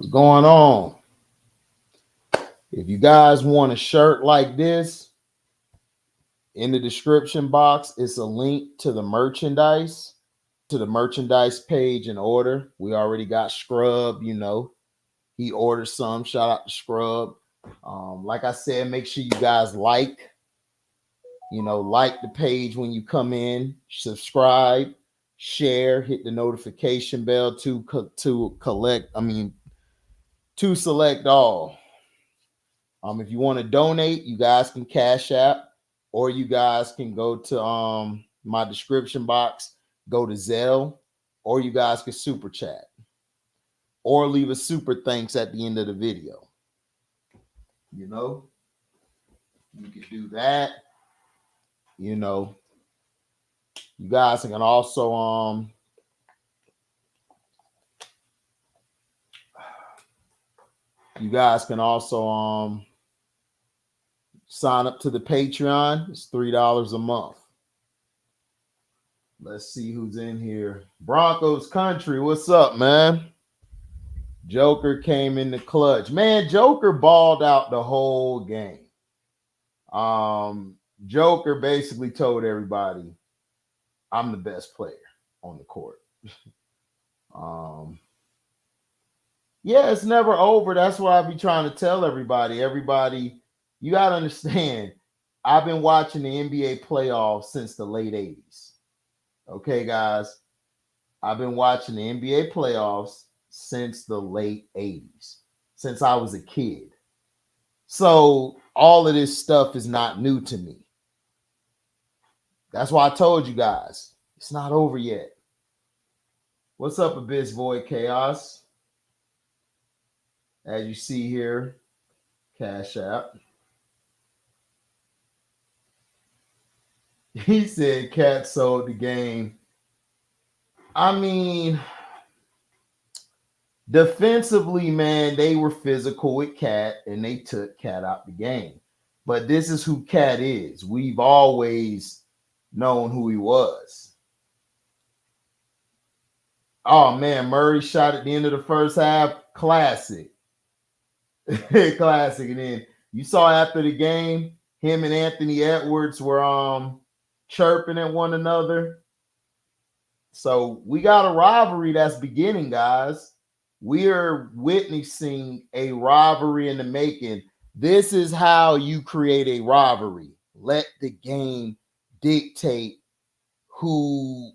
What's going on? If you guys want a shirt like this, in the description box, it's a link to the merchandise page in order. We already got Scrub, you know. He ordered some. Shout out to Scrub. Like I said, make sure you guys like the page when you come in, subscribe, share, hit the notification bell to select all. If you want to donate, you guys can Cash App, or you guys can go to my description box, go to Zelle, or you guys can super chat, or leave a super thanks at the end of the video. You can do that. You guys can also sign up to the Patreon. It's $3 a month. Let's see who's in here. Broncos country, what's up, man? Joker came in the clutch. Man, Joker balled out the whole game. Joker basically told everybody, I'm the best player on the court. Yeah, it's never over. That's what I be trying to tell everybody. Everybody, you got to understand, I've been watching the NBA playoffs since the late 80s. Okay, guys? I've been watching the NBA playoffs since the late 80s, since I was a kid. So all of this stuff is not new to me. That's why I told you guys, it's not over yet. What's up, Abyss Void Chaos? As you see here, Cash App. He said Cat sold the game. I mean, defensively, man, they were physical with Cat and they took Cat out the game. But this is who Cat is. We've always known who he was. Oh, man, Murray shot at the end of the first half. Classic. Classic. And then you saw after the game, him and Anthony Edwards were chirping at one another. So we got a rivalry that's beginning, guys. We are witnessing a rivalry in the making. This is how you create a rivalry. Let the game dictate who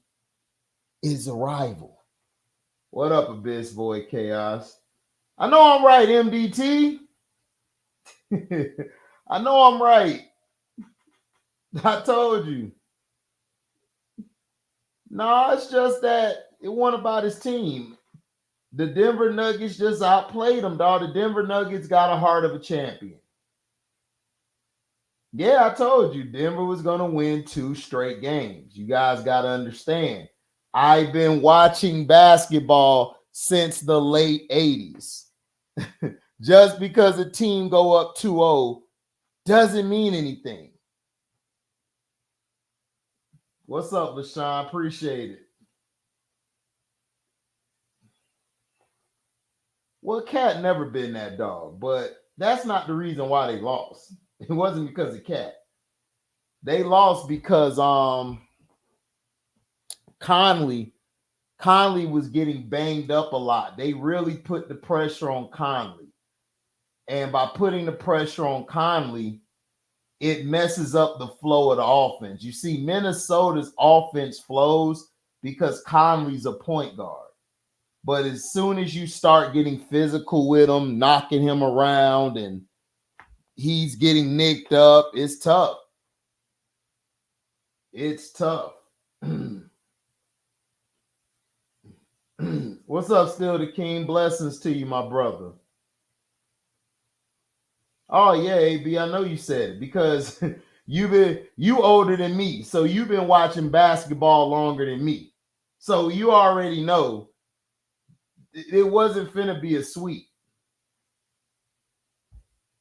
is a rival. What up, Abyss Void Chaos? I know I'm right, MDT. I know I'm right. I told you. No, it's just that it wasn't about his team. The Denver Nuggets just outplayed them, dog. The Denver Nuggets got a heart of a champion. Yeah, I told you Denver was going to win 2 straight games. You guys got to understand. I've been watching basketball since the late 80s. Just because a team go up 2-0 doesn't mean anything. What's up, LaShawn? Appreciate it. Well, Cat never been that dog, but that's not the reason why they lost. It wasn't because of Cat. They lost because Conley was getting banged up a lot. They really put the pressure on Conley. And by putting the pressure on Conley, it messes up the flow of the offense. You see, Minnesota's offense flows because Conley's a point guard. But as soon as you start getting physical with him, knocking him around, and he's getting nicked up, it's tough. It's tough. What's up, Still the King? Blessings to you, my brother. Oh yeah, AB, I know you said it because you older than me, so you've been watching basketball longer than me. So you already know it wasn't finna be a sweep.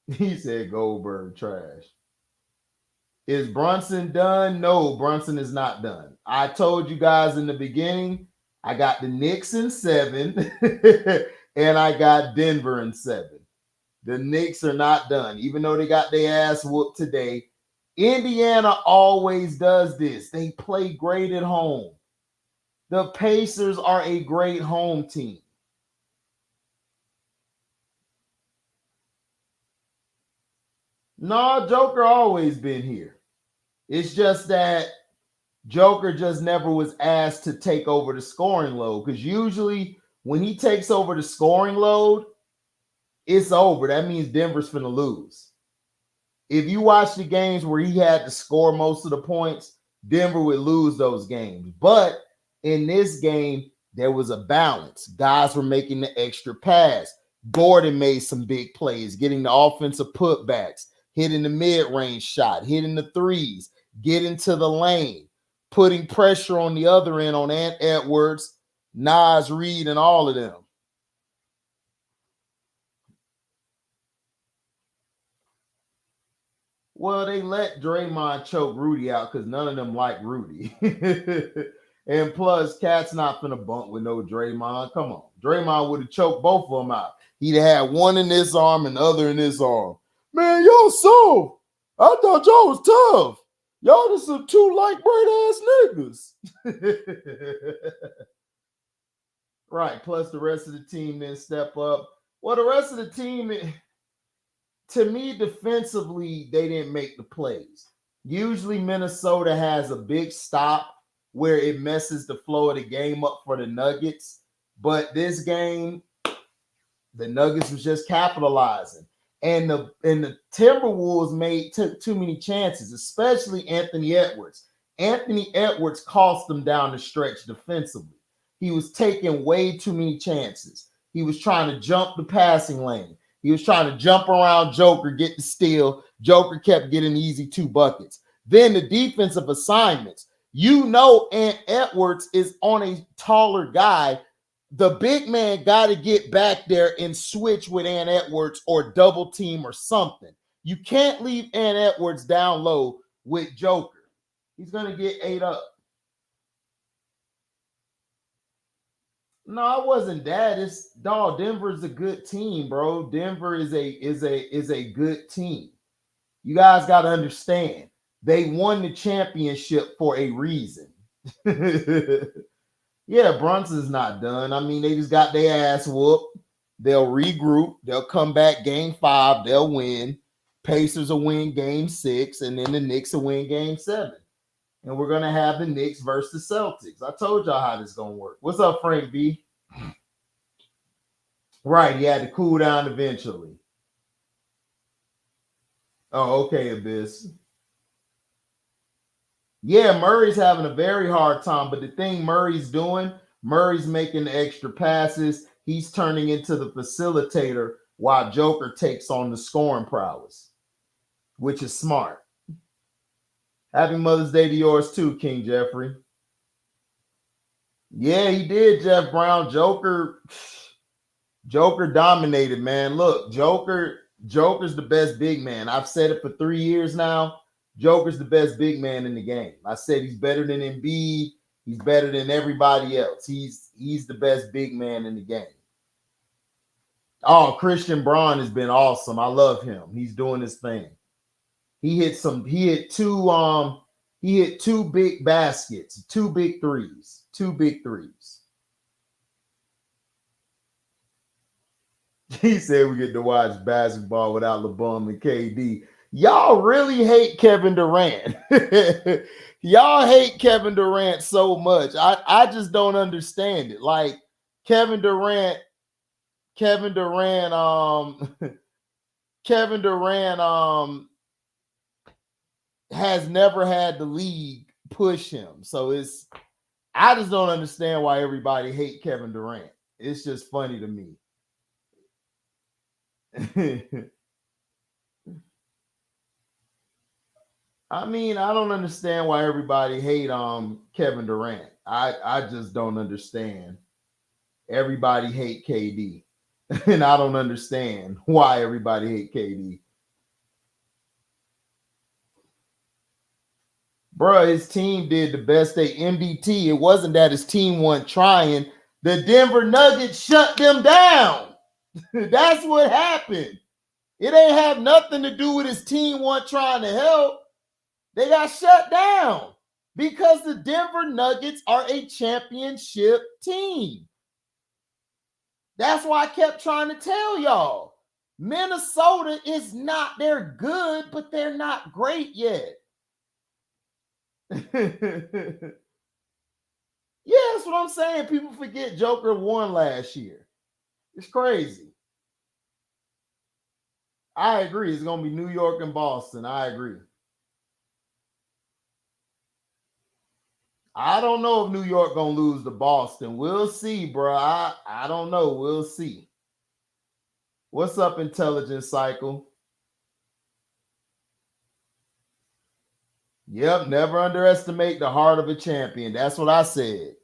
He said Goldberg trash. Is Brunson done? No, Brunson is not done. I told you guys in the beginning, I got the Knicks in 7, And I got Denver in 7. The Knicks are not done. Even though they got their ass whooped today, Indiana always does this. They play great at home. The Pacers are a great home team. No, Joker always been here. It's just that Joker just never was asked to take over the scoring load, because usually when he takes over the scoring load, it's over. That means Denver's finna lose. If you watch the games where he had to score most of the points, Denver would lose those games. But in this game, there was a balance. Guys were making the extra pass. Gordon made some big plays, getting the offensive putbacks, hitting the mid-range shot, hitting the threes, getting to the lane, putting pressure on the other end on Ant Edwards, Nas Reed, and all of them. Well, they let Draymond choke Rudy out because none of them like Rudy. And plus, Cat's not finna bump with no Draymond. Come on. Draymond would have choked both of them out. He'd have had one in this arm and the other in this arm. Man, y'all soft. I thought y'all was tough. Y'all just some two light-braid ass niggas. Right. Plus, the rest of the team didn't step up. Well, the rest of the team, to me, defensively, they didn't make the plays. Usually, Minnesota has a big stop where it messes the flow of the game up for the Nuggets. But this game, the Nuggets was just capitalizing. And the Timberwolves took too many chances, especially Anthony Edwards. Anthony Edwards cost them down the stretch defensively. He was taking way too many chances. He was trying to jump the passing lane. He was trying to jump around Joker, get the steal. Joker kept getting easy 2 buckets. Then the defensive assignments. You know, Ant Edwards is on a taller guy. The big man got to get back there and switch with Ant Edwards or double team or something. You can't leave Ant Edwards down low with Joker. He's going to get ate up. No, it wasn't that. It's Denver's a good team, bro. Denver is a good team. You guys got to understand. They won the championship for a reason. Yeah, Brunson's not done. I mean, they just got their ass whooped. They'll regroup. They'll come back game 5. They'll win. Pacers will win game 6, and then the Knicks will win game 7. And we're going to have the Knicks versus the Celtics. I told y'all how this is going to work. What's up, Frank B? Right, he had to cool down eventually. Oh, okay, Abyss. Yeah, Murray's having a very hard time, but the thing Murray's doing, Murray's making the extra passes. He's turning into the facilitator while Joker takes on the scoring prowess, which is smart. Happy Mother's Day to yours too, King Jeffrey. Yeah, he did, Jeff Brown. Joker dominated, man. Look, Joker's the best big man. I've said it for 3 years now. Joker's the best big man in the game. I said he's better than Embiid. He's better than everybody else. He's the best big man in the game. Oh, Christian Braun has been awesome. I love him. He's doing his thing. He hit 2 big baskets, 2 big threes. 2 big threes. He said we get to watch basketball without LeBron and KD. Y'all really hate Kevin Durant. Y'all hate Kevin Durant so much. I just don't understand it. Like Kevin Durant has never had the league push him. So I just don't understand why everybody hate Kevin Durant. It's just funny to me. I mean, I don't understand why everybody hate Kevin Durant. I just don't understand. Everybody hate KD. And I don't understand why everybody hate KD. Bro, his team did the best they MDT. It wasn't that his team wasn't trying. The Denver Nuggets shut them down. That's what happened. It ain't have nothing to do with his team wasn't trying to help. They got shut down because the Denver Nuggets are a championship team. That's why I kept trying to tell y'all. Minnesota is not, they're good, but they're not great yet. Yeah, that's what I'm saying. People forget Joker won last year. It's crazy. I agree. It's going to be New York and Boston. I agree. I don't know if New York going to lose to Boston. We'll see, bro. I don't know. We'll see. What's up, Intelligence Cycle? Yep, never underestimate the heart of a champion. That's what I said.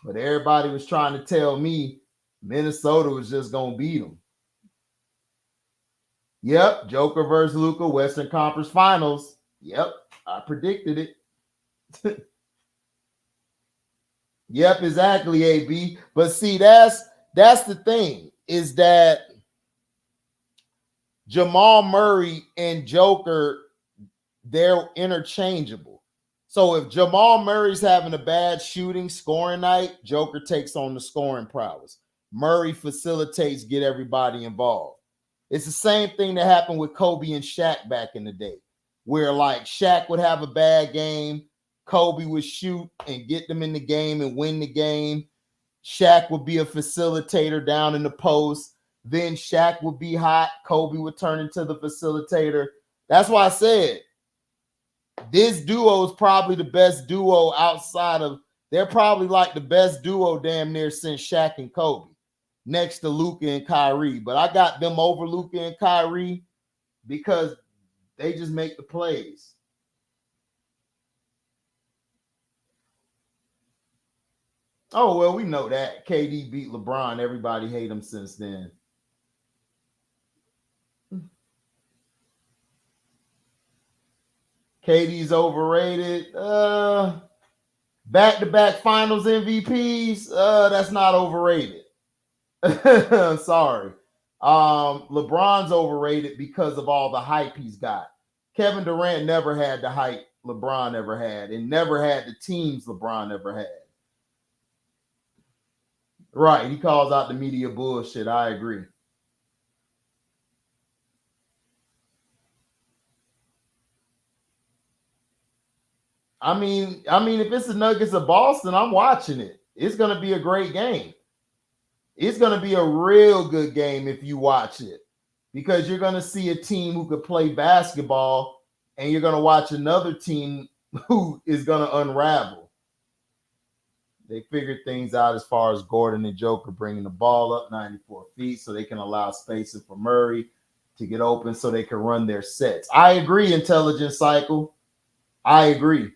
But everybody was trying to tell me Minnesota was just going to beat them. Yep, Joker versus Luka, Western Conference Finals. Yep, I predicted it. Yep, exactly, AB. But see, that's the thing, is that Jamal Murray and Joker, they're interchangeable. So if Jamal Murray's having a bad shooting, scoring night, Joker takes on the scoring prowess. Murray facilitates, get everybody involved. It's the same thing that happened with Kobe and Shaq back in the day, where like Shaq would have a bad game, Kobe would shoot and get them in the game and win the game. Shaq would be a facilitator down in the post. Then Shaq would be hot. Kobe would turn into the facilitator. That's why I said this duo is probably the best duo outside of, they're probably like the best duo damn near since Shaq and Kobe, next to Luka and Kyrie. But I got them over Luka and Kyrie because they just make the plays. Oh, well, we know that. KD beat LeBron. Everybody hate him since then. KD's overrated. Back-to-back finals MVPs. That's not overrated. Sorry. LeBron's overrated because of all the hype he's got. Kevin Durant never had the hype LeBron ever had, and never had the teams LeBron ever had. Right. He calls out the media bullshit. I agree. I mean, if it's the Nuggets of Boston, I'm watching it. It's going to be a great game. It's going to be a real good game if you watch it, because you're going to see a team who could play basketball, and you're going to watch another team who is going to unravel. They figured things out as far as Gordon and Joker bringing the ball up 94 feet so they can allow spacing for Murray to get open so they can run their sets. I agree, Intelligence Cycle. I agree.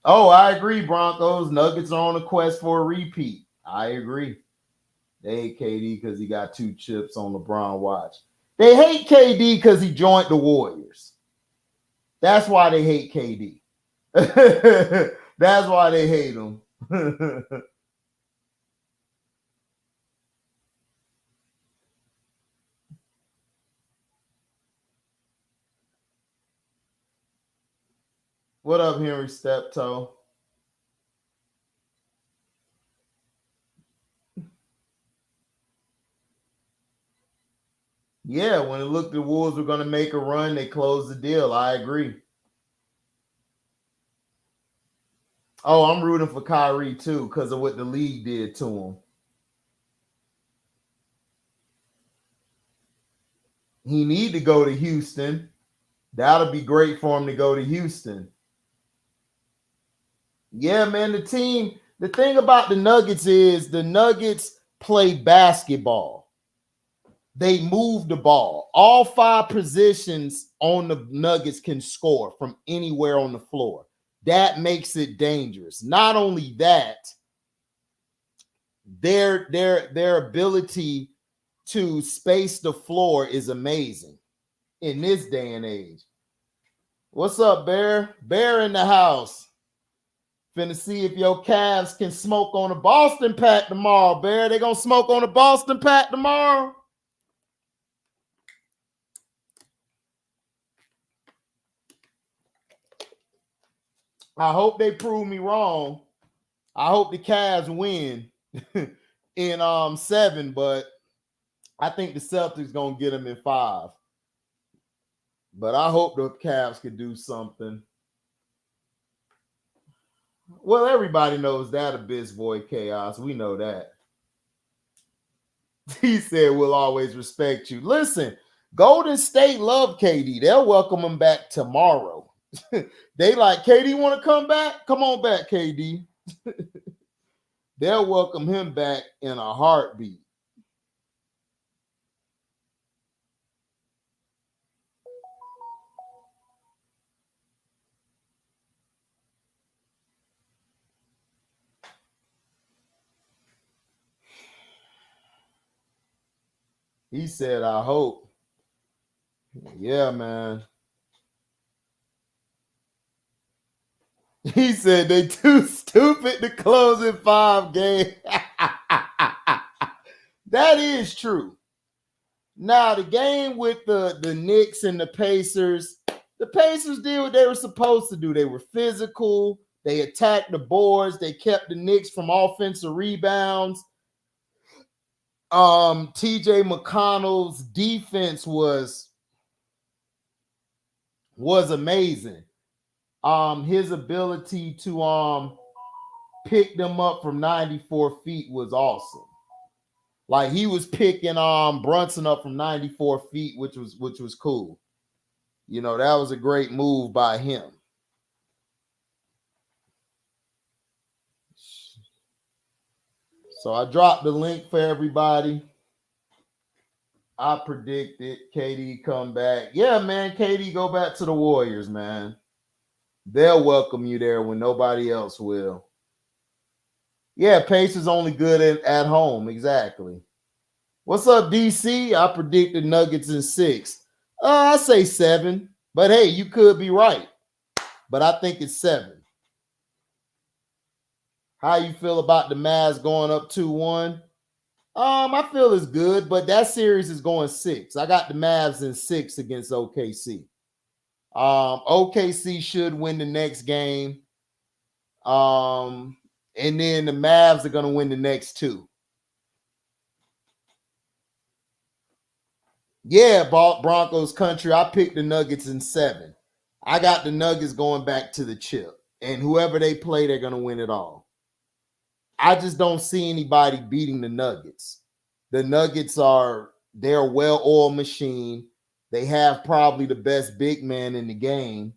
Oh, I agree, Broncos. Nuggets are on a quest for a repeat. I agree. They hate KD because he got 2 chips on LeBron watch. They hate KD because he joined the Warriors. That's why they hate KD. That's why they hate him. What up, Henry Steptoe? Yeah, when it looked the Wolves were going to make a run, they closed the deal. I agree. Oh, I'm rooting for Kyrie too because of what the league did to him. He need to go to Houston. That'll be great for him to go to Houston. Yeah, man, the thing about the Nuggets is the Nuggets play basketball. They move the ball. All 5 positions on the Nuggets can score from anywhere on the floor. That makes it dangerous. Not only that, their ability to space the floor is amazing in this day and age. What's up, Bear? Bear in the house. Finna see if your Cavs can smoke on the Boston Pack tomorrow, Bear. They gonna smoke on the Boston Pack tomorrow? I hope they prove me wrong. I hope the Cavs win in 7, but I think the Celtics gonna get them in 5. But I hope the Cavs can do something. Well, everybody knows that a Bizboy Chaos. We know that. He said we'll always respect you. Listen, Golden State love KD. They'll welcome him back tomorrow. They like, KD want to come back? Come on back, KD. They'll welcome him back in a heartbeat. He said, I hope. Yeah, man. He said they too stupid to close in 5 games. That is true. Now, the game with the Knicks and the Pacers did what they were supposed to do. They were physical. They attacked the boards. They kept the Knicks from offensive rebounds. TJ McConnell's defense was amazing. His ability to pick them up from 94 feet was awesome. Like, he was picking Brunson up from 94 feet, which was cool. You know, that was a great move by him. So I dropped the link for everybody. I predicted KD come back. Yeah, man, KD go back to the Warriors, man. They'll welcome you there when nobody else will. Yeah, Pacers only good at home. Exactly. What's up, DC? I predicted Nuggets in 6. I say 7. But hey, you could be right. But I think it's 7. How you feel about the Mavs going up 2-1? I feel it's good, but that series is going 6. I got the Mavs in 6 against OKC. OKC should win the next game. And then the Mavs are going to win the next 2. Yeah, Broncos country. I picked the Nuggets in 7. I got the Nuggets going back to the chip. And whoever they play, they're going to win it all. I just don't see anybody beating the Nuggets. The Nuggets they're a well-oiled machine. They have probably the best big man in the game.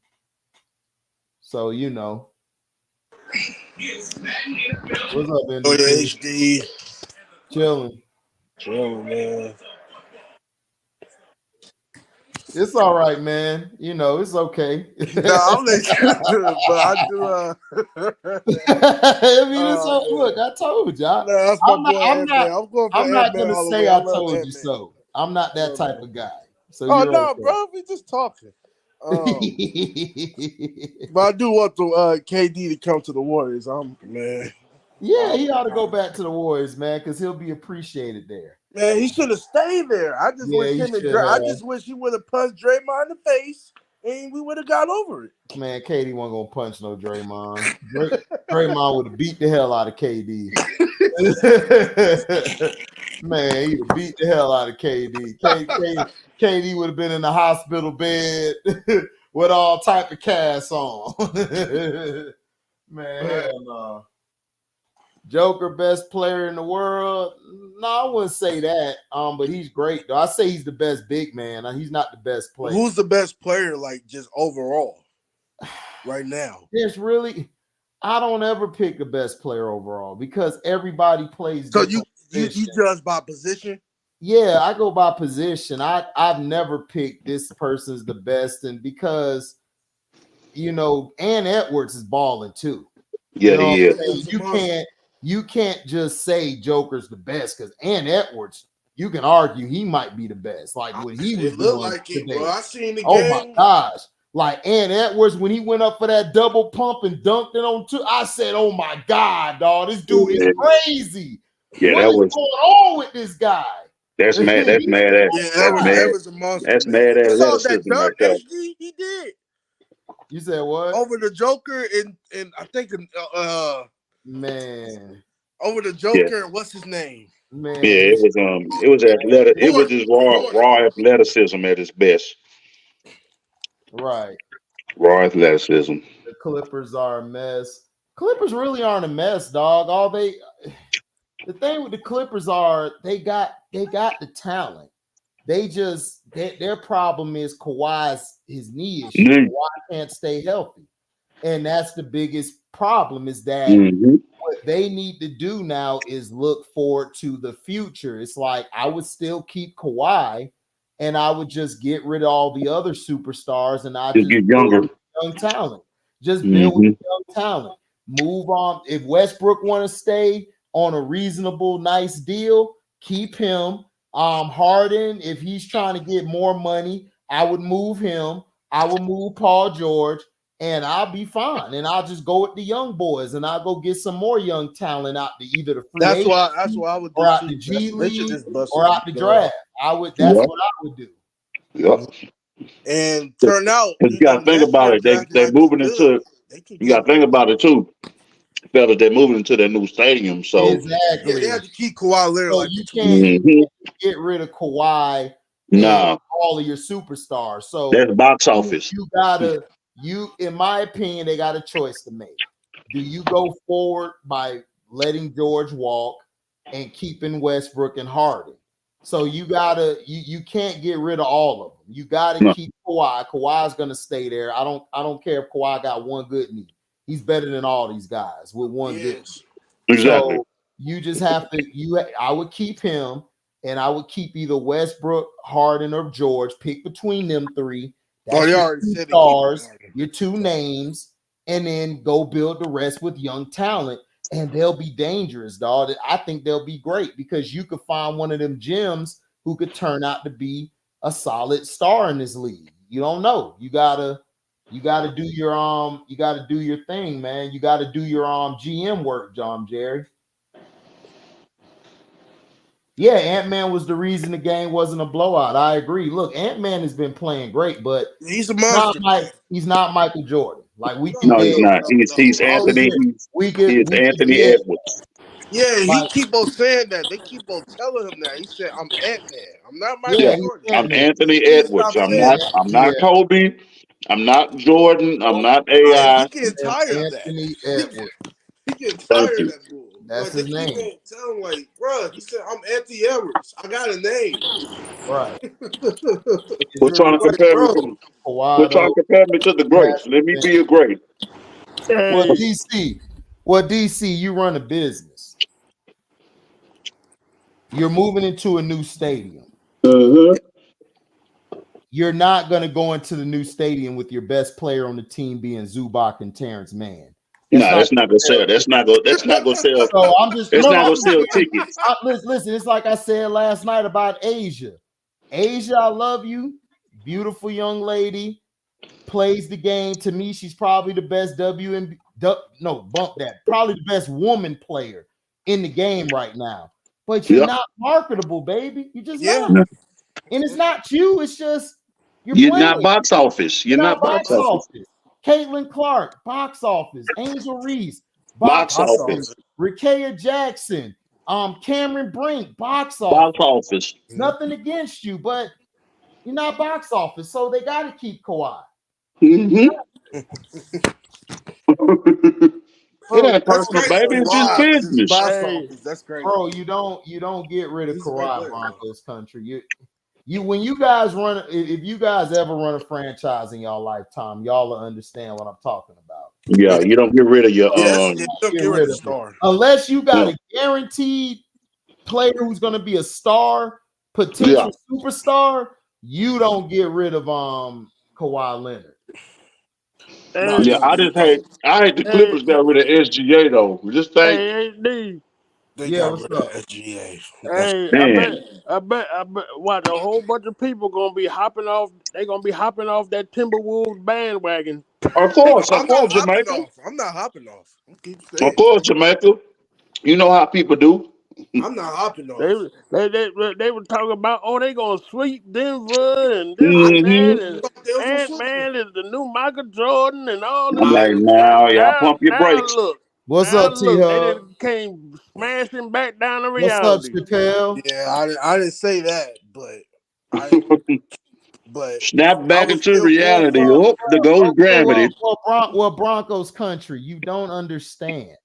So, you know. What's up, NDP? Oh, yeah, HD. Chilling, man. It's all right, man. You know, it's okay. No, I'll let you do it, but I do. I mean, it's look, I told you. I'm not going to say I told you so. I'm not that type of guy. So no, okay. Bro, we just talking. But I do want the KD to come to the Warriors. Man. Yeah, he ought to go back to the Warriors, man, because he'll be appreciated there. Man, he should have stayed there. I just wish he would have punched Draymond in the face and we would have got over it. Man, KD wasn't gonna punch no Draymond. Draymond would have beat the hell out of KD. Man, he'd have beat the hell out of KD. KD would have been in the hospital bed with all type of casts on. Man, hell no. Joker, best player in the world? No, I wouldn't say that. But he's great, though. I say he's the best big man. He's not the best player. Who's the best player, like, just overall right now? I don't ever pick the best player overall because everybody plays. So you judge by position? Yeah, I go by position. I've never picked this person's the best, and because, you know, Ann Edwards is balling too. Yeah, he is. You can't just say Joker's the best because Ann Edwards, you can argue he might be the best. Like what he was doing like today. Bro, I seen the game. Oh my gosh. Like Ant Edwards, when he went up for that double pump and dunked it on 2, I said, "Oh my God, dog, this dude is crazy. Yeah, what is going on with this guy?" That's mad. That's mad at. Yeah, that was a monster. That's man. mad at You saw that athleticism dunk right there. HD he did. You said what? Over the Joker and I think man. Over the Joker, what's his name? Man. Yeah, it was athletic. It was just raw athleticism at its best. Right. Raw athleticism. The Clippers are a mess. Clippers really aren't a mess, dog. The thing with the Clippers are they got the talent. They just their problem is Kawhi's his knee issue. Kawhi can't stay healthy. And that's the biggest problem is that what they need to do now is look forward to the future. It's like I would still keep Kawhi and I would just get rid of all the other superstars and I just get younger. Young talent. Just build with young talent. Move on. If Westbrook want to stay on a reasonable, nice deal, keep him. Harden, if he's trying to get more money, I would move him. I would move Paul George, and I'll be fine. And I'll just go with the young boys, and I'll go get some more young talent out to either the free that's why I would do or out the G League or out the draft. That's what I would do. Yep. And turn out you gotta think about it. They're moving into you gotta think about it too. Fellas, they're moving into their new stadium. So exactly. They have to keep Kawhi Leonard. So you can't get rid of Kawhi. No, all of your superstars. So that's box office. You gotta, in my opinion, they got a choice to make. Do you go forward by letting George walk and keeping Westbrook and Harden? So you can't get rid of all of them. You gotta keep Kawhi. Kawhi's gonna stay there. I don't care if Kawhi got one good knee. He's better than all these guys with one good knee. Exactly. So you just have to. I would keep him. And I would keep either Westbrook, Harden, or George. Pick between them three. That's your two stars, your two names, and then go build the rest with young talent. And they'll be dangerous, dog. I think they'll be great because you could find one of them gems who could turn out to be a solid star in this league. You don't know. You gotta do your thing, man. You gotta do your GM work, Jerry. Yeah, Ant-Man was the reason the game wasn't a blowout. I agree. Look, Ant-Man has been playing great, but he's a monster. He's not Michael Jordan. Like he's not. He's Anthony. He's Anthony Edwards. Yeah, he keep on saying that. They keep on telling him that. He said, "I'm Ant-Man. I'm not Michael Jordan. I'm Anthony Edwards. I'm not Kobe. I'm not Jordan. I'm not AI. He getting tired of that. Anthony Edwards. He getting tired of that bull. That's his name. Tell him like, bro. He said, "I'm Anthony Edwards. I got a name." Right. We're trying to compare me. We're trying to compare me to the greats. Let me be a great. Well, DC, you run a business. You're moving into a new stadium. You're not going to go into the new stadium with your best player on the team being Zubac and Terrence Mann. That's not gonna sell. That's not gonna sell. So I'm just. That's not gonna sell tickets. Listen, it's like I said last night about Asia. Asia, I love you. Beautiful young lady, plays the game. To me, she's probably the best probably the best woman player in the game right now. But you're not marketable, baby. You just not. And it's not you. It's just you're not box office. You're not box office. Caitlin Clark, box office. Angel Reese, box office. Rakea Jackson, Cameron Brink, box office. Box office. Nothing against you, but you're not box office, so they got to keep Kawhi. It ain't personal, baby. It's just business. That's crazy, bro. You don't get rid of Kawhi, Broncos country. When you guys run, if you guys ever run a franchise in y'all lifetime, y'all will understand what I'm talking about. Yeah, you don't get rid of your star unless you got a guaranteed player who's going to be a star, potential superstar. You don't get rid of Kawhi Leonard. I hate the Clippers got rid of SGA though. Just think They got rid of SGA. Hey, I bet. What, a whole bunch of people gonna be hopping off. They gonna be hopping off that Timberwolves bandwagon. Of course, Jamaica. I'm not hopping off. Of course, Jamaica. You know how people do. I'm not hopping off. They were talking about, they gonna sweep Denver and this and that, and Ant-Man is the new Michael Jordan and all this. I'm like, now y'all pump your brakes. Look, what's up, T-Hub? They just came smashing back down to reality. What's up, Chappelle? Yeah, I didn't say that, but snap back into reality. The ghost gravity. Well, Broncos country, you don't understand.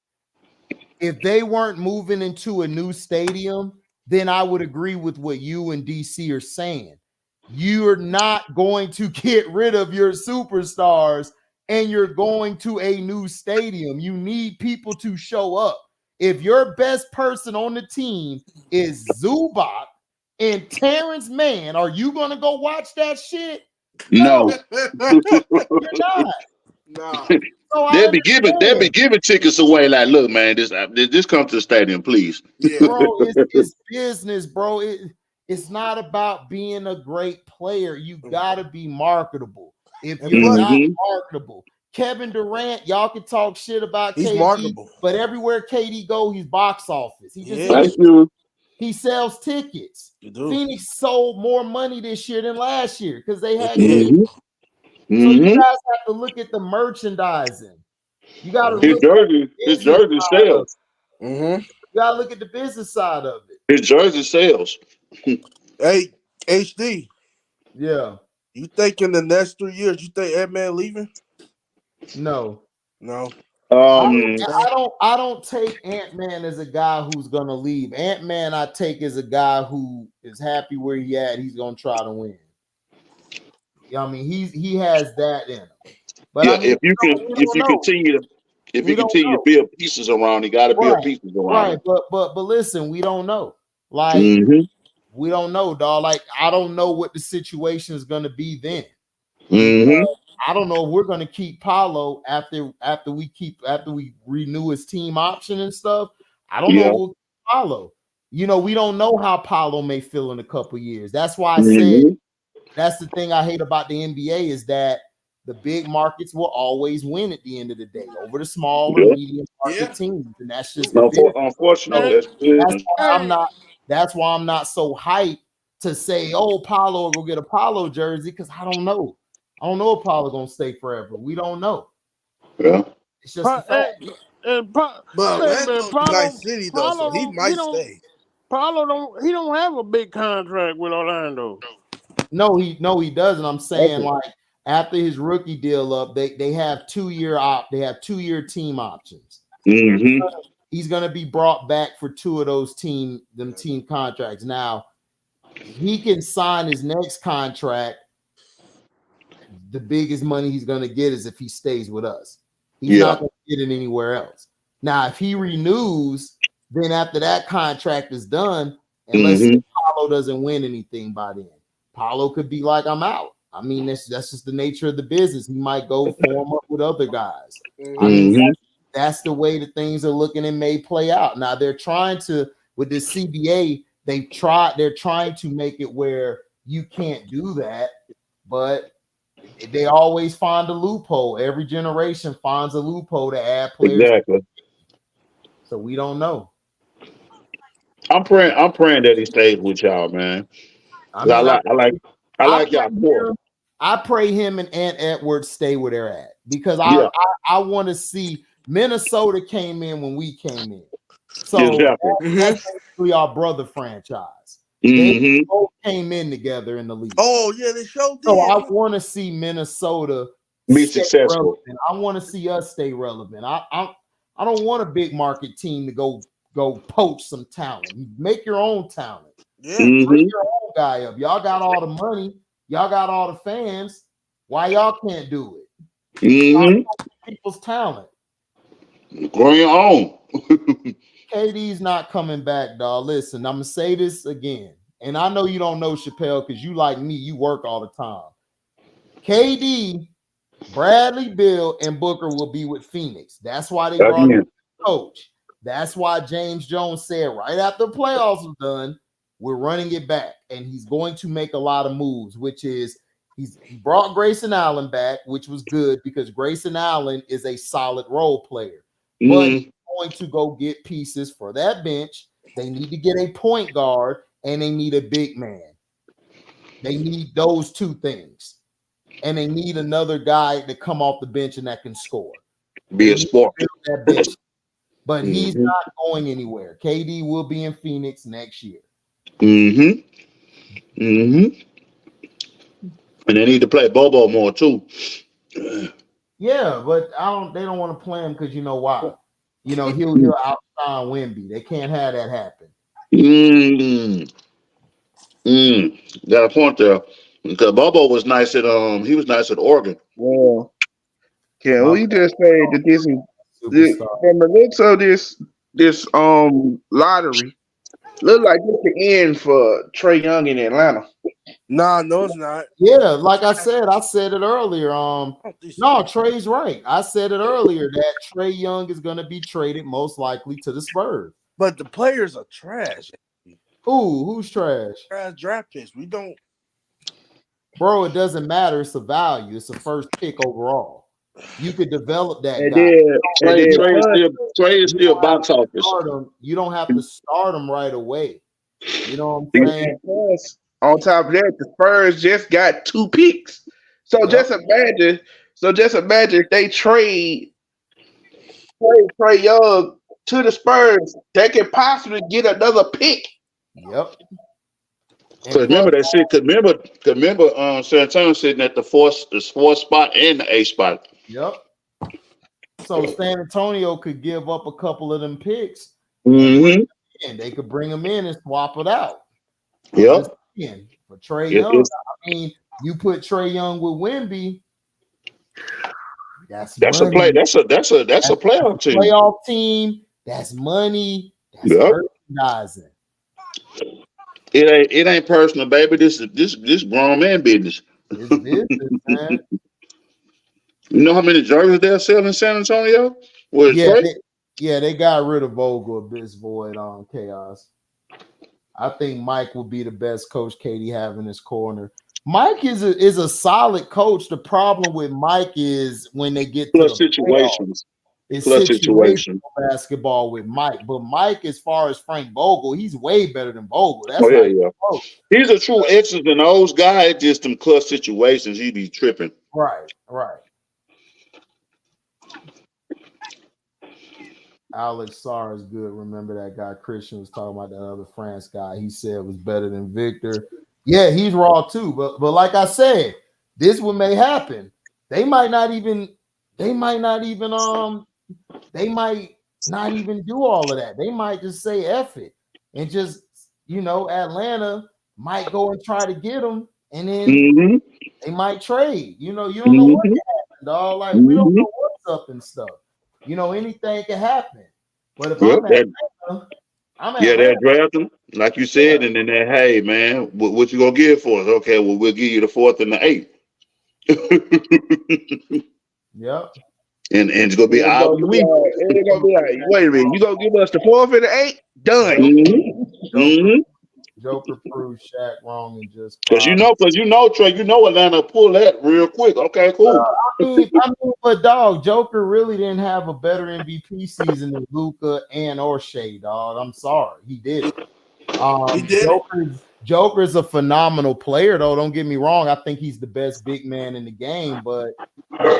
If they weren't moving into a new stadium, then I would agree with what you and DC are saying. You're not going to get rid of your superstars and you're going to a new stadium. You need people to show up. If your best person on the team is Zubac and Terrence Mann, are you going to go watch that shit? No. You're not. No. So they'll be giving tickets away. Like, look, man, this come to the stadium, please. Yeah. Bro, it's business, bro. It's not about being a great player. You gotta be marketable. If you're not marketable, Kevin Durant, y'all can talk shit about he's KD, marketable, but everywhere KD go, he's box office. He sells tickets. Phoenix sold more money this year than last year because they had KD. So you guys have to look at the merchandising. You got to look at his jersey sales. You got to look at the business side of it. His jersey sales. Hey, HD. Yeah. You think in the next 3 years, you think Ant-Man leaving? No. I don't take Ant-Man as a guy who's gonna leave. Ant-Man I take as a guy who is happy where he at. He's gonna try to win. I mean, he has that in him. But I mean, if you continue to build pieces around, you got to build pieces around. Right, but listen, we don't know. Like we don't know, dog. Like I don't know what the situation is gonna be then. I don't know if we're gonna keep Paolo after we renew his team option and stuff. I don't know if we'll keep Paolo. You know, we don't know how Paolo may feel in a couple years. That's why I said that's the thing I hate about the NBA is that the big markets will always win at the end of the day over the small or medium market teams, and that's just unfortunately. That's why I'm not so hyped to say, "Oh, Paolo will get a Paolo jersey," because I don't know. I don't know if Paolo gonna stay forever. We don't know. Yeah, it's just a fact. But Orlando's a nice city though, so he might stay. Paolo don't have a big contract with Orlando. No, he doesn't. I'm saying like after his rookie deal up, they have 2 year team options. He's gonna be brought back for 2 of those team contracts. Now he can sign his next contract. The biggest money he's gonna get is if he stays with us. He's not gonna get it anywhere else. Now, if he renews, then after that contract is done, and let's say Paolo doesn't win anything by then, Paolo could be like, I'm out. I mean, that's just the nature of the business. He might go form up with other guys. I mean, that's the way that things are looking and may play out. Now they're trying to, with this CBA, they're trying to make it where you can't do that, but they always find a loophole. Every generation finds a loophole to add players. Exactly. So we don't know. I'm praying that he stays with y'all, man. I like y'all more. I pray him and Ant Edwards stay where they're at because I want to see. Minnesota came in when we came in, so that's basically our brother franchise. They both came in together in the league. Oh yeah, they showed. So I want to see Minnesota be successful. Relevant. I want to see us stay relevant. I don't want a big market team to go poach some talent. Make your own talent. Yeah, bring your own guy up. Y'all got all the money. Y'all got all the fans. Why y'all can't do it? People's talent. Grow your own. KD's not coming back, dog. Listen, I'm gonna say this again, and I know you don't know Chappelle because you like me, you work all the time. KD, Bradley Beal, and Booker will be with Phoenix. That's why they brought in the coach. That's why James Jones said right after the playoffs was done, we're running it back. And he's going to make a lot of moves, which is he brought Grayson Allen back, which was good because Grayson Allen is a solid role player. But he's going to go get pieces for that bench. They need to get a point guard and they need a big man. They need those two things. And they need another guy to come off the bench and that can score. Be a sport. That bench. But he's not going anywhere. KD will be in Phoenix next year. And they need to play Bobo more too. Yeah, but they don't want to play him because you know why? You know, he'll outshine Wemby. They can't have that happen. Got a point there. Because Bobo was nice at he was nice at Oregon. Well, can we just say that this is from the looks of this lottery, look like it's the end for Trae Young in Atlanta. Nah, no, it's not. Yeah, like I said it earlier. No, Trae's right. I said it earlier that Trae Young is going to be traded most likely to the Spurs. But the players are trash. Who's trash? Trash draft picks. We don't. Bro, it doesn't matter. It's a value. It's a first pick overall. You could develop that guy. Trae is still box office. You don't have to start him right away. You know what I'm saying? On top of that, the Spurs just got 2 picks. So just imagine if they trade Trae Young to the Spurs, they could possibly get another pick. Yep. Because remember that shit. Remember San Antonio sitting at the fourth spot and the 8th spot. Yep. So San Antonio could give up a couple of them picks, and they could bring them in and swap it out. Yep. For Trae Young, I mean, you put Trae Young with Wemby. That's a play. That's a playoff team. Playoff team. That's money. That's merchandising. It ain't personal, baby. This grown man business. It's business, man. You know how many jerseys they're selling in San Antonio? They got rid of Vogel at this void on Chaos. I think Mike will be the best coach KD have in his corner. Mike is a solid coach. The problem with Mike is when they get to situations. It's situational basketball with Mike. But Mike, as far as Frank Vogel, he's way better than Vogel. That's He's a true X's and O's guy. Just them clutch situations, he be tripping. Right. Alex Sarr is good. Remember that guy Christian was talking about, that other France guy. He said was better than Victor. Yeah, he's raw too. But like I said, this what may happen. They might not even do all of that. They might just say F it and just, Atlanta might go and try to get them, and then they might trade. You don't know what happened, dog. Like we don't know what's up and stuff. Anything can happen. But if I'm they'll draft them, like you said, and then they, hey man, what you gonna give for us? Okay, well we'll give you the 4th and the 8th. Yep. And it's gonna be wait a minute, you gonna give us the 4th and the 8th? Done. Joker proved Shaq wrong and just because you know Trey, Atlanta pull that real quick. Okay, cool. But dog, Joker really didn't have a better MVP season than Luka or Shea, dog. I'm sorry, he did. He did. Joker's a phenomenal player, though. Don't get me wrong. I think he's the best big man in the game, but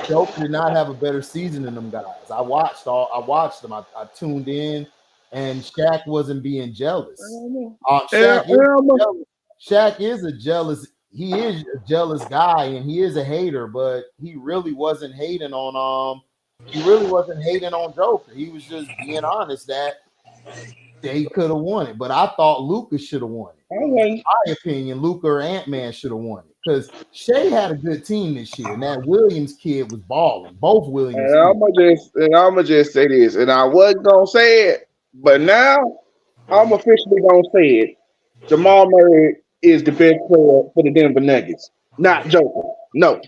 Joker did not have a better season than them guys. I watched them. I tuned in. And Shaq wasn't being jealous. Shaq is a jealous. He is a jealous guy, and he is a hater. But he really wasn't hating on. He really wasn't hating on Joker. He was just being honest that they could have won it. But I thought Luka should have won it. In my opinion, Luka or Ant-Man should have won it because Shea had a good team this year, and that Williams kid was balling. Both Williams. And I'm gonna just say this, and I wasn't gonna say it. But now, I'm officially going to say it. Jamal Murray is the best player for the Denver Nuggets. Not Joker. No.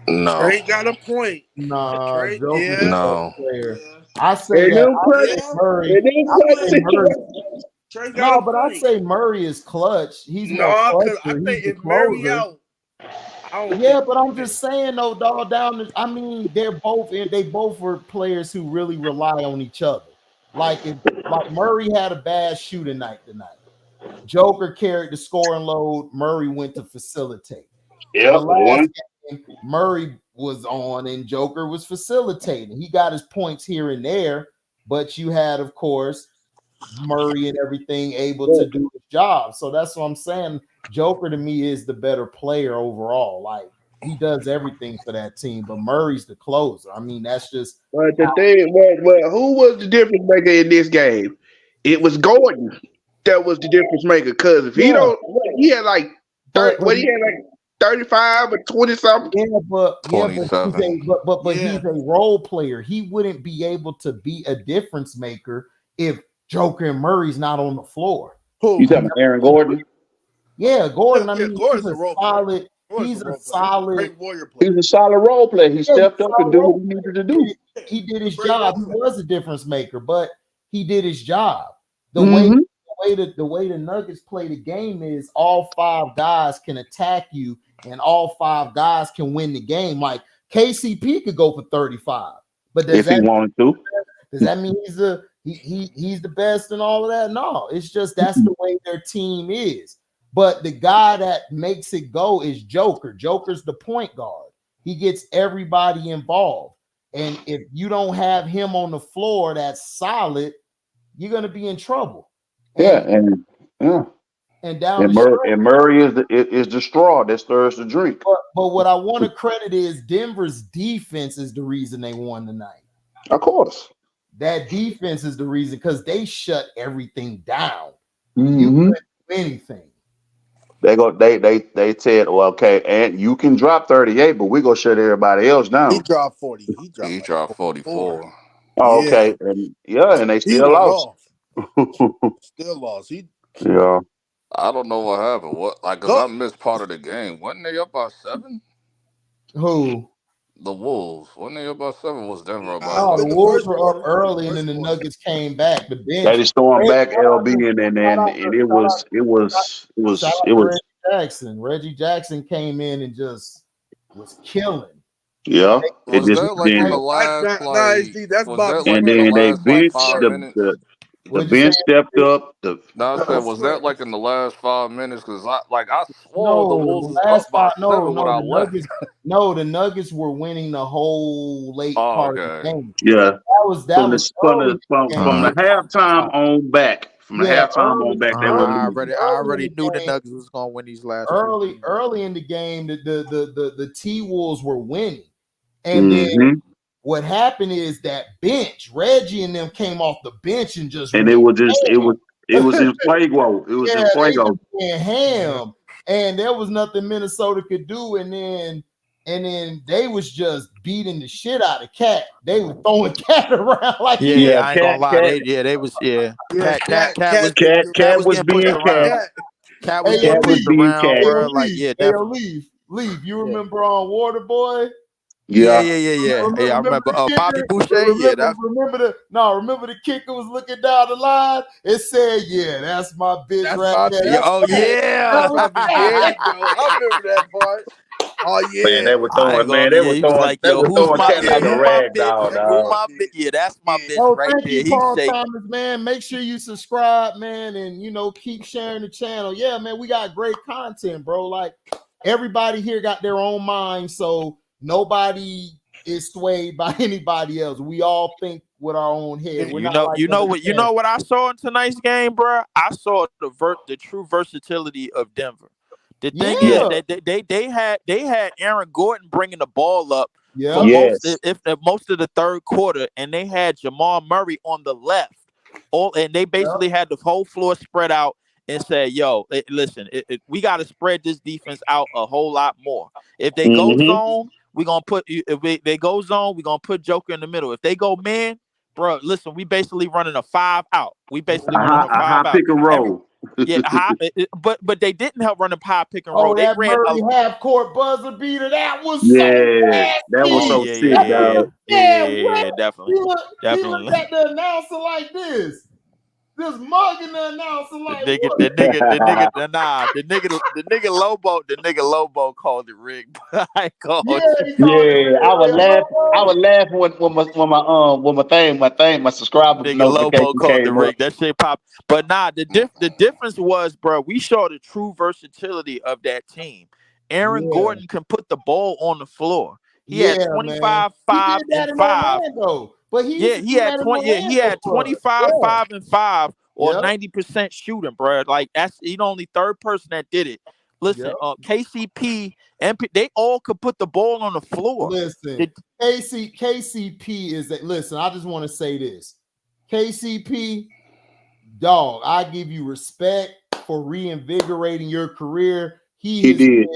No. Trey got a point. Nah, Trey, Joker's yeah. the better No. player. Yeah. I say And that. them I clutch, say Yeah. Murray. and them I clutch say Murray. situations. Trey got No, a but I point. say Murray is clutch. He's more No, clutch. because I He's think the if Murray closer. out, I don't Yeah, think. but I'm just saying though, dog. I mean, they both were players who really rely on each other. Like Murray had a bad shooting night tonight. Joker carried the scoring load. Murray went to facilitate. Yep, The last one. game, Murray was on and Joker was facilitating. He got his points here and there, but you had, of course, Murray and everything able to do his job. So that's what I'm saying. Joker to me is the better player overall. Like he does everything for that team, but Murray's the closer. I mean, that's just. But the thing was, who was the difference maker in this game? It was Gordon that was the difference maker. Because if he don't, he had like 30, he had like 35 or 20 something. Yeah, but 27. He's a role player. He wouldn't be able to be a difference maker if Joker and Murray's not on the floor. Who? You talking about Aaron Gordon? Yeah, Gordon. I mean, Gordon's he's a role solid. player. He's a Great solid. warrior player. He's a solid role player. He stepped up and did what he needed to do. He did his job. He was a difference maker, but he did his job. The way the Nuggets play the game is all five guys can attack you, and all five guys can win the game. Like KCP could go for 35, but If he wanted to. does that mean he's the best and all of that? No, it's just that's the way their team is. But the guy that makes it go is Joker. Joker's the point guard. He gets everybody involved. And if you don't have him on the floor that's solid, you're gonna be in trouble. And Murray is the straw that stirs the drink. But what I want to credit is Denver's defense is the reason they won tonight. Of course. That defense is the reason because they shut everything down. Mm-hmm. You couldn't do anything. They said, well, okay, and you can drop 38, but we're gonna shut everybody else down. He dropped 40. He dropped 44. Oh, okay. And they still lost. Still lost. Yeah. I don't know what happened. Because I missed part of the game. Wasn't they up by 7? Who? The Wolves. Wasn't they up by 7? Was Denver about? Oh, the Wolves were up early, and then the Nuggets came back. The bench. They just throwing back LB, and it was Reggie Jackson came in and just was killing. Yeah, was that like in the last and then they benched the bench stepped up. Was that like in the last 5 minutes? Because I swore the Wolves was up by 7 when I left. The Nuggets were winning the whole late part of the game. Yeah, that was from the halftime on back. From the halftime on back, they were. I already knew the Nuggets was gonna win these last. Early in the game, the T-Wolves were winning, and then what happened is that bench, Reggie and them came off the bench and just it was in Fuego. It was in Fuego. Ham, and there was nothing Minnesota could do, and then they was just beating the shit out of Cat. They were throwing Cat around like I ain't gonna lie. Cat was being Cat. Cat was getting pushed around, bro. Like leave. You remember on Waterboy? Yeah. I remember Bobby Boucher. Remember the kicker was looking down the line. It said, "Yeah, that's my bitch right there." Oh yeah, I remember that part. Oh yeah, man, they were throwing Cat like a rag doll. Yeah, that's my bitch right there. He's Paul Thomas, man. Make sure you subscribe, man, and keep sharing the channel. Yeah, man, we got great content, bro. Like everybody here got their own mind, so nobody is swayed by anybody else. We all think with our own head. You know what I saw in tonight's game, bro? I saw the true versatility of Denver. The thing is that they had Aaron Gordon bringing the ball up for most of the third quarter, and they had Jamal Murray on the left. And they basically had the whole floor spread out and said, "Yo, listen, we got to spread this defense out a whole lot more. If they go zone, we're gonna put. If they go zone, we're gonna put Joker in the middle. If they go man, bro, listen, we basically running a 5 out. We basically running a 5 out. Pick and roll. Yeah, but they didn't help run the high pick and roll. They that ran Murray half court buzzer beater. That was that was so sick, dog. Yeah, definitely. He looked at the announcer like this. Just mugging the announcer like the nigga Lobo called it rigged. I called it. I was laughing when my subscriber nigga Lobo notification called the came rig. up. That shit popped. But nah, the difference was, bro, we saw the true versatility of that team. Aaron Gordon can put the ball on the floor. He had 25, 5, and 5. But he had 20. He had 25, 5, and 5, or 90% shooting, bro. Like he's the only third person that did it. Listen, KCP, MP, they all could put the ball on the floor. Listen, KCP is that. Listen, I just want to say this, KCP, dog. I give you respect for reinvigorating your career. He has been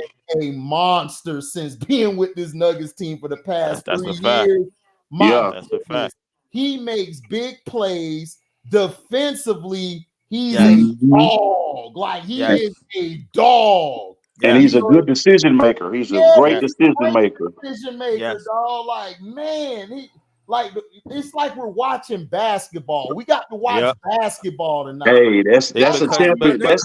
a monster since being with this Nuggets team for the past 3 years. That's a fact. He makes big plays defensively. He's a dog. Like he is a dog. And he's a good decision maker. He's a great decision maker. Dog. Like, man, it's like we're watching basketball. We got to watch basketball tonight. Hey, that's a champion. That's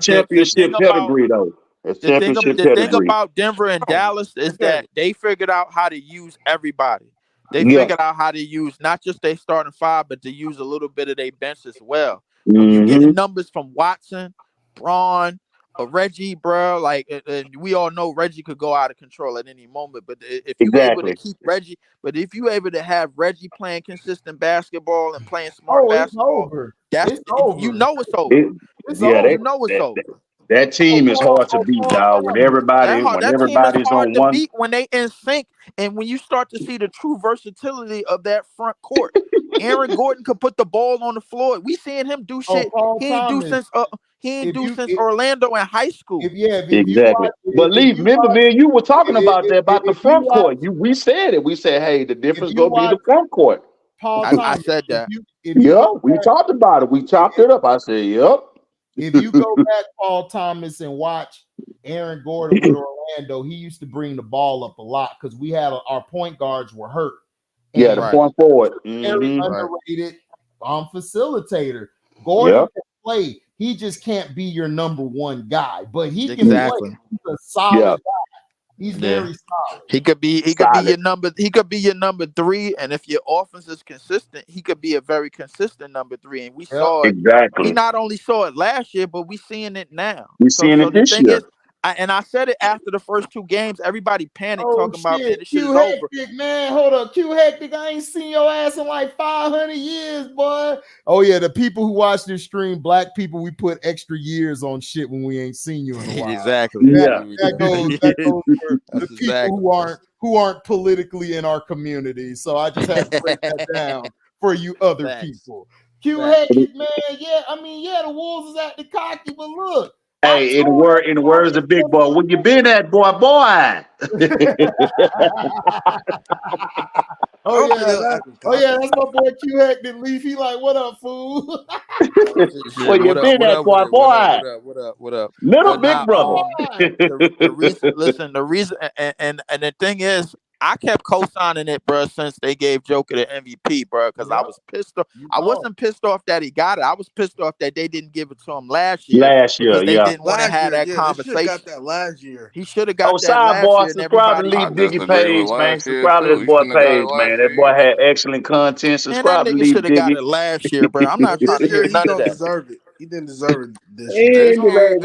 championship pedigree, though. The thing about Denver and Dallas is that they figured out how to use everybody. They figured out how to use not just their starting five, but to use a little bit of their bench as well. When you get numbers from Watson, Braun, Reggie, bro, like we all know Reggie could go out of control at any moment. But if you're able to keep Reggie, if you're able to have Reggie playing consistent basketball and playing smart basketball, it's over. You know it's over. You know it's over. That team is hard to beat, dog. When everybody's on one, when they in sync, and when you start to see the true versatility of that front court, Aaron Gordon could put the ball on the floor. We seeing him do shit he ain't do since Orlando in high school. Exactly. But remember, man, you were talking about the front court. We said it. We said, hey, the difference gonna be the front court. I said that. We talked about it. We chopped it up. I said, yep. If you go back, Paul Thomas, and watch Aaron Gordon with Orlando, he used to bring the ball up a lot because we had our point guards were hurt. The point forward. Very underrated facilitator. Gordon can play. He just can't be your number one guy, but he can play. He's a solid guy. He's very solid. He could be your number. He could be your number 3, and if your offense is consistent, he could be a very consistent number 3. And we saw it. We not only saw it last year, but we seeing it now. We seeing it this year. I said it after the first 2 games. Everybody panicked talking about, man, this shit is hectic, over. Man, hold up, Q hectic. I ain't seen your ass in like 500 years, boy. Oh yeah, the people who watch this stream, black people, we put extra years on shit when we ain't seen you in a while. Exactly. That goes for the people who aren't politically in our community. So I just had to break that down for you other people. Q hectic, man. Yeah, I mean, the Wolves is at the cocky, but look. Hey, in the words of Big Boy, where you been at, boy? That's my boy Q Hectic Leaf. He like, what up, fool? Where you been at, boy? What up? Little big brother. The reason, and the thing is, I kept co-signing it, bro, since they gave Joker the MVP, bro, because I was pissed off. I wasn't pissed off that he got it. I was pissed off that they didn't give it to him last year. They didn't want to have that conversation. Got that last year. He should have got that sidebar, last year. Subscribe to Lee Diggy page, man. Subscribe to this boy page, man. That boy had excellent content. Subscribe to Lee Diggy. Should have got it last year, bro. I'm not trying to hear none of that. Deserve it. He didn't deserve it this year. He didn't deserve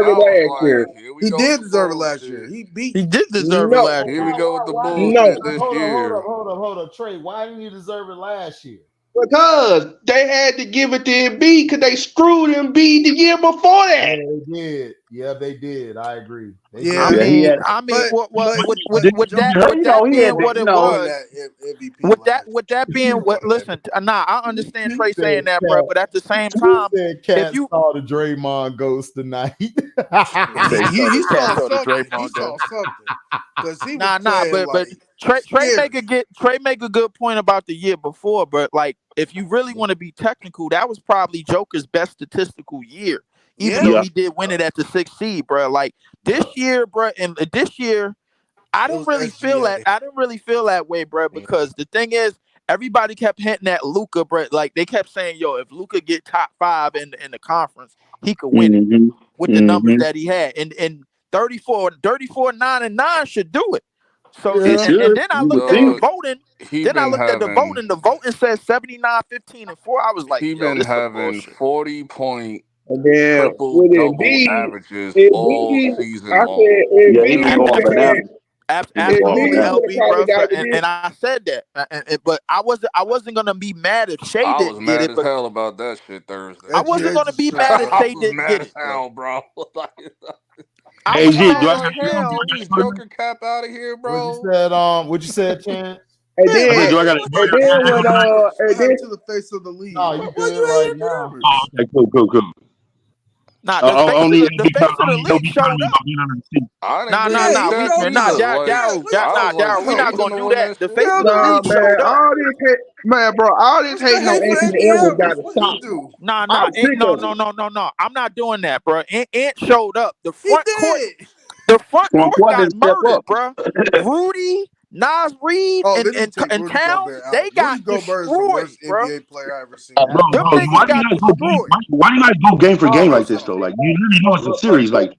it last year. He did deserve it last year. He did deserve it last year. Here we go with the bullshit this year. Hold up, Trey. Why didn't you deserve it last year? Because they had to give it to Embiid because they screwed Embiid the year before that. Yeah, they did. Yeah, they did. I agree. With that being what? Listen, I understand Trey saying that, bro, but at the same time, if you saw the Draymond ghost tonight, he saw something. But Trey make a good point about the year before, but like if you really want to be technical, that was probably Joker's best statistical year, even Yeah. though he did win it at the 6th seed, bro. Like this year, bro, and this year, I didn't really feel that. I didn't really feel that way, bro, because the thing is, everybody kept hinting at Luka, bro. Like they kept saying, "Yo, if Luka get top 5 in the conference, he could win it with the numbers that he had." And 34, 9-9 should do it. So and then I looked at the voting. Then I looked at the voting. The voting says 79, 15, and 4. I was like, he been having 40-point triple double averages all season long. Yeah, he been going bananas. Absolutely, LB, bro. And I said that, but I wasn't gonna be mad if Shay didn't get it. I was mad as hell about that shit Thursday. I wasn't gonna be mad if Shay didn't get it, bro. I was mad as hell. Get this Joker cap out of here, bro. What you said, Chance? And then to the face of the league. No, you good right now. Okay, cool. Nah, the face of the league showed up. Daryl, we're not gonna do that. The face of the league showed up. All this hate no Anthony Edwards got to stop. No. I'm not doing that, bro. Ant showed up. The front court got murdered, bro. Rudy, Nas Reed, and Towns, they got destroyed, bro. NBA player I ever seen. Why do you guys go game for game like this though? Like you really know it's a series. Like,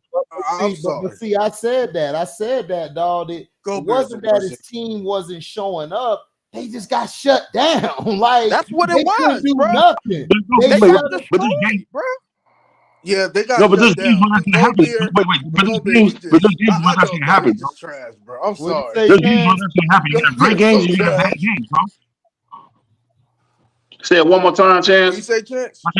see, I said that, dog. It wasn't that his team wasn't showing up. They just got shut down. Like that's what it was, do bro. Nothing. They got destroyed, bro. Yeah, they got but this game's not gonna happen. But this game's not gonna happen. Trash, bro. I'm sorry. This game's not gonna happen. You got great games, you got bad games, bro. Say it one more time, Chance. You say Chance? I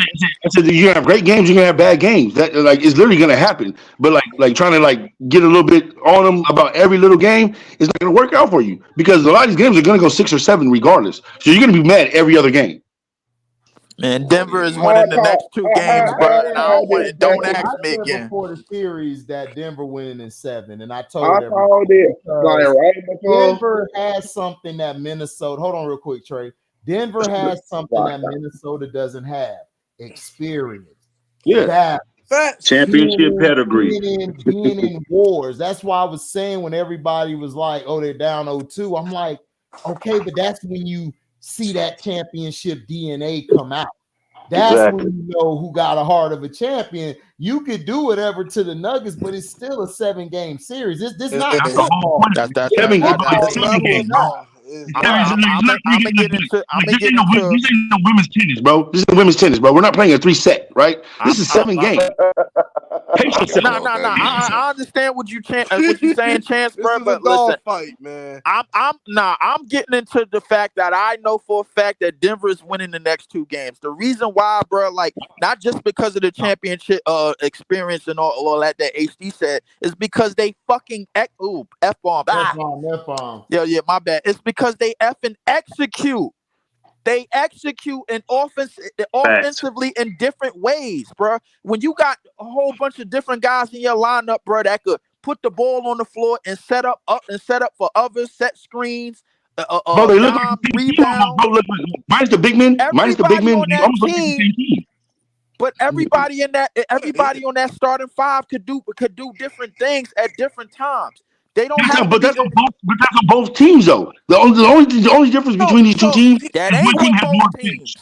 said you have great games, you're gonna have bad games. That like it's literally gonna happen. But like trying to like get a little bit on them about every little game is not gonna work out for you because a lot of these games are gonna go 6 or 7 regardless. So you're gonna be mad every other game. Man, Denver is winning the next 2 games, bro. And don't ask me again. Before the series that Denver winning in 7, and I told Denver has something that Minnesota. Hold on, real quick, Trey. Denver has something that Minnesota doesn't have: experience. Yeah. Championship pedigree. Being in wars. That's why I was saying when everybody was like, "Oh, they're down 0-2." I'm like, okay, but that's when you see that championship DNA come out. That's when you know who got a heart of a champion. You could do whatever to the Nuggets, but it's still a 7-game series. This not football. That's 7 games. I'm gonna get into women's tennis, bro. This is women's tennis, bro. We're not playing a 3-set, right? This is 7 games. I understand what you saying, Chance, bro. But listen, fight, man. I'm getting into the fact that I know for a fact that Denver is winning the next 2 games. The reason why, bro, like not just because of the championship experience and all that HD said, is because they fucking F-bomb. Yeah, my bad. It's because they effing execute. They execute offensively in different ways, bro. When you got a whole bunch of different guys in your lineup, bro, that could put the ball on the floor and set up for others, set screens, bro, they look like rebound. Bro, look, minus the big men, on that team. But everybody on that starting 5 could do different things at different times. They don't have. But that's on both teams, though. The only difference between these 2 teams that ain't with both teams.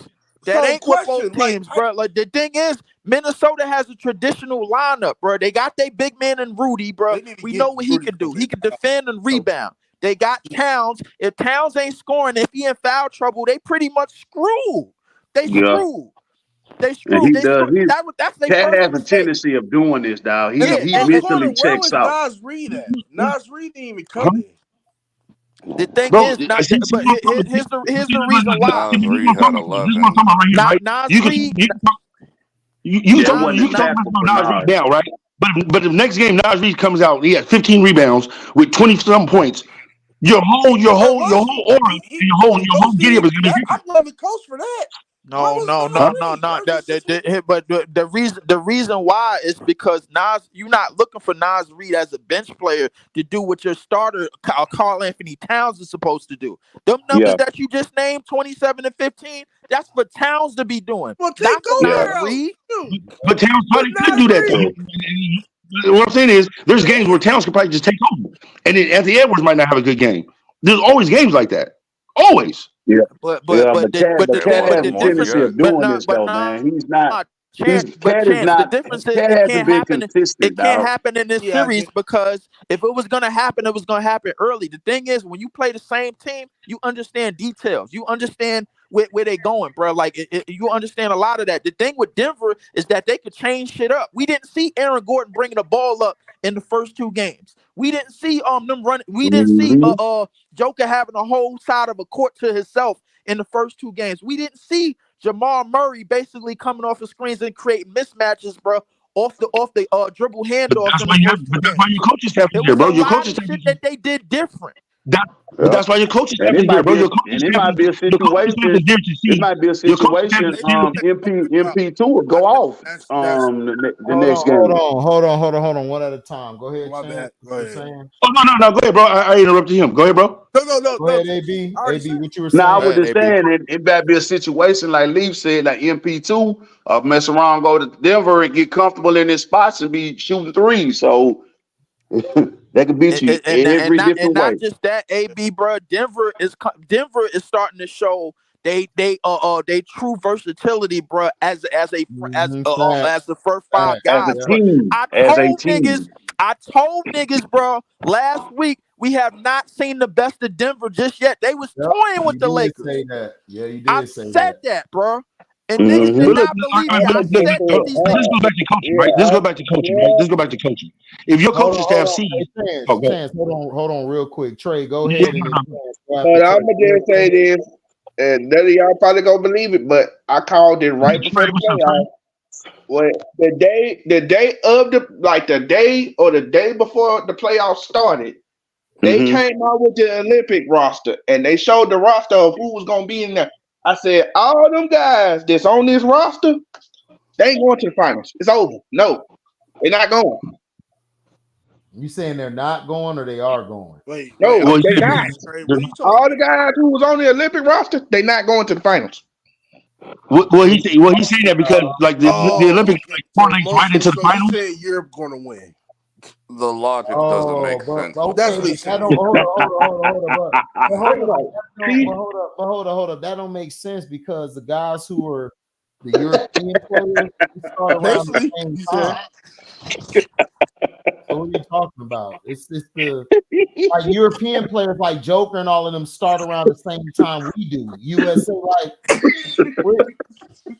That ain't with both teams, bro. Like the thing is, Minnesota has a traditional lineup, bro. They got their big man in Rudy, bro. We know what he can do. He can defend and rebound. They got Towns. If Towns ain't scoring, if he in foul trouble, they pretty much screwed. They screwed. They screwed. Cat has a tendency of doing this, dog. He mentally checks out. Nas Reed at? Nas Reed didn't even come in. The thing is, here's the reason why. Nas Reed had 11. Nas Reed. You can talk about Nas Reed now, right? But the next game, Nas Reed comes out. He has 15 rebounds with 20-some points. Your whole aura, your whole giddy up is gonna be. I'm loving coach for that. No. But the reason why is because Nas, you're not looking for Nas Reed as a bench player to do what your starter Karl Anthony Towns is supposed to do. Them numbers that you just named, 27 and 15, that's for Towns to be doing. Well, not for Nas Reed. But Towns probably could do that though. What I'm saying is, there's games where Towns could probably just take over, and then Anthony Edwards might not have a good game. There's always games like that. Always. Yeah. But the Cat has a tendency of doing this though, man. He's not. The difference is it can't happen. It can't happen in this series because if it was gonna happen, it was gonna happen early. The thing is, when you play the same team, you understand details. You understand where they going, bro. Like you understand a lot of that. The thing with Denver is that they could change shit up. We didn't see Aaron Gordon bringing the ball up in the first 2 games. We didn't see them running. We didn't see Joker having a whole side of a court to himself in the first 2 games. We didn't see Jamal Murray basically coming off the screens and creating mismatches, bro, off the dribble handoff. That's why your coaches have to do, bro. Your coaches have shit that they did different. That's why your coaches have to do, bro. It might be a situation. It might be a situation. MP2 will go off the next game. Hold on. One at a time. Go ahead. My bad. Go ahead. Oh no. Go ahead, bro. I interrupted him. Go ahead, bro. No. Go ahead, AB. AB, what you were saying? I was just saying it might be a situation like Leaf said, like MP2, mess around, go to Denver and get comfortable in his spots and be shooting threes. So that could beat you every different way. Not just that, AB, bro. Denver is starting to show they true versatility, bro. As the first 5 guys. As a team. I told niggas, bro, last week we have not seen the best of Denver just yet. They was toying with the Lakers. Say that. Yeah, you did I say said that, bro. And niggas did not believe it. I said that these This goes back to coaching, right? This goes back to coaching. If your coaches have seen, hold on, real quick, Trey, go ahead. But I'm gonna just say this, and none of y'all probably gonna believe it, but I called it right before the playoffs. Well, the day of the day before the playoffs started, they came out with the Olympic roster and they showed the roster of who was gonna be in there. I said, all them guys that's on this roster, they ain't going to the finals. It's over. No, they're not going. You saying they're not going or they are going? They're not. All the guys who was on the Olympic roster, they're not going to the finals. He's saying that because the Olympics correlates right into the finals. He said Europe going to win. The logic doesn't make sense. That's what he said. Hold up. That don't make sense because the guys who are the European players start around the same time. So what are you talking about? It's the like European players like Joker and all of them start around the same time we do. USA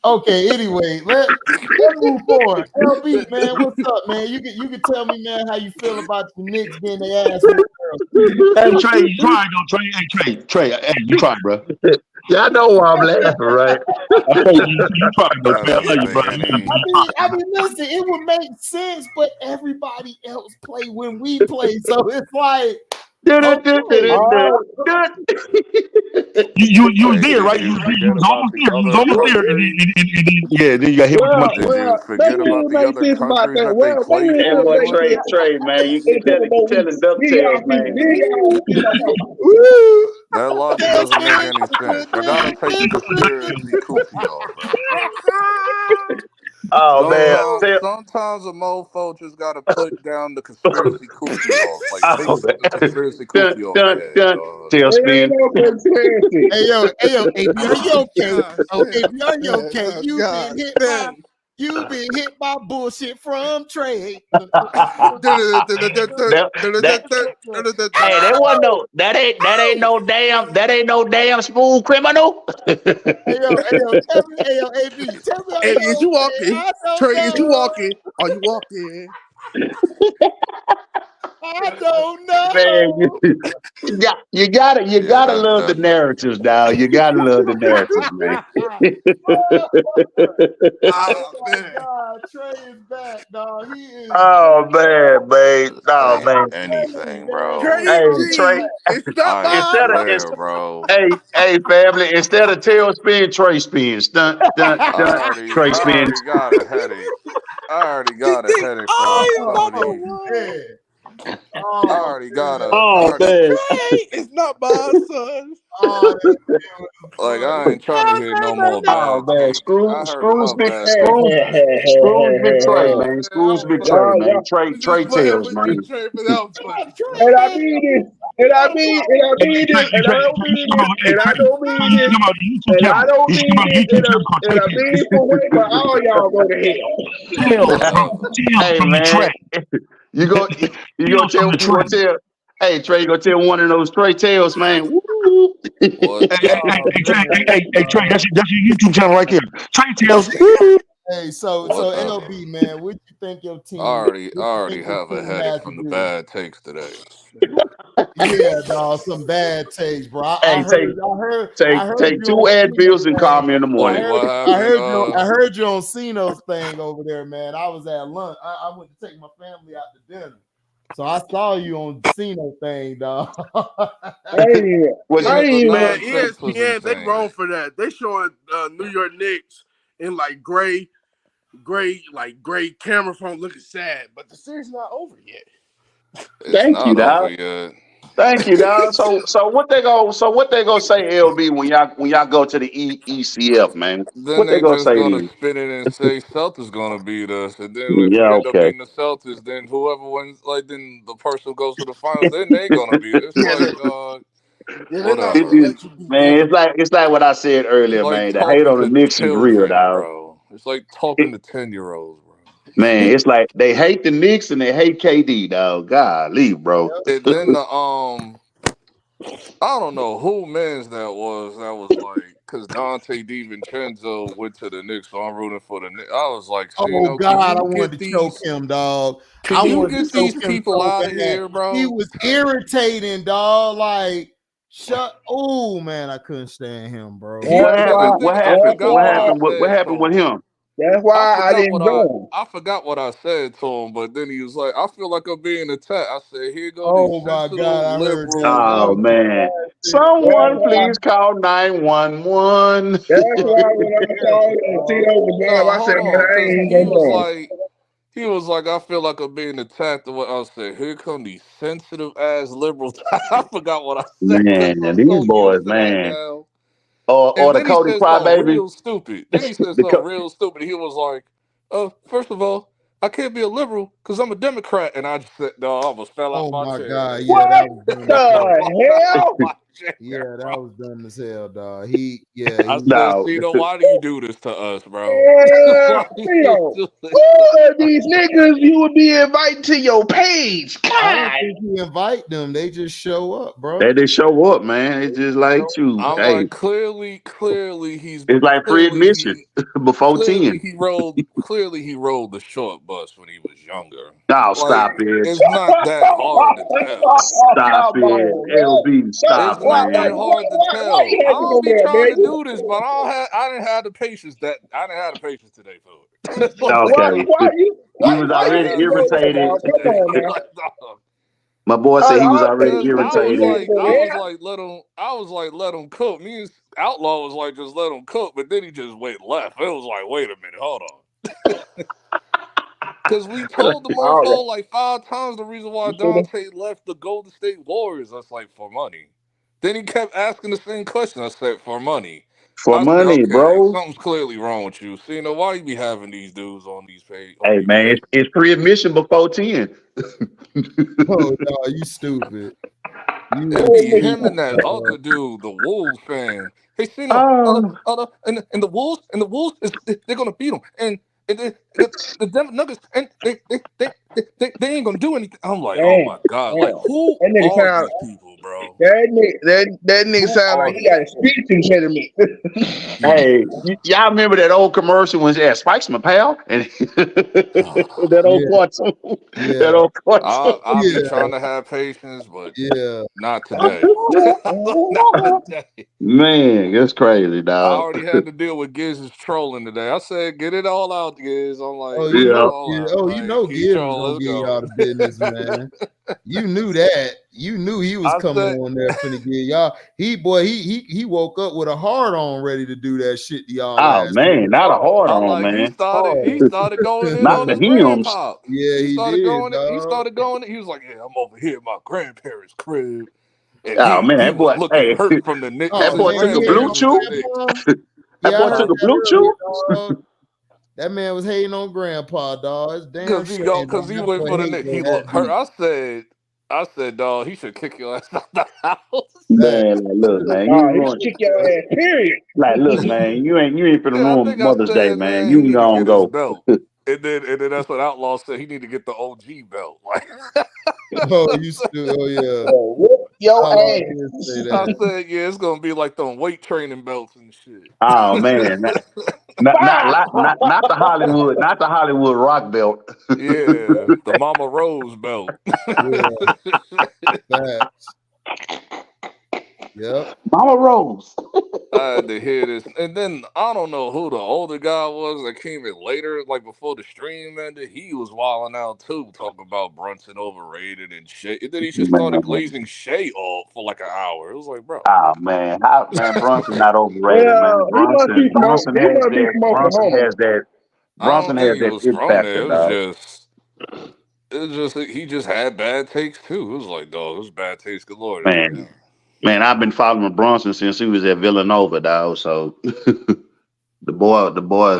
okay. Anyway, let's move forward. LB, man, what's up, man? You can tell me, man, how you feel about the Knicks getting their ass. Hey Trey, you try though. Trey, hey, you try, bro. Yeah, I know why I'm laughing, right? You try though, Trey. I love you, bro. I mean, listen, it would make sense, but everybody else play when we play, so it's like. You was there, right? You was almost there. And then you got hit with the forget about the other countries that they played. And what Trey, man, you can tell him dovetails, man. That logic doesn't make any sense. I gotta take the conspiracy kooky off, bro. Oh man! Sometimes a mofo just gotta put down the conspiracy kooky off. Like take the conspiracy kooky off. Tailspin. Hey yo, are you okay? Okay, you've been hit by bullshit from Trey. Hey, that ain't no damn smooth criminal. Hey yo, AB, tell me. Hey, is you walking? Trey, is you walking? Are you walking? I don't know. Man, you gotta love the narratives, dog. You gotta love the narratives, man. Oh man. God, Trey is back, dog. He is. Oh man. Oh Say man. anything, bro. Hey, Trey. Crazy. It's not I my swear, bro. Hey, family. Instead of tail spin, Trey spins. Dun, dun, I dun. already, Trey I spins. already got a headache. I already got a headache from I am some of not the these. one. I Oh, already got a. I Oh already man. Trey is not my son. oh, like. I ain't trying to hear no more Oh bad man. takes. I heard enough bad takes Screws, today. Big Trey, Oh man. man, Screws I'm Big fucking. Trey, Y'all, man. y'all, I'm Trey just playing tails, with you, man. Trey, but that was funny. and I mean this, and I mean, and I mean this, and I don't mean this, and I don't mean this, and I don't mean it in a meaningful way, but all y'all go to hell. Whatever. Hey man, you go tell. Hey Trey, you gonna tell one of those Trey tails, man. Woo. Whatever. Trey, that's your YouTube channel right there. Trey tells. Hey, so Whatever. LB, man, what you think your I team? already, I What you already think your have a team headache has to from the do? bad takes today. Yeah, dog, some bad takes, bro. I Hey, heard take you 2 on Advils Cino's and thing. call me in the Wait, morning. what I happened? heard you on Cino's thing over there, man. I was at lunch. I went to take my family out to dinner. So I saw you on Cino thing, dog. Yeah, the Man, nonsense was ESPN, they insane. wrong for that. They showing New York Knicks in like gray camera phone looking sad, but the series not over yet. It's Thank you, not over dog. yet. Thank you, dog. So what they go say, LB, when y'all go to the ECF, man? Then What they they gonna just say gonna then? spin it and say Celtics gonna beat us, and then if Yeah, we end up okay. beating the Celtics, then whoever wins, like then the person goes to the finals, then they gonna beat it. It's like, dog, Yeah, they're not It whatever. gonna is, let you beat man, them. it's like what I said It's earlier, like man. The hate talking on the to Knicks is real, children, dog. bro. It's like talking It, to 10-year-olds, bro. man, it's like they hate the Knicks and they hate KD, dog. Golly, bro. And then I don't know who mans that was. That was like, because Dante DiVincenzo went to the Knicks, so I'm rooting for the Knicks. I was like, see, Oh can God, I you wanted get to choke these? him, dog. Can I you wanted get to choke these him people so out of bad. here, He bro? was irritating, dog. Like, oh man, I couldn't stand him, bro. He What kept, happened? and then I forgot what I What said to happened with him. him? That's I why I forgot didn't what join. I forgot what I said to him, but then he was like, "I feel like I'm being attacked." I said, "Here go these Oh my sensitive God, I heard that. liberal That Oh was women." man. classic. That's Someone why. please call 911. That's Oh, why when I yeah, saw dog. Tito was live, No, I said, hold man, on, I because ain't gonna join. he was like, I feel like I'm being attacked. And what I said, here come these sensitive ass liberals. I forgot what I said because Man, I'm these so boys, used to that man. now. Or And the then he Cody said something crybaby. real stupid. Then he said The something Co- real stupid. He was like, first of all, I can't be a liberal because I'm a Democrat. And I just said, no, I almost fell out Oh my my chair, God, nigga. yeah, that What was dumb as the hell. I fell out hell? my chair, Yeah, that bro. was dumb as hell, dog. He I said, no. Cito, why do you do this to us, bro? Why do you Tito, do this to who are us? these niggas you would be inviting to your page? I don't God. think he invite them. They just show up, They bro. just show up, man. It's just like you. I'm Hey, like, clearly it's like free admission before 10. clearly he rode the short bus when he was younger. No, Like, stop it. it's not that hard to tell. Stop Come it. on, LB, It's stop, not that man. hard to why tell. you I had to go don't be there, trying man? to do this, but I didn't have the patience today for it. Okay. He was I didn't already have the Go there, patience irritated. dog. for it Come today. on now. Like, dog. My boy said he was already Cause irritated. I was like, let him cook. Me and Outlaw was like, just let him cook. But then he just left. It was like, wait a minute, hold on. Cause we told the mofo like 5 times the reason why Dante left the Golden State Warriors. I was like, for money. Then he kept asking the same question. I said, for money. For I said, money, okay, bro. something's clearly wrong with you. See, why you be having these dudes on these Hey, man, pages? it's free admission before 10. Oh, no, you stupid. It'd be him and that other dude, the Wolves fan. Hey, Cino, Oh, and the Wolves they're gonna beat them, and the Denver Nuggets, and they ain't gonna do anything. I'm like, oh Damn, my god, like damn. who That nigga are sound these people, bro. That nigga sound like he got a speech impediment. Hey, y'all remember that old commercial when yeah, Spike's my pal? And that old cartoon. That old cartoon. I'll be trying to have patience, but not today. Not today. Man, that's crazy, I dog. already had to deal with Giz's trolling today. I said, get it all out, Giz. I'm like, you know, Giz was gonna give y'all the business, man. You knew that. You knew he was coming on there finna give y'all. He woke up with a hard on ready to do that shit to y'all. Oh man, not a hard I'm on, like, man. he started going in not on the his hymns. grandpa. Yeah, he started going. He was like, yeah, I'm over here at my grandparents' crib. And oh man, he that boy, was looking hurt from the niggas. That boy took a blue chew. That boy took a blue chew. That man was hating on grandpa, dog. It's damn because he went for the nigga. He looked hurt. I said, dog, he should kick your ass out the house. Man, like, look, man, he should kick your ass. Period. Like, look, man, you ain't finna ruin Mother's Day, man. He You need gonna to get go. his belt. And then that's what Outlaw said. He need to get the OG belt. Like, Whoop your ass. I said, yeah, it's gonna be like them weight training belts and shit. Oh man, not the Hollywood rock belt. Yeah, the Mama Rose belt. Yep. Mama Rose. I had to hear this. And then I don't know who the older guy was that came in later, like before the stream ended. He was wilding out too, talking about Brunson overrated and shit. And then he just started glazing Shay off for like an hour. It was like, bro. Oh man, Brunson not overrated, man. Brunson has that it factor, dog. He just had bad takes too. It was like, dog, it was bad takes galore. Man, I've been following Brunson since he was at Villanova, dog. So the boy is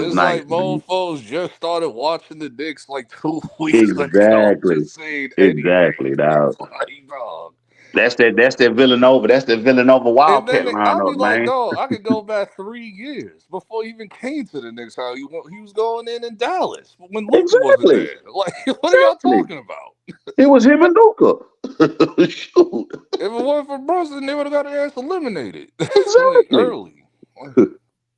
it's nice. Like mofos just started watching the Knicks like 2 weeks ago. Just saying exactly, dog. Like, dog. That's that Villanova. That's that Villanova Wildcat I'll be lineup, like, man. dog, I could go back 3 years before he even came to the Knicks. How he was going in Dallas when Luka wasn't there. Like, what are y'all talking about? It was him and Luka. Shoot. If it weren't for Brunson, they would have got their ass eliminated. Exactly. Early.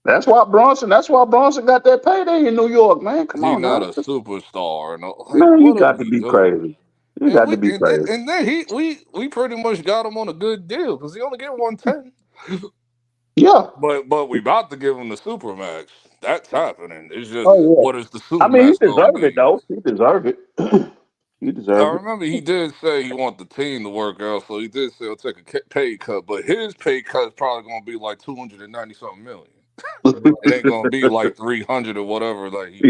That's why Brunson got that payday in New York, man. Come on, he's not a superstar. Man, you got to be crazy. You got to be crazy. And then we pretty much got him on a good deal because he only get 110. Yeah. But we about to give him the Supermax. That's happening. It's just what is the Supermax? I mean, he deserved it though. He deserved it. I remember he did say he want the team to work out, so he did say he'll take a pay cut, but his pay cut is probably gonna be like 290 something million. It ain't gonna be like 300 or whatever. Like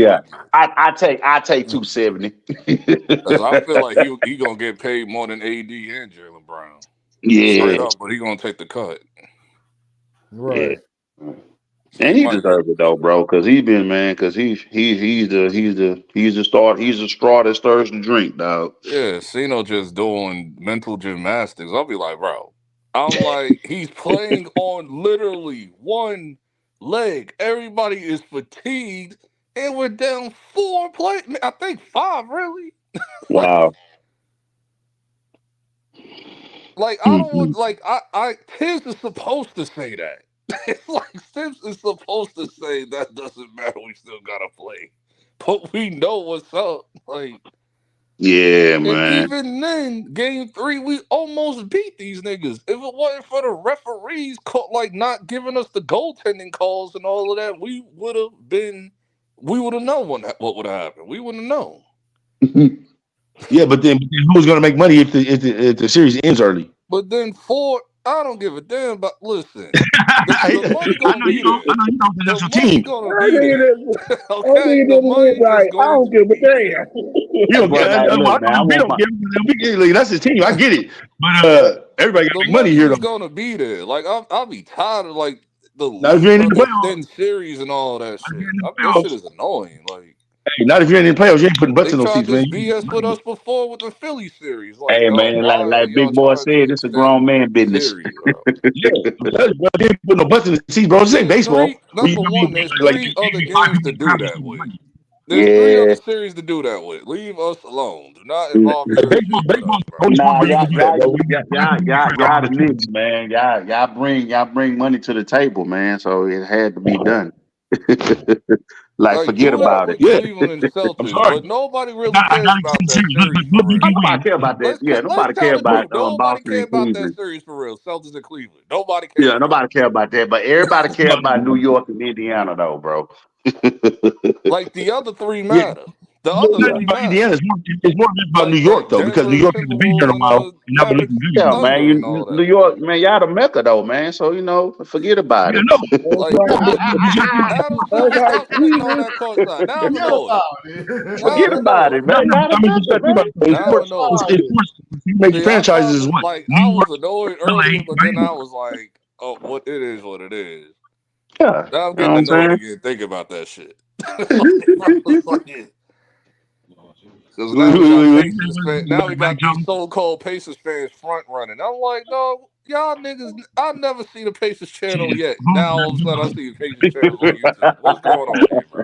I take 270. Because I feel like he gonna get paid more than AD and Jaylen Brown. Yeah, straight up, but he gonna take the cut. Right. Yeah. And he deserves it though, bro, because he's the straw that stirs the drink, dog. Yeah, Cino just doing mental gymnastics. I'll be like, bro, I'm like, he's playing on literally one leg. Everybody is fatigued, and we're down 4 play. I think 5, really. Wow. Like I don't want, like I Tibbs is supposed to say that. It's like Tibbs is supposed to say that doesn't matter. We still gotta play, but we know what's up. Like, yeah, man. And even then, game 3, we almost beat these niggas. If it wasn't for the referees, not giving us the goaltending calls and all of that, we would have known what would have happened. We wouldn't have known. Yeah, but then who's going to make money if the series ends early? But then I don't give a damn. But listen, the money gonna be there. I know you don't think that's your team. Gonna be there. Okay, the money is I don't give a damn. You don't give. That's his team. I get it, but everybody got to make money here. Though. Gonna be there. Like I'll be tired of like the extended series and all that shit. That shit is annoying. Like. Hey, not if you're in the playoffs. You ain't putting butts in those seats, man. BS with us before with the Philly series. Like, hey, man, like Big Boy said, it's a grown man business. Series, yeah, bro, they ain't putting no butts in the seats, bro. This ain't baseball. Number one, there's 3 other games to do that with. There's 3 other series to do that with. Leave us alone. Do not involve your shit with us, bro. Nah, y'all the Knicks, man. Y'all bring money to the table, man. So it had to be done. Like, Like, forget do that about it. with Cleveland and I'm Celtics, sorry. but nobody really cares about that series for real. Nobody care about that. Yeah, Let's nobody tell care the truth. about Nobody Boston care and about that Cleveland. series for real. Celtics and Cleveland. Nobody Yeah, cares about nobody care about that. But everybody care about New York and Indiana, though, bro. it. Like the other 3 Yeah. matter. The It's other not 3 about matter. Indiana. It's more just about New York, Like though, because New Denver, York hasn't been here in Timberwolves, a and while, and now we're Mavericks, looking good Yeah, again. man. Thunder, and all New that. York, man. Y'all the Mecca, though, man. So forget about Yeah, it. no. Like Adams Pills, That's stop spitting on that courtside. Now I'm Forget annoyed. about it. Now Forget I'm about annoyed. it, man. No, Y'all the I mean, you Mecca, got to think man. about it. Now I'm Forget annoyed. about it. Major See, I franchises thought is what? like I New was York, annoyed LA, earlier, but then I was like, "Oh, what it is, what it is." Yeah, Now I'm you know getting what I'm annoyed saying? again thinking about that shit. Because now we got Pacers fans. Now we Mike got these Jones. so-called Pacers fans front running. I'm like, dog, y'all niggas. I've never seen a Pacers channel yet. Now all of a sudden I see Pacers channels on YouTube. What's going on here, bro?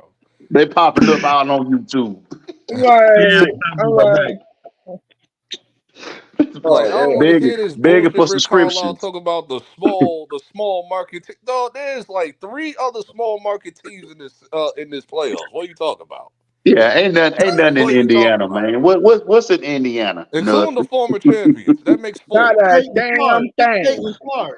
They popping up out on YouTube. Yeah, I'm like, Like I oh don't man. want to hear this Begging bullshit for Rick Carlisle subscriptions. talk about the small market. Dog, there's like 3 other small market teams in this playoffs. What are you talking about? Yeah, ain't nothing in What are you talking Indiana, about? man. What's in Indiana? Including the Nothing. former champions. That makes Not 4. a Caitlin Clark. damn It's thing. Caitlin Clark.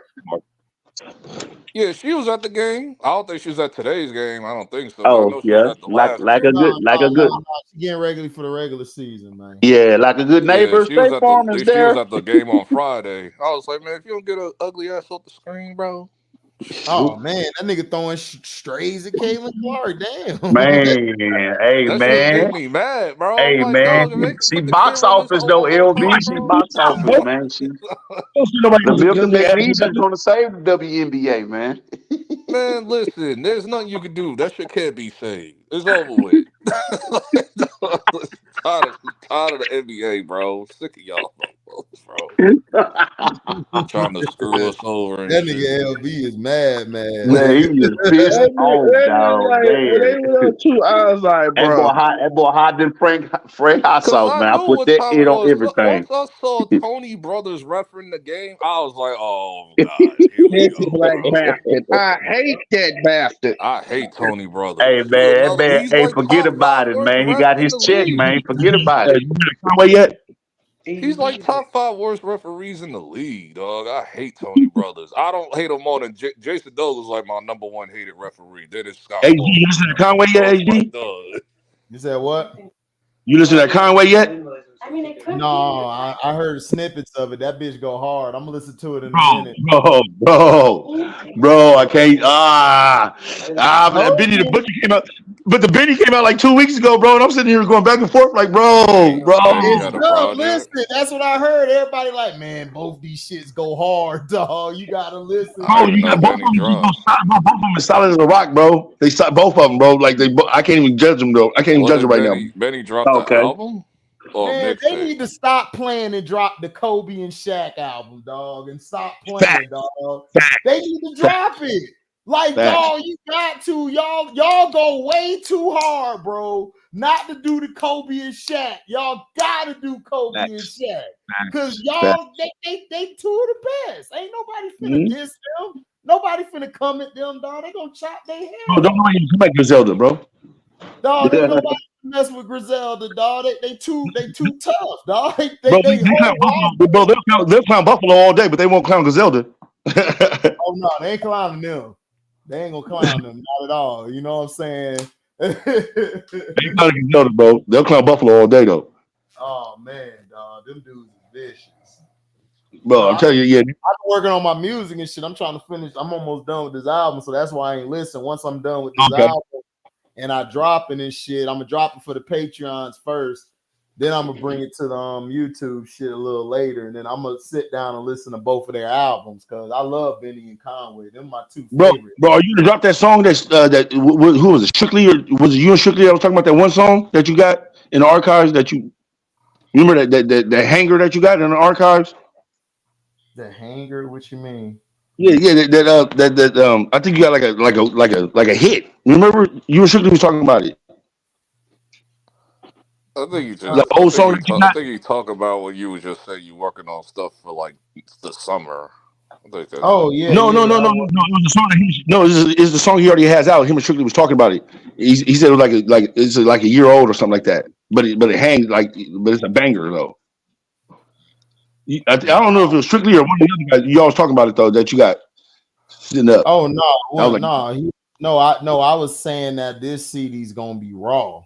Yeah, she was at the game. I don't think she was at today's game. I don't think so, but I Oh know she was yeah, at the last like a game. good No, like a no, no, good no. She getting ready for the regular season, man. yeah, like a good Yeah, neighbor. State Farm is she was there. at the game on Friday. I was like, man, if you don't get an ugly ass off the screen, bro. Oh man, that nigga throwing strays at Caitlin Clark. Damn. Man, hey That shit was man, getting me mad, bro. I'm hey like, man. dog, if they could She put the box camera on this office hoe though, one more LB. time, She bro. box office, man. don't see nobody The milk and because they that ask beef me is gonna save the WNBA, man. Man, listen, there's nothing you can do. That shit can't be saved. It's over with. tired of the NBA, bro. Sick of y'all, bro. Trying to screw us over and That shit. nigga LB is mad, Man, he is pissed off, That nigga dog. like when they Man, went on 2 hours, like, bro. that boy hot than Frank hot Cause sauce, I man. I knew put what that time it it on was. everything. Once I saw Tony Brothers refereeing the game, I was like, "Oh God, here we This go, black bro." bastard. I hate that bastard. I hate Tony Hey Brothers. man, He's hey, like forget top 5 about it, worst man. He ref got in his the check, league. man. Forget about it. you heard of Conway yet? He's like top 5 worst referees in the league, dog. I hate Tony Brothers. I don't hate him more than Jason Douglas, like my number 1 hated referee. Then it's Scott HD, Foster. you listen to Conway yet, So it's like, HD? dog. You said what? You listen to Conway yet? No, I heard snippets of it. That bitch go hard. I'm gonna listen to it in a Bro, minute. I can't. Told Benny the you. Butcher came out, but the Benny came out like 2 weeks ago, bro. And I'm sitting here going back and forth, like, Benny bro. It's got a good. project. Listen, that's what I heard. Everybody like, man, both these shits go hard, dog. You gotta listen. I Bro, didn't even you know got both of Benny them just dropped. so solid, bro. Both of them as solid as a rock, bro. Both of them, bro. Like I can't even judge them, though. I can't even What judge it did right now. Benny drop the Okay. album or Man, they mixtape? need to stop playing and drop the Kobe and Shaq album, dog, and stop Fact. playing, dog. Fact. They need to drop it. Like, Fact. dog, you got to. Y'all go way too hard, bro. Not to do the Kobe and Shaq. Y'all gotta do Kobe and Shaq. Because y'all, they two of the best. Ain't nobody finna diss them. Nobody finna come at them, dog. They gonna chop their head Bro, don't off. nobody even come back to Zelda, bro. Dog, ain't nobody mess with Griselda, dog. They too tough, dog. Bro, they clown Buffalo, bro. They'll clown Buffalo all day, but they won't clown Griselda. Oh no, they ain't clowning them. They ain't gonna clown them, not at all. You know what I'm saying? They clown Griselda, bro. They'll clown Buffalo all day, though. Oh man, dog, them dudes are vicious. Bro, I'm telling you, yeah. I've been working on my music and shit. I'm trying to finish. I'm almost done with this album, so that's why I ain't listen. Once I'm done with this album and I drop it and shit, I'm gonna drop it for the Patreons first. Then I'm gonna bring it to the YouTube shit a little later, and then I'm gonna sit down and listen to both of their albums because I love Benny and Conway. Them my two favorites. Bro, are you gonna drop that song? Who was it? Strictly, or was it you and Strictly? I was talking about that one song that you got in the archives. That you remember that hanger that you got in the archives. The hanger? What you mean? Yeah. I think you got like a hit. Remember you and Strictly was talking about it. I think you just. The I old think song you. that you I got. think you talk about when you was just saying you working on stuff for like the summer. I think that's. Oh yeah, No, no, yeah. no, no, no, no. It was the song that no, it's the song he already has out. Him and Strictly was talking about it. He said it was like it's like a year old or something like that. But it hangs like, but it's a banger though. I don't know if it was Strictly or one of the other guys. You always talking about it though that you got sitting up. Oh no, I was well, like, I was saying that this CD's gonna be raw.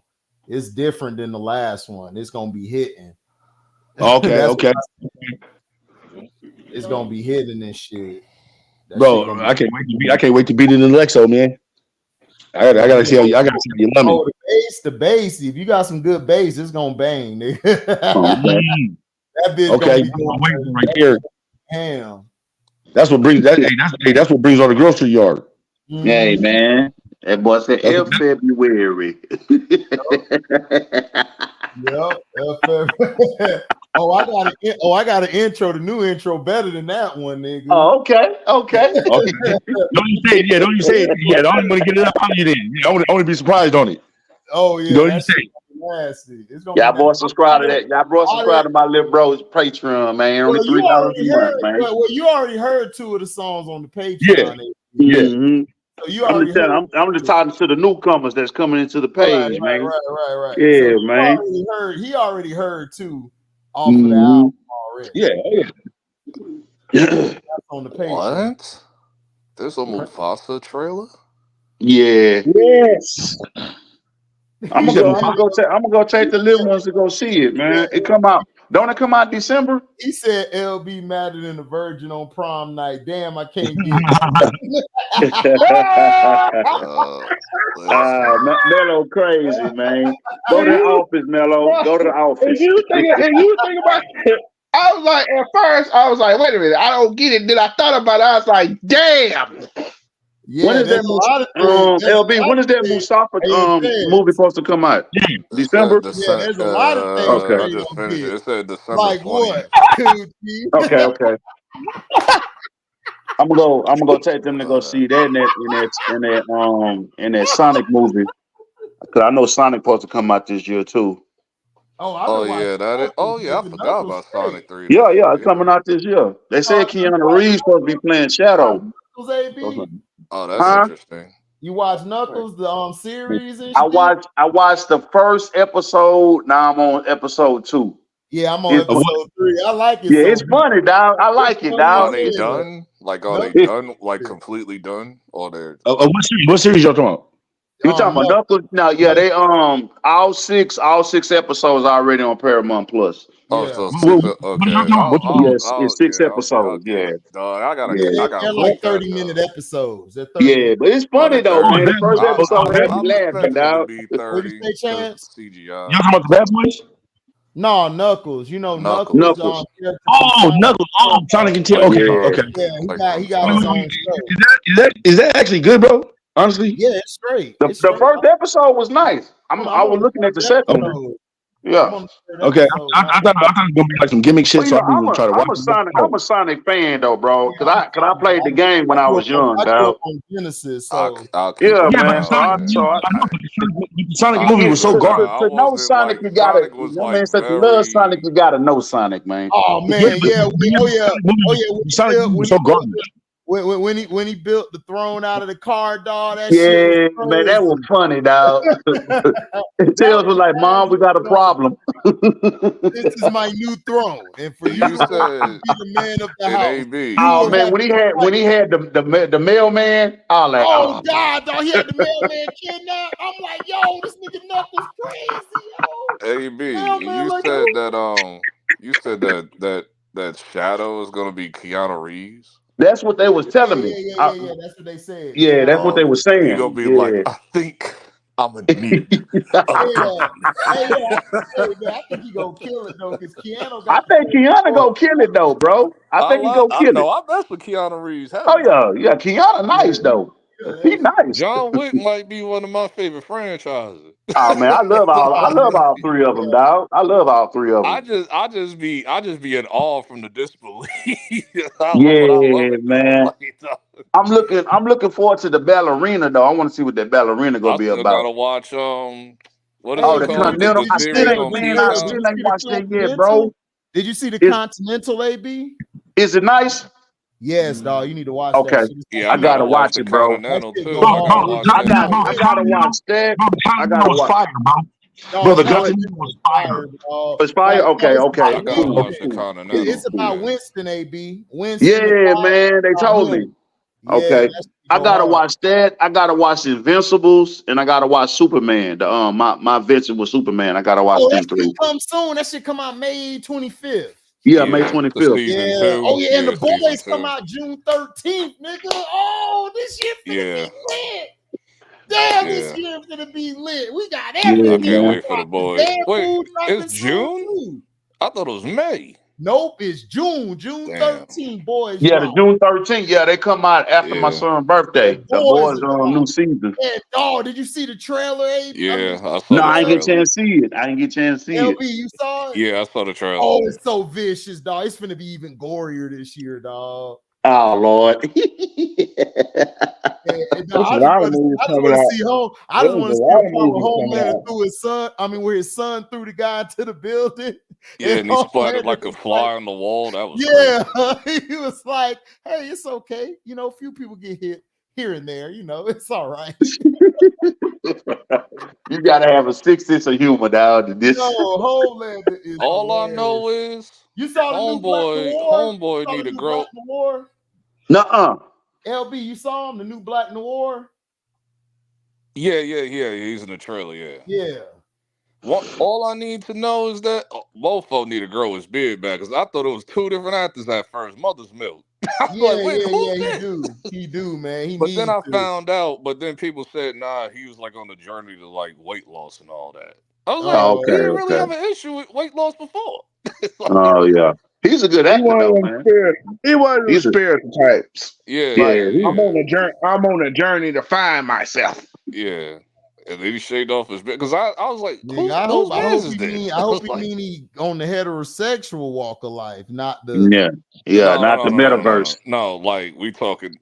It's different than the last one. It's gonna be hitting. okay, That's okay, it's gonna be hitting and shit. That shit bro. gonna be. I can't wait to beat it in Lexo, man. I gotta see how you love me. Oh, the bass. If you got some good bass, it's gonna bang, nigga. That bitch Okay, gonna be going right there. Damn. That's what brings that. That's what brings all the girls to the yard. Mm-hmm. Hey man, that boy said February. Yep. I got an intro. The new intro better than that one, nigga. Oh, okay. Don't you say it? Yeah, don't you say it? Yeah, don't want to get it up on you then. Yeah, I want to be surprised on it. Oh yeah, don't you say it? Nasty. It's gonna y'all boys subscribe to that. Y'all boys subscribe to my little bro's Patreon, man. Only $3 a month, man. Well, you already heard 2 of the songs on the Patreon. Yeah. Mm-hmm. So you already I'm just talking to the newcomers that's coming into the page, man. Right. Yeah, so man. He already heard 2 off of the album already. Yeah. That's on the page. What? There's a Mufasa trailer? Yeah. Yes. I'm gonna go take the little ones to go see it, man. It come out. Don't it come out December? He said LB madder than a virgin on prom night. Damn, I can't get Mello crazy, man. Go to the office, Mello. Go to the office. And you think about it. I was like, at first, I was like, wait a minute, I don't get it. Then I thought about it. I was like, damn. Yeah, when is that LB? When is that Mustafa movie supposed to come out? December. There's a lot of things. Okay. I just finished it. It said December like 20th. What? Okay. I'm gonna go take them to go see that in that Sonic movie. Cause I know Sonic supposed to come out this year too. I forgot about Sonic 3. Yeah, it's coming out this year. They said Keanu Reeves supposed to be playing Shadow. Oh, that's interesting. You watch Knuckles, the series and shit? I watched the first episode. Now I'm on episode 2. Yeah, I'm on episode 3. I like it. Yeah, it's funny, dog. I like it, dog. Are they done? Are they done? Like completely done? Or they're what series y'all talking about? You talking about Knuckles? No, yeah, they all six episodes already on Paramount Plus. Oh, so it's 6 episodes. Yeah, I gotta. They're like 30-minute episodes. Yeah, but it's funny though, man. The first episode had me laughing, dog. What did you say, Chance? CGI. You talking about the Bad Boys? No, Knuckles. You know Knuckles. Knuckles. Knuckles. Oh, Sonic and Tail. Okay. Yeah, he got his own show. Is that actually good, bro? Honestly? Yeah, it's straight. The first episode was nice. I was looking at the second one. Yeah. Okay. I thought it was gonna be like some gimmick shit. So I'm gonna try to watch I'm a Sonic fan though, bro. Cause I played the game when I was young, dog. On Genesis, so yeah, man. The Sonic movie was so garbage. To know Sonic, you gotta. Man, such you love Sonic, you gotta know Sonic, man. Oh man, Sonic movie was so garbage. When he built the throne out of the car, dog. That shit was man, that was funny, dog. Tails was like, "Mom, we got a problem." This is my new throne, and for you to be the man of the house. Oh man, when he had the mailman, I was like, oh god, dog, he had the mailman kidnapped. I'm like, yo, this nigga Knuckles crazy, yo. AB, you said that Shadow is gonna be Keanu Reeves. That's what they was telling me. Yeah, that's what they said. Yeah, that's what they were saying. You're gonna be like, I think I'm a need. I think he gonna kill it though, because Keanu. I think Keanu gonna kill it though, bro. I think he gonna kill it. I mess with Keanu Reeves. Oh yeah, Keanu nice though. He nice. John Wick might be one of my favorite franchises. Oh man, I love all 3 of them, dog. I love all 3 of them. I just be in awe from the disbelief. Man. I'm looking forward to the ballerina though. I want to see what that ballerina gonna be about. Gotta watch What is Hey, Oh, it the did you called? see? Continental. The I Did you still series see? ain't on Did man. you I see? Peacock? Did still you ain't see the watched it yet, Continental? bro. Did you see the Is Continental, AB? is it nice? Yes, dog. You need to watch that Okay, shit. It's Yeah, on I I gotta gotta Peacock. watch watch the it, bro. That Continental shit too. go I gotta hard. watch It's that not. I It's gotta watch that. I gotta was watch. fire, bro. no. Bro, the No, Continental Continental was is fire. fire, dog. It's fire. No, Okay, it's okay, I about gotta cool, watch the Winston. cool. It's Continental. about Yeah. Winston, AB. Winston, the Yeah, pilot. man. They About told him. me. Yeah, Okay, that shit I go gotta hard. watch that. I gotta watch Invincibles, and I gotta watch Superman. The my adventure with Superman. I gotta watch Oh, that them shit three. come soon. That shit come out May 25th. Yeah, May Yeah. The 25th. season Yeah. two. Oh yeah, and the Yeah, season boys come two. out June 13th, nigga. Oh, this shit finna Yeah. be lit. Damn, this Yeah. year finna be lit. We got Yeah, I everything can't man. wait for the dropping. boys. Wait, Deadpool it's dropping soon June? too. I thought it was May. Nope, it's June. June Damn. 13th. Boys Yeah, the drop. June 13th. Yeah, they come out after my Yeah. son's The birthday. The boys boys are are on new drop. season. And oh, did you see the trailer, Abe? I mean, Yeah, I No, saw the I ain't get a trailer. chance to see it. I didn't get a chance to see it. LB, you saw it? Yeah, I saw the trailer. Oh, it's so vicious, dog. It's finna be even gorier this year, dog. Oh Lord. And there's a I just lot of want to, movies I just coming want to out. see home. I There's just a want to see lot a of part where movies coming Homelander out. threw his son. I mean, where his son threw the guy into the building, Yeah, and and he splattered Homelander like a was like, fly on the wall. That was crazy. "Yeah," he was like, "Hey, it's okay. You know, a few people get hit here and there. You know, it's all right." You gotta have a sixth sense of humor, dog. This. No, Homelander is All I hilarious. know is You saw the new Black Noir? You homeboy saw need the to new grow. Black Noir? Nuh-uh. LB, you saw him, the new Black Noir? Yeah. He's in the trailer. Yeah. Yeah. All I need to know is that Mofo need to grow his beard back because I thought it was two different actors at first. Mother's Milk. I was like, wait, who's He this? do. He do, man. He But then needs I to. found out. But then people said, nah, he was like on the journey to like weight loss and all that. I was like, Oh, Okay, he didn't really okay. have an issue with weight loss before. It's like, Oh yeah. He's a good He actor though, wasn't man. spirit. He wasn't the He's a spiritual types. yeah, Like yeah, I'm on a journey. I'm on a journey to find myself. yeah. And then he shaved off his beard because I was like, nigga, I whose hope man's is he this? mean I I hope was he like, mean he on the heterosexual walk of life, not the yeah. Yeah, not the metaverse. no. Like we talking,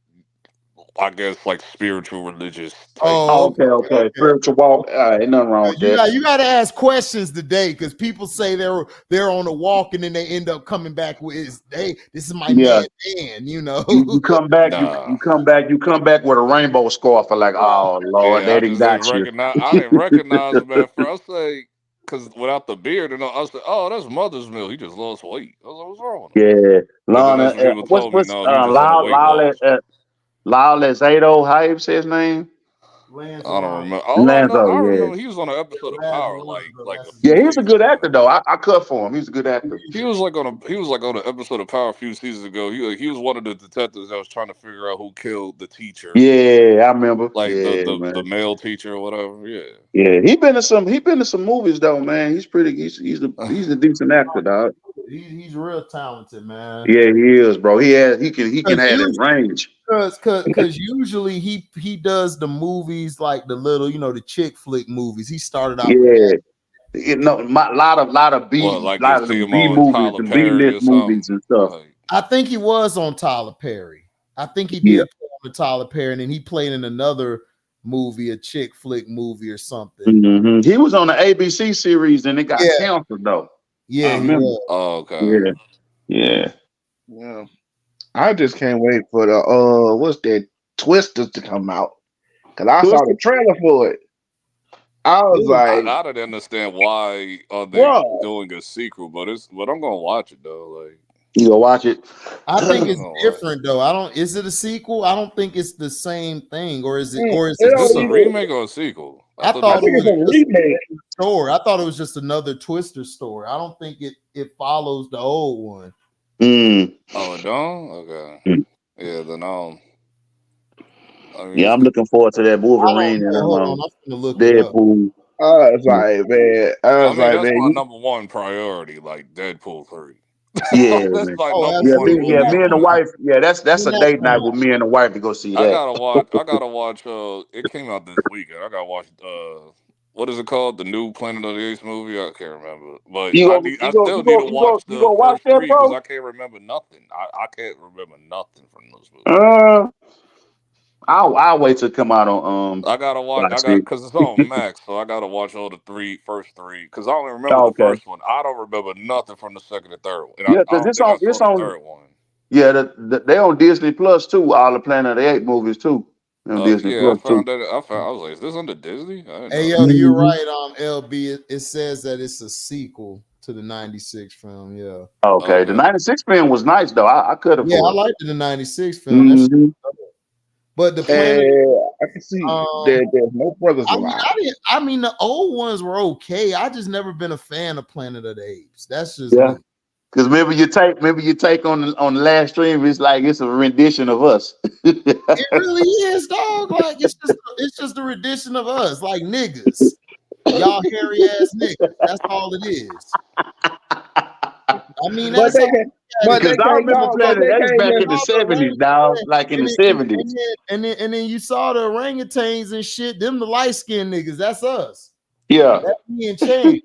I guess like spiritual, religious type Oh, oh, shit. okay, okay, okay. okay. Spiritual walk. Ain't nothing wrong with that. You got to ask questions today because people say they're on a walk and then they end up coming back with, "Hey, this is my Yeah. man," you know. You come back, Nah. you come back, you come back with a rainbow scarf. For like, oh Lord, Yeah, they I didn't just didn't got you. recognize. I didn't recognize him at first. I say because without the beard, and I was like, "Oh, that's Mother's Milk. He just lost weight." I was like, "What's wrong with him?" Yeah, But then Lana. that's what people told me. What's No, he was just on a weight loss. Lyle Zato? How you say his name? I don't remember. Lanzo. I Yeah, remember he was on an episode of Power like a yeah. few He's a seasons good actor ago. though. I cut for him. He's a good actor. He was like on an episode of Power a few seasons ago. He was one of the detectives that was trying to figure out who killed the teacher, Yeah, I remember. like Yeah, the man. male teacher or whatever. Yeah. Yeah, he been in some movies though, man. He's pretty. He's a decent actor, dog. He's real talented, man. Yeah, he is, bro. He can have that range. Because usually he does the movies like the little, the chick flick movies. He started out with that. Yeah, lot of Well, like you lot of see them him B on movies, Tyler the B Perry list or movies something. and stuff. Like, I think he was on Tyler Perry. I think he Yeah. did play on the Tyler Perry, and then he played in another movie, a chick flick movie or something. Mm-hmm. He was on the ABC series and it got canceled though. Yeah, I remember. oh, okay. Yeah. Yeah. I just can't wait for the what's that Twisters to come out. Cause I saw the trailer for it. I was like, I don't understand why are they bro. doing a sequel, but I'm gonna watch it though. Like, you go watch it. I think it's Oh, different though. Is it a sequel? I don't think it's the same thing, or is it is this a remake or a sequel? I thought thought this it was was a remake. story. I thought it was just another Twister story. I don't think it follows the old one. Oh, it don't? Okay. Yeah, then I mean, Yeah, I'm looking forward to that Wolverine and Hold on, I'm gonna look it up. Deadpool. I was like, man. that's my number one priority, like Deadpool 3. Yeah, That's man. my Oh, number one absolutely. movie. Me and the wife. Yeah, that's a You're not date night with me and the wife to go see I that. gotta watch. It came out this weekend. I gotta watch. What is it called? The new Planet of the Apes movie? I can't remember. But I still need to watch the first three because I can't remember nothing. I can't remember nothing from those movies. I'll wait till it come out on I gotta watch. I Fox. got because it's on Max, so I gotta watch all the first three. Because I only remember Oh, the okay. first one. I don't remember nothing from the second and third one, and Yeah, I because don't think I saw it's the on. third one. Yeah, they on Disney Plus too. All the Planet of the Apes movies too. They on Disney Yeah, I Plus too. found that. I was like, is this under Disney? I didn't Hey, know yo, that. you're Mm-hmm. right. LB, it says that it's a sequel to the '96 film. Yeah. Okay, the Okay. '96 film was nice though. I could have Yeah, I for liked the '96 it. film. That shit, Mm-hmm. but the Planet, I can see um, there's no brothers alive. I mean, the old ones were okay. I just never been a fan of Planet of the Apes. That's just Yeah, me. because maybe you take on the last stream. It's like it's a rendition of us. It really is, dog. Like it's just a rendition of us, like niggas. Y'all hairy ass niggas. That's all it is. I mean, But that's they how. can, but Because they I can't remember go. But playing they the Apes can't back just. in the '70s, dog. Like in the '70s. And then you saw the orangutans and shit. Them the light skinned niggas. That's us. Yeah. That's me and Chain.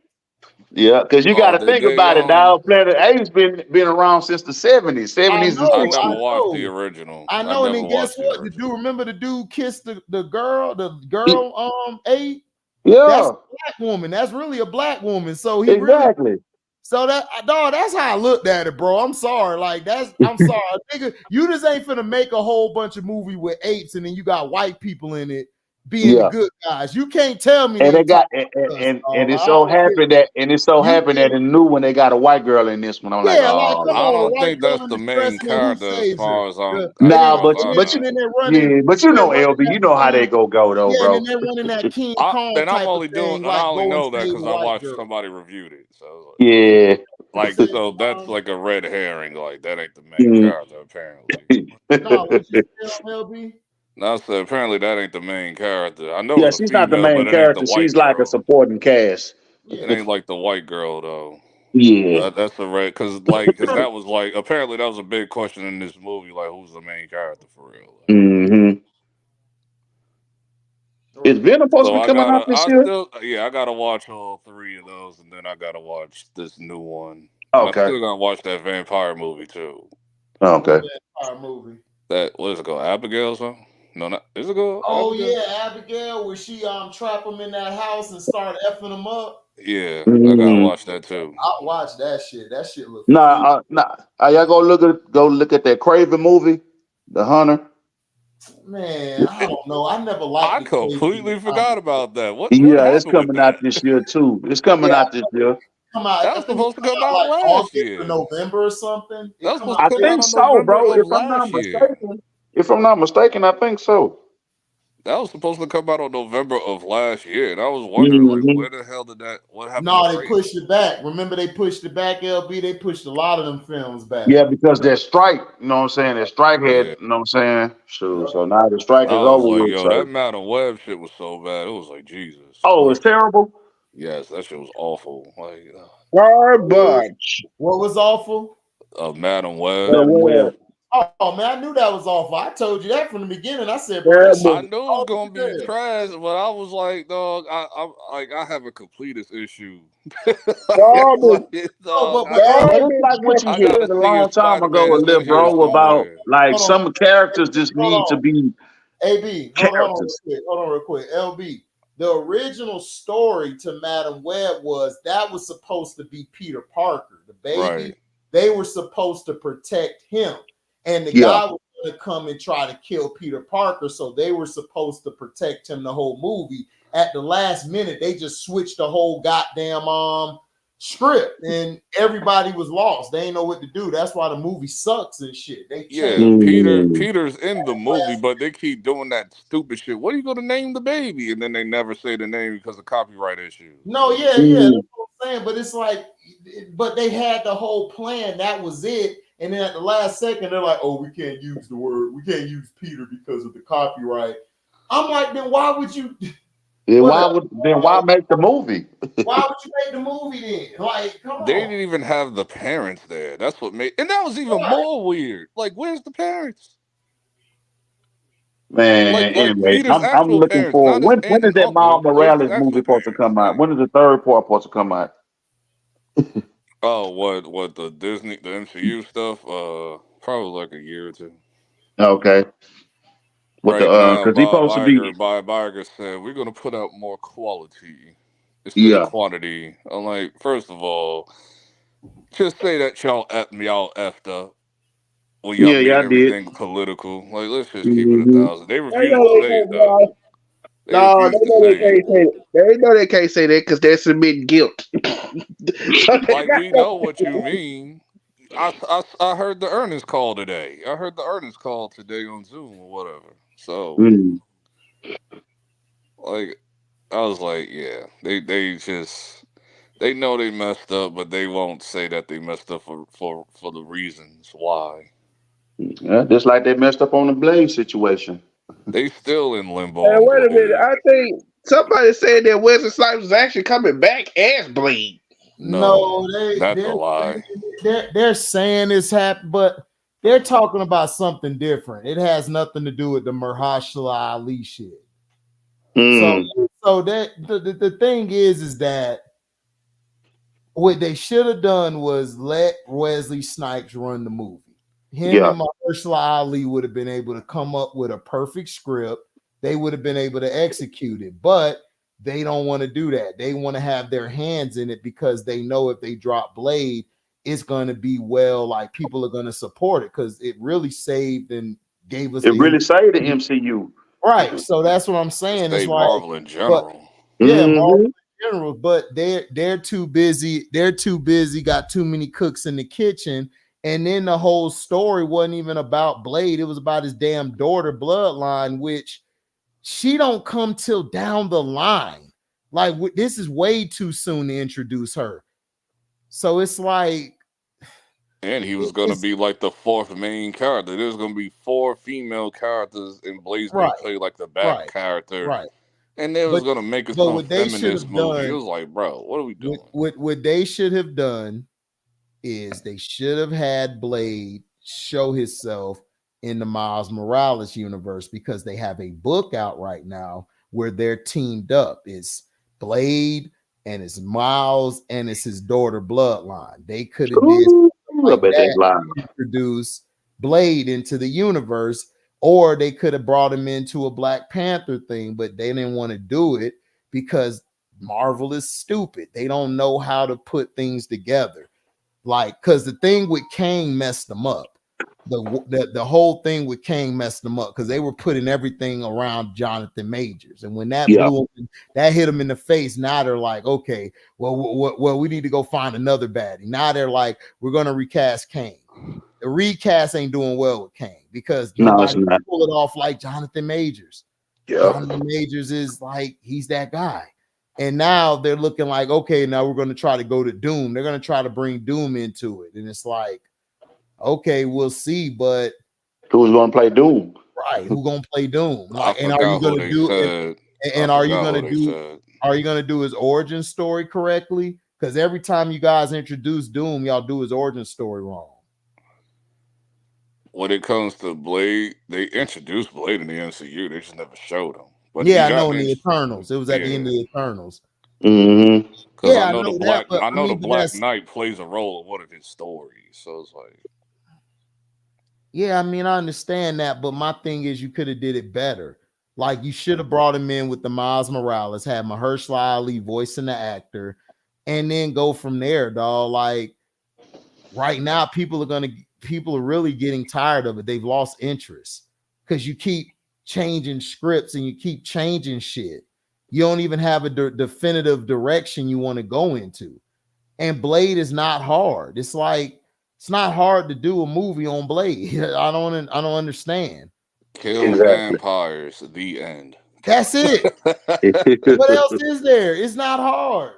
Yeah, because you got to Did think they? about it, dog. Planet Apes been around since the '70s, I '70s and I know, never I '60s. watched the know, original. I I know. And never then guess watched the what? The dude, original. remember the dude kissed the Y- girl ape. That's Yeah, a black woman. That's really a black woman. So he really. exactly. So that dog, that's how I looked at it, bro. I'm sorry. Like I'm sorry. Nigga, you just ain't finna make a whole bunch of movie with apes and then you got white people in it being the Yeah, good guys. You can't tell me and they they got talking about us, and dog. it I so don't get happened it. that You in can't, the new one they got a white girl in this one. I'm like, yeah, like oh come I Lord. on, a don't white think girl that's in the distress main and who character as saves her? far as I'm as Nah, far as but I but know. And then they're running, yeah, but you know, LB, you know how they that go though, yeah, and then bro. they're running that King Kong And I'm type of only doing, thing, and I like only go and know that save because a I white watched girl. somebody reviewed it. So Yeah. What's it? so that's like a red herring. Like that ain't the main Mm. character apparently. No, what you say, LB? No, I said apparently that ain't the main character. I know Yeah, it's a she's not the female, main but it ain't the character. She's white like a girl. supporting cast. It Yeah. ain't like the white girl though. Yeah. That's a red because that was like apparently that was a big question in this movie. Like who's the main character for real? Like, Mm-hmm. Is Right. Venom supposed to so be coming out this year? I gotta watch all three of those, and then I gotta watch this new one, and I Okay. still gotta watch that vampire movie too. Okay. Vampire movie. That what is it called? Abigail or something? No, not is it called Oh Abigail? yeah, Abigail, where she trap him in that house and start effing him up. Yeah, I gotta Mm-hmm. watch that too. I watch that shit. That shit look Nah, freak. nah. Y'all go look at that Craven movie, The Hunter. Man, I don't know. I never liked I the Crazy completely comic forgot book. about that. What Yeah, it's happened with coming out that? this year too. It's coming Yeah, out this year. come out. That I was think it supposed to come come out out like last August or year. November or something. That It was come supposed out to I come there. out think on so, November bro. of If I'm not last year. mistaken. If I'm not mistaken, I think so. That was supposed to come out on November of last year, and I was wondering, like, Hmm. where the hell did that? What happened to No, they Craven? pushed it back. Remember, they pushed it back. LB, they pushed a lot of them films back. Yeah, because that strike, you know what I'm saying? That strike had, Yeah, you know what I'm saying? Yeah. Sure. So now the strike is I was over like, with. yo, that So, Madam Web shit was so bad. It was like Jesus. oh, it's Like, terrible. yes, that shit was awful. Like, Garbage. What was awful? Madam Web. Let him Well, well. Oh man, I knew that was awful. I told you that from the beginning. I said, bro, that shit I terrible. knew it was awful gonna as be hell. trash, but I was like, dog, I have a completist issue. like, Garbage. Oh, dog, but But LB, it's Garbage like what you I packages. gotta said a see if long time Spider ago, Man a is little in here bro, about somewhere. like hold on. some characters just Hold need to on. be AB, hold on real characters. quick. Hold on real quick. LB. The original story to Madam Web was that was supposed to be Peter Parker, the Right. baby. They were supposed to protect him. And the Yeah. guy was going to come and try to kill Peter Parker. So they were supposed to protect him the whole movie. At the last minute, they just switched the whole goddamn script and everybody was lost. They ain't know what to do. That's why the movie sucks and shit. They Yeah, changed Mm. Peter's in the movie, last. but they keep doing that stupid shit. What are you gonna name the baby? And then they never say the name because of copyright issues. No, Like, yeah, that's Mm. what I'm saying. But it's like, but they had the whole plan. That was it. And then at the last second, they're like, "Oh, we can't use the word. We can't use Peter because of the copyright." I'm like, then why would you? Yeah, Whatever. why make the movie? Why would you make the movie then? Like, come they on. didn't even have the parents there. That's what made, and that was even Right. more weird. Like, where's the parents? Man, Like anyway, Peter's I'm actual looking parents, for not his when aunt is and that Miles uncle. Where's his Morales movie actual supposed to parents? come out? Like, When is the third part supposed to come out? oh, what the Disney, the MCU stuff? Probably like a year or two. Okay. With Right the now, because he supposed to be Bob Iger said we're gonna put out more quality instead of yeah quantity. I'm like, first of all, just say that y'all effed up when y'all yeah made y'all did. everything political. Like, let's just keep it a Mm-hmm. thousand. They They refuse know to they say it can't, though. boy. They No, they refuse to know say they it. can't say it. They know they can't say that because that's admitting guilt. So they Like, got we know what you mean. I heard the earnings call today. I heard the earnings call today on Zoom or whatever. So, Mm. like, I was like, yeah, they just they know they messed up, but they won't say that they messed up for the reasons why. Yeah, just like they messed up on the Blade situation. They still in limbo And on wait a minute, Blade. I think somebody said that Wesley Snipes is actually coming back as Blade. No, No, that's a lie. they're saying it's happened, but they're talking about something different. It has nothing to do with the Mahershala Ali shit. So, Mm. so that the thing is that what they should have done was let Wesley Snipes run the movie. Him Yeah, and Mahershala Ali would have been able to come up with a perfect script. They would have been able to execute it, but they don't want to do that. They want to have their hands in it because they know if they drop Blade, it's going to be like people are going to support it because it really saved and gave us it the really saved the MCU. MCU. Right. So that's what I'm It saying. It's say like, Marvel in but general. yeah, Marvel Mm-hmm. in general, but they're too busy. They're too busy. Got too many cooks in the kitchen, and then the whole story wasn't even about Blade. It was about his damn daughter bloodline, which she don't come till down the line. Like this is way too soon to introduce her. So it's like And he was gonna it's be like the fourth main character. There's gonna be four female characters, and Blade's gonna right, play like the back right, character. right. And they was But gonna make it but some what they should feminist have movie. It done, was like, bro, what are we doing? what they should have done is they should have had Blade show himself in the Miles Morales universe because they have a book out right now where they're teamed up. It's Blade and it's Miles and it's his daughter bloodline. They could have did Ooh, I like bet they that lying. to introduce Blade into the universe, or they could have brought him into a Black Panther thing, but they didn't want to do it because Marvel is stupid. They don't know how to put things together. Like, because the thing with Kang messed them up. The whole thing with Kang messed them up because they were putting everything around Jonathan Majors, and when that Yeah, blew them, that hit them in the face. Now they're like, okay, well, we need to go find another baddie. Now they're like, we're gonna recast Kang. The recast ain't doing well with Kang because no, it's nobody can not. pull it off like Jonathan Majors. Yeah, Jonathan Majors is like he's that guy. And now they're looking like, okay, now we're going to try to go to Doom. They're going to try to bring Doom into it. And it's like, okay, we'll see. But who's gonna play Doom? right, who gonna play Doom? I Like, and are you forgot who gonna they do it? said. I And forgot who they said. are you gonna do his origin story correctly? Because every time you guys introduce Doom, y'all do his origin story wrong. When it comes to Blade, they introduced Blade in the MCU. They just never showed him. But he Yeah, I know got in the this. Eternals. It was at the Yeah, end of the Eternals. Mm-hmm. because Yeah, I know that, but I I know the mean, but Black that's Knight plays a role in one of his stories. So it's like, yeah, I mean, I understand that, but my thing is you could have did it better. Like you should have brought him in with the Miles Morales, had Mahershala Ali voicing the actor, and then go from there, dog. Like right now, people are really getting tired of it. They've lost interest because you keep changing scripts and you keep changing shit. You don't even have a definitive direction you want to go into. And Blade is not hard. It's like it's not hard to do a movie on Blade. I don't understand. kill Exactly. vampires. The end. That's it. What else is there? It's not hard.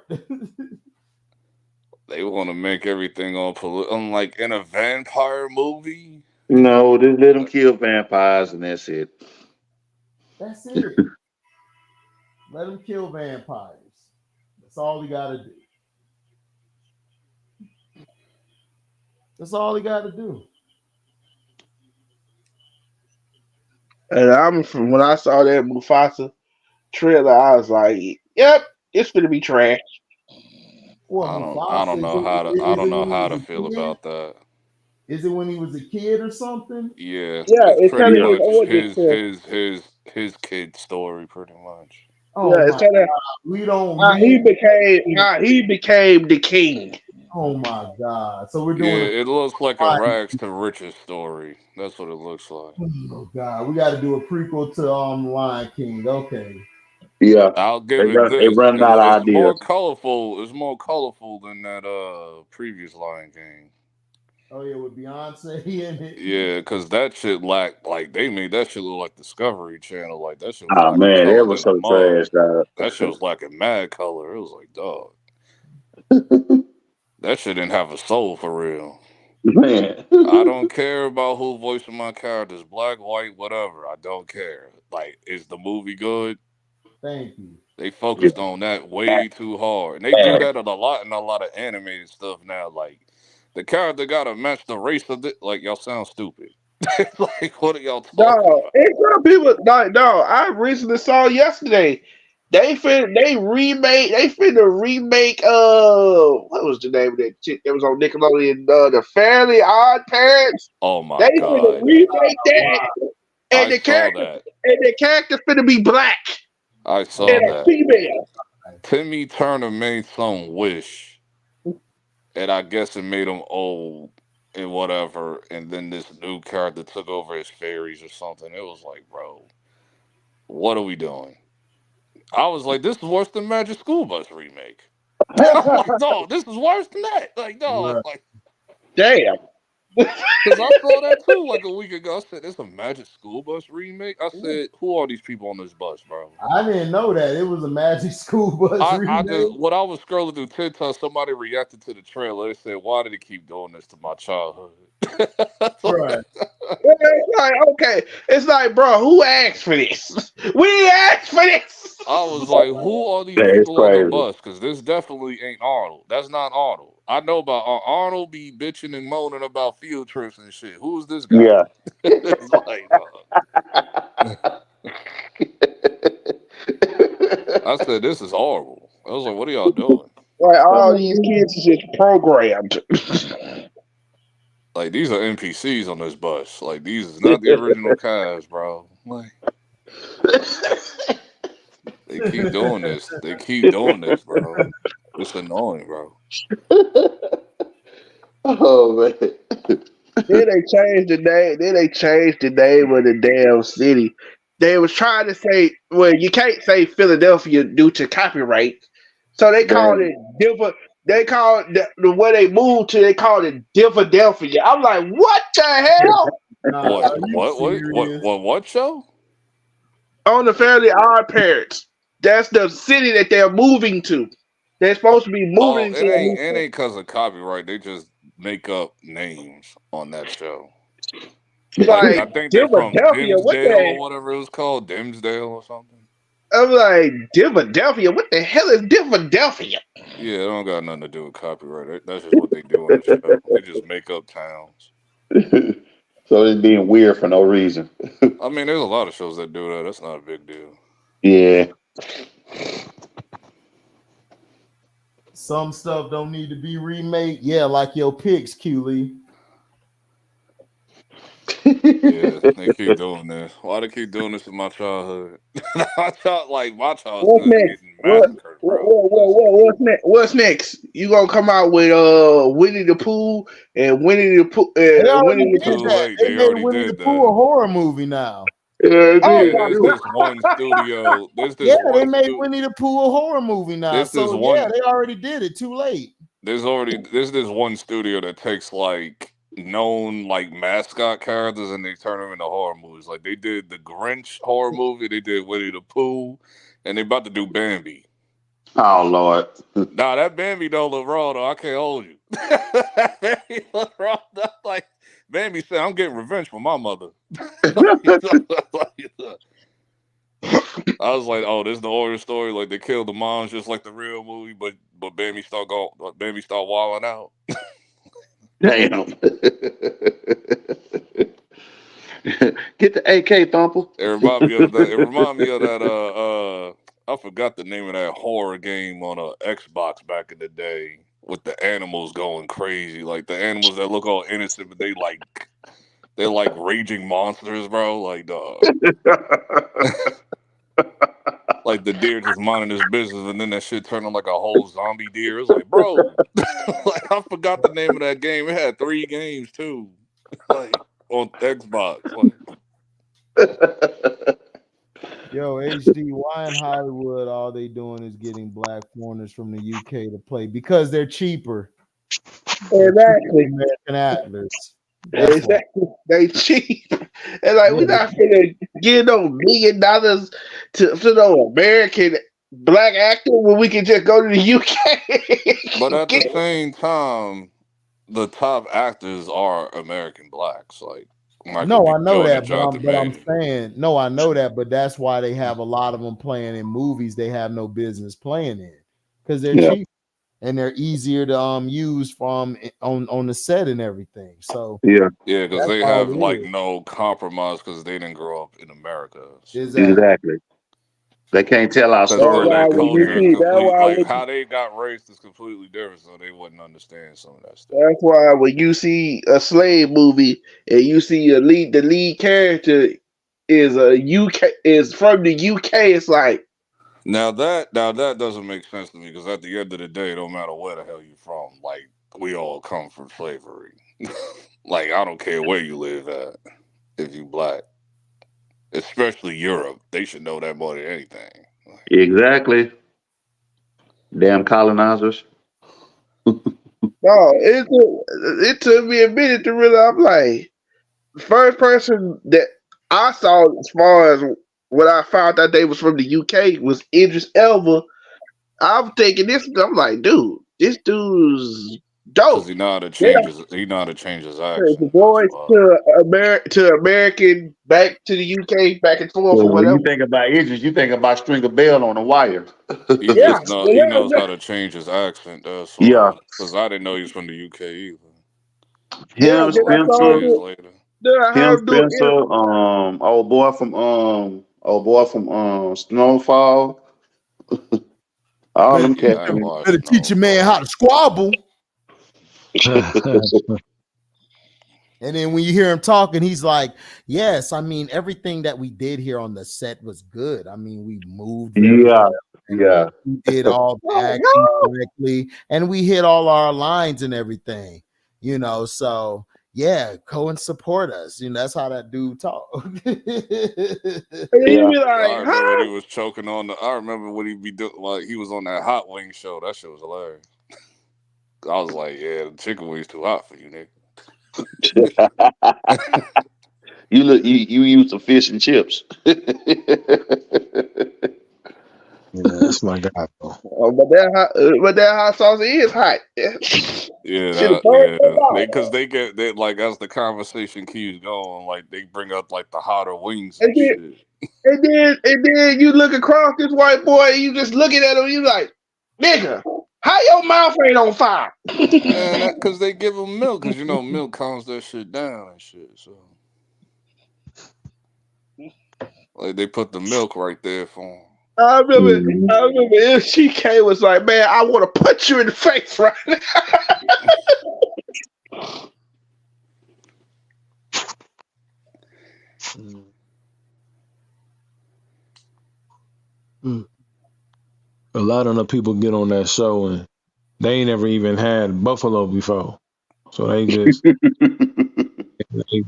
They want to make everything on like in a vampire movie. No, just let them kill vampires and that's it. That's it. Let him kill vampires. That's all he got to do. That's all he got to do. And I'm from when I saw that Mufasa trailer, I was like, "Yep, it's gonna be trash." What I Mufasa? don't know how to Is it when feel he's a about that. Is it when he was a kid or something? Yeah, Yeah, it's it's pretty telling his much origin story. his kid story, pretty much. Oh Yeah, my it's telling God. We don't how need. he became the king. Oh my God. So we're Yeah, doing it looks like a a. rags to riches story. That's what it looks like. Oh God. We got to do a prequel to Lion King. Okay. Yeah, I'll they give it they this. running out It's of more ideas. colorful. It's more colorful than that previous Lion King. Oh yeah, with Beyonce in it. Yeah, because that shit lacked, like, they made that shit look like Discovery Channel. Like, that shit was Oh lacking man, it color was than a so mug. trash, dog. That shit was lacking mad color. It was like, dog, that shit didn't have a soul for real. Man, I don't care about who voicing my characters, black, white, whatever. I don't care. Like, is the movie good? Thank you. They focused on that way too hard, and they do that a lot in a lot of animated stuff now. Like, the character gotta match the race of it. Like, y'all sound stupid. Like, what are y'all talking No, about? it's some people. No, I recently saw yesterday. They finna remake. What was the name of that chick that was on Nickelodeon? The Fairly Odd Parents. Oh my They finna god, remake that, I and saw that. the character finna be black I and saw a that. female. Timmy Turner made some wish, and I guess it made him old and whatever. And then this new character took over his fairies or something. It was like, bro, what are we doing? I was like, this is worse than Magic School Bus remake. I'm like, no, this is worse than that. Like, no, Right. like, Damn. because I saw that too like a week ago. I said, it's a Magic School Bus remake. I said, who are these people on this bus, bro? I didn't know that it was a Magic School Bus I just, remake. when I was scrolling through TikTok, somebody reacted to the trailer. They said, why did he keep doing this to my childhood? Right. It's like, okay, it's like, bro, who asked for this? We didn't ask for this. I was like, who are these that is people on the crazy. bus? Because this definitely ain't Arnold. That's not Arnold. I know about Arnold be bitching and moaning about field trips and shit. Who's this guy? Yeah. It's like, I said, this is horrible. I was like, what are y'all doing? Like all these kids is just programmed. Like, these are NPCs on this bus. Like, these is not the original cast, bro. Like, they keep doing this. They keep doing this, bro. It's annoying, bro. Oh man. Then they changed the name. Then they changed the name of the damn city. They was trying to say, well, you can't say Philadelphia due to copyright, so they called Man. it Diva. They called the where they moved to. They called it Divadelphia. I'm like, what the hell? Nah, What? are you serious? What show? On the Fairly Odd Parents. That's the city that they're moving to. They're supposed to be Oh, moving to a new it ain't because of copyright. They just make up names on that show. Like, like I think they from Divadelphia. What Dimsdale or the? whatever it was called, Dimsdale or something. I'm like Divadelphia. What the hell is Divadelphia? Yeah, it don't got nothing to do with copyright. That's just what they do on the show. They just make up towns. So it's being weird for no reason. I mean, there's a lot of shows that do that. That's not a big deal. Yeah. Some stuff don't need to be remade. Yeah, like your picks, Q-Lee. Yeah, they keep doing this. Why they keep doing this in my childhood? My childhood is getting massacred, bro. What's next? You gonna come out with Winnie the Pooh and Winnie the Pooh They already Winnie the did Too Pooh? that. late. They They made already Winnie the did Pooh a that. horror movie now. Yeah, it Oh is. Yeah, my there's god! this one studio. Yeah, they made Winnie the Pooh a horror movie now. There's this So yeah, one. they already did it. Too late. There's this one studio that takes like known like mascot characters and they turn them into horror movies. Like they did the Grinch horror movie, they did Winnie the Pooh, and they about to do Bambi. Oh Lord. Nah, that Bambi don't look raw though. I can't hold you. That Bambi look raw. That's like Bambi said, "I'm getting revenge for my mother." I was like, "Oh, this is the origin story. Like they killed the moms just like the real movie, but Bambi start wilding out." Damn. Get the AK, Thumper. It reminded me of that. It reminded me of that. I forgot the name of that horror game on a Xbox back in the day. with the animals going crazy, like the animals that look all innocent, but they're like raging monsters, bro. Like like the deer just minding his business, and then that shit turned on like a whole zombie deer. It's like, bro, like I forgot the name of that game. It had 3 games too, like on Xbox. Like, Yo, HD, why in Hollywood all they doing is getting black foreigners from the UK to play? Because they're cheaper. Exactly. American Atlas. That's exactly. They cheap. And like we're not gonna give no $1 million to no American black actor when we can just go to the UK. but at the same time, the top actors are American blacks. Like Michael no, B. I know Jordan, that, but I'm saying no, I know that, but that's why they have a lot of them playing in movies they have no business playing in because they're cheap and they're easier to use from on the set and everything. So yeah, because they have like no compromise because they didn't grow up in America. So. Exactly. They can't tell our story. That culture is complete. Like how they got raised is completely different, so they wouldn't understand some of that stuff. That's why when you see a slave movie and you see the lead character is from the UK, it's like now that doesn't make sense to me because at the end of the day, no matter where the hell you're from, like we all come from slavery. Like I don't care where you live at, if you black. Especially Europe. They should know that more than anything. Exactly. Damn colonizers. no, it took me a minute to realize. I'm like, the first person that I saw as far as when I found out they was from the UK was Idris Elba. I'm thinking this. I'm like, dude, this dude's dope. Because he know how to change his accent. The voice to American, back to the UK, back and forth, or When whatever. you think about Idris, you think about Stringer Bell on the Wire. He knows how to change his accent. That's why. Because I didn't know he was from the UK either. Him, Spencer, old boy from Snowfall. All them cats. Better teach a man how to squabble. And then when you hear him talking, he's like, yes, I mean, everything that we did here on the set was good. I mean, we moved. Yeah. We did all the acting correctly, and we hit all our lines and everything, so yeah, Cohen support us. That's how that dude talk. And you be like, I remember when he was choking on I remember when he be doing, like, he was on that hot wing show. That shit was hilarious. I was like, yeah, the chicken wings too hot for you, nigga. you use some fish and chips. Yeah, that's my guy. But that hot sauce is hot. Because they like as the conversation keeps going, like they bring up like the hotter wings and shit. And then you look across this white boy, and you just looking at him, you like, nigga, how your mouth ain't on fire? Because they give him milk, because milk calms that shit down and shit. So like they put the milk right there for him. I remember MCK was like, man, I want to punch you in the face right now. A lot of the people get on that show and they ain't never even had buffalo before. So they just they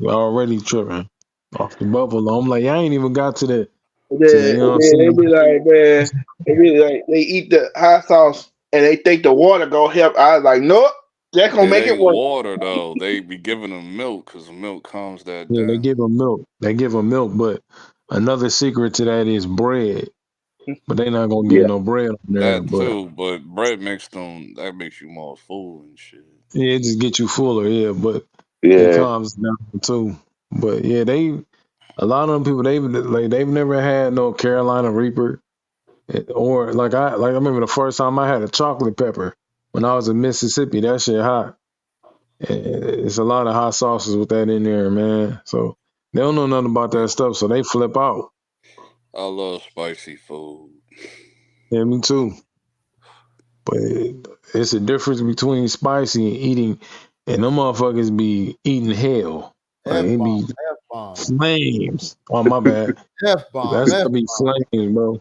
already tripping off the buffalo. I'm like, I ain't even got to that. They be like, man, they eat the hot sauce and they think the water gonna help. I was like, nope, that's gonna make it worse. Water though, they be giving them milk because milk calms that down. They give them milk. But another secret to that is bread. But they not gonna get no bread on there. But bread makes you more full and shit. Yeah, it just gets you fuller, but it calms down too. But yeah, a lot of them people they've never had no Carolina Reaper, or like I remember the first time I had a chocolate pepper when I was in Mississippi. That shit hot. It's a lot of hot sauces with that in there, man. So they don't know nothing about that stuff, so they flip out. I love spicy food. Yeah, me too. But it's a difference between spicy and eating, and them motherfuckers be eating hell. Like it be flames. Oh my bad. F-bomb. That's gonna be flames, bro.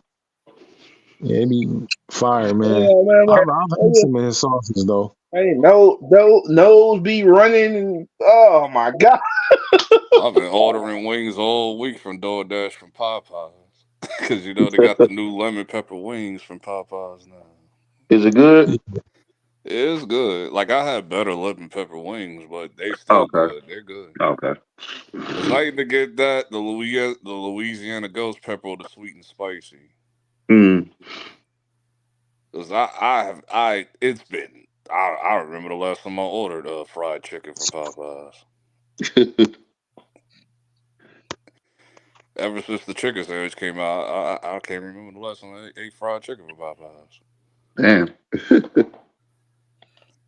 Yeah, it be fire, man. Yeah, man, I've had some of his sauces though. Hey, nose be running. Oh my god! I've been ordering wings all week from DoorDash from Popeyes because you know they got the new lemon pepper wings from Popeyes now. Is it good? It is good. Like I had better lemon pepper wings, but they still good. They're good. Okay. Cause I either get that the Louisiana ghost pepper or the sweet and spicy. Cause it's been I remember the last time I ordered fried chicken from Popeyes. Ever since the chicken sandwich came out, I can't remember the last time I ate fried chicken from Popeyes. Damn.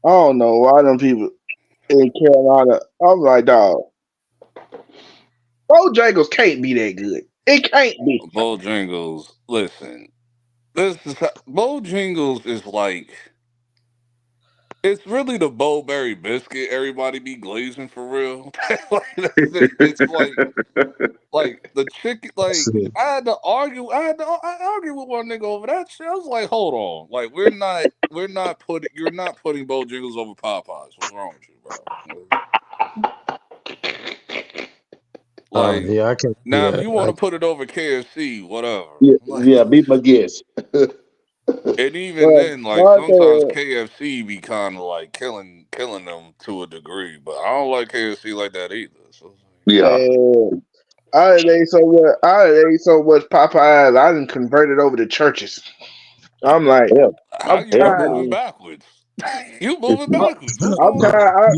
I don't know why them people in Carolina. I'm like, dog. Bojangles can't be that good. It can't be. Bojangles, listen. Bojangles is like, it's really the Bowberry biscuit everybody be glazing for real. Like, it's like the chicken. Like I argued with one nigga over that shit. I was like, hold on, like you're not putting Bojangles over Popeyes. What's wrong with you, bro? Like, yeah, I can't. now if you want to put it over KFC, whatever. Yeah, be my guest. And even then, like sometimes KFC be kind of like killing them to a degree, but I don't like KFC like that either. So I ate so much Popeyes. I didn't convert it over to churches. I'm like, how you moving backwards? You moving backwards? I'm tired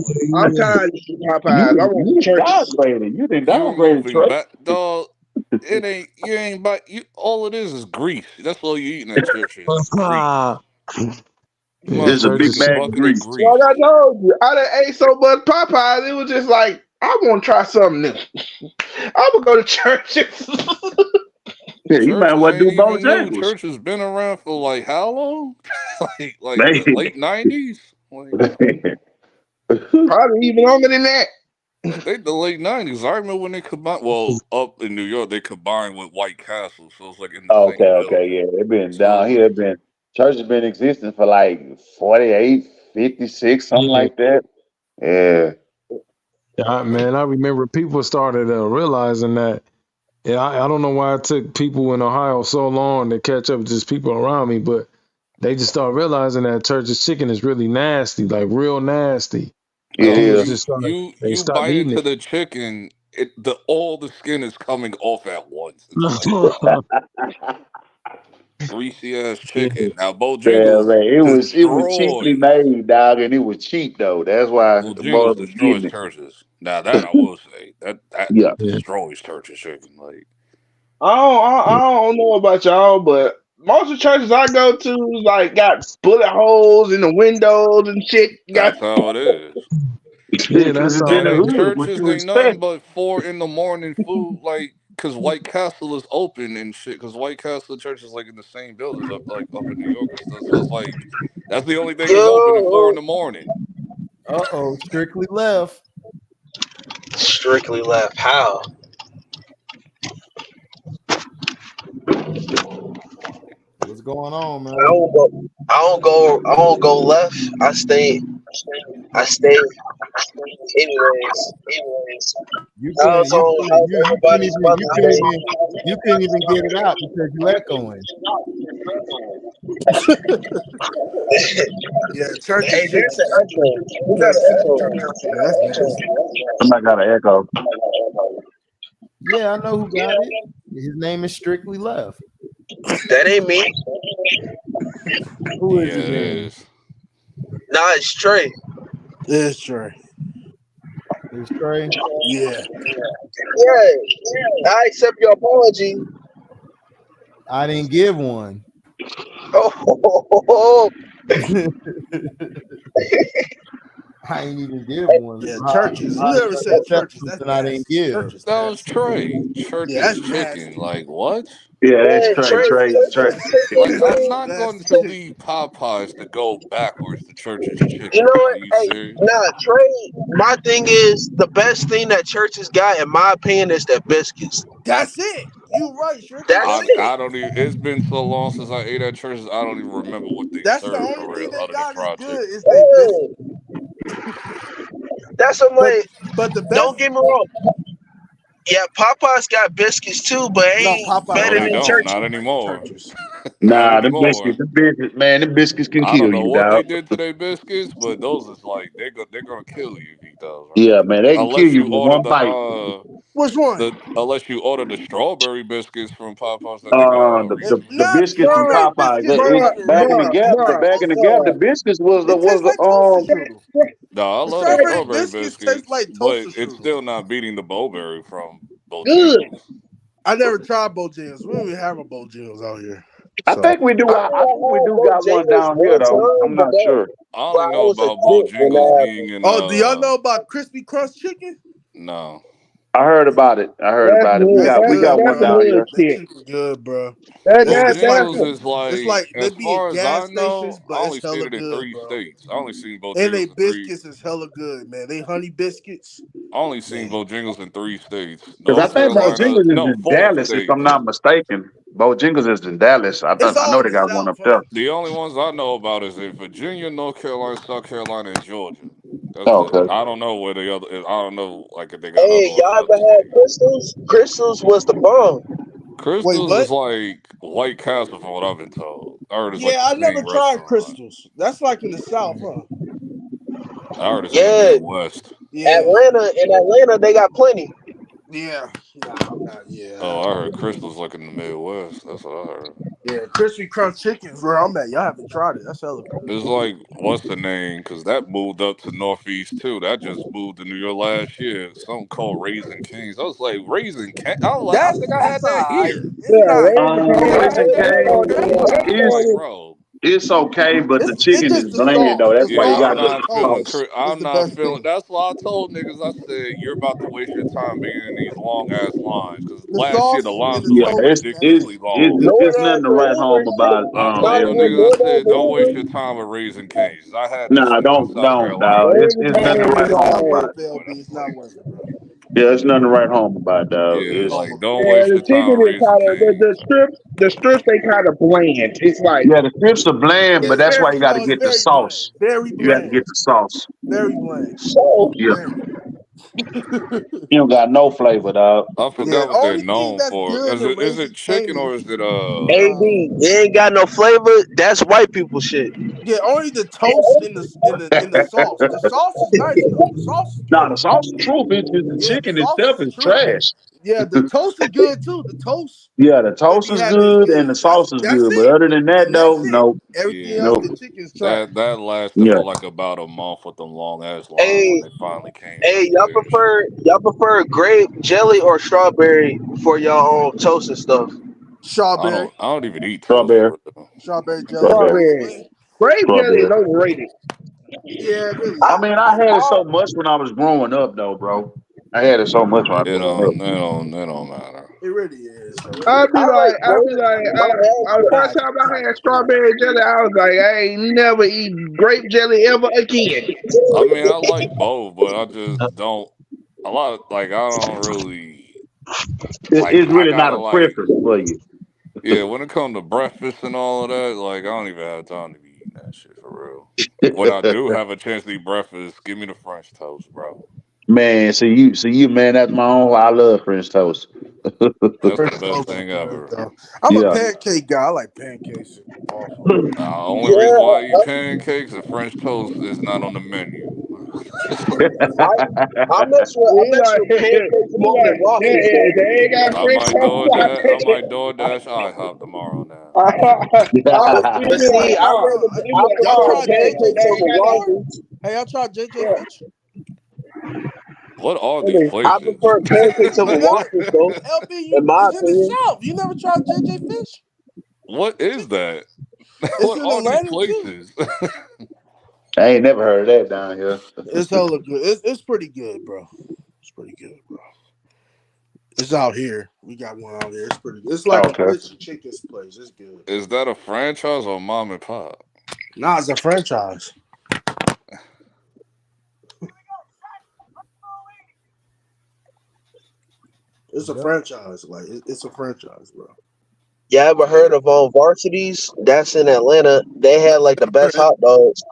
of eating Popeyes. I want churches. You didn't downgrade it, dog. It ain't you ain't but you. All it is grease. That's all you eating at churches. It's a big bag of grease. Like I told you, I done ate so much Popeyes. It was just like I want to try something new. I'm gonna go to churches. Yeah, you might want to do Bojangles. Church has been around for like how long? like the late 90s? Probably even longer than that. I think the late 90s. I remember when they combined. Well, up in New York, they combined with White Castle, so it's like in the same building. Yeah. They've been down here. Church has been existing for like 48, 56, something like that. Yeah. Man, I remember people started realizing that. Yeah, I don't know why it took people in Ohio so long to catch up to just people around me, but they just started realizing that church's chicken is really nasty, like real nasty. You bite into the chicken, all the skin is coming off at once. It's like, greasy ass chicken. Now Bojangles, it was cheaply made, dog, and it was cheap though. That's why Bojangles destroys churches. Now that I will say that destroys churches chicken. Like I don't know about y'all, but most of the churches I go to like got bullet holes in the windows and shit. That's how it is. Yeah, that's how churches ain't nothing but 4 a.m. food, like because White Castle is open and shit. Because White Castle Church is like in the same buildings up in New York and stuff. So it's like that's the only thing that's open at 4 a.m. Strictly left. Strictly left. How? What's going on, man? I don't go left. I stay. Anyways. You can't even get it out because you echoing. Yeah, church. Hey, there's an echo. Somebody got an echo. Yeah, I know who got it. His name is Strictly Left. That ain't me. Who is it? Nah, it's Trey. It's Trey. It's Trey. Yeah. I accept your apology. I didn't give one. I ain't even give one. Yeah, So churches. how Whoever you said accept churches, that's something I didn't nasty. give? Churches That was nasty. Trey. Yeah, Church's that's chicken. nasty. Like what? Yeah, that's Trey, Trey. Like I'm That's not going nasty to chicken. leave Popeyes to go backwards to Church's chicken. you know what? Are you Hey, serious? nah, Trey. My thing is the best thing that churches got, in my opinion, is their biscuits. That's it. You right, Shirky. That's That's it. I don't even. It's been so long since I ate at Church's. I don't even remember what they that's the serve only for thing real, they other than got is fried good chicken. is they biscuit. That's what I'm But like. the Don't best get me wrong. Yeah, Popeyes got biscuits too, but no ain't Popeyes No, better got they than don't. biscuits churches. Not like the anymore. churches. Not Nah, anymore. man, them biscuits can I don't kill know you, what they dog. did to their biscuits, but those is like they're gonna kill you if you eat those, bro. Yeah, man, they can kill Unless you you with order one bite. Which one? the unless you order the strawberry biscuits from Popeyes that they got The recently. Nah, biscuits from strawberry Popeyes. biscuits It, Bruh, back in the overrated. bruh, gap, bruh, the bruh. biscuits was It tastes like toaster strudel. No, I The love the strawberry strawberry biscuits taste biscuits, like but toaster it's strudel. still not beating the Bowberry from Good. Bojangles. I never tried Bojangles. We don't even have a Bojangles out here. I So think we do. I I think think we I had do got one Bojangles down here one though. time, I'm not sure. I but only I know was a about kid when Bojangles that being happened. in oh, do y'all know about crispy crunch chicken? no. I heard about it. That's We good. That's got good, one That's some bro. down hood here. That shit. chicken good, bro. It's like Bojangles is it's like, like they as be in far as gas I know, stations, I but it's only seen hella it in good, 3 bro. states. I only seen And they Bojangles in three. biscuits is hella good, man. They honey biscuits, I only seen man. Bojangles in 3 states: Because I North think Trust me. Carolina, Bojangles is no, in 4 Dallas, if I'm states. not mistaken. Bojangles is in Dallas. It's I all know in they the got one South, up huh? there. The only ones I know about is in Virginia, North Carolina, South Carolina, and Georgia. That's Oh, it. okay. I don't know where the other. I don't know like if they got other Hey, ones y'all in other ever had states. crystals? Crystals was the bomb. Wait, Crystals what? is like White Castle, from what I've been told. I heard it's like Yeah, the I never same tried restaurant. crystals. That's like in the South, huh? I heard it's in the Yeah, Midwest. Yeah. In Atlanta, they got plenty. Yeah. Nah, I'm not. Yeah. Oh, I heard Crystals like in the Midwest. That's what I heard. Yeah. Crispy crunch chickens where I'm at. Y'all haven't tried it. That's hella good. It's like, what's the name? Because that moved up to Northeast too. That just moved to New York last year. Something called Raising Kings. I was like, Raising King? I was like, I think I That's had that alright. here. It's not. I Raising had that in Cane's, North Carolina. I'm it's like, bro. it's okay, but the It's chicken is just the bland sauce. though. The That's why Yeah, you sauce I'm got and the the not feeling. toast is I'm the not best feeling. thing. That's why I told niggas. I said you're about to waste your time being in these long ass lines. Because The last year the sauce and lines the was Yeah, like toast. That's it. ridiculously long. it's nothing DoorDash to and write Uber home shit. about. I Not told your even niggas. I said DoorDash and don't waste Uber. your time with Raising Cane's. I had that Nah, shit in South don't, Carolina. dog. It's Yeah, nothing to write it's home not about. worth it, LB. It's not worth it, bro. Yeah, it's nothing to write home about, dog. Yeah, It's like don't Yeah, waste the your time chicken is Raising kind of Cane's. the strips they kind of bland. It's like yeah, the strips are bland, but It's that's why very you got to no. It's get the very bland. sauce. Very You got to bland. get the sauce. Very bland. so. Yeah, Very. you don't got no flavor, dog. I Yeah. forgot what they're Only thing known that's for. good in Is it Raising chicken or Cane's is it is AB, it ain't got no flavor. That's white people shit. yeah, only the toast in the sauce. The sauce is nice though. The sauce is Nah, the good. sauce is truth. It's just the Yeah, the chicken sauce is itself the is truth. trash. Yeah, the toast is good too. The toast Yeah, the they toast be is having is good and the good. sauce is That's good, but it. other than that, And that's though, it. nope, Everything yeah. else, nope. the chicken's trash. That lasted Yeah, for like about a month with them long ass lines when Hey, they finally came hey, back there and shit. y'all prefer grape jelly or strawberry for y'all own toast and stuff? Strawberry, I don't even eat toast strawberry, for real. strawberry jelly. strawberry, Strawberry. Grape jelly is strawberry. overrated. Yeah, it really I I, mean, is. I had it I, so much when I was growing up, though, bro. I had it so much when I was growing up. It don't matter. It really is though. It I'll really be is. like, My the first God, time I God, had strawberry jelly, I was like, I ain't never eat grape jelly ever again. I mean, I like both, but I just don't. A lot of like, I don't really like. It's I really not gotta a like, preference for you. yeah. When it comes to breakfast and all of that, like, I don't even have time to be eating that shit for real. When I do have a chance to eat breakfast, give me the French toast, bro. Man, man, that's my own. I love French toast. That's the French best toast is thing good ever. though. I'm a Yeah. pancake guy. I like pancakes also. Only reason Yeah, why I eat pancakes and French toast is not on the menu. I, I mess with pancakes more than waffles though. They ain't got I French might toast. door dash. I might door dash IHOP tomorrow now. But see, I Y'all prefer tried JJ pancakes Fish over before? waffles. Hey, y'all tried JJ Fish? What are these I places? prefer pancakes over You never, waffles though, LB, in my it's in the opinion. South. You never tried JJ Fish? What is that? It's What in are these Atlanta too. places? I ain't never heard of that down here. It's hella good. It's pretty good, bro. It's pretty good, bro. It's out here. We got one out here. It's pretty good. It's like a fish and chickens place. It's good. Is that a franchise or mom and pop? Nah, it's a franchise. It's a franchise. Like it's a franchise, bro. You ever heard of Varsities? That's in Atlanta. They had like the best hot dogs.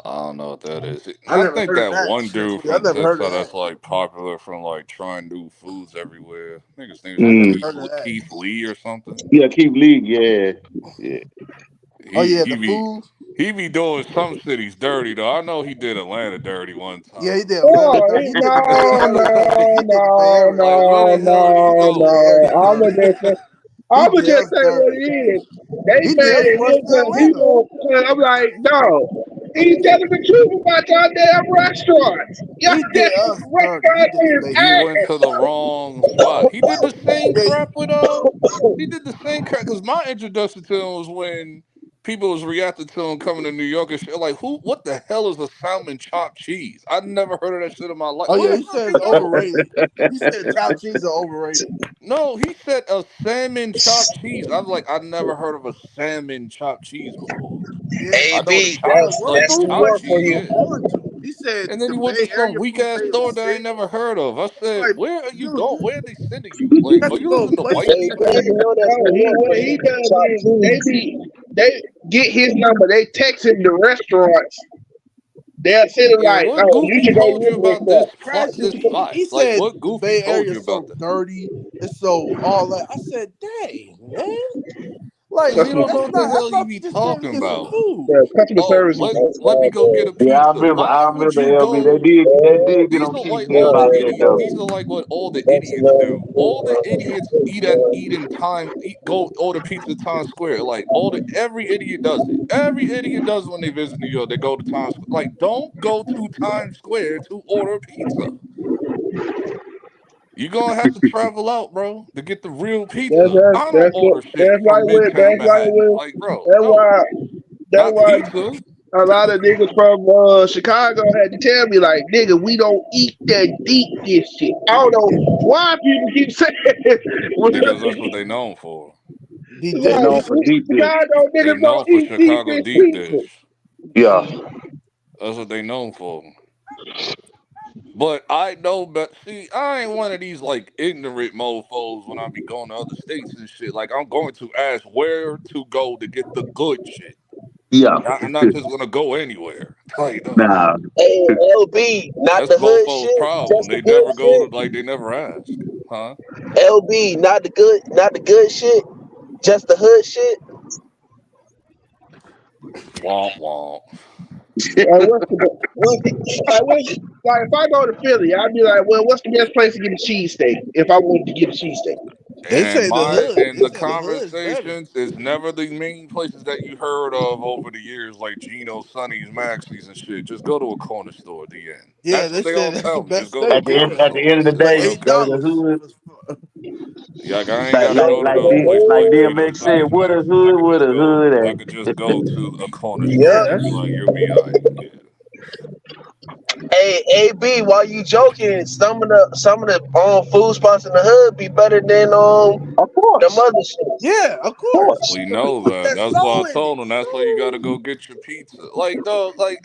I don't know what that is. I I never think heard of that that. one dude I from never heard of TikTok that. that's like popular from like trying new foods everywhere. I think his name I never is heard of that. Keith Lee or something. Yeah, Keith Lee. Yeah. The food. He be doing some cities dirty though. I know he did Atlanta dirty one time. Yeah, he did Atlanta dirty. He did the Bay Area. He did the Bay Area. Like where the hell did he go? I'ma just say what it is. They mad at him because I'm like, no. He's telling the truth about y'all damn restaurants. Y'all damn restaurants is He ass. went to the wrong spot. He did the same crap with he did the same crap because my introduction to him was when people was reacting to him coming to New York and shit. Like, what the hell is a salmon chopped cheese? I never heard of that shit in my life. Oh yeah, he said it's overrated. He said chopped cheese are overrated. No, he said a salmon chopped cheese. I was like, I've never heard of a salmon chopped cheese before. I know what a AB, that's New chopped York for cheese you. is. He said, and then he the went Bay to some Area weak food ass tastes store the that I ain't same. never heard of. I said, Like, where are you dude, going? Where are they sending you? Like, have are to you go listening to places. white Hey, people? you know that's New York for What you. he does Chopped is cheese. they get his number, they text him the restaurants. They'll send him Yeah, like, what oh, you goofy should go told to you this about this restaurant. this spot? He Like, said what the goofy Bay told Area you is about so that? dirty. It's so all that. I said, dang, man. Like, Because he don't that's know what the not. I hell he thought be you just came to talking get some about. food. Customer Oh, service is let me go get a Yeah, pizza. I Why would remember you LB. They go? did get These on are Keith like Lee all the about that idiots. though. These are like what all the idiots do. All the idiots eat in time. Go order pizza at Times Square. Like every idiot does it. Every idiot does it when they visit New York. They go to Times Square. Like, don't go to Times Square to order pizza. You're gonna have to travel out, bro, to get the real pizza. I don't order shit that's from Midtown Manhattan. why Like, bro, that's no, why that's not why pizza. a lot of niggas from Chicago had to tell me like, nigga, we don't eat that deep dish shit. I don't know why people keep saying Because that's what they known for. They known for deep dish. Chicago They niggas known don't for eat deep Chicago dish deep pizza. dish. Yeah. That's what they known for. But I know, but see, I ain't one of these like ignorant mofos when I be going to other states and shit. Like, I'm going to ask where to go to get the good shit. Yeah. I'm not just gonna go anywhere. Like, Nah. Hey, LB, not that's the hood mofos' shit, problem. just the They good never go shit. to they never ask, huh? LB, not the good shit, just the hood shit. Womp womp. Like if I go to Philly, I'd be like, well, what's the best place to get a cheesesteak if I wanted to get a cheesesteak? They And say the hood. the They say the hood's better. conversations is never the main places that you heard of over the years, like Gino, Sonny's, Maxie's, and shit. Just go to a corner store. At the end. Yeah, That's they what they said all that's the tell me. Just best go to a steak. They corner said At the store. end of the it's like day, just go to the $8. hood. Like, I ain't Like gotta like go to like those D, places like like Gino, DMX said, Sonny's, what a Maxie's. I hood, could what just a go. hood I at. could just go to a corner Yeah, store. Yep. And be that's like, you'll be alright. Yeah. Hey, AB, while you joking, some of the food spots in the hood be better than Of the course. mother shit. yeah, of Of course. course. We Cause we know put that. that That's why I soul in it. told him. That's why you got to go get your pizza. Like, dog. Like,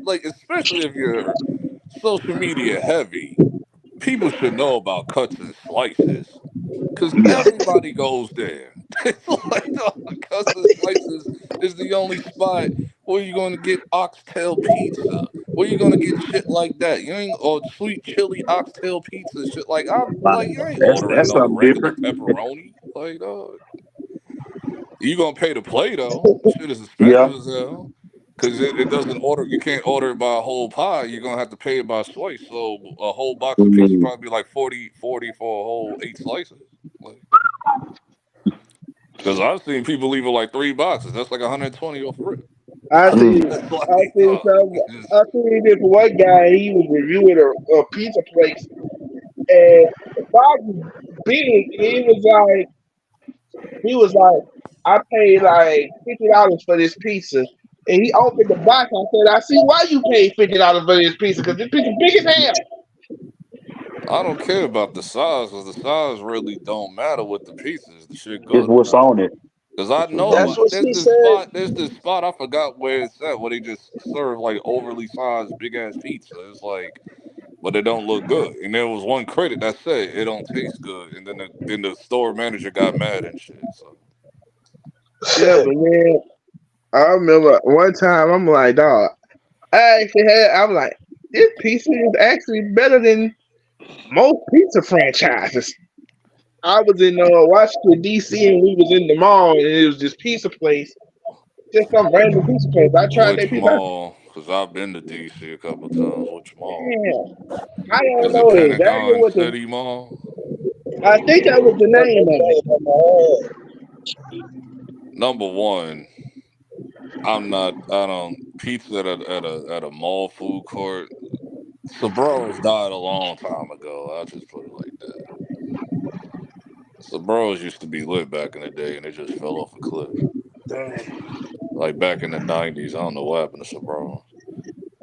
like, especially if you're social media heavy, people should know about cuts and slices because Yeah. everybody goes there. It's like, dog, cuts and slices is the only spot where you're going to get oxtail pizza. Where you gonna get shit like that? You ain't or sweet chili oxtail pizza shit like I'm Wow. like you ain't ordering That's no something regular different. pepperoni. Like, dog. You gonna pay to play though. Shit is Yeah. expensive as hell. Cause it doesn't order. You can't order it by a whole pie. You're gonna have to pay it by slice. So a whole box of pizza Mm. probably be like 40 for a whole 8 slices. Like, cause I've seen people leave it like 3 boxes. That's like 120 off the rip. I Please. see. That's I like, see some. I see this one guy. He was reviewing a pizza place, and the box was big. And he was like, I paid like $50 for this pizza, And he opened the box. I said, I see why you paid $50 for this pizza, because this pizza big as hell. I don't care about the size, because the size really don't matter with the pieces. The shit It's good or what's not. on it. Because I That's know what she said. there's this spot, I forgot where it's at, where they just serve like overly sized big ass pizza. It's like, but it don't look good. And there was one critic that said it don't taste good, and then the store manager got mad and shit. So Yeah, but man, I remember one time I'm like, dog, I'm like, this pizza is actually better than most pizza franchises. I was in Washington D.C. and we was in the mall and it was this pizza place, just some random pizza place. I tried their which pizza. mall? Because I've been to DC a couple times. Which mall? Yeah, I don't Is it know exactly Pentagon what City Mall? I think that was the name of it. Number one, I'm not. I don't pizza at a mall food court. Sabros died a long time ago. I'll just put it like that. Sabros used to be lit back in the day, and it just fell off a cliff. Like back in the '90s. I don't know what happened to Sabros.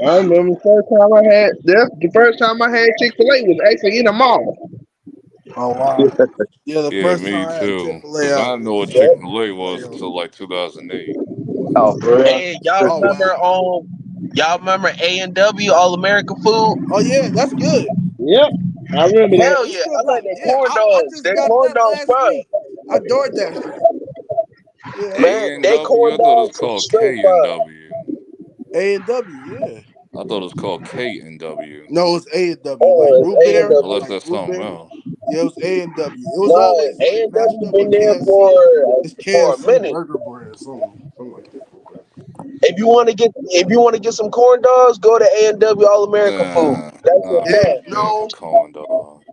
I remember the first time I had Chick-fil-A was actually in a mall. Oh wow. Yeah, the Yeah, first me time I had too. Chick-fil-A Cause I out didn't know what was Chick-fil-A was until like 2008. Oh, for real? Hey, y'all oh remember wow. y'all remember A&W All American Food? Oh yeah, that's good. Yep, I remember Yeah, that. Hell them yeah, shits I like like their yeah, corn I dogs. just Their got corn that dogs last fire. week. I adored that shit. Yeah, that shit. Man, they A&W? corn I thought it was dogs called straight fire. K&W. A&W, yeah. I thought it was called K&W. No, it's A&W. Like Oh, root it's beer, Unless A&W. like that's root something beer. else. Yeah, it was A&W. It was Nah, always like matched A&W up been with there KFC. It's for a KFC minute. burger brand, something like that. If you want to get some corn dogs, go to A&W All American Food. That's your I Yeah, man. ain't paying for no, corn dog.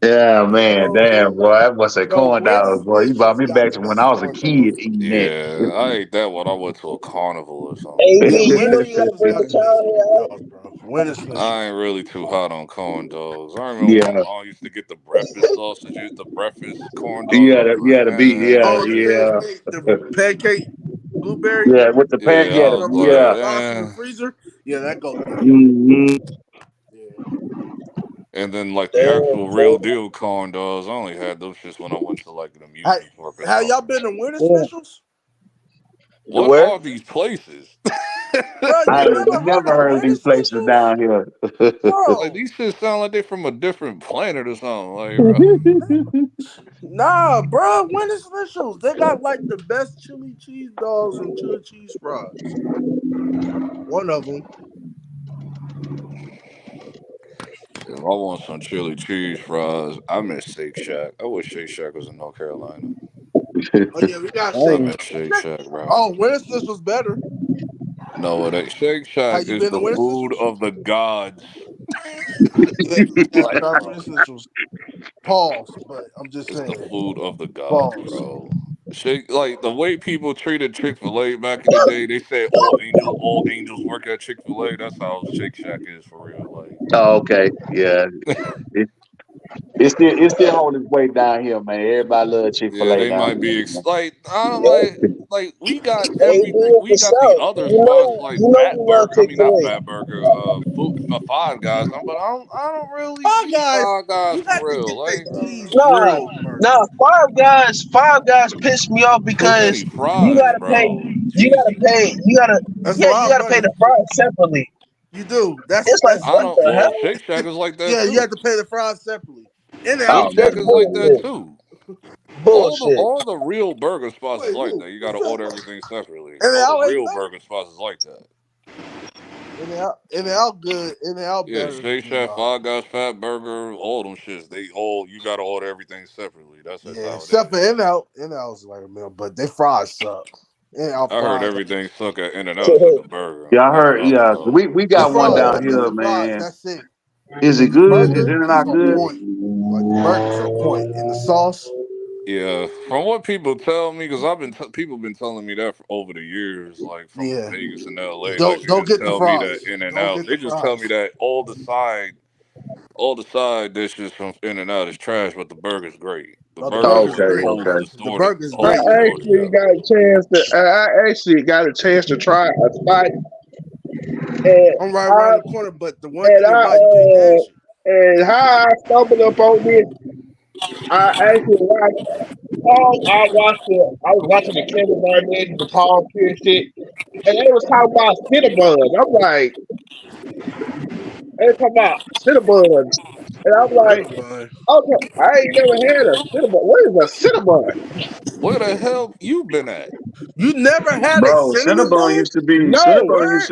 Yeah, man, no, damn, boy. That was a no. corn Winter dog, boy. You brought Specials me got back the to when best I was a corn kid dogs. eating that. Yeah, I ate that when I went to a carnival or something. AB, Yeah, you Winter know you gotta Specials bring got the the best child corn here. dogs, bro. Winter I Specials. ain't really too hot on corn dogs. I remember my Yeah, mom used to get the breakfast sausages, the breakfast corn dogs. yeah, I'd be like, yeah, the beat, yeah, Oh, the man. pancake, the pancake blueberry. yeah, with the pan, Yeah, I yeah, You was know, put it in the yeah. like, sauce in the eh. freezer. Yeah, that goes down. Mm-hmm. Yeah. And then like the Damn, actual real son. deal corn dogs, I only had those shits when I went to like an Have, amusement park or have y'all something. been to Winter Yeah. Specials? What Where? are these places? Bro, I you ain't never heard never of heard of Winter these places Specials? down here. Like Bro, these shits sound like they from a different planet or something. Like, bro. nah, bro, Winter Specials. They got like the best chili cheese dogs and chili cheese fries. One of them. If I want some chili cheese fries, I miss Shake Shack. I wish Shake Shack was in North Carolina. Oh yeah, we got I Shake. miss Shake Shack, bro. Oh, Winter Specials better. No, that Shake Shack Have you is been to the Winter food Specials? of the gods. Yeah, yeah, Like, try bro, Winter Specials. Pause, but I'm just it's the saying. food of the gods, Pause. bro. Shake like the way people treated Chick-fil-A back in the day. They said all angels work at Chick-fil-A. That's how Shake Shack is for real. Like, Oh, okay, yeah. It, it's still holding its weight down here, man. Everybody love yeah, Chick-fil-A they down might be here. like I don't Yeah. like we got AB everything. in the We got the South. other spots like You know Fat we love Burger. I mean, not Chick-fil-A. Fat Burger. Five Guys. But I don't really Five eat Guys, Five Guys you for got to real. get their Like, cheese Nah, grilled nah, burger. Five Guys pissed me off too many because you fries, gotta pay, bro. Jesus. That's a yeah, you lot of gotta pay money. the fries separately. You do. It's like, That's I what don't. the Well, hell? Shake Shack is like that yeah. You have too. to pay the fries separately. In and Shake Oh, out that's Shack is better. like that bullshit. too. Bullshit. All the real burger spots is Wait, like who? that. You got Who to said order that? everything separately. In and All the out ain't real better. burger spots is like that. In and out good. In and out Yeah, better Shake than Shack, Five Guys, Fat Burger, all them shits. They all you got to order everything separately. That's just yeah. how it Except for is. In and Out. In and Out's like a meal, but they fries suck. In and Out I heard fries. everything suck at In and Out except the burger. Yeah, I That's what heard. I've been Yeah, told. we The got one fries. down Just get here, the fries. man. That's it. Is it Like the good? Is burger it is not on good? point. Like the burger's on point. And the sauce. Yeah, from what people tell me, because people been telling me that for over the years, like from Yeah. Vegas and LA, like Don't they don't just get the tell me that fries. In and Don't Out, get they the just tell me fries. that all the side All the side dishes from In-N-Out is trash, but the burger's great. The Oh, the burger burger's just great. holds The the burger's I great. store together. I actually got a chance to try a spot, and I'm right I around the corner, but the one and thing I about it, you can't dash it. and how I stumbled up on this, I actually watched. I was watching the Kevin Garnett, the Paul Pierce shit, and they was talking about Cinnabons. I'm like, they talking about Cinnabons, and I'm like, Cinnabon. okay, I ain't never had a Cinnabon. What is a Cinnabon? Where the hell you been at? You never had a Bro, cinnamon bun? No, never,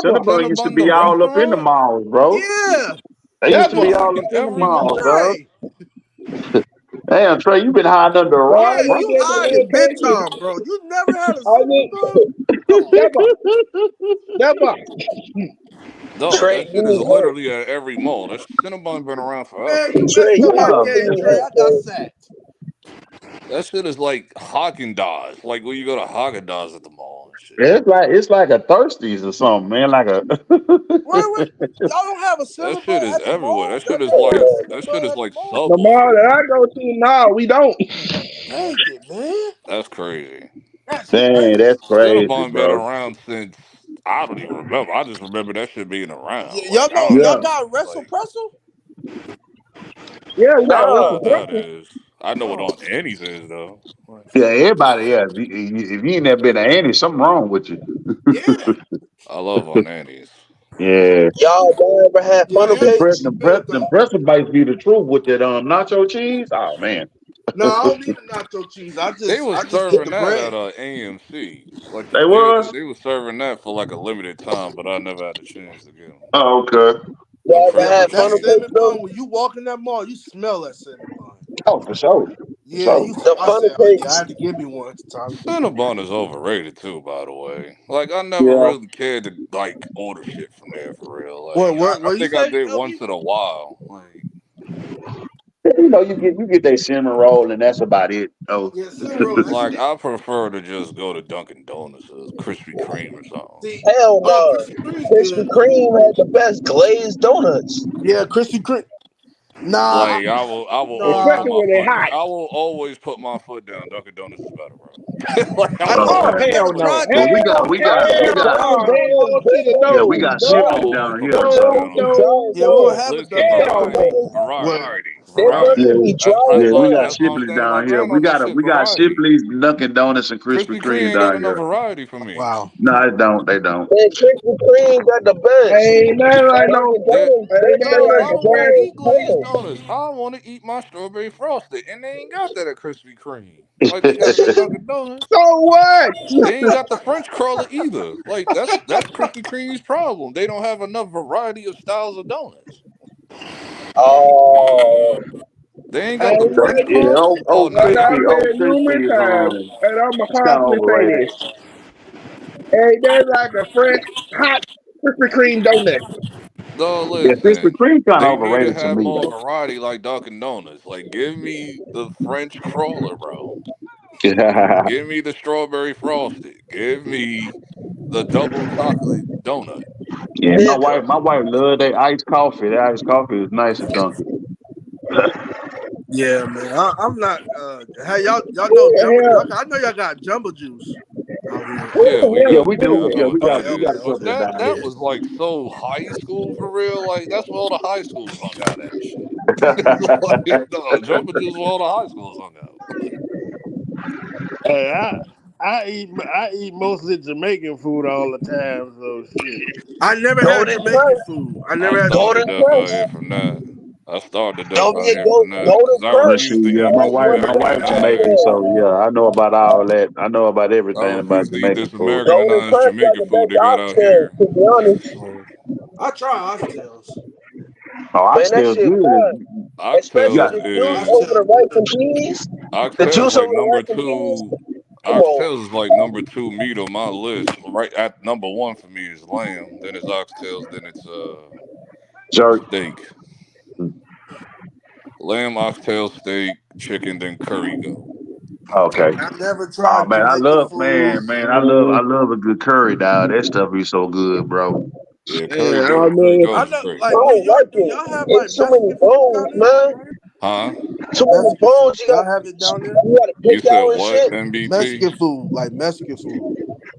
Cinnabon used to Cinnabon the be all up in the restaurant? malls, bro. Yeah. They used to What, be never. like all up in in the every malls, mall? dog. Trey. Damn, Trey, you been hiding under a No, I rock, Yeah, bro. lived you in the hiding big location. time, bro. You never had a I cinnamon bun? lived, Come on. never, never. Dog, Trey, that you shit is need literally at every mall. That Cinnabon been around forever. Man, you Trey, messed up you my need to Yeah. give game, me Trey. I help, got man. sacked. That shit is like Haagen-Dazs. Like when you go to Haagen-Dazs at the mall and shit. It's like a thirsties or something, man. Like a What? Y'all don't have a That cinnamon shit bun is at the everywhere. mall? Y'all don't have a cinnamon That shit bun is at the like mall? The mall Subway. that I go to, no, we don't. Dang it, man. That's crazy. That's dang, crazy. that's crazy, Cinnabon been bro. around since I don't even remember. I just remember that shit being around. Y'all Like I know, don't Yeah, y'all even got Wrestle like. Pretzel? yeah, we I got don't know Russell Nah. what that Pretzel. is. I know what Oh, on Annie's is though. Like, Yeah, everybody, yeah. If you ain't never been to Annie, something wrong with you. yeah. I love on Annie's. Yeah. Y'all don't ever had Yeah, funnel Them, Annie's pre- cakes? is them, pre- good, them though. pretzel bites be the truth with that nacho cheese. Oh man. No, I don't need the nacho cheese. They was I just get serving the that bread. at AMC. Like They was? they was serving that for like a limited time, but I never had the chance to get them. Oh, okay. Them Y'all ever Yeah, pretzel had but that funnel joints. cakes cinnamon though? bun, when you walk in that mall, you smell that cinnamon bun. Oh, for sure. For Yeah, sure. you. The I funnel said, oh yeah, I cakes. had to give me one time. Cinnabon is overrated too, by the way. Like I never Yeah. really cared to like order shit from there for real. What? Like I What you think I say, did once LB? in a while. Like You know, you get that cinnamon roll, and that's about it. Oh, Yeah, cinnamon roll. That like shit. I prefer to just go to Dunkin' Donuts or Krispy Kreme or something. See, Hell oh, no. Krispy Kreme's Krispy good. Kreme had the best glazed donuts. Yeah, Krispy Kreme. Nah, Like I will always nah. put Especially my when they foot down. hot. I will always put my foot down. Dunkin' Donuts is better, bro. Like I I will never, Oh, okay. always I put my never hell foot no. tried down. Well, we Dunkin' got, Hell, we Donuts. got, we hell got, no. Down to the yeah, we got nose. shipley No. down here or something. No, Gentlemen, no, Yeah, we don't no. have a listen, Dunkin' Hell Donuts. variety, no. What? They Yeah, must variety. be yeah, we got driving. That's why I'm Shipley's standing my down here. ground on this shit. We got Variety. Shipley's, Dunkin' Donuts, and Krispy Krispy Kreme Kreme ain't got down enough here. variety for me. Wow. No, they don't. Man, Krispy Kreme got the best. Ain't nothing like no. Dunkin' That Donuts, Ain't they nothing dog, stay like in I the the want to grass. eat same glazed lane. donuts. I want to eat my strawberry frosted, and they ain't got that at Krispy Kreme. Like they got it at Dunkin' Donuts. So what? They ain't got the French crawler either. Like that's Krispy Kreme's problem. They don't have enough variety of styles of donuts. Oh, They ain't I got the ain't French never, Yeah, crawler. Oh no, like I y'all. said numerous times, is and I'm it's kind of constantly say overrated. this. Ain't that like a fresh, hot Krispy Kreme donut? No, Yeah, Krispy listen. Kreme kind of They need to overrated to have me more though. variety like Dunkin' Donuts. Like give me the French crawler, bro. Yeah, Give me the strawberry frosted. Give me the double chocolate donut. yeah. My nigga. wife, my wife loved that iced coffee. That iced coffee is nice at Dunkin'. Yeah, man. I'm not. Hey, y'all know Who the jumbo. hell? I know y'all got jumbo juice out here. Who Yeah, the we hell Yeah, do. we is Yeah, I do. know Yeah, doing what Okay, that we okay, got a is. couple But of okay. down that here. was like so high school for real. Like that's where all the high schools hung out at and shit. Like, no, jumping juice where all the high schools hung out. Hey, I eat mostly Jamaican food all the time, so shit. I never had Golden Jamaican Crust. food. I I never had Golden started Jamaican up food. out Crust. here from that. I started up Don't out forget here from that Golden because I Let's Crust. see. refused to Yeah, eat my That's this where wife, the my American wife best at, Jamaican, shit. man. so yeah, I know about all that. I know about I everything about refuse to eat Jamaican this food. Golden Americanized Crust got Jamaican the food best they got out oxtails, here. to be honest. Like, I try oxtails. Oh, I Man, that still shit good. fun. You Especially got oxtails the juice is over the Oxtails rice good. and peas. The oxtails juice like over the number rice and peas. two. Come on. Oxtails is like number two meat on my list. Right at number one for me is lamb. Then it's oxtails. Then it's jerk. steak. Lamb, oxtail, steak, chicken, then curry goat. Okay. I never Oh tried man, Jamaican food. I love a good curry, dog. That stuff be so good, bro. Yeah, curry Yeah, goat is really I good. know, Great. I like New don't York, like do it. y'all have like It's too many Mexican food bones, down there? man. Huh? Too many Mexican food. bones. Y'all have it down there? You gotta You pick said out and what, shit. MBT? Mexican food, like Mexican food.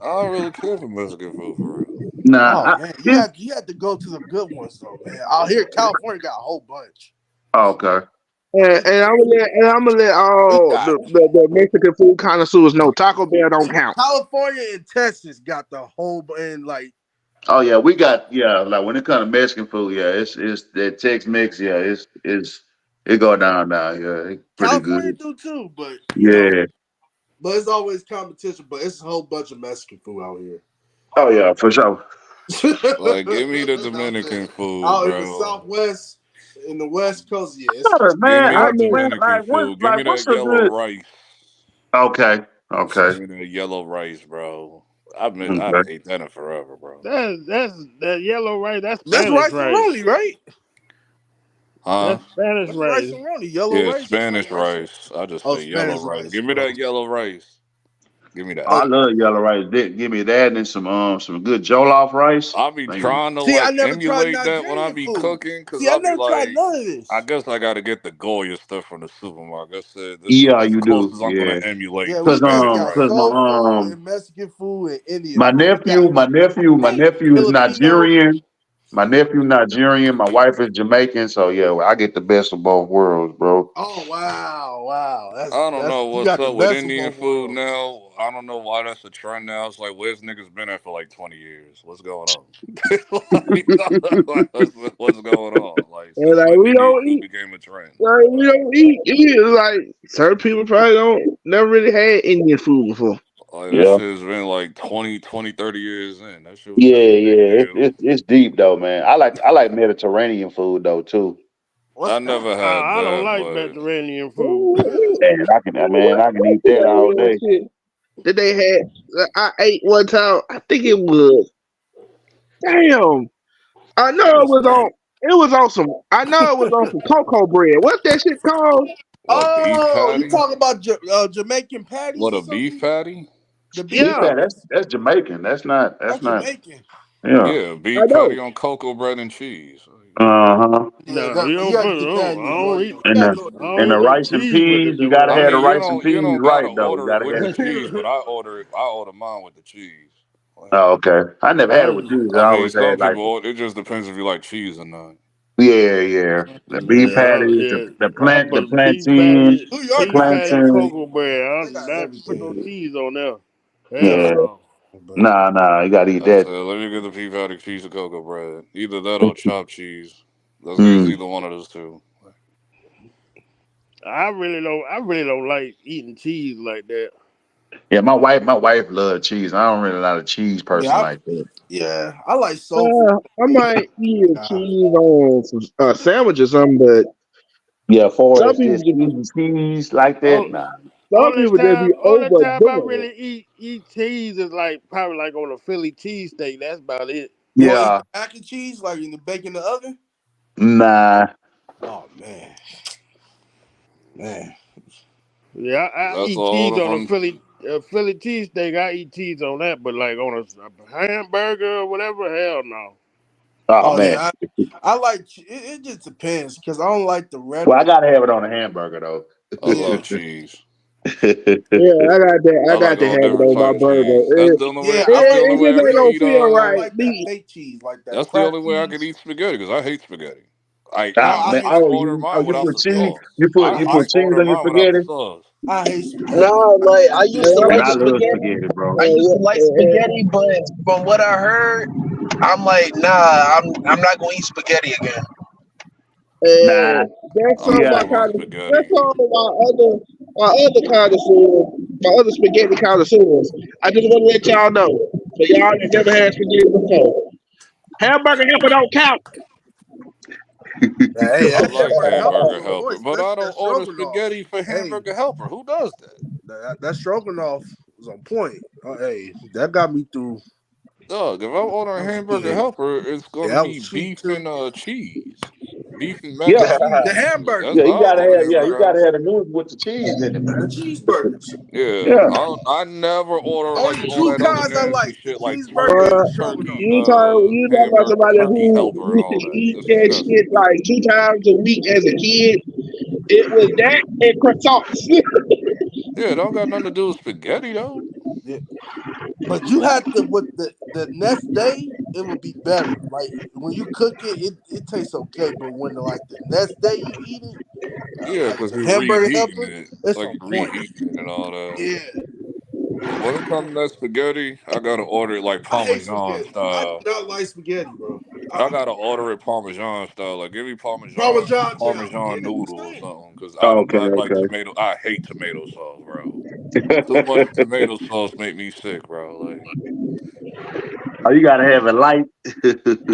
I don't really care for Mexican food for real. Nah, Oh man, you had to go to the good ones though, man. Out here, California got a whole bunch. okay. and I'm gonna let We all got the Mexican food connoisseurs know Taco Bell don't count. California and Texas got the whole and like Oh yeah, we got like when it comes to Mexican food, it's that Tex Mex, it go down here. It's pretty California good. do too, but Yeah. but it's always competition. But it's a whole bunch of Mexican food out here. Oh yeah, for sure. Like, give me the That's what I'm Dominican saying. food, Out in the bro. Southwest, in the West Coast, yeah, it's Give Man, me the man, Dominican food. Give me what's that a yellow good? rice. Okay, Give okay, me that yellow rice, bro. I okay. ate that in forever, bro. That's that yellow rice. That's that's Spanish rice and rice. roni, right? Huh? That's Spanish That's rice rice. and roni. Yellow Yeah, rice. That's like Spanish rice and rice. I just oh, say yellow Spanish rice. rice. Give me Oh, that yellow rice. Give me Oh, that. I love yellow rice. Give me that and some good jollof rice. I be Man, trying to see, I like never tried emulate that when I Nigerian be food. cooking, cause See, I I'll be never tried like, none of I this. guess I got to get the Goya stuff from the supermarket. I said yeah, that's the you do. closest I'm gonna Yeah, emulate Yeah, the we Spanish got rice. soul food and Mexican food and Indian my food. We got nephew is Filipino. Nigerian. My nephew Nigerian. My wife is Jamaican. So yeah, I get the best of both worlds, bro. Oh wow! I don't That's know you what's got the up with best of Indian both food worlds. now. I don't know why that's a trend now. It's like, where's niggas been at for like 20 years? What's going on? What's going on? Like, And since like when we Indian don't food eat, became a trend? like we don't eat. It's like certain people probably don't never really had Indian food before. Like, that Yeah, shit's been like 30 years in. That shit was yeah, never a big yeah. deal. It's deep though, man. I like Mediterranean food though too. What's I that? never had I don't that, like but Mediterranean food. Ooh, Man, I can eat that all that day. shit that they had. I ate one time. I think it was. Damn. I know What it is was that? on. It was on some. I know it was on some cocoa bread. What's that shit called? what, beef Oh, you patty? talking about Jamaican patties What, or a beef something? patty? The beef Beef Yeah, patty, patties. that's Jamaican. That's That's not. Jamaican. Yeah. Yeah, I beef patty know. on cocoa bread and cheese. Uh-huh. Yeah, No, we you don't got put. to get that in I New York don't though. eat. You And gotta the go. I and the don't eat rice and cheese with peas, it you though. gotta I have the mean, rice and you peas don't right gotta though. You order it gotta with have the cheese, but I order it. I order mine with the cheese. Like, Oh, okay. I never had it with I, cheese. I I mean, always some had like people order. It just depends if you like cheese or not. yeah. The beef patties, yeah, I the put plantain, New the York got beef patty, plantain. everything. cocoa bread. They I got not put no everything. cheese on there. Hell Yeah. no. But Nah, you gotta eat I said, that. let me get the beef patty, piece of cocoa bread. Either that or chopped cheese. That's Mm. either one of those two. I really don't like eating cheese like that. Yeah, my wife loves cheese. I don't really not a cheese person yeah, like that. I like soul food. I might eat a cheese on some sandwich or something, but Yeah, far some as people just just eating cheese like that, Oh, nah. some people just be only time I overdoing it. really eat cheese is like probably like on a Philly cheesesteak. That's about it. You want to eat Yeah, the mac and cheese like in the bake in the oven? nah. Oh man. Yeah, I That's eat all cheese the on a fun. Philly cheesesteak. I eat cheese on that, but like on a hamburger or whatever, hell no. Oh Oh man. yeah, I like it. Just depends because I don't like the Well, I regular. gotta have it on a hamburger though. I Yeah, love cheese. Yeah, I got that. I I got like to all have it different on my type burger. cheese. That's the only way. yeah. I That's the like only It way just I ain't could real gonna eat. cheese. feel I don't right. like that Me, fake cheese, like that That's the crack only way I could cheese. eat spaghetti because I hate spaghetti. Oh, Ah I man. hate I Oh, order spaghetti. mine you without put the cheese? sauce. You I put cheese order on your mine without the spaghetti? sauce. I hate spaghetti. No, like I used to Man, like I love spaghetti. spaghetti, bro. I used to like spaghetti, but from what I heard, I'm like, nah, I'm not gonna eat spaghetti again. Nah. that's I some of Yeah. my still love kind of. That's spaghetti. some of my other connoisseurs, my other spaghetti connoisseurs. I just want to let y'all know. So y'all that never had spaghetti before, hamburger helper don't count. Hey, I that like hamburger helper hamburger on point, helper, but I especially that don't order stroganoff. spaghetti for Hey, hamburger helper. Who does that? that stroganoff was on point. Hey, that got me through. Dog, if I'm ordering That was hamburger good. helper, it's Yeah, gonna that be was cheap beef too. and cheese. beef and mac and cheese. The hamburger. That's you how I gotta order have hamburgers. the noodles with the cheese in it, The man. cheeseburgers. Yeah, Yeah. I never order like Only all two that other kinds I nasty like: the shit like cheeseburger and the stroganoff. You talking about hamburger, somebody turkey who helper, and used to all that. eat That's that disgusting. shit like 2 times a week as a kid? It was that and croissants. Yeah, it don't got nothing to do with spaghetti though. Yeah. But you had to with the next day, it would be better. Like when you cook it tastes okay. But when the next day you eat it, Yeah, like because the you're hamburger reheating helper, it. it's Like on you're point. reheating it and all that. Yeah. But when it comes to that spaghetti, I gotta order it like I hate Parmesan spaghetti. I do style. not like spaghetti, bro. I gotta order it Parmesan style. Like give me Parmesan child. Yeah, Parmesan they be noodle or saying. something. Because I do Okay, not like okay. tomato. I hate tomato sauce, bro. Too much tomato sauce make me sick, bro. Like, Oh, you gotta have it light.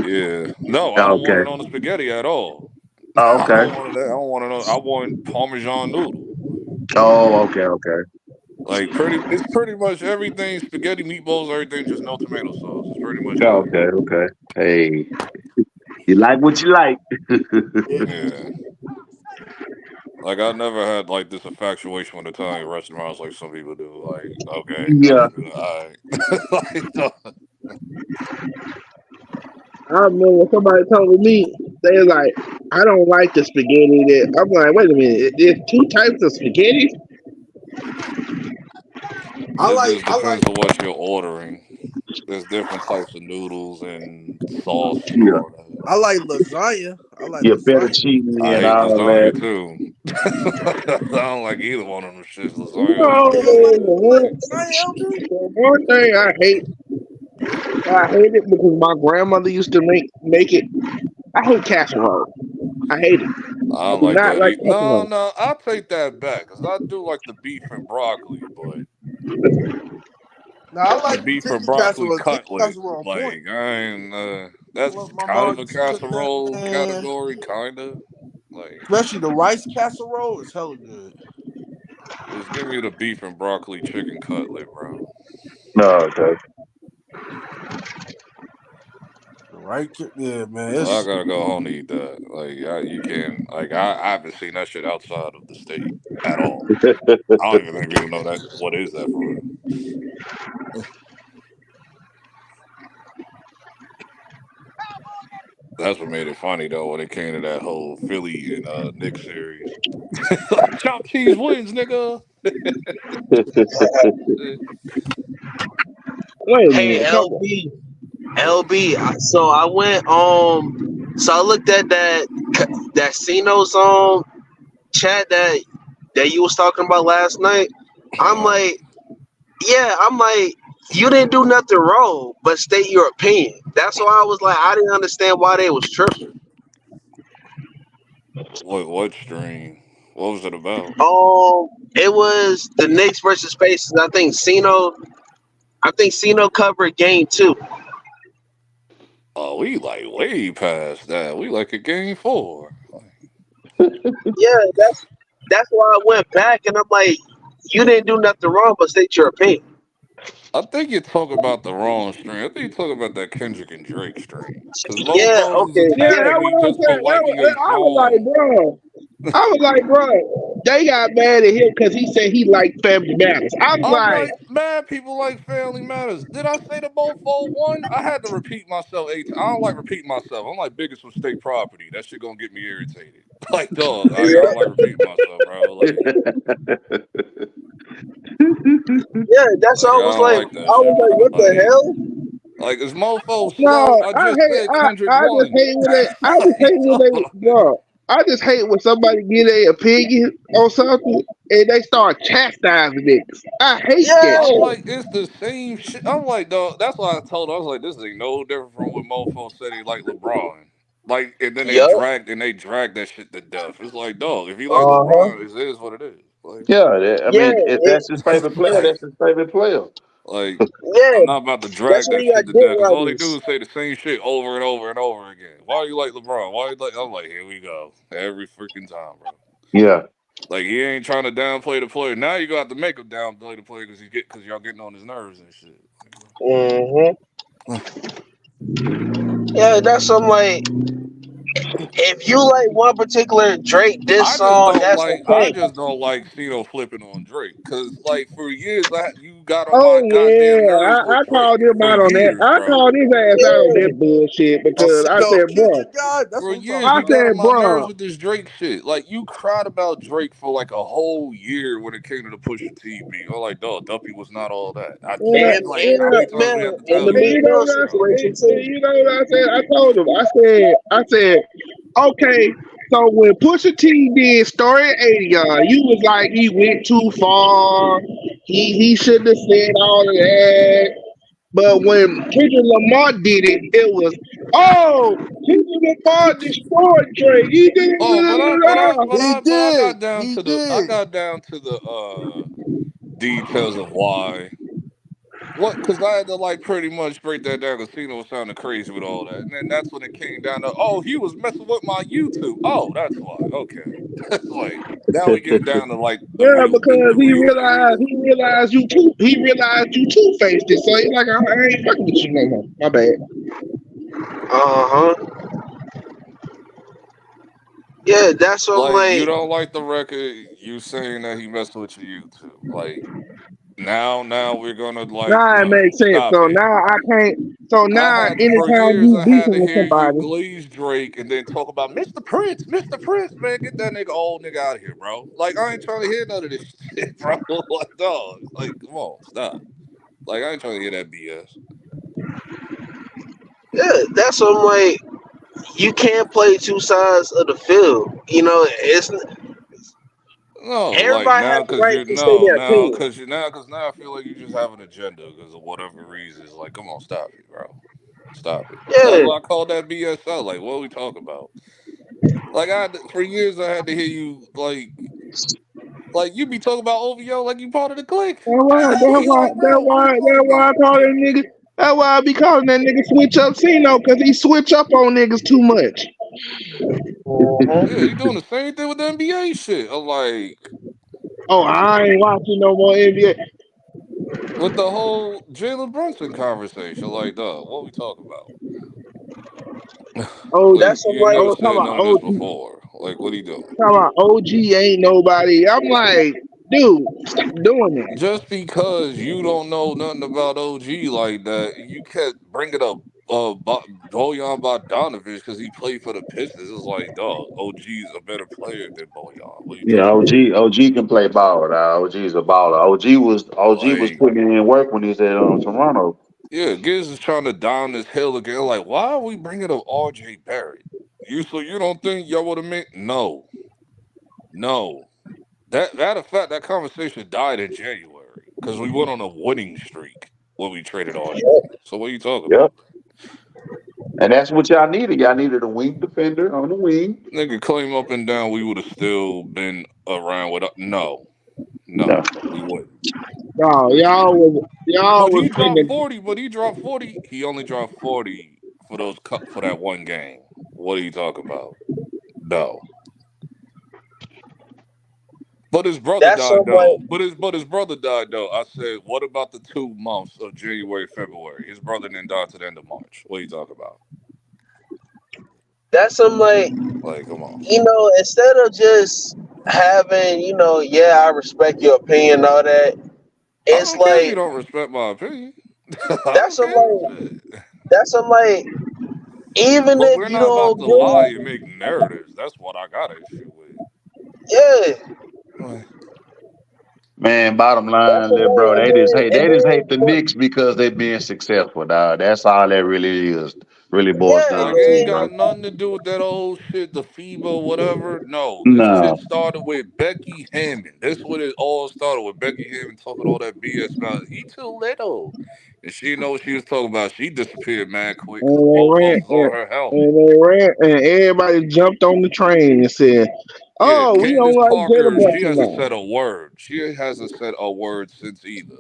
yeah, no, I don't want Okay. it on the spaghetti at all. Oh, I okay. don't want it. I don't want it. I want Parmesan noodle. Oh, okay, okay. Like it's pretty much everything spaghetti, meatballs, everything, just no tomato sauce. It's pretty much that. Okay, okay. Hey, you like what you like. Yeah. Yeah. Like I never had like this infatuation with Italian restaurants like some people do. Like, okay, Yeah. all right. Like, I remember somebody told me, they was like, I don't like the spaghetti. I'm like, wait a minute, there's 2 types of spaghetti? it just I like depends on what you're ordering. There's different types of noodles and sauce and Yeah. all that. I like lasagna. I like Yeah, lasagna. fettuccine I and hate all that. lasagna too. I don't like either one of them shits, lasagna or No, You don't spaghetti. like lasagna, LB? the one thing I hate it because my grandmother used to make it. I hate casserole. I hate it. I I don't do like not that like either. No, casserole. no, I'll take that back because I do like the beef and broccoli, but No, I the like the beef and chicken broccoli casserole. Chicken cutlet. casserole on point. Like I ain't. I That's love my kind of mom a used to cook that, casserole man. category, kind of. Like Especially the rice casserole is hella good. just give me the beef and broccoli chicken cutlet, bro. No, okay. Yeah, man. I It's gotta go home to eat that. Like you can't. Like I haven't seen that shit outside of the state at all. I don't even think people know that. What is that for real? That's what made it funny though when it came to that whole Philly and Knicks series. Chop cheese wins, nigga. Wait a Hey minute, come on. LB. So I went so I looked at that Cino's chat that you was talking about last night. I'm Uh, like, yeah, I'm like, you didn't do nothing wrong, but state your opinion. That's why I was like, I didn't understand why they was tripping. what stream? What was it about? It was the Knicks versus Pacers. I think Cino covered game 2. Oh, we like way past that. We like a game 4. Yeah, that's why I went back and I'm like, you didn't do nothing wrong, but state your opinion. I think you're talking about the wrong stream. I think you're talking about that Kendrick and Drake stream. Because Yeah, mofos is okay, Yeah, yeah. that's attacking me what I'm just for saying. liking a I was like, song. bro. They got mad at him because he said he liked Family Matters. I was I'm like, like, mad people like Family Matters. Did I say the mofo one? I had to repeat myself 8 times. I don't like repeating myself. I'm like biggest with state property. That shit gonna get me irritated. Like, dog, I don't like repeating myself, bro. Yeah, that's Like why I don't like that I was shit, like, bro. what the hell? Like is mofo slow? no, I just said Kendrick won. I just hate Like, when they, dog. bro. I just hate when somebody get a opinion on something and they start chastising niggas. I hate that I'm Yeah. shit. like, it's the same shit. I'm like, dog. That's why I told. I was like, this ain't no different from when mofo said he like LeBron. Like, and then Yup. they dragged that shit to death. It's like, dog, if you like Uh-huh. LeBron, it is what it is. Yeah, I Yeah, mean, if that's his favorite player, yeah, that's his favorite player. Like, yeah. I'm not about to That's drag why that you got shit to dick death because all they do riders. is say the same shit over and over and over again. Why you like LeBron? Why you like? I'm like, here we go, every freaking time, bro. Yeah. Like he ain't trying to downplay the player. Now you got to make him downplay the player because y'all getting on his nerves and shit. Mm-hmm. Yeah, that's I'm like, if you like one particular Drake diss song, that's I okay. just don't like Cino flipping on Drake because, like, for years, you got on Oh my goddamn yeah, nerves with I Drake called him for out on that. years, I bro. called his ass out on Yeah. that bullshit Oh, because I no, said, bro, Kendrick God. That's For what I'm years, talking I you about. got on said, my nerves bro, with this Drake shit. Like, you cried about Drake for like a whole year when it came to the Pusha T beat. I'm like, dog, Duppy was not all that. I yeah, can't, And like, and how yeah. many Meek times we have Mill to and tell the And you, Meek you know Mill what bro? situation too. you know what I said? I told him. I said, okay. So when Pusha T did Story 80, you was like he went too far. He shouldn't have said all of that. But when Kendrick Lamar did it, it was Kendrick Lamar destroyed Drake. He did Oh, He I did. got down He to did. the details of why. What? Because I had to like pretty much break that down. Because Cena was sounding crazy with all that, and then that's when it came down to, oh, he was messing with my YouTube. Oh, that's why. Okay, that's like now we getting down to like the Yeah, real because the real shit. he realized you two faced it. So he's like, I ain't fucking with you no more. My bad. Uh-huh. Yeah, that's what I'm Like you like. don't like the record, you saying that he messed with your YouTube. Like now we're gonna like Now it no makes sense. stop So it. now I can't. So now For anytime years you I had beefing to with hear you somebody, glaze Drake and then talk about Mr. Prince, man, get that nigga old nigga out of here, bro. Like I ain't trying to hear none of this shit, bro. Like dog, like come on, stop. Like I ain't trying to hear that BS. Yeah, that's what I'm like. You can't play two sides of the field. You know, it's No, like everybody now has the because right you're to say no their now opinion. because you now because now I feel like you just have an agenda because of whatever reasons. Like come on, stop it, bro. Stop it. That's Yeah, why I called that BS out. Like, what are we talking about? Like, for years I had to hear you like you be talking about OVO like you part of the clique. Like, bro, what are we that's talking why I about? call that nigga. That's why I be calling that nigga switch up Cino because he switch up on niggas too much. Yeah, you doing the same thing with the NBA shit. I'm like, Oh, I ain't watching no more NBA. with the whole Jalen Brunson conversation. Like, dog, what are we talking about? Oh, Like, that's what you I'm ain't like. never oh, talking said about none of this OG. before. Like, what are you doing? Talking about OG ain't nobody. I'm like, dude, stop doing that. Just because you don't know nothing about OG like that, you kept bringing up Bojan Bogdanovic because he played for the Pistons. It's like, dog, OG's a better player than Bojan. What are you Yeah, talking about? OG can play ball. OG's a baller. OG was Like, putting in work when he's at Toronto. yeah, Giz is trying to down this hill again. Like, why are we bringing up RJ Barrett? You don't think y'all would have made? No, no. That effect that conversation died in January because we went on a winning streak when we traded RJ. So what are you talking Yep. about? And that's what y'all needed. Y'all needed a wing defender on the wing. Nigga, claim up and down, we would have still been around with. No. No, we wouldn't. No, y'all was putting it. But he dropped 40. He only dropped 40 for for that one game. What are you talking about? No. But his brother That's died what I'm like. though. But his brother died though. I said, what about the 2 months of January, February? His brother didn't die to the end of March. What are you talking about? That's what I'm like. Like, come on. You know, instead of just having, yeah, I respect your opinion, and all that. I It's don't care if you like don't respect my opinion. I that's don't what I'm care. like. Shit. That's what I'm like. Even But if we're you not don't about to lie and agree, make narratives. That's what I got issue with. yeah. Like, Man, bottom That's line, what I'm little bro, like. they just hate the Knicks because they being successful, dog. That's all that really is. Really boils Yeah, I down Like, it to, ain't mean, bro. got nothing to do with that old shit, the FIBA, whatever. No, this shit No. started with Becky Hammond. That's what it all started with. Becky Hammond talking all that BS about he too little. And she didn't know what she was talking about. She disappeared mad quick because And they both ran, us was on her helmet. and they ran, and everybody jumped on the train and said, Yeah, "Oh, we don't Candace like Jada Parker, she Brunson hasn't now." said a word. She hasn't said a word since either.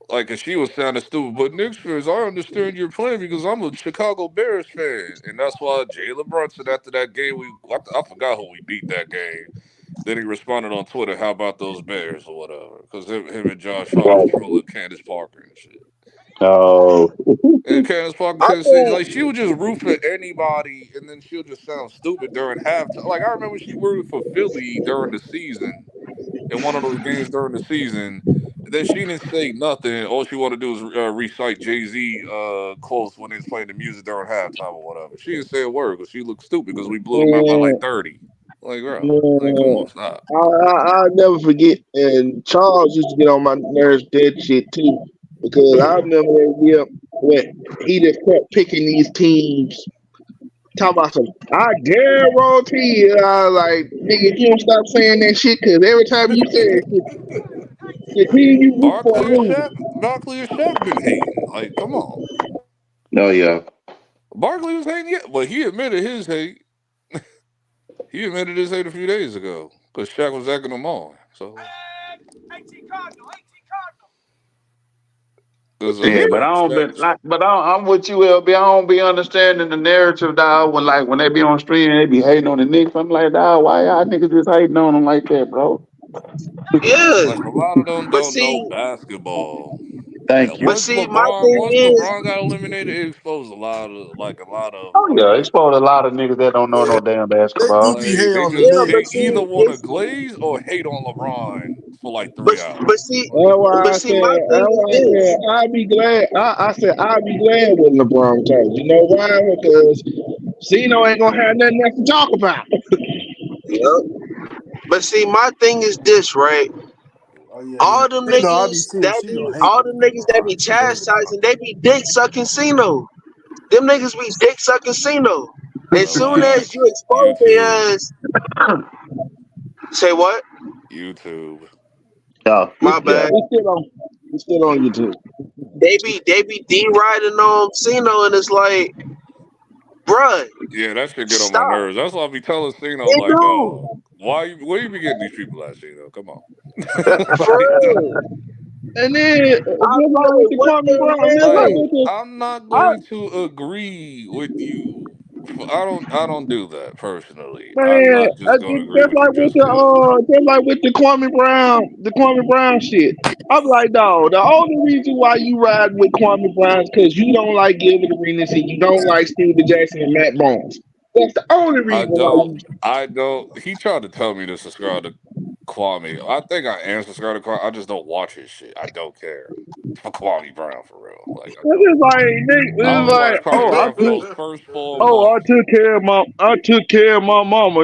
Like, and she was sounding stupid. But Knicks fans, I understand your plan because I'm a Chicago Bears fan, and that's why Jalen Brunson after that game, I forgot who we beat that game. Then he responded on Twitter, "How about those Bears or whatever?" Because him and Josh Hart was trolling Candace Parker and shit. Oh. And Candace Parker I Tennessee, think, like she would just root for anybody, and then she'll just sound stupid during halftime. Like I remember she rooted for Philly during the season in one of those games during the season. Then she didn't say nothing. All she wanted to do was recite Jay-Z quotes when they was playing the music during halftime or whatever. She didn't say a word because she looked stupid because we blew them out by like 30. Like, bro, like come on, stop. I'll never forget. And Charles used to get on my nerves that shit too. Because I remember that year when he just kept picking these teams. Talking about some, I guarantee. I was like, nigga, if you don't stop saying that shit, because every time you say it, the team you root for lose. Barkley or Shaq been hating. Like, come on. Oh yeah. Barkley was hating, yeah, but he admitted his hate. He admitted his hate a few days ago because Shaq was acting him on. So. Yeah, but I don't been like, but I'm with you, LB. I don't be understanding the narrative, dog. When they be on stream, they be hating on the Knicks. I'm like, dog, why y'all niggas just hating on them like that, bro? yeah. Like a lot of them But don't know see, basketball. Thank you. but see, my thing Once is, LeBron got eliminated, it exposed a lot of Oh yeah, exposed a lot of niggas that don't know no damn They do basketball. be like hate they on the just yeah, but Knicks. hate see, either want to glaze or hate on LeBron for like 3 hours. but see, That's why but I see, my thing is this. I'd be glad. I said I'd be glad when LeBron comes. You know why? Because Zeno ain't gonna have nothing else to talk about. Yep. But see, my thing is this, right? Oh yeah, All them I be niggas seeing that be, Cino all hating them on niggas that be LeBron. chastising, they be dick sucking Cino. Them niggas be dick sucking Cino. As soon as you expose YouTube, their ass, say what? YouTube. Yeah, My yeah. bad. It's still on YouTube. They be riding on Cino, and it's like, bruh, Yeah, that should get on my stop. nerves. That's why I be telling Cino, They like, do. dog, where you be getting these people at, Cino? Come on. For Like, real. And then just I like with played the one Kwame game Brown, just like yesterday. with the I'm not I going to agree with you. I don't do that personally. I'm man, not just going to agree just with you like with just because. the Kwame Brown shit. I'm like, dog, the only reason why you ride with Kwame Brown is because you don't like Gilbert Arenas and you don't like Steve Jackson and Matt Barnes. That's the only I reason why don't. you. I don't. He tried to tell me to subscribe to Kwame. I think I am subscribed to Kwame. I just don't watch his shit. I don't care for Kwame Brown for real. Like I It's don't. just like, I it's only like, watched Kwame Brown for those first 4 months. I took care of my mama.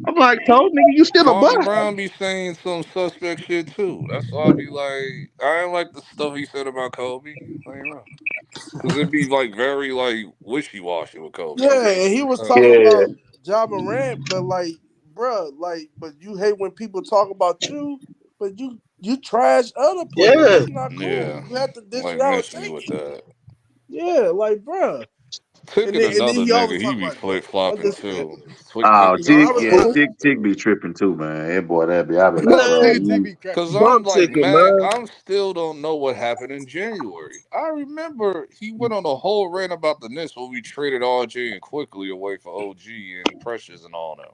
I'm like, told nigga, you still a bust. Kwame Brown be saying some suspect shit too. That's why I be like, I ain't like the stuff he said about Kobe. I ain't know. Cause it be like very like wishy washy with Kobe. I be Yeah, like, and he was talking Yeah. about Ja Morant, but like, bruh, like, but you hate when people talk about you, but you trash other players. Yeah. That's not cool. yeah, You have to dish like it out and miss me take with it. that. Yeah, like, bruh. Ticket And then another he always nigga. He talk be about, flip I flopping just, too. Oh, Ticket no, be I Tick, was, yeah, crazy. Tick be tripping too, man. That boy, I be like, Man, bro. HDiiTV crack Cause me up. I'm bump like, ticket, man, man. I'm still don't know what happened in January. I remember he went on a whole rant about the Knicks when we traded RJ and quickly away for OG and Precious and all them.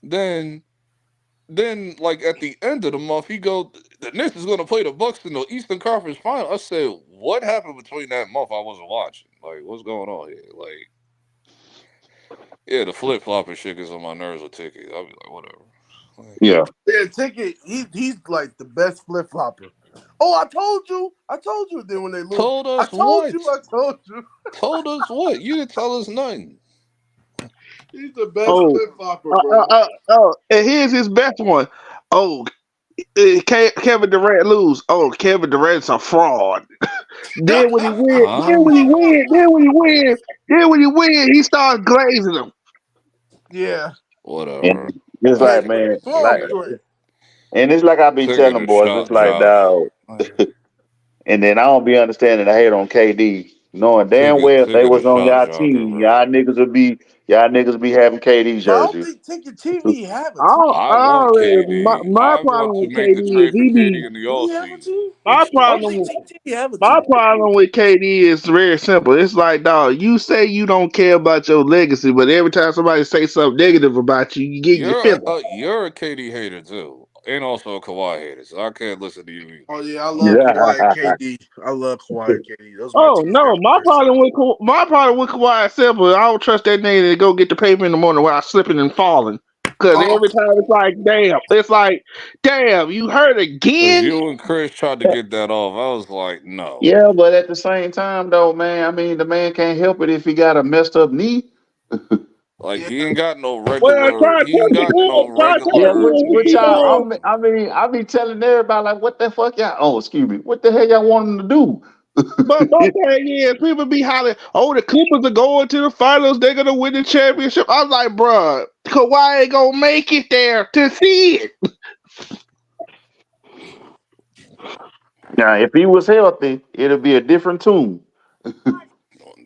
Then like at the end of the month, he go, the Knicks is gonna play the Bucks in the Eastern Conference Final. I said, what happened between that month? I wasn't watching. Like, what's going on here? Like, yeah, the flip flopping shit gets on my nerves with tickets. I'll be like, whatever. Like, Yeah. Yeah, ticket. He's like the best flip flopper. Oh, I told you. Then when they lose, told I us told what? you. I told you. Told us what? You didn't tell us nothing. He's the best Oh, flip flopper, bro. and here's his best one. Oh, Kevin Durant lose. Oh, Kevin Durant's a fraud. Then when he win, Huh? then when he win, he starts glazing them. Yeah. Whatever. And it's like, Hey, man, come like, on, Jordan. and it's like I be Taking telling a boys, it's shot like, Josh. dog. And then I don't be understanding the hate on KD, knowing damn well if they Taking a was on shot y'all Jocker, team, bro. y'all niggas be having KD But I don't jerseys. think Ticket TV have a I, team. I I want already, KD. my I want problem to with make the KD is trade for KD in the Do off he have a season. team? my I don't problem think with Ticket TV have a my team. problem with KD is very simple. It's like, dog, you say you don't care about your legacy, but every time somebody say something negative about you, you get your feelings. You're a KD hater too. and also a Kawhi hater, so I can't listen to you either. Oh yeah, I love Kawhi and KD. I love Kawhi and KD. Those are my two no, favorite my players. problem with Kawhi is simple. I don't trust that nigga to go get the paper in the morning while slipping and falling. Because every time it's like, damn, you hurt Because again? you and Chris tried to get that off. I was like, no. Yeah, but at the same time, though, man, I mean, the man can't help it if he got a messed up knee. Like he ain't got no Well, regular. He ain't got no Yeah, regular. which y'all. I mean, I be telling everybody like, what the fuck y'all? Oh, excuse me, what the hell y'all want him to do? But my thing is, people be hollering, oh, the Clippers are going to the finals. They're going to win the championship. I'm like, bruh, Kawhi ain't going to make it there to see it. Now, if he was healthy, it'll be a different tune.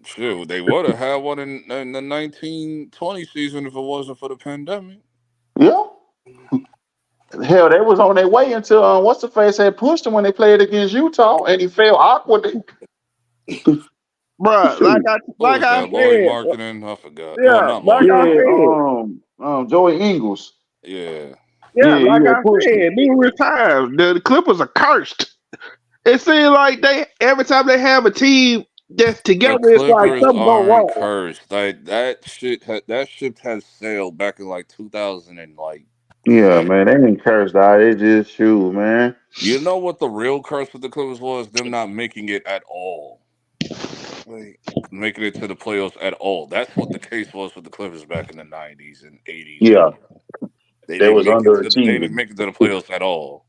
Shit, they would have had one in the 1920 season if it wasn't for the pandemic. Yeah. Hell, they was on their way until what's the face had pushed him when they played against Utah, and he fell awkwardly. Bruh, like I said, Laurie Marketing, I forgot. Yeah, Well, not Laurie. Joey Ingles. Yeah. Yeah, like I said, numerous times, the Clippers are cursed. It seems like every time they have a team that's together, The it's like Clippers something go aren't wrong. cursed. Like that ship has sailed back in like 2000 and like. Yeah, man, they ain't cursed out. They just shoot, man. You know what the real curse with the Clippers was? Them not making it at all. Like making it to the playoffs at all. That's what the case was with the Clippers back in the 90s and 80s. Yeah. They was didn't underachieving. make it to the playoffs at all.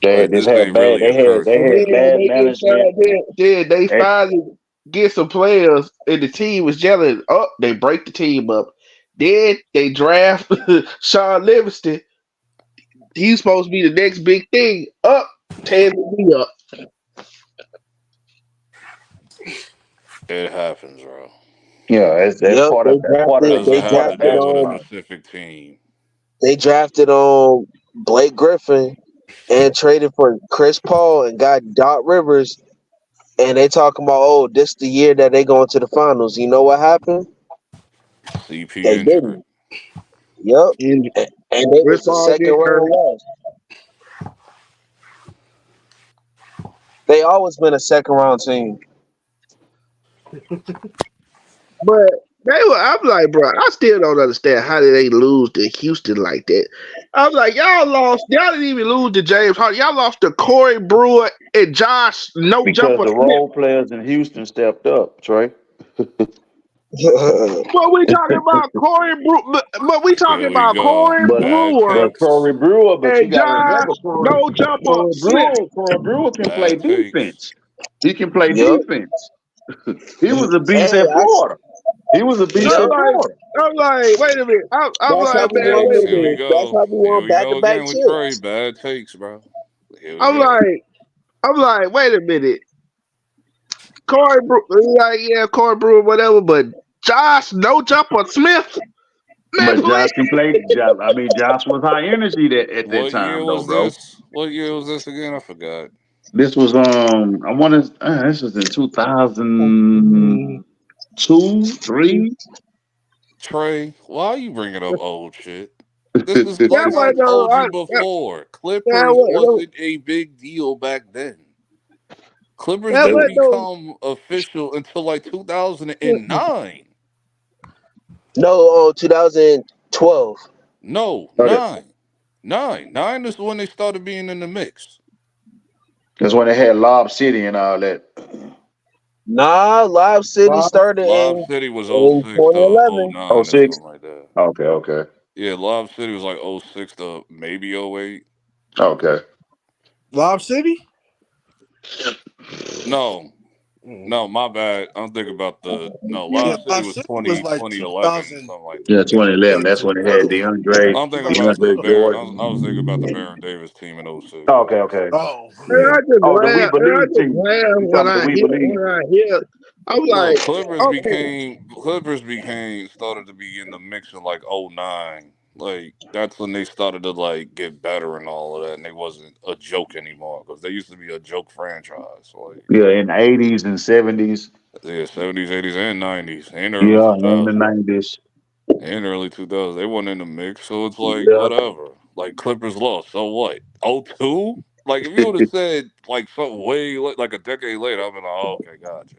They just had bad. They had bad management. They finally get some players, and the team was yelling. Oh, they break the team up. Then they draft Sean Livingston. He's supposed to be the next big thing. Up, tears me up. It happens, bro. Yeah, that's part of Doesn't have to do with a specific team. They drafted Blake Griffin and traded for Chris Paul and got Doc Rivers, and they talking about, oh, this the year that they going to the finals. You know what happened? CP They injury. didn't. Yep. And they was the second round loss. They always been a second round team. But I'm like, bro, I still don't understand how did they lose to Houston like that. I'm like, y'all didn't even lose to James Harden. Y'all lost to Corey Brewer and Josh because the role players in Houston stepped up, Trey. But we talking about Corey Brewer. But we talking about Corey Brewer. But Corey Brewer, but you got to remember, Corey Brewer can play defense. He can play defense. He was a beast at Florida. He was a beast at Florida. I'm like, wait a minute. I'm like, man, wait a minute. That's how we won back-to-back with Trey. Bad takes, bro. I'm like, wait a minute. Corey Brewer, Corey Brewer, whatever, but Josh, no jumper Smith. Man, but Josh can play. I mean, Josh was high energy at that time, though, bro. What year was this again? I forgot. This was I want to. This was in 2002, 3. Trey, why are you bringing up old shit? This is like I told you before. Clippers wasn't a big deal back then. Clippers didn't become official until like 2009. No, 2012. No, 9. 9 is when they started being in the mix. That's when they had Lob City and all that. Nah, Lob City started Lob City was 06 to 09 or something like that. Okay. Yeah, Lob City was like 06 to maybe 08. Okay. Lob City? No, my bad. I'm thinking about Lob City was 2011, something like that. Yeah, 2011. That's when they had DeAndre. I'm thinking about the Baron. I was thinking about the Baron Davis team in 06. Okay. Oh, yeah. The We Believe team. When I hear, I'm like, Clippers started to be in the mix in like 09. Like that's when they started to like get better and all of that, and they wasn't a joke anymore because they used to be a joke franchise. Like in the 80s and 70s. Yeah, 70s, 80s, and 90s, and early 2000s. In the 90s. In early 2000s, they weren't in the mix, so it's like whatever. Like Clippers lost, so what? 02? Like if you would have said like something way like a decade later, I'd be like, oh, okay, gotcha.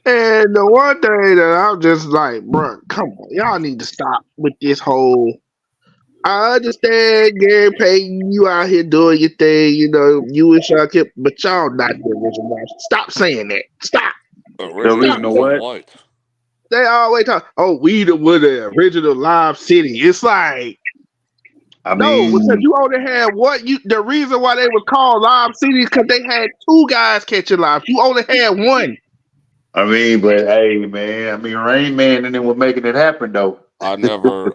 And the one thing that I'm just like, bro, come on, y'all need to stop with this whole. I understand Gary Payton, you out here doing your thing, you know, you and Shaquille, but y'all not the original. Stop saying that. Stop. Original from what? They always talk, oh, we the original Live City. It's like, because you only had the reason why they was called Live City is because they had two guys catching live. You only had one. I mean, but hey, man, Rain Man and then was making it happen though. I never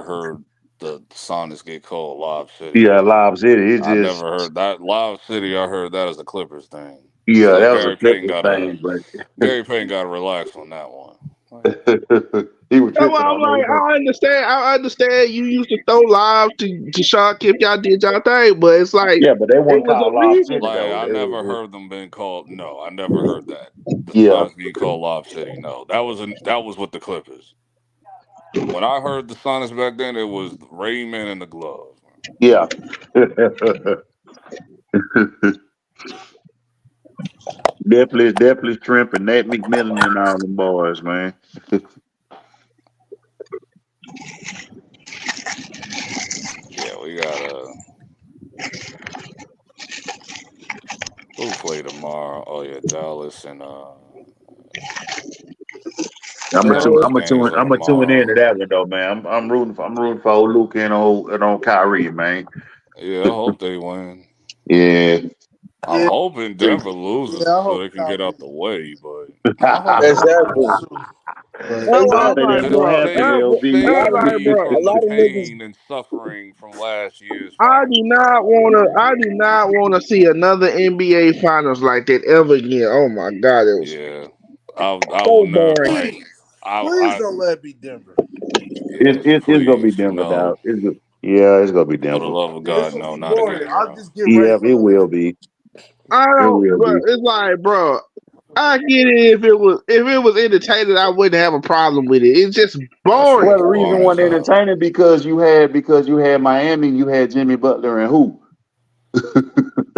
heard the Sonics get called Live City. Yeah, Live City. I never heard that. Live City, I heard that as a Clippers thing. Yeah, so that was a Clippers thing. Gary Payton got to relax on that one. He was tripping I'm like, I understand. You used to throw live to Sean Kemp. Y'all did y'all thing, but it's like, but they weren't called Live City. Like, I never heard them being called. No, I never heard that. The Sonics being called Live City. No, that was with the Clippers. When I heard the Sonics back then, it was Rayman and the Glove. Yeah. definitely Shrimp and Nate McMillan and all them boys, man. Yeah, we got who play tomorrow? Oh yeah, Dallas and I'm gonna tune into that one though, man. I'm rooting for old Luke and on Kyrie, man. Yeah, I hope they win. Yeah. I'm hoping Denver loses so they can get out the way, but exactly. pain and suffering from last year's. I do not want to see another NBA Finals like that ever again. Oh my God, it was I will never. Please don't let it be Denver. It's gonna be Denver now. It's gonna be Denver. For the love of God, no, not again. I'll just get ready. It will be. I don't. But it's like, bro, I get it. If it was entertaining, I wouldn't have a problem with it. It's just boring. Well, the reason why they're entertaining because you had Miami, you had Jimmy Butler and who.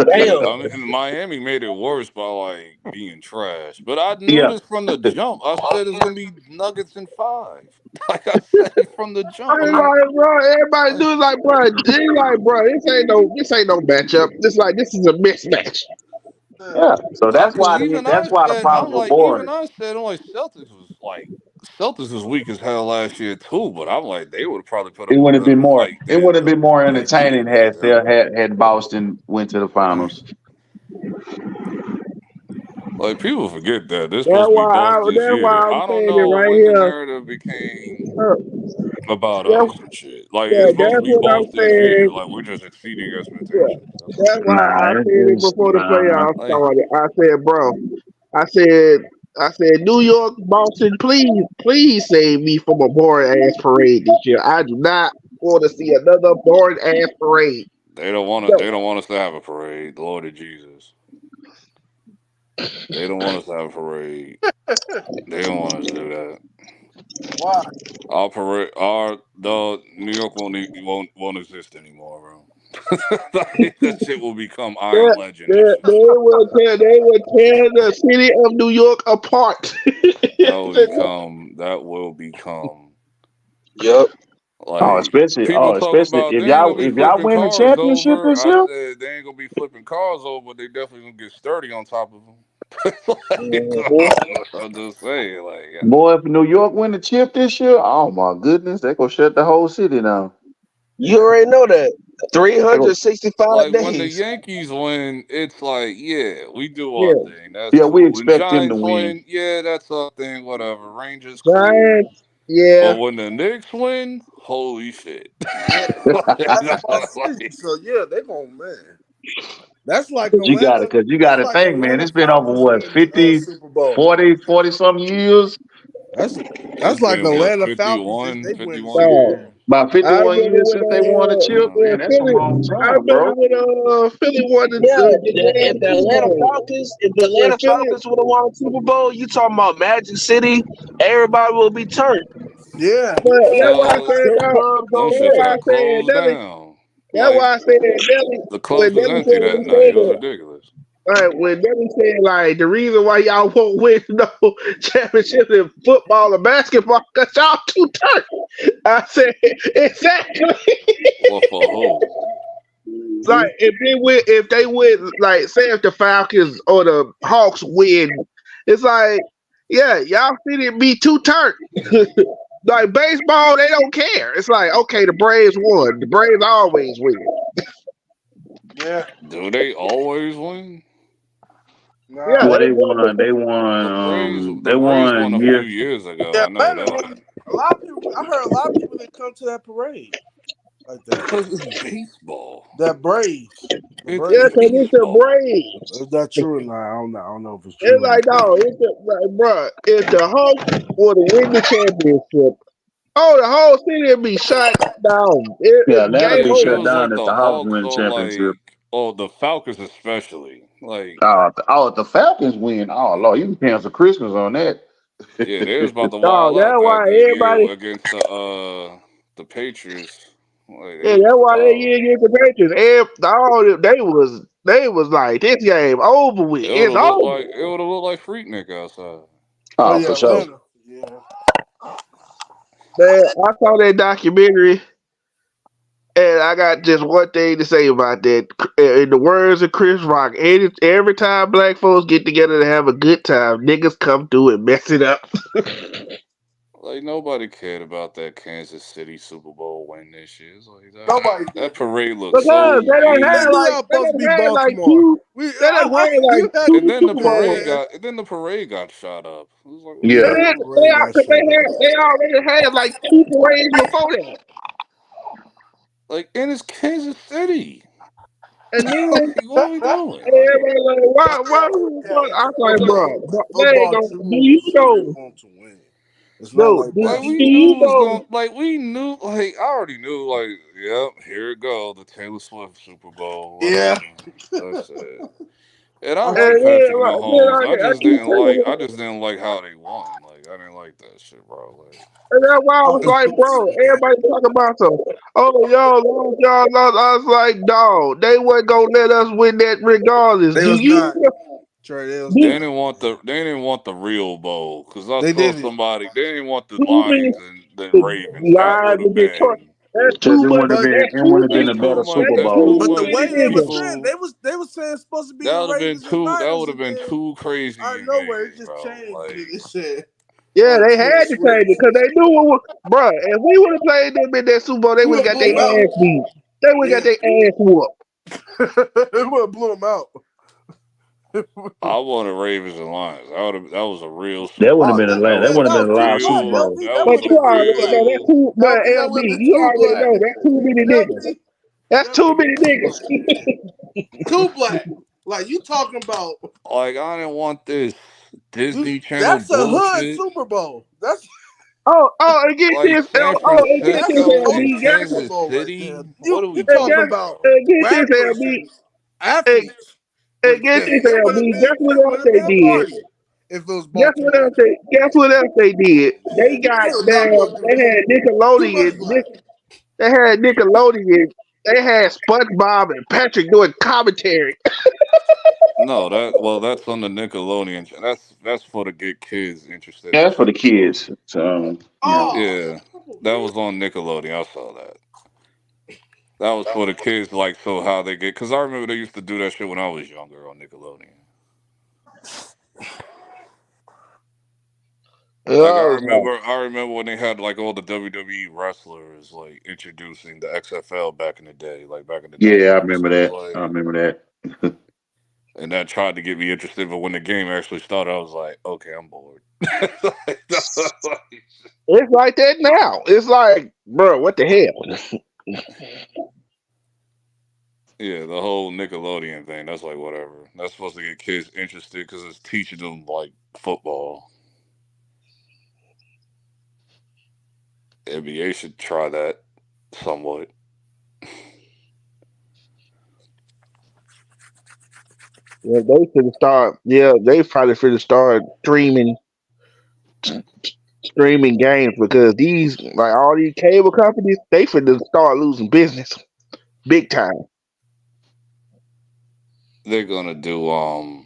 Damn. Miami made it worse by like being trash. But I knew this from the jump. I said it's gonna be Nuggets in 5. Like I said it from the jump. Everybody do like, bro. This ain't no matchup. This is a mismatch. Yeah. So that's why the problem was boring. Even I said Celtics was weak as hell last year too, but I'm like they would have probably put up. It would have been more entertaining had Boston went to the finals. Like people forget that this supposed to be Boston this year. I don't know when the narrative became about us and shit. Like it's supposed to be Boston's year. Like we're just exceeding expectations. That's why I said it before the playoffs started. I said, bro, I said, New York, Boston, please save me from a boring ass parade this year. I do not want to see another boring ass parade. They don't want us to have a parade. Lord of Jesus. They don't want us to have a parade. They don't want us to do that. Why? Our parade, the New York won't exist anymore, bro. That shit will become Iron Legend. They will tear the city of New York apart. That will become. Yep. Like, especially if y'all win the championship this year. I said they ain't gonna be flipping cars over, but they definitely gonna get sturdy on top of them. I'm just saying, like, boy, if New York win the chip this year, oh my goodness, they gonna shut the whole city down. You already know that. 365 like days. When the Yankees win, it's like, we do our thing. That's cool. We expect them to win. That's our thing. Whatever. Rangers, cool. But when the Knicks win, holy shit. That's my city. So they're gonna win. That's like you gotta think, man. It's been over what 50 some years. That's like Atlanta 51, Falcons. 51. About 51 years since they won the chip. Man, that's a long time, bro. Philly won the if the Atlanta Falcons would have won a Super Bowl, you talking about Magic City, everybody will be turned. Yeah. But that's why I So said, Them dog. clubs them don't That's shits why I got care. said, closed Nelly. down. That's Like why I said, Nelly. the When clubs was Nelly empty said, that he night. said It was that. ridiculous. Right, when Devin said like the reason why y'all won't win no championship in football or basketball because y'all too turnt. I said exactly. Well, for who? Like if they win, like say if the Falcons or the Hawks win, it's like yeah, y'all shouldn't be too turnt. Like baseball, they don't care. It's like okay, the Braves won. The Braves always win. Yeah. Do they always win? Yeah, Nah. Well, they they won. won. They The Braves, won. the They Braves won won a few year. years ago. Yeah, I know better, that. man. A lot of people. I heard a lot of people didn't come to that parade like that. Because it's baseball. That Braves. The It's Yeah, Braves. because it's the baseball. Braves. Is that true or not? I don't know if it's It's true or like, not. no, it's just, like, bro, if the Hawks were to win the championship, oh, the whole city would be shut down. Yeah, It's that'll game be It shut over. feels down like if the the Hawks Hawks win the are championship. like, oh, the Falcons especially. Like, If the Falcons win, oh Lord, you can cancel Christmas on that. yeah, they was about to Dog, wild that's out why that everybody, year against the Patriots. Like, they yeah, was that's about to why they wild. year against the Patriots. They was like, this game over with. It would It's have looked over. like Freaknik outside. Oh Oh, yeah, for sure. Atlanta. Yeah. Man, I saw that documentary. And I got just one thing to say about that. In the words of Chris Rock, every time black folks get together to have a good time, niggas come through and mess it up. Like nobody cared about that Kansas City Super Bowl win this year. It's like Nobody that did. parade looked Because so They knew mean. y'all supposed to be Baltimore. You had And then the Super Bowls. parade man. got shot up. It was like, what are we Yeah. Yeah, the doing? parade got shut up. They already had like two parades before that. Like, and it's Kansas City. And then Like, what are we doing? Like, everybody like, why the fuck? I was like, bro, they ain't Football gonna do true you serious know, want to win. It's not no, like do we you knew it was know going. Like, we knew. Like, I already knew. Like, yep, here it go, the Taylor Swift Super Bowl, yeah. whatever. That's it. And I I like and see. Patrick then Mahomes. I keep I saying just didn't like how they won. Like, I didn't like that shit, bro. Like, and that's why I was like, bro, everybody talking about some, oh, y'all lost. I was like, dog, they wasn't gonna let us win that regardless. They Do was you not. Trey, they was they do, not. didn't want Yeah. the real bowl because I They saw didn't. somebody. They didn't want the too many Lions and the Ravens. That lies would to have get torn? been. That's Because too much. But That's it too would have been many. a better Super That's That's Bowl. too too but the much many way they was niggas. saying, people. they was saying it's supposed to be the Ravens and That would Niners, have and been then too crazy out of and nowhere it gay, just bro. changed, and Like, it said Yeah, they Taylor had to change Swift. it because they knew what was, bruh, if we would have played them in that Super Bowl, they We would have would got blew their them out. ass beat. They would have got Yeah, their ass whooped. we would have blew them out. I wanted Ravens and Lions. That was a real That Super would have Oh, been a Bowl. that, That that was man, would a have that been was a too live Super black, real. Bowl. LB. That That But was would have a you been too already black. know that's real. too, but LB, that would LB, have been you too already black. know that's too many niggas. LB, That's LB, too many too niggas. black. Too black. Like you talking about Like, I didn't want this you? Disney Channel That's a hood bullshit. Super Bowl. And get Like this, San and get That's this, a Francisco and LB, culture Super Kansas Bowl right there. City. What are we You and talking doing, get, about bro? get this, rappers LB, and athletes would and have get came. this, LB. It would have been a party if it was Baltimore. Guess what else they did? They got It was not damn. going to They had too much Nickelodeon. black. They had Nickelodeon. They had SpongeBob and Patrick doing commentary. No, that's on the Nickelodeon. That's for to get kids interested Yeah, in that's for the football. kids. So, Oh, Yeah, that was on Nickelodeon. I saw that. That was for the kids, like so how they get. Because I remember they used to do that shit when I was younger on Nickelodeon. Like I remember when they had like all the WWE wrestlers like introducing the XFL back in the day, like back in the yeah, I '90s. remember So it's that. I like, remember that. and that tried to get me interested, but when the game actually started, I was like, okay, I'm bored. It's like that now. It's like, bro, what the hell? Yeah, the whole Nickelodeon thing. That's like whatever. That's supposed to get kids interested because it's teaching them like football. NBA should try that somewhat. Yeah, they should start. Yeah, they probably should start streaming streaming games because these like all these cable companies, they finna start losing business big time. They're gonna do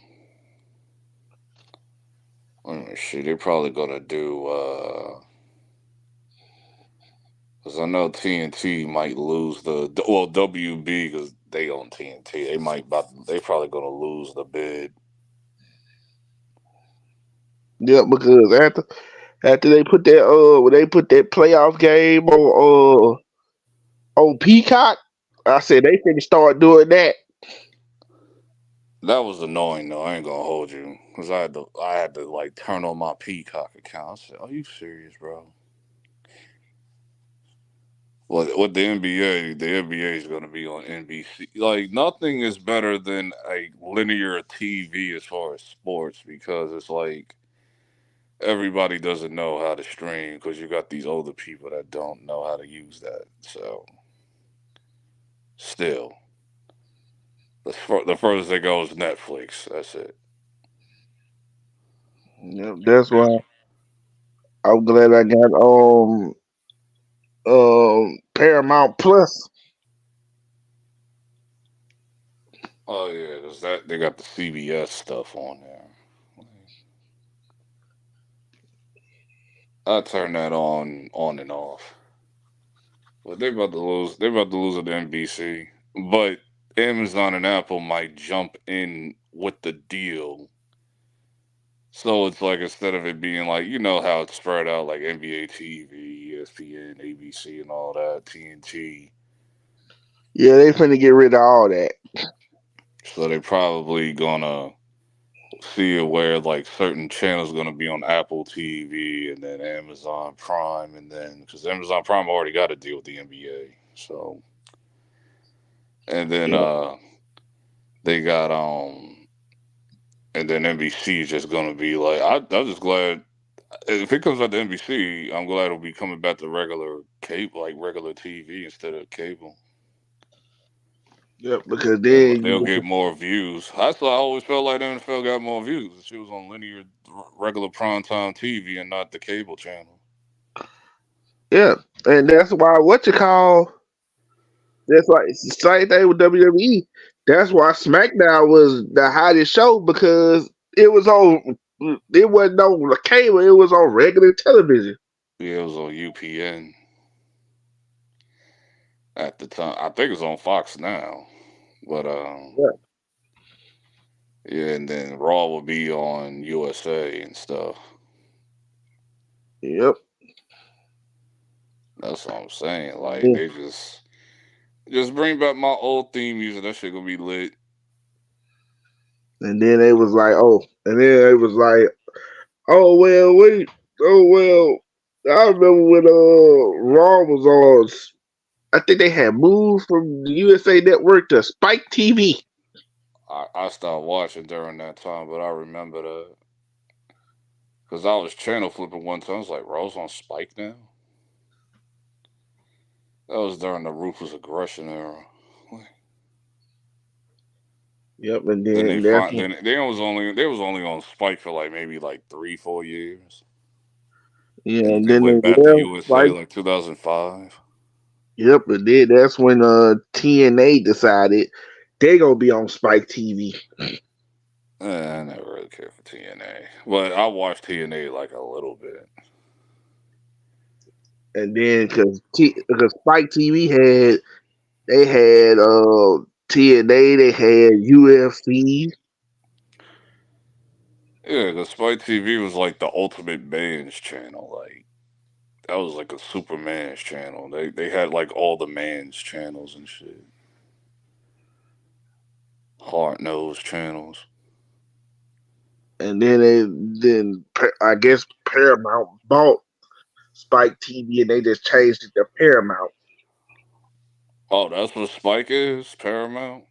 shit. They're probably gonna do because I know TNT might lose the WB because they own TNT. They probably gonna lose the bid. Yeah, because after they put that when they put that playoff game on Peacock, I said they finna start doing that. That was annoying though. I ain't gonna hold you because I had to like turn on my Peacock account. I said, "Are you serious, bro?" What the NBA is going to be on NBC. Like nothing is better than a linear TV as far as sports because it's like everybody doesn't know how to stream because you got these older people that don't know how to use that. So still, the furthest they go is Netflix. That's it. Yeah, that's why I'm glad I got Paramount Plus. Oh yeah, because they got the CBS stuff on there. I turn that on and off. But they're about to lose. They're about to lose at the NBC. But Amazon and Apple might jump in with the deal. So it's like instead of it being like how it's spread out like NBA TV, ESPN, ABC, and all that TNT. Yeah, they finna get rid of all that. So they probably gonna see it where like certain channels gonna be on Apple TV and then Amazon Prime and then because Amazon Prime already got a deal with the NBA. So and then Yeah. they got and then NBC is just gonna be like I'm just glad if it comes out to NBC, I'm glad it'll be coming back to regular cable, like regular TV instead of cable. Yep, because then They'll get more views. That's why I always felt like the NFL got more views. She was on linear, regular primetime TV and not the cable channel. yeah, and that's why that's why it's the same thing with WWE. That's why SmackDown was the hottest show because it wasn't on cable, it was on regular television. Yeah, it was on UPN at the time. I think it's on Fox now, but Yeah. yeah, and then Raw will be on USA and stuff. Yep. That's what I'm saying. Like Yeah. they just bring back my old theme music. That shit gonna be lit. And then they was like, oh well, wait, oh well. I remember when Raw was on. I think they had moved from the USA Network to Spike TV. I stopped watching during that time, but I remember that because I was channel flipping one time. I was like, Raw's on Spike now. That was during the Ruthless Aggression era. Yep, and Then then that's when, they was only on Spike for like maybe like 3-4 years. yeah, And and they then they went back to left USA Spike. like 2005. Yep, and then that's when TNA decided they gonna be on Spike TV. I never really cared for TNA, but I watched TNA like a little bit. And then because Spike TV had TNA, they had UFC. Yeah, the Spike TV was like the ultimate man's channel. Like that was like a Superman's channel. They had like all the man's channels and shit. Hard nosed channels. And then I guess Paramount bought Spike TV and they just changed it to Paramount. Oh, that's what Spike is? Paramount?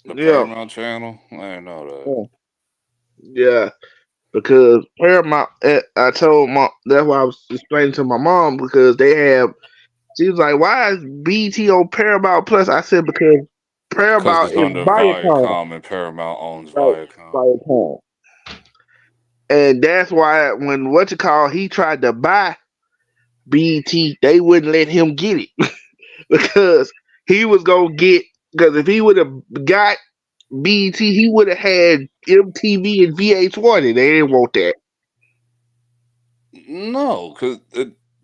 The Yeah. Paramount channel? I didn't know that. Yeah. Because Paramount, I told mom, that's why I was explaining to my mom because she was like, why is BT on Paramount Plus? I said, because Because Paramount it's is under Viacom. Viacom and Paramount owns Right, Viacom. Viacom. And that's why when he tried to buy BET, they wouldn't let him get it because he was gonna get. Because if he would have got BET, he would have had MTV and VH1, and they didn't want that. No,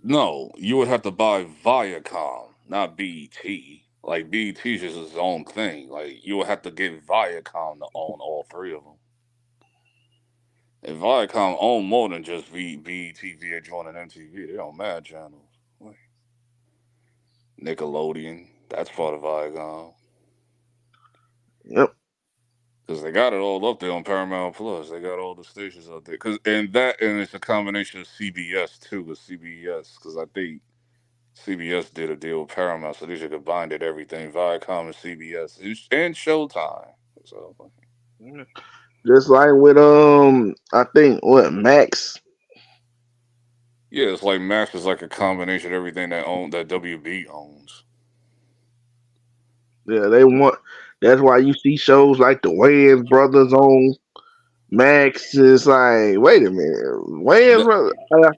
no, you would have to buy Viacom, not BET. Like BET is just its own thing. Like you would have to get Viacom to own all three of them. If Viacom own more than just BET, VH1, and MTV, they own mad channels. Like Nickelodeon, that's part of Viacom. Yep. Because they got it all up there on Paramount Plus. They got all the stations up there. And it's a combination of CBS too, with CBS. Because I think CBS did a deal with Paramount, so they should combine it everything. Viacom and CBS and Showtime. So just like with I think Max. Yeah, it's like Max is like a combination of everything that WB owns. Yeah, they want. That's why you see shows like the Wayans brothers on Max. It's like, wait a minute, Wayans brothers. I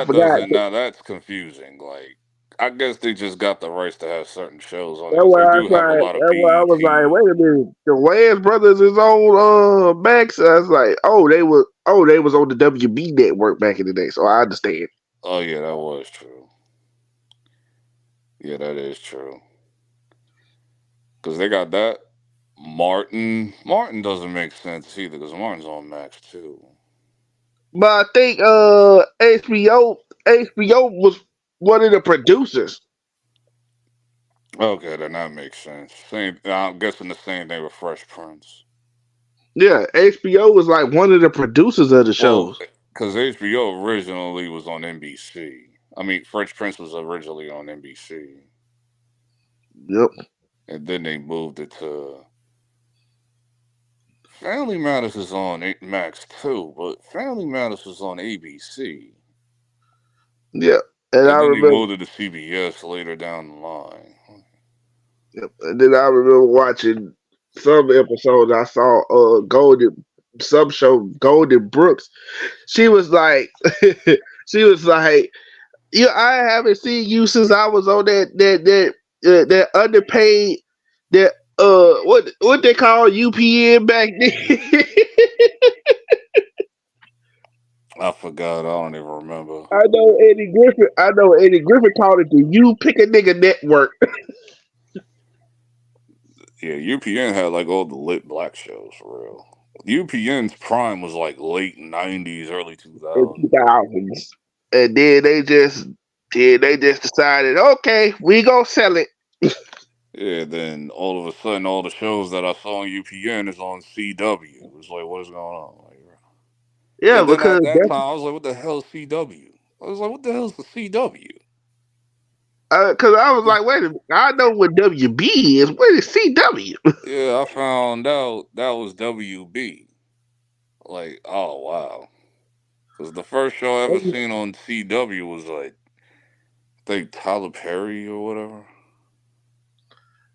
forgot. Now that's confusing. Like, I guess they just got the rights to have certain shows on That's it. why They do have a lot of That's why I was like, BET. wait a minute, the Wayans brothers is on Max. I was like, they was on the WB network back in the day, so I understand. Oh yeah, that was true. Yeah, that is true. Because they got that. Martin doesn't make sense either. Because Martin's on Max too. But I think HBO was one of the producers. Okay, then that makes sense. I'm guessing the same thing with Fresh Prince. Yeah, HBO was like one of the producers of the shows. Because HBO originally was on NBC. I mean, Fresh Prince was originally on NBC. Yep. And then they moved it to. Family Matters is on Max too, but Family Matters was on ABC. Yeah, and I then remember. they moved it to CBS later down the line. Yep. And then I remember watching some episodes. I saw Golden Brooks. She was like, yeah, I haven't seen you since I was on that underpaid what they call UPN back then. I forgot. I don't even remember. I know Eddie Griffin called it the You Pick a Nigga Network. Yeah, UPN had like all the lit black shows for real. UPN's prime was like late 90s, early 2000s. And then they just decided, okay, we gonna sell it. Yeah, then all of a sudden, all the shows that I saw on UPN is on CW. It's like, what is going on? Like, yeah, and then because at that time, I was like, what the hell is CW? I was like, what the hell is the CW? Because I was like, wait a minute, I know what WB is. What is CW? Yeah, I found out that was WB. Like, oh wow. Because the first show I ever seen on CW was like, I think Tyler Perry or whatever.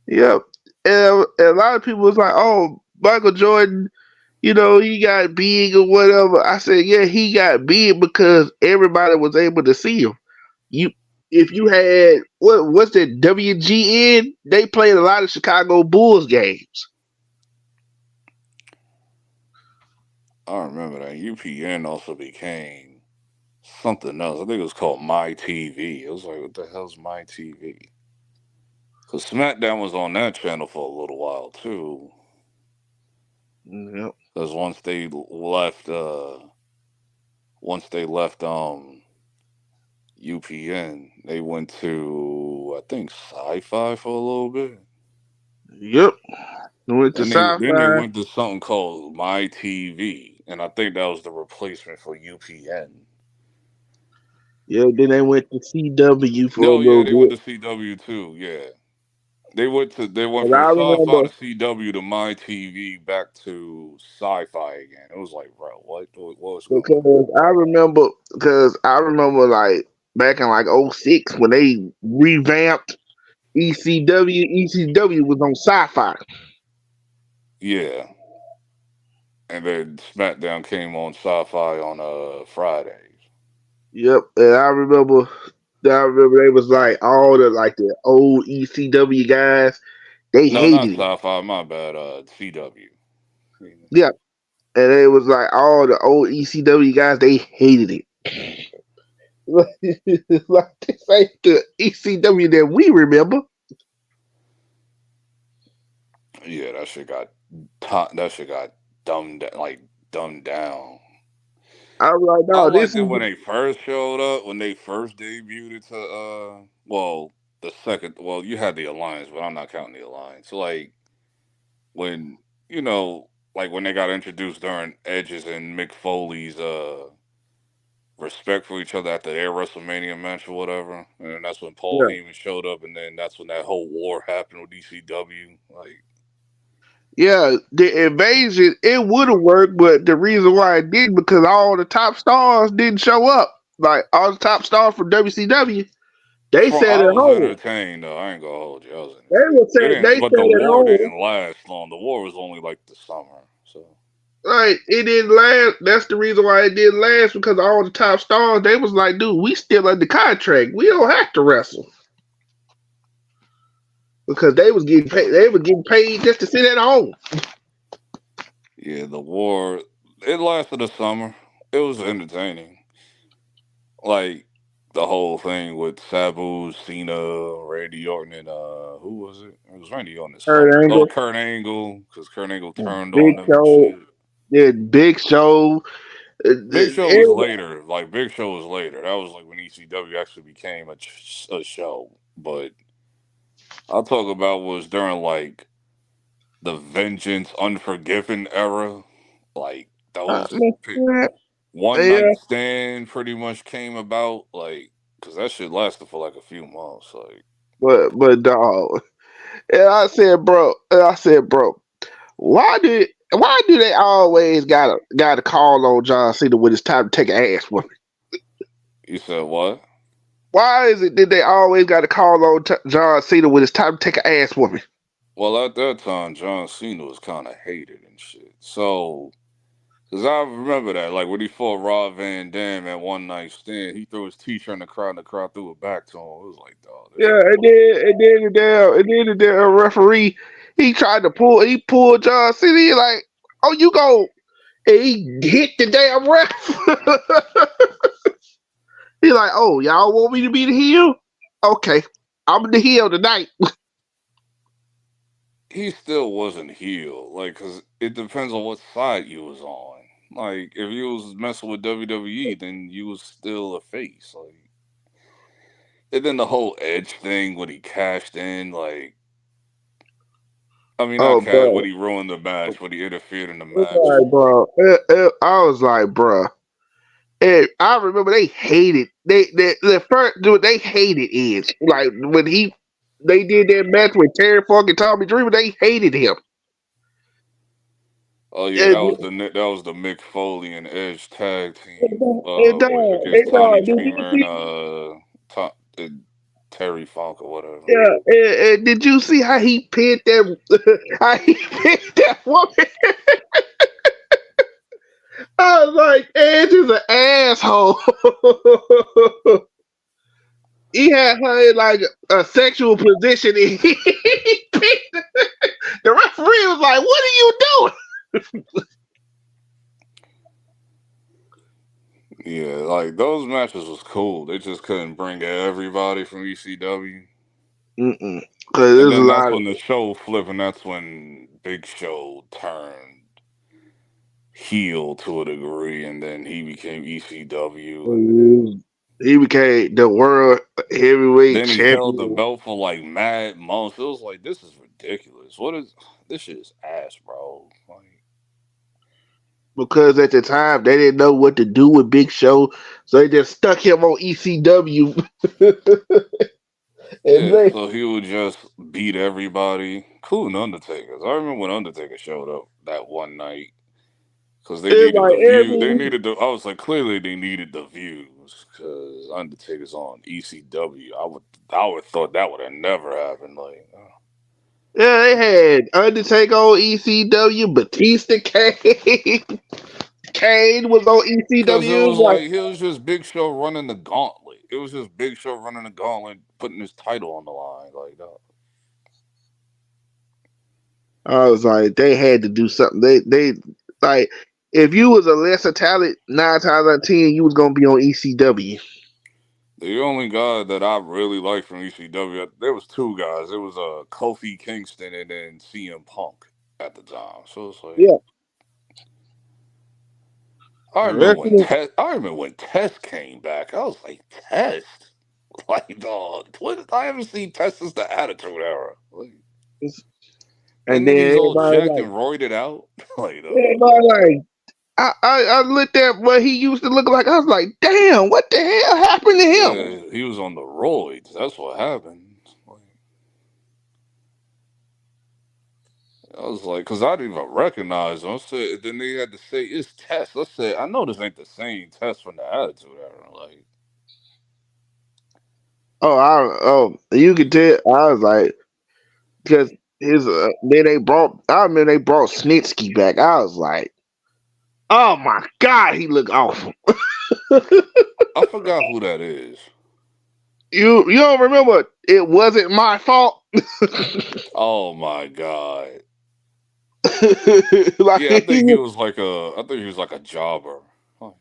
Yep. And a lot of people was like, oh, Michael Jordan, he got big or whatever. I said, yeah, he got big because everybody was able to see him. If you had what's that WGN, they played a lot of Chicago Bulls games. I remember that. UPN also became something else. I think it was called My TV. It was like, what the hell's My TV? Because SmackDown was on that channel for a little while too. Yep. Because once they left UPN, they went to I think Sci-Fi for a little bit. Yep. Then they went to something called My TV, and I think that was the replacement for UPN. Yeah, then they went to CW for a little they bit. went to CW too. Yeah, they went from Sci-Fi to CW to My TV back to Sci-Fi again. It was like, bro, what was going on? Because I remember like back in like 06 when they revamped ECW. ECW was on Sci-Fi. Yeah. and then SmackDown came on Sci-Fi on Fridays. Yep, and I remember they was like all the old ECW guys. They No, not hated it. Sci-Fi. My bad. CW. Yeah, and it was like all the old ECW guys. They hated it. Like this ain't the ECW that we remember. Yeah, that shit got dumbed dumbed down. I was like, I no, this liked it is when they first showed up, when they first debuted it to the second, well, you had the Alliance, but I'm not counting the Alliance. So like when like when they got introduced during Edge's and Mick Foley's respect for each other after their WrestleMania match or whatever, and then that's when Paul yeah. Heyman showed up, and then that's when that whole war happened with ECW. Like, Yeah, the invasion, it would have worked, but the reason why it didn't because all the top stars didn't show up. Like all the top stars from WCW, they sat I at was home. entertained though. I ain't gonna hold you. I was They entertained. were It sat, they didn't, but the sat at war home. didn't last long. The war was only like the summer, so. Like it didn't last. That's the reason why it didn't last because all the top stars, they was like, dude, we still under contract. We don't have to wrestle. Because they was getting paid. They were getting paid just to sit at home. Yeah, the war, it lasted a summer. It was entertaining. Like the whole thing with Sabu, Cena, Randy Orton, and who was it? It was Randy Orton and Kurt somebody. Oh, Angle, Kurt Angle, because Kurt Angle turned on Big them and Show, shit. Big Show. Big Show was Everybody, later. Like Big Show was later. That was like when ECW actually became a show. But I'll talk about was during like the Vengeance Unforgiven era. Like those one yeah, night stand pretty much came about. Like, because that shit lasted for like a few months. Like, but dog. And I said, bro, why do they always gotta call on John Cena when it's time to take an ass whooping? you said what? Why is it that they always gotta call on John Cena when it's time to take an ass whooping? Well, at that time, John Cena was kind of hated and shit. So, because I remember that, like when he fought Rob Van Dam at One Night Stand, he threw his t-shirt in the crowd, and the crowd threw it back to him. It was like, dog, this Yeah, ain't and then the damn referee he pulled John Cena. He like, oh, you go, and he hit the damn ref. He like, oh, y'all want me to be the heel? Okay, I'm the heel tonight. he still wasn't heel. Like, because it depends on what side you was on. Like, if you was messing with WWE, then you was still a face. Like, and then the whole Edge thing when he cashed in, like, I mean, not Oh, cash, when bro, he ruined the match, when he interfered in the match. like, bro, I was like, bro. And I remember they hated the first dude. They hated Edge. Like when they did that match with Terry Funk and Tommy Dreamer. They hated him. Oh yeah, And, that was the Mick Foley and Edge tag team against Tommy did you Dreamer see? and Terry Funk or whatever. Yeah, and did you see how he pinned that? How he pinned that woman? I was like, Edge is an asshole. He had her in like a sexual position. And he pinned the referee was like, "What are you doing?" Yeah, like those matches was cool. They just couldn't bring everybody from ECW. Because And there's a then that's lot of when the show flipped, and that's when Big Show turned heel to a degree, and then he became ECW, and he became the world heavyweight then he held the champion. belt for like mad months. It was like, this is ridiculous. What is this? Shit is ass, bro. Like, Because at the time they didn't know what to do with Big Show, so they just stuck him on ECW. And yeah, they, so he would just beat everybody, including Undertaker. I remember when Undertaker showed up that one night. Because they it's needed like the view. They every needed the. I was like, clearly they needed the views because Undertaker's on ECW. I would thought that would have never happened. Like, Yeah, they had Undertaker on ECW, Batista Kane was on Because it ECW. was like it was just Big Show running the gauntlet. It was just Big Show running the gauntlet, putting his title on the line. Like that. I was like, they had to do something. They like if you was a lesser talent, 9 times out of 10, you was gonna be on ECW. The only guy that I really liked from ECW, there was 2 guys. It was Kofi Kingston and then CM Punk at the time. So it's like, yeah. I remember when Test came back. I was like, Test, like dog. I haven't seen Test since the Attitude Era. Like, And that then nigga's all everybody jacked like, and roided out. Like, everybody like, I looked at what he used to look like. I was like, damn, what the hell happened to him? yeah, he was on the roids. That's what happened. I was like, because I didn't even recognize him. I said, then they had to say, it's Test. I said, I know this ain't the same Test from the Attitude Era. Like, You could tell. I was like, because his then I remember they brought Snitsky back. I was like, oh my god, he looked awful. I forgot who that is. You don't remember? It wasn't my fault. Oh my god. Like, Yeah, I think he was like a jobber. Huh.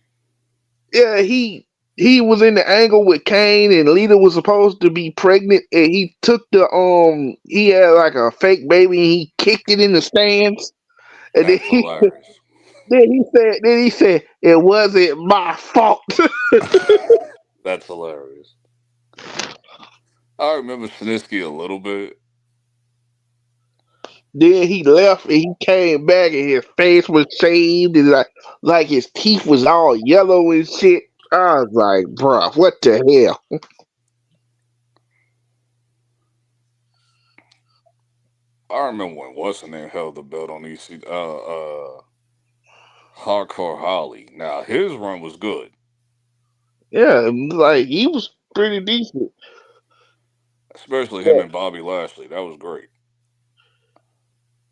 Yeah, he was in the angle with Kane, and Lita was supposed to be pregnant, and he took he had like a fake baby, and he kicked it in the stands, and That's hilarious. then he said it wasn't my fault. That's hilarious. I remember Snitsky a little bit. Then he left, and he came back, and his face was shaved, and like his teeth was all yellow and shit. I was like, bruh, what the hell? I remember when what's her name held the belt on EC Hardcore Holly. Now his run was good. Yeah, like he was pretty decent. Especially him and Bobby Lashley. That was great.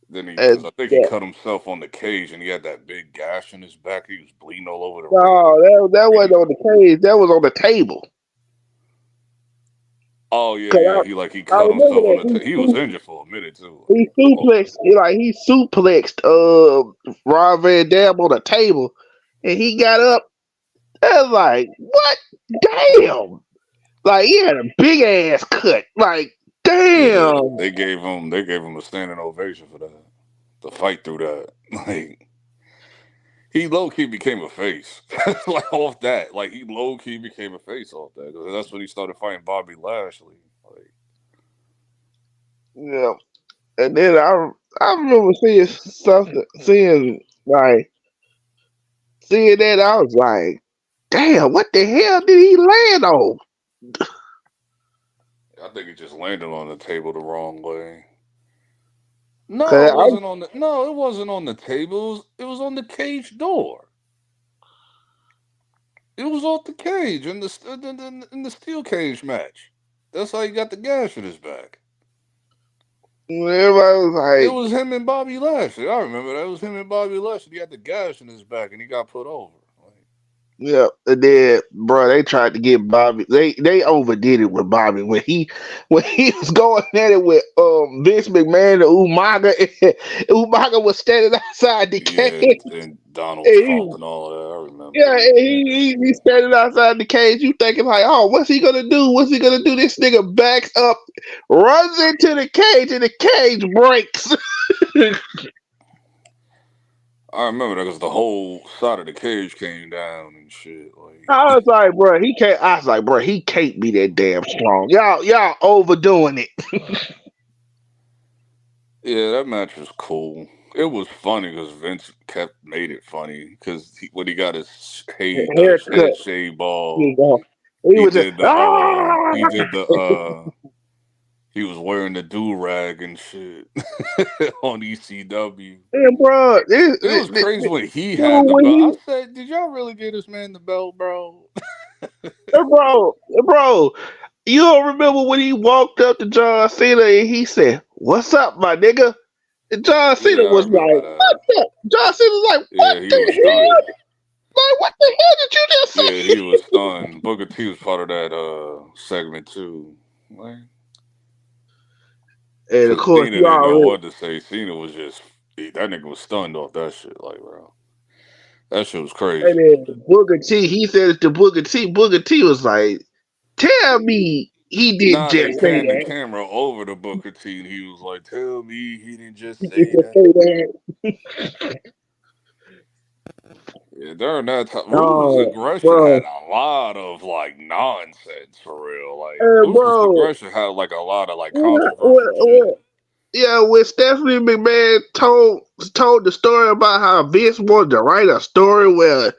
Then because I think he cut himself on the cage and he had that big gash in his back. He was bleeding all over the ring. No, that wasn't on the cage. That was on the table. Oh yeah. He cut himself on the table. He was injured for a minute too. He suplexed Rob Van Dam on the table, and he got up. I was like, what? Damn! Like he had a big ass cut. Like, damn! Yeah, they gave him a standing ovation for that. To fight through that. Like he low key became a face. Like off that. Like he low key became a face off that. Because that's when he started fighting Bobby Lashley. Like, yeah. And then I remember seeing that. I was like, damn, what the hell did he land on? I think he just landed on the table the wrong way. No, it wasn't on the table. It was on the cage door. It was off the cage in the steel cage match. That's how he got the gash in his back. Everybody was like, it was him and Bobby Lashley. I remember that. It was him and Bobby Lashley. He had the gash in his back and he got put over. Yeah, and then, bro, they tried to get Bobby. They overdid it with Bobby when he was going at it with Vince McMahon and Umaga. And Umaga was standing outside the cage. And Donald Trump and all of that. I remember. Yeah, and he standing outside the cage. You thinking like, oh, what's he gonna do? What's he gonna do? This nigga backs up, runs into the cage, and the cage breaks. I remember that because the whole side of the cage came down and shit. Like I was like, bro, he can't. I was like, bro, he can't be that damn strong. Y'all overdoing it. Yeah, that match was cool. It was funny because Vince made it funny because when he got his head shaved bald, he was wearing the do-rag and shit on ECW. And bro, it was crazy when he had the belt. I said, did y'all really give this man the belt, bro? bro, You don't remember when he walked up to John Cena and he said, "What's up, my nigga?" And John Cena Yeah, I was remember like, that. "What's up?" John Cena was like, "What Yeah, he the was hell? stunned. Like, what the hell did you just Yeah, he say?" was stunned. Booker T was part of that segment too. Like, And of cause course, Cena you didn't know already what to say. Cena was just that nigga was stunned off that shit. Like, bro, that shit was and crazy. then Booker T, he said it to Booker T. Booker T was like, "Tell me he didn't Nah, they just say panned the that." camera over to Booker T, and he was like, "Tell me he didn't just He didn't say just that." say that. Yeah, during that time, Ruthless Oh, Aggression had bro, a lot of like nonsense for real. Like Ruthless bro, Aggression had like a lot of like what, controversial shit. yeah, when Stephanie McMahon told the story about how Vince wanted to write a story where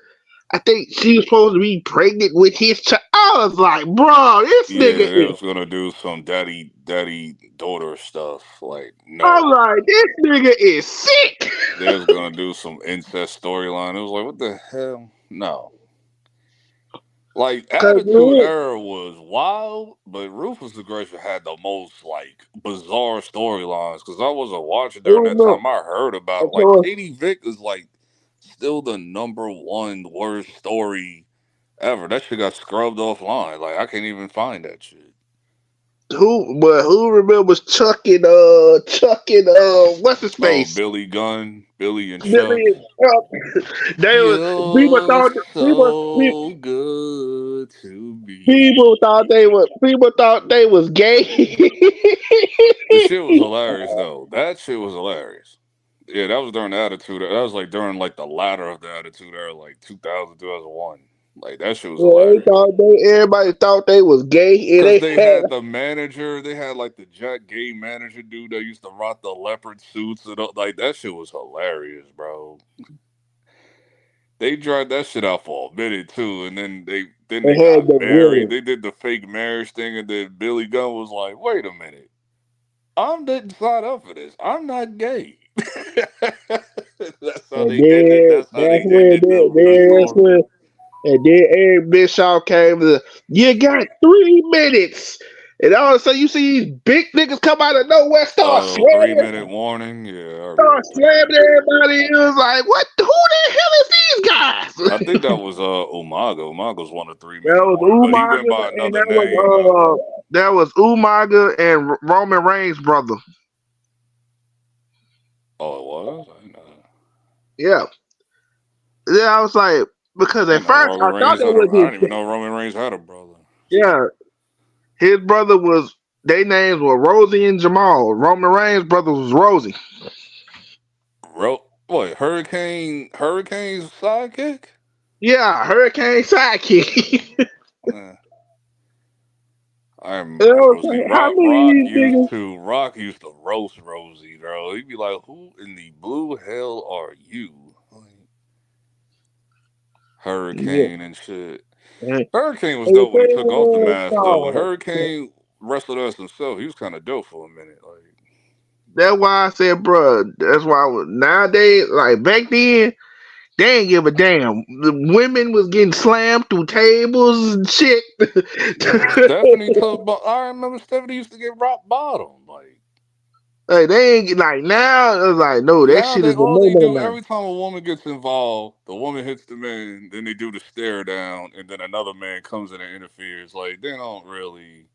I think she was supposed to be pregnant with his child. I was like, bro, this nigga Yeah, they is. was gonna do some daddy daughter stuff. Like, I'm no. like, this nigga is sick. They was gonna do some incest storyline. It was like, what the hell? No. Like, Cause Attitude Era was wild, but Ruthless Aggression had the most like bizarre storylines. Cause I wasn't watching during that time. I heard about it. Like Katie Vick is like still the #1 worst story ever. That shit got scrubbed offline. Like, I can't even find that shit. who remembers Chuck and what's his Oh, face? Billy Gunn, Billy and Chuck. Billy and Chuck. They was You're so good to me. people thought they was gay. The shit was hilarious though. That shit was hilarious. Yeah, that was during the Attitude. That was like during like the latter of the Attitude Era, like 2000, 2001. Like that shit was hilarious. Everybody thought they was gay, and Cause they they had had the manager, they had like the Jack Gay manager dude that used to rock the leopard suits and like that shit was hilarious, bro. They tried that shit out for a minute too, and then they got the married. women. They did the fake marriage thing, and then Billy Gunn was like, "Wait a minute, I didn't sign up for this. I'm not gay." That's how And they did it. then That's how they ended the story. and then Eric Bischoff came to, you got 3 minutes. And all of a sudden you see these big niggas come out of nowhere, Oh, 3 minute warning. Yeah, I start remember that. slamming everybody. It was like, what? Who the hell is these guys? I think that was Umaga. Umaga's won a That 3 minute was warning, but he went by Umaga, and another name though. that was Umaga and Roman Reigns' brother. Oh, it was. I didn't know that. Yeah. Yeah, I was like, because I at didn't know first I Roman thought Reigns that had a. was I didn't even his. know Roman Reigns had a brother. Yeah, his brother was. Their names were Rosie and Jamal. Roman Reigns' brother was Rosie. What? Hurricane's sidekick? Yeah, Hurricane sidekick. Eh, I remember Rosie. How many of these niggas? Rock used to roast Rosie, bro. He'd be like, "Who in the blue hell are you?" Like, Yeah. Hurricane and shit. And Hurricane was the dope when he thing took off the was, mask though. When Hurricane wrestled us himself, he was kind of dope for a minute. Like, that's why I said, bro. That's why nowadays, like back then, they ain't give a damn. The women was getting slammed through tables and shit. Stephanie took. I remember Stephanie used to get rock bottom. Like. Like they ain't like now. It's like no, that Now shit is a all no they no do now. every time a woman gets involved, the woman hits the man, then they do the stare down, and then another man comes in and interferes. Like they don't really.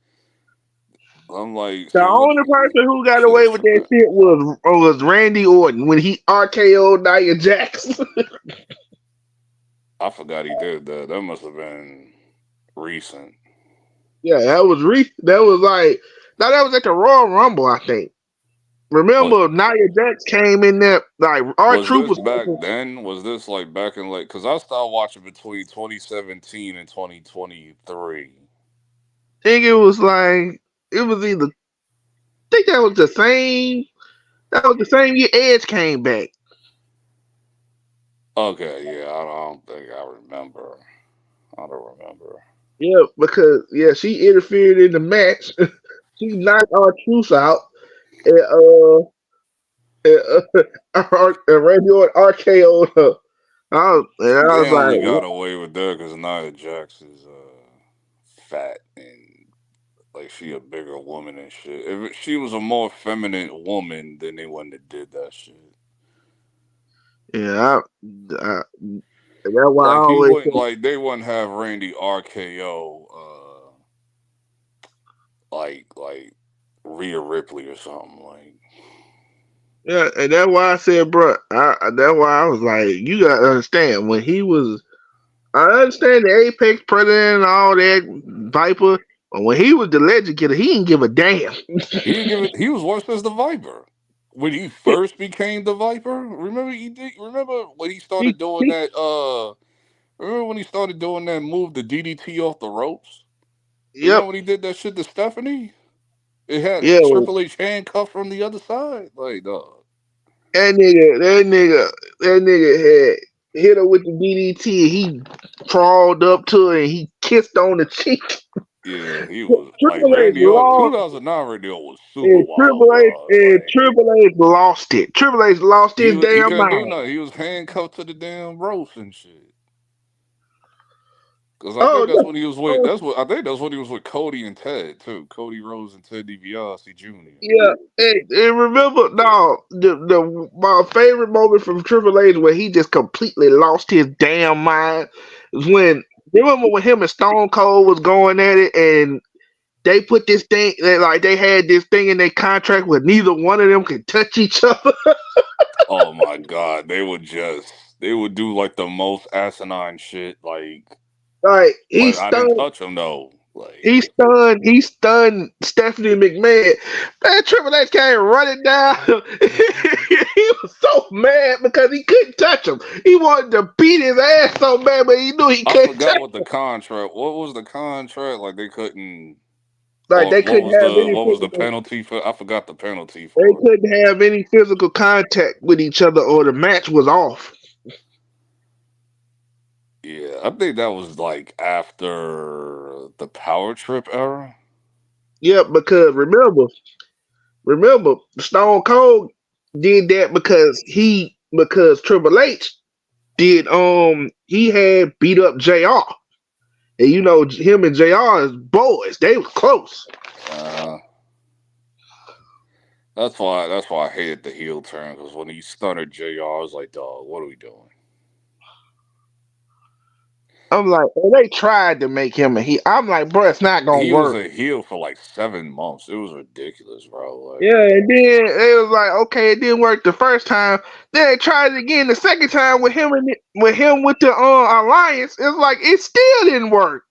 I'm like, The so what? only person who got Shit away is with that trash. shit was Randy Orton when he RKO'd Nia Jax. I forgot he did that. That must have been recent. Yeah, that was like now that was at the Royal Rumble, I think. Was Remember Nia Jax came in there like our was truth this was back then? Was this like back in like? Because I started watching between 2017 and 2023. I think it was like it was either I think that was the same year Edge came back. Okay, yeah, I don't think I remember. I don't remember. Yeah, because she interfered in the match. She knocked our truth out and Randy Orton RKO'd her. I was They only like, got away with that because Nia Jax is fat and like she a bigger woman and shit. If she was a more feminine woman, then they wouldn't have did that shit. Yeah, that's why I Like he always wouldn't, like they wouldn't have Randy RKO, like Rhea Ripley or something like. yeah, and that's why I said, bro. That's why I was like, you gotta understand when he was. I understand the Apex Predator and all that Viper, but when he was the Legend Killer, he didn't give a damn. He didn't give it. He was worse as the Viper when he first became the Viper. Remember he did. Remember when he started doing that. Remember when he started doing that move, the DDT off the ropes. Yep. Remember when he did that shit to Stephanie? It had Yeah. Triple H handcuffed from the other side. Like, dog. That nigga had hit her with the DDT. He crawled up to her and he kissed on the cheek. Yeah, he was like Triple H Randy Orton. lost. 2009 Randy Orton was super And wild, Triple H lost it. Triple H lost his he damn couldn't do mind. nothing. He was handcuffed to the damn ropes and shit. Because I Oh, think that's when he was with. I think that's when he was with Cody and Ted too. Cody Rhodes and Ted DiBiase Jr. yeah. And remember, no, my favorite moment from Triple H where he just completely lost his damn mind was when remember when him and Stone Cold was going at it and they put this thing like they had this thing in their contract where neither one of them could touch each other. Oh my god, they would do like the most asinine shit. Like he I didn't stunned. touch him though. Like He stunned Stephanie McMahon. Man, Triple H came running down. He was so mad because he couldn't touch him. He wanted to beat his ass so bad, but he knew he I couldn't forgot touch what the contract. What was the contract? Like they couldn't. like they couldn't have any What was the physical. penalty for? I forgot the penalty for They it. couldn't have any physical contact with each other, or the match was off. Yeah, I think that was like after the Power Trip era. Yep, because remember, Stone Cold did that because Triple H did he had beat up JR. And you know him and JR is boys. They was close. That's why I hated the heel turn, because when he stunned JR, I was like, dog, what are we doing? I'm like, well, they tried to make him a heel. I'm like, bro, it's not gonna work. He was a heel for like 7 months. It was ridiculous, bro. Like, yeah, and then it was like, okay, it didn't work the first time. Then they tried it again the second time with him with the alliance. It's like it still didn't work.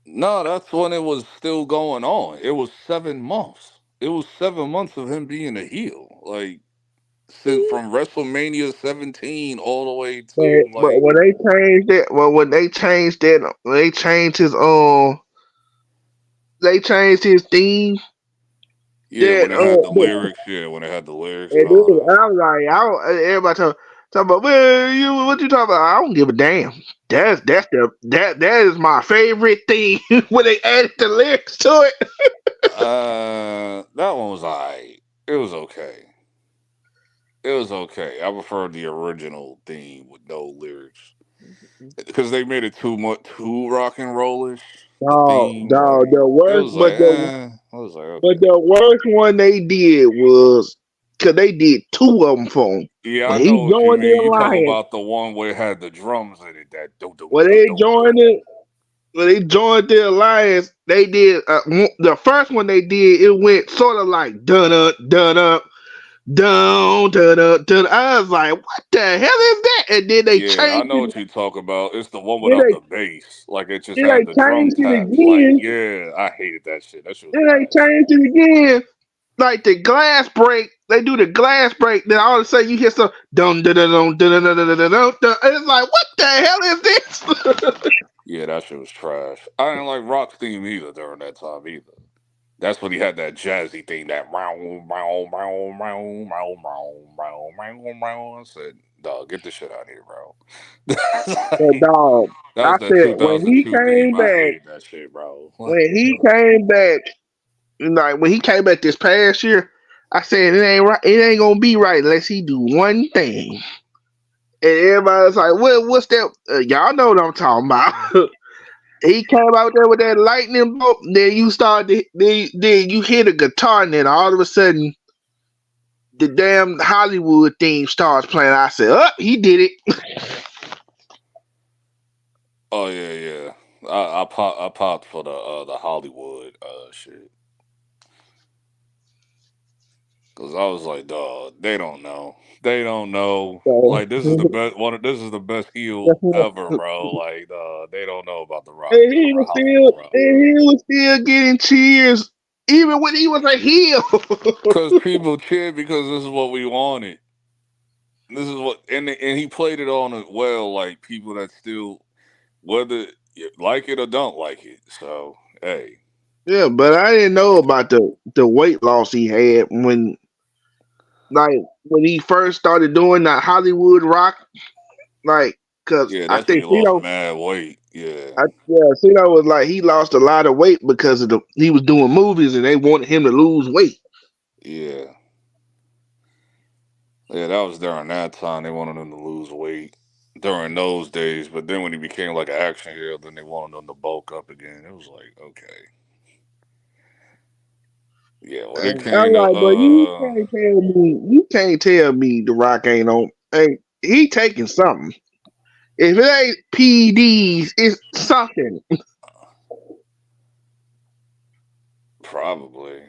No, that's when it was still going on. It was 7 months. It was 7 months of him being a heel. Like, since from WrestleMania 17 all the way to But when they changed it, they changed his theme. Yeah, when they had the lyrics. Yeah, when they had the lyrics. And then I'm like, everybody talking about, well, what you talking about? I don't give a damn. That is my favorite thing when they added the lyrics to it. That one was alright. It was okay. It was okay. I prefer the original theme with no lyrics, because they made it too rock and rollish. The worst, I was like, okay. But the worst one they did was because they did 2 of them for him. Yeah, I know what you mean. You talking about the one where it had the drums in it. When they joined the alliance, they did the first one they did. It went sort of like dun up, dun up, down, dun up, dun. I was like, what the hell is that? And then they changed. I know what you talk about. It's the one without the bass. Like it just had the drum taps. Again. Like, yeah, I hated that shit. That shit. Then they changed it again. Like the glass break, they do the glass break. Then all of a sudden you hear some dun dun dun dun dun dun dun dun dun. It's like, what the hell is this? Yeah, that shit was trash. I didn't like Rock's theme either during that time either. That's when he had that jazzy thing, that I said, dog, get this shit out of here, bro. Dog, that was that 2002 theme. I hated that shit, bro. When he came back, like when he came back this past year, I said it ain't right. It ain't gonna be right unless he do one thing. And everybody's like, "What's that?" Y'all know what I'm talking about. he came out there with that lightning bolt. Then you started. Then you hit a guitar, and then all of a sudden, the damn Hollywood theme starts playing. I said, "Oh, he did it." Oh yeah. I popped for the Hollywood shit. Cause I was like, dog, they don't know. They don't know. So, Like this is the best one. This is the best heel ever, bro. Like they don't know about the rock, and the he was Hollywood still, rock. and he was still getting cheers, even when he was a heel. Cause people cheered because this is what we wanted. This is what, and he played it on it well. Like people that still, whether you like it or don't like it. So hey, Yeah, but I didn't know about the weight loss he had when he first started doing that Hollywood rock. Like, cause yeah, I that's when think he lost mad weight. Yeah, Cena was like he lost a lot of weight because of he was doing movies and they wanted him to lose weight. yeah. Yeah, that was during that time. They wanted him to lose weight during those days. But then when he became like an action hero, then they wanted him to bulk up again. It was like, okay. Yeah, when it And I'm came to like, but you can't tell me The Rock ain't on. Ain't he taking something? If it ain't PEDs, it's something. probably.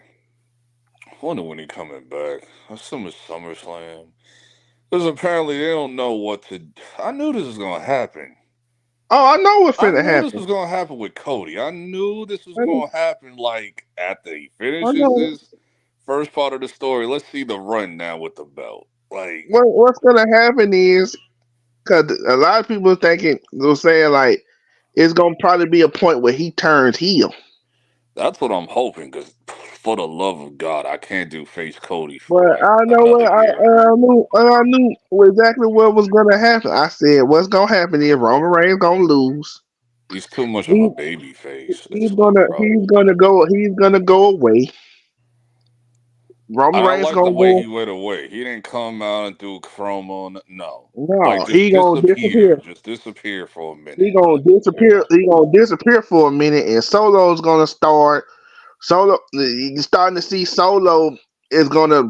I wonder when he coming back. I assume it's SummerSlam. Because apparently they don't know what to. I knew this was gonna happen. Oh, I know what's I finna knew this happen. was gonna happen with Cody. I knew this was I know. gonna happen. Like after he I finishes know. his first part of the story. Let's see the run now with the belt. Like What's gonna happen is because a lot of people thinking they're saying like it's gonna probably be a point where he turns heel. that's what I'm hoping. Because for the love of God, I can't do face Cody But for like I know another what year. I knew exactly what was gonna happen. I said what's gonna happen is Roman Reigns gonna lose. He's too much of a He, baby face. he's It's my gonna problem. he's gonna go away. Roman I Reigns like the gonna way go. he went away. He didn't come out and do a promo. No, like No, just he gonna disappear. disappear. Just disappear for a He minute. gonna Like move disappear. on. He gonna disappear for a minute, and Solo's gonna start. Solo, you're starting to see Solo is gonna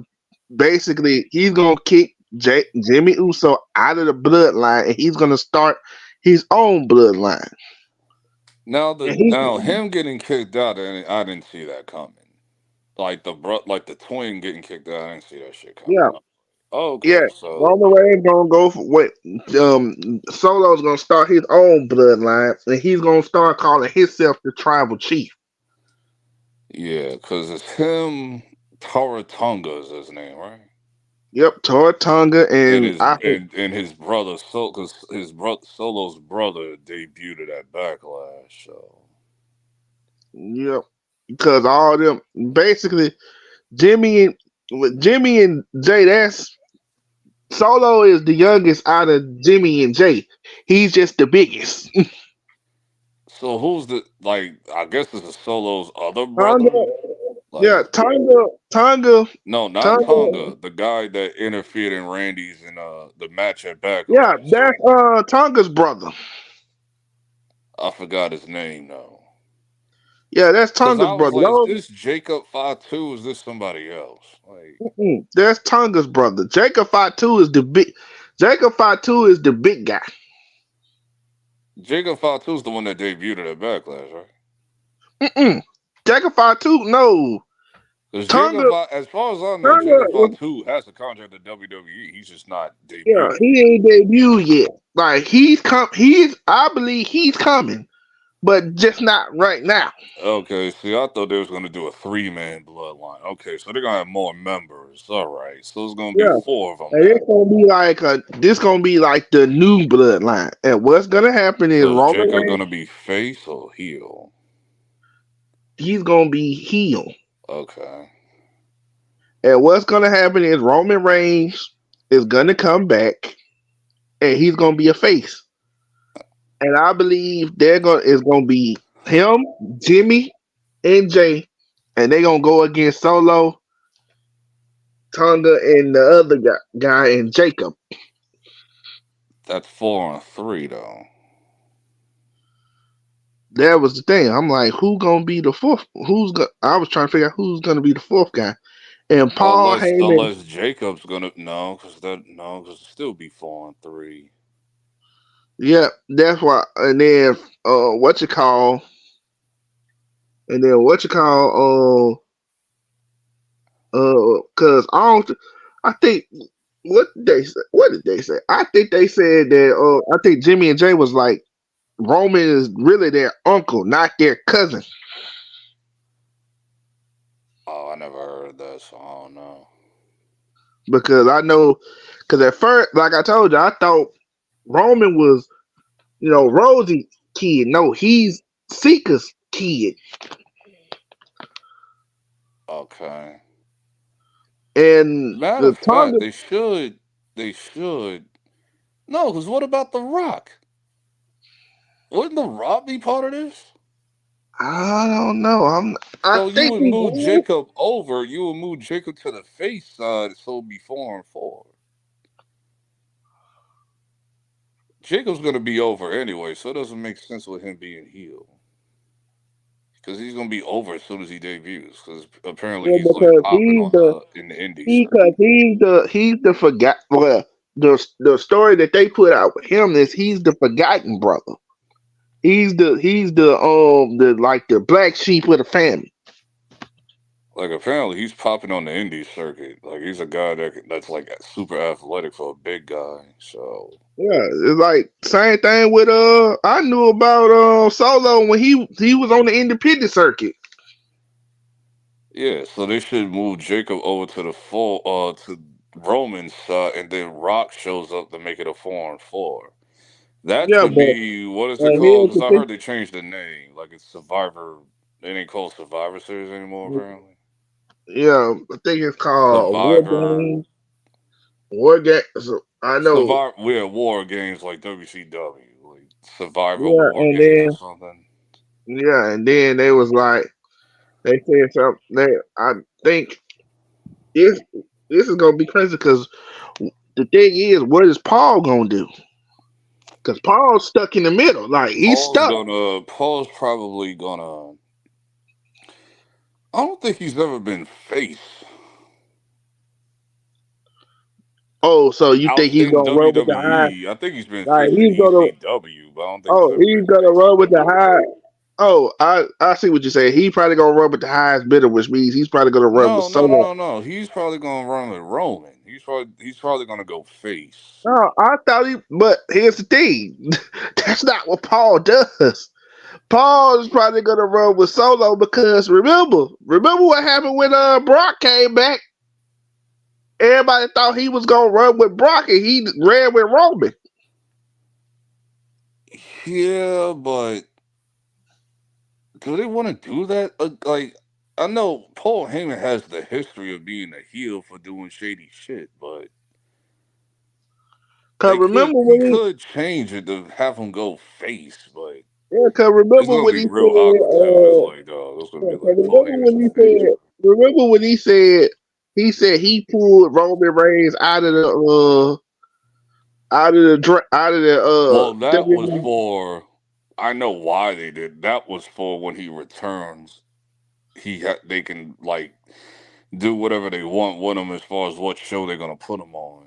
basically he's gonna kick Jimmy Uso out of the bloodline, and he's gonna start his own bloodline. And Now him getting kicked out, and I didn't see that coming. Like like the twin getting kicked out, I didn't see that shit coming. yeah, yeah. Okay, so Roman Reigns gonna go for what? Solo's gonna start his own bloodline, and he's gonna start calling himself the Tribal Chief. yeah, because it's him. Taratunga is his name, right? Yep, Tonga, And and his I think and his brother, because his brother Solo's brother debuted at Backlash. So yep, because all them basically Jimmy and with Jimmy and Jay. That's Solo is the youngest out of Jimmy and Jay. He's just the biggest. so who's the like? I guess this is Solo's other Tonga, brother. yeah, Like no, not Tonga. Tonga. The guy that interfered in Randy's in the match at Yeah, Backlash. that's Tonga's brother. I forgot his name though. Yeah, that's Cause Tonga's I was brother. like, is No, this Jacob 5'2"? Is this somebody else? Like that's Tonga's brother. Jacob Fatu is the big. Jacob Fatu is the big guy. Jacob 5'2" is the one that debuted at Backlash, right? Jacob Fatu, no. Because Tonga, As far as I know, Tonga. Jacob 5'2" has a contract at WWE. He's just not Yeah, debuted he yet. ain't debuted yet. Like I believe he's coming, but just not right now. Okay, see, I thought they was gonna do a 3-man bloodline. Okay, so they're gonna have more members. All right, so it's gonna be Yeah. 4 of them And now. this gonna be like the new bloodline. And what's gonna happen is So is Roman Jacob Reigns, gonna be face or heel? he's gonna be heel. Okay. And what's gonna happen is Roman Reigns is gonna come back and he's gonna be a face. And I believe it's gonna be him, Jimmy, and Jay, and they're gonna go against Solo, Tonga, and the other guy and Jacob. That's 4 on 3 though. that was the thing. I'm like, who gonna be the fourth? I was trying to figure out who's gonna be the fourth guy. And Paul Heyman. Unless Jacob's gonna because it'll still be 4-3. Yeah, that's why. And then what you call? Cause I think what did they say? I think they said that I think Jimmy and Jay was like Roman is really their uncle, not their cousin. Oh, I never heard that, so I don't know. Because I know, because at first, like I told you, I thought Roman was, Rosie's kid. No, he's Seeker's kid. Okay. And matter of fact, they should. No, because what about The Rock? Wouldn't The Rock be part of this? I don't know. So you would move Jacob over. You would move Jacob to the face side, so it'd be 4-4. Jacob's gonna be over anyway, so it doesn't make sense with him being heel. Because he's gonna be over as soon as he debuts. Because apparently he's like popping in the indies. Because he's the forgot. Well, the story that they put out with him is he's the forgotten brother. He's the black sheep of the family. Like apparently he's popping on the indie circuit. Like he's a guy that's like super athletic for a big guy. So yeah, it's like same thing with I knew about Solo when he was on the independent circuit. Yeah, so they should move Jacob over to the to Roman's side, and then Rock shows up to make it a 4-4. That could be what is it called? Because I heard they changed the name. Like it's Survivor. It ain't called Survivor Series anymore. Apparently. Yeah, I think it's called Survivor. War Games. I know. War Games like WCW, like Survivor War Games or something. Yeah, and then they was like, they said something. I think this is gonna be crazy because the thing is, what is Paul gonna do? Because Paul's stuck in the middle. Like he's stuck. Paul's probably gonna. I don't think he's ever been face. Oh, so you think he's gonna run with the high? I think he's been face in ECW, but I don't think. He's gonna run with the high. Oh, I see what you're saying. He's probably gonna run with the highest bidder, which means he's probably gonna run with Solo. No. He's probably gonna run with Roman. He's probably gonna go face. No, I thought but here's the thing. That's not what Paul does. Paul is probably gonna run with Solo because remember what happened when Brock came back? Everybody thought he was gonna run with Brock and he ran with Roman. Yeah, but do they want to do that? Like, I know Paul Heyman has the history of being a heel for doing shady shit, but he could change it to have him go face, but yeah, cause remember when he said, remember when he said he pulled Roman Reigns out of the well, that was for. I know why they did. That was for when he returns. They can like do whatever they want with him as far as what show they're gonna put him on.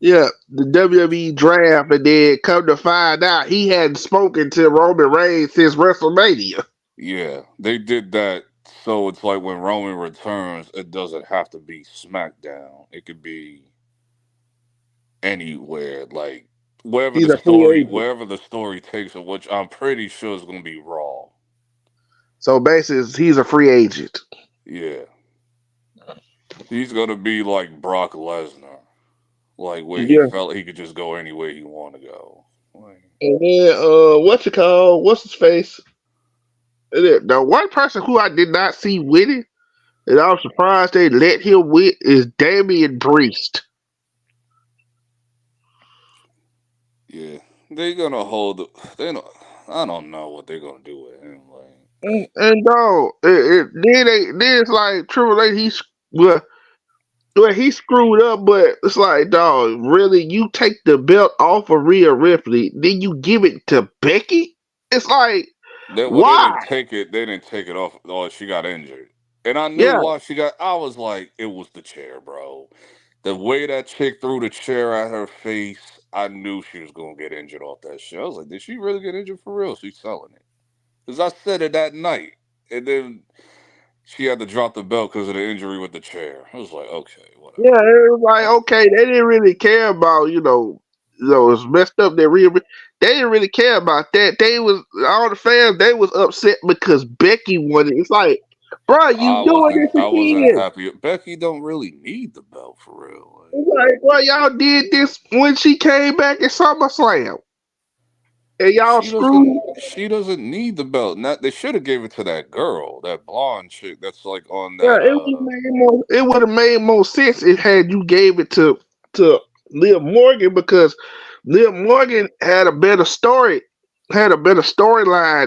Yeah, the WWE draft, and then come to find out he hadn't spoken to Roman Reigns since WrestleMania. Yeah, they did that. So it's like when Roman returns, it doesn't have to be SmackDown. It could be anywhere, like wherever the story takes it, which I'm pretty sure is going to be Raw. So basically, he's a free agent. Yeah, he's going to be like Brock Lesnar, like where he felt he could just go anywhere he want to go. And then what's his face? The one person who I did not see with it, and I was surprised they let him with, is Damian Priest. Yeah, they're gonna hold. I don't know what they're gonna do with him. Like, and dog, then it's like Triple H. He screwed up, but it's like, dog, really, you take the belt off of Rhea Ripley, then you give it to Becky? It's like, They Why? didn't take it. They didn't take it off. Oh, she got injured, and I knew Yeah, why she got. I was like, it was the chair, bro. The way that chick threw the chair at her face, I knew she was gonna get injured off that shit. I was like, did she really get injured for real? She's selling it. Because I said it that night, and then she had to drop the belt because of the injury with the chair. I was like, okay, whatever. yeah. It was like, okay, they didn't really care about, it's messed up. They didn't really care about that. They was all the fans. They was upset because Becky won it. It's like, bro, you doing this I wasn't again? happy. Becky don't really need the belt for real. It's like, bro, y'all did this when she came back at SummerSlam, and y'all screwed. She doesn't need the belt. Not they should have gave it to that girl, that blonde chick that's like on Yeah, that it would have made more sense if had you gave it to Liv Morgan, because Liv Morgan had a better storyline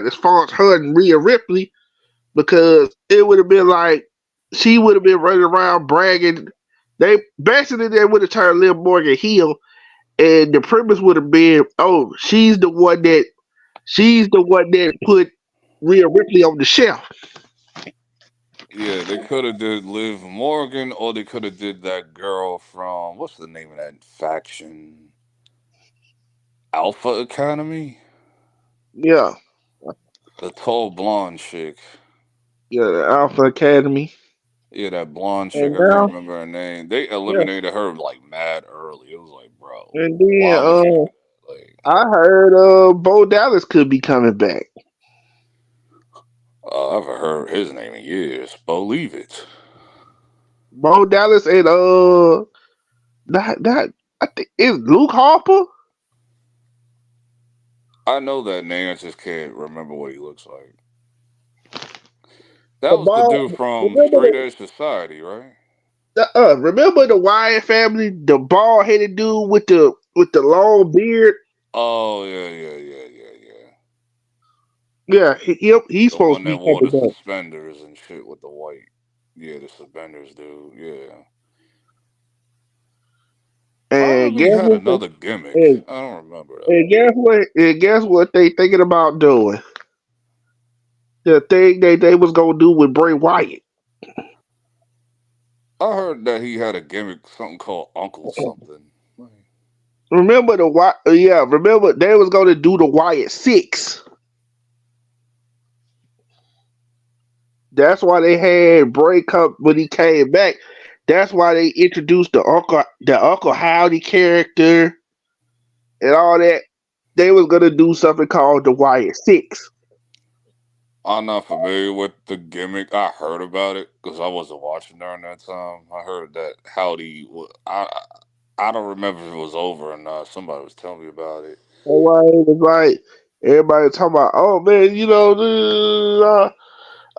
as far as her and Rhea Ripley, because it would have been like she would have been running around bragging. They would have turned Liv Morgan heel, and the premise would have been, oh, she's the one that put Rhea Ripley on the shelf. Yeah, they could have did Liv Morgan, or they could have did that girl from what's the name of that faction? Alpha Academy? Yeah. The tall blonde chick. Yeah, the Alpha Academy. Yeah, that blonde chick. And I can't now, remember her name. They yeah. eliminated her like mad early. It was like, bro, And why would you do that? Like, I heard Bo Dallas could be coming back. I haven't heard his name in years. Believe it. Bo Dallas and I think is Luke Harper. I know that name. I just can't remember what he looks like. That was the dude from Straight Edge Society, right? Remember the Wyatt family, the bald headed dude with the long beard? Oh yeah. Yeah, he's The supposed one to be that wore the coming back. suspenders and shit with the white. Yeah, the suspenders dude. Yeah. And Probably guess had what? another gimmick. I don't remember that. And guess what they thinking about doing? The thing they was gonna do with Bray Wyatt. I heard that he had a gimmick, something called Uncle something. Remember remember they was gonna do the Wyatt 6. That's why they had Bray come when he came back. That's why they introduced the Uncle Howdy character and all that. They was gonna do something called the Wyatt 6. I'm not familiar with the gimmick. I heard about it because I wasn't watching during that time. I heard that Howdy. I don't remember if it was over or not. Somebody was telling me about it. That's why it was like everybody was talking about, oh man,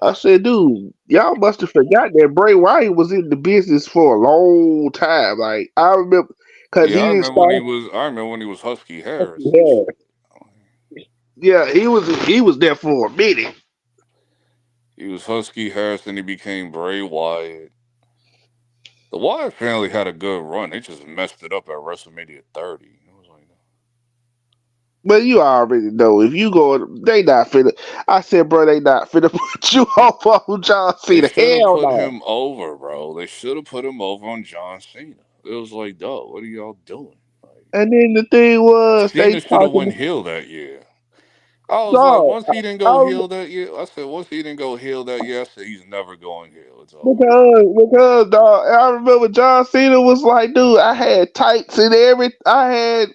I said, dude, y'all must have forgot that Bray Wyatt was in the business for a long time. Like I remember, because Yeah, he I didn't remember when he start. was. I remember when he was Husky Harris. Yeah, he was there for a minute. He was Husky Harris, and he became Bray Wyatt. The Wyatt family had a good run. They just messed it up at WrestleMania 30. It was like, But you already know if you go, they not finna. I said, bro, they not finna put you off on John Cena. they should have Hell put no. him over, bro. They should have put him over on John Cena. It was like, dog, what are y'all doing? And then the thing was, Cena should have went heel that year. I was like, once he didn't go heel that year, I said, once he didn't go heel that year, I said, he's never going heel. It's all because dog, I remember John Cena was like, dude, I had tights and everything. I had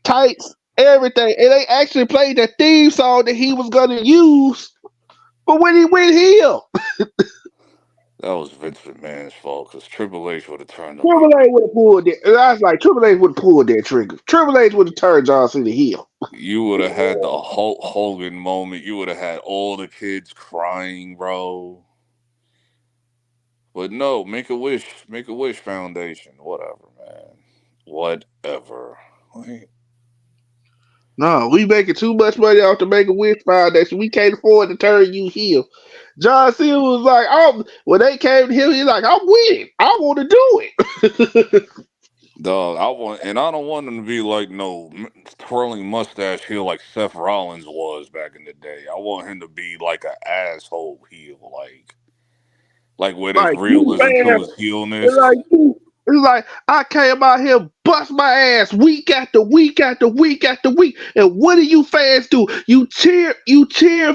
tights, everything, and they actually played the theme song that he was gonna use. But when he went heel, that was Vince McMahon's fault because Triple H would have turned him Triple H would have pulled it. And I was like, Triple H would have pulled that trigger. Triple H would have turned John Cena heel. You would have had the Hulk Hogan moment. You would have had all the kids crying, bro. But no, Make a Wish Foundation, whatever, man, whatever. No, we making too much money off the Make-A-Wish Foundation. We can't afford to turn you heel. John Cena was like, when they came to him, he's like, I'm with it. I want to do it. Dog, I don't want him to be like no twirling mustache heel like Seth Rollins was back in the day. I want him to be like an asshole heel, like where there's Like you realism to fans, his heelness. it's like I came out here, bust my ass week after week after week after week, and what do you fans do? You cheer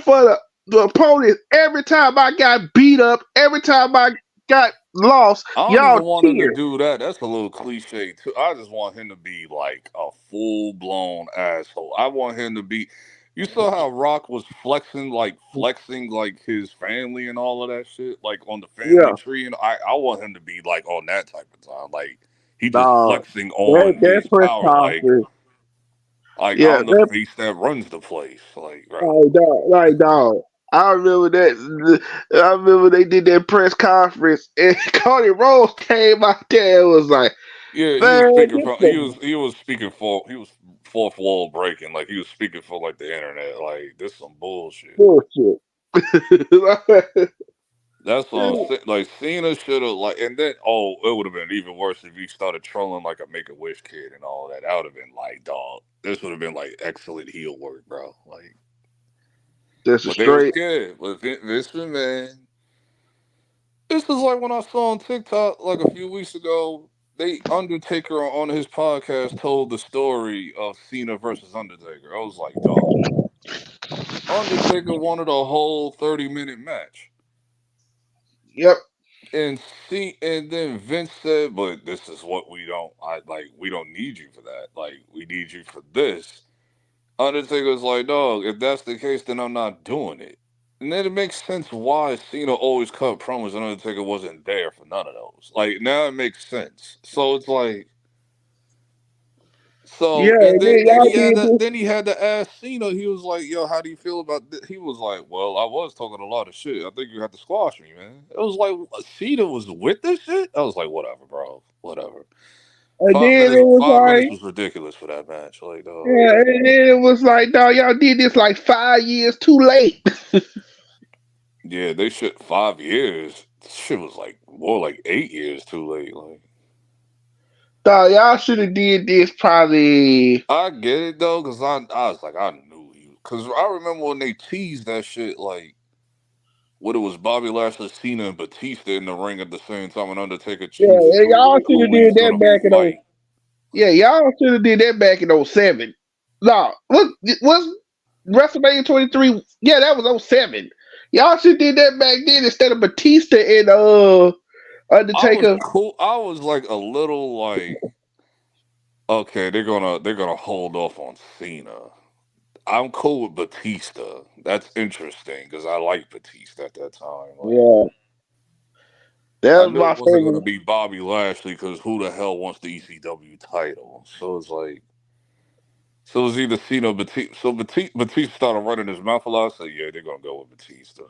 for the opponent every time I got beat up, every time I got lost. I don't Y'all even want him to cheer. do that. That's a little cliche too. I just want him to be like a full blown asshole. I want him to be. You saw how Rock was flexing like his family and all of that shit, like on the family Yeah, tree, and I want him to be like on that type of time, like he just dog. flexing That on that his press power, conference. like Yeah, I'm the that face that runs the place, like bro. dog. I remember that. I remember they did that press conference, and Cody Rhodes came out there and was like, Yeah, he "Man, was speaking this from is he was fourth wall breaking, like he was speaking for like the internet, like this some bullshit. bullshit." That's what I'm saying. Like Cena should have and then it would have been even worse if he started trolling like a Make a Wish kid and all that. That would have been like, dog. This would have been like excellent heel work, bro. Like, That's a but they were straight. scared. But this man, this is like when I saw on TikTok like a few weeks ago. They Undertaker on his podcast told the story of Cena versus Undertaker. I was like, dog. Undertaker wanted a whole 30-minute match. Yep. And then Vince said, "But this is what we don't need you for that. Like we need you for this." Undertaker's like, "Dog, if that's the case, then I'm not doing it." And then it makes sense why Cena always cut promos and Undertaker wasn't there for none of those. Like now it makes sense. So it's like Yeah, and and then then y'all did this. he had to ask Cena. He was like, "Yo, how do you feel about this?" He was like, "Well, I was talking a lot of shit. I think you have to squash me, man." It was like Cena was with this shit. I was like, "Whatever, bro. Whatever." And then it was 5 minutes like, was ridiculous for that match. Like, yeah, and then it was like, dog, y'all did this like 5 years too late. yeah, they should 5 years. Shit was like more like 8 years too late. Like, Dog, y'all should have did this probably. I get it though, cause I was like, I knew you, cause I remember when they teased that shit, like what it was Bobby Lashley, Cena, and Batista in the ring at the same time, and Undertaker Yeah, chooses and y'all should have who did he's that gonna back in fight. Yeah, y'all should have did that back in 07. No, was WrestleMania 23? Yeah, that was 07. Y'all should did that back then instead of Batista and I was Undertaker. cool. I was like a little like, okay, they're gonna hold off on Cena. I'm cool with Batista. That's interesting because I like Batista at that time. Like, Yeah, that I was knew my it wasn't gonna favorite. be Bobby Lashley because who the hell wants the ECW title? So it's like, so it was either Cena or Batista. So Batista started running his mouth a lot. So yeah, they're gonna go with Batista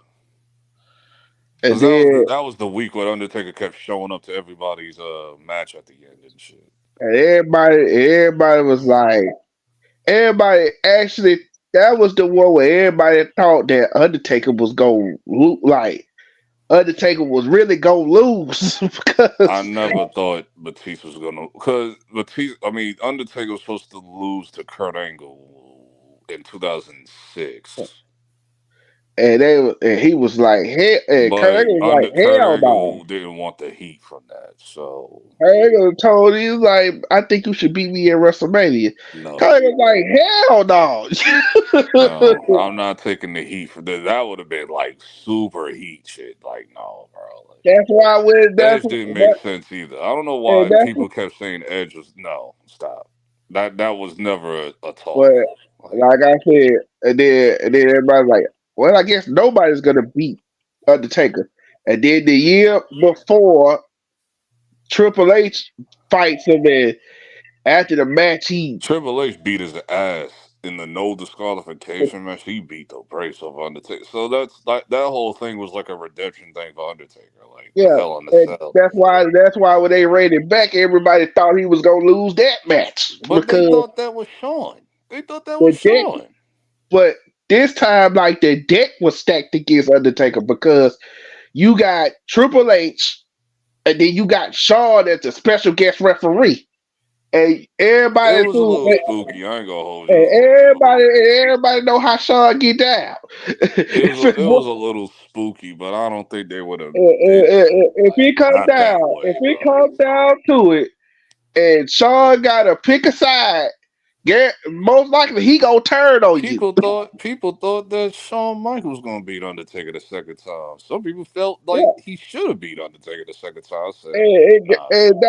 because And then that was the week where Undertaker kept showing up to everybody's match at the end and shit. and everybody was like, everybody actually, that was the one where everybody thought that Undertaker was going like Undertaker was really gonna lose I because never thought Batista was gonna because Batista. I mean, Undertaker was supposed to lose to Kurt Angle in 2006, and he was like, hell, and Kurt but Angle was like, Kurt hell no. Angle didn't want the heat from that. So Kurt Angle told him like, I think you should beat me at WrestleMania. no, Kurt Angle was like, hell no, no. I'm not taking the heat for that. That would have been like super heat shit. Like no, bro. Like, That's why when Edge didn't make sense either. I don't know why that's people kept saying Edge was no. Stop. That was never a what, talk. Like, like I said, and then everybody's like, well, I guess nobody's gonna beat Undertaker. And then the year before, Triple H fights him, and after the match, he Triple H beat his ass in the no disqualification match. He beat the brace of Undertaker. So that whole thing was like a redemption thing for Undertaker, like the yeah, Hell in the and Cell. that's why when they rated back, everybody thought he was gonna lose that match But they because thought that was Sean. They thought that the was deck. Sean. But this time, like the deck was stacked against Undertaker because you got Triple H, and then you got Shawn as a special guest referee. And everybody It was a little spooky. I ain't gonna hold you. everybody know how Sean get down. It was a little spooky, but I don't think they would have did that. If he Like, come not down, that way, if he bro. come down to it, and Sean gotta pick a side, most likely he gonna turn on you. People thought that Shawn Michaels gonna beat Undertaker the second time. Some people felt like he should have beat Undertaker the second time. I said, nah. And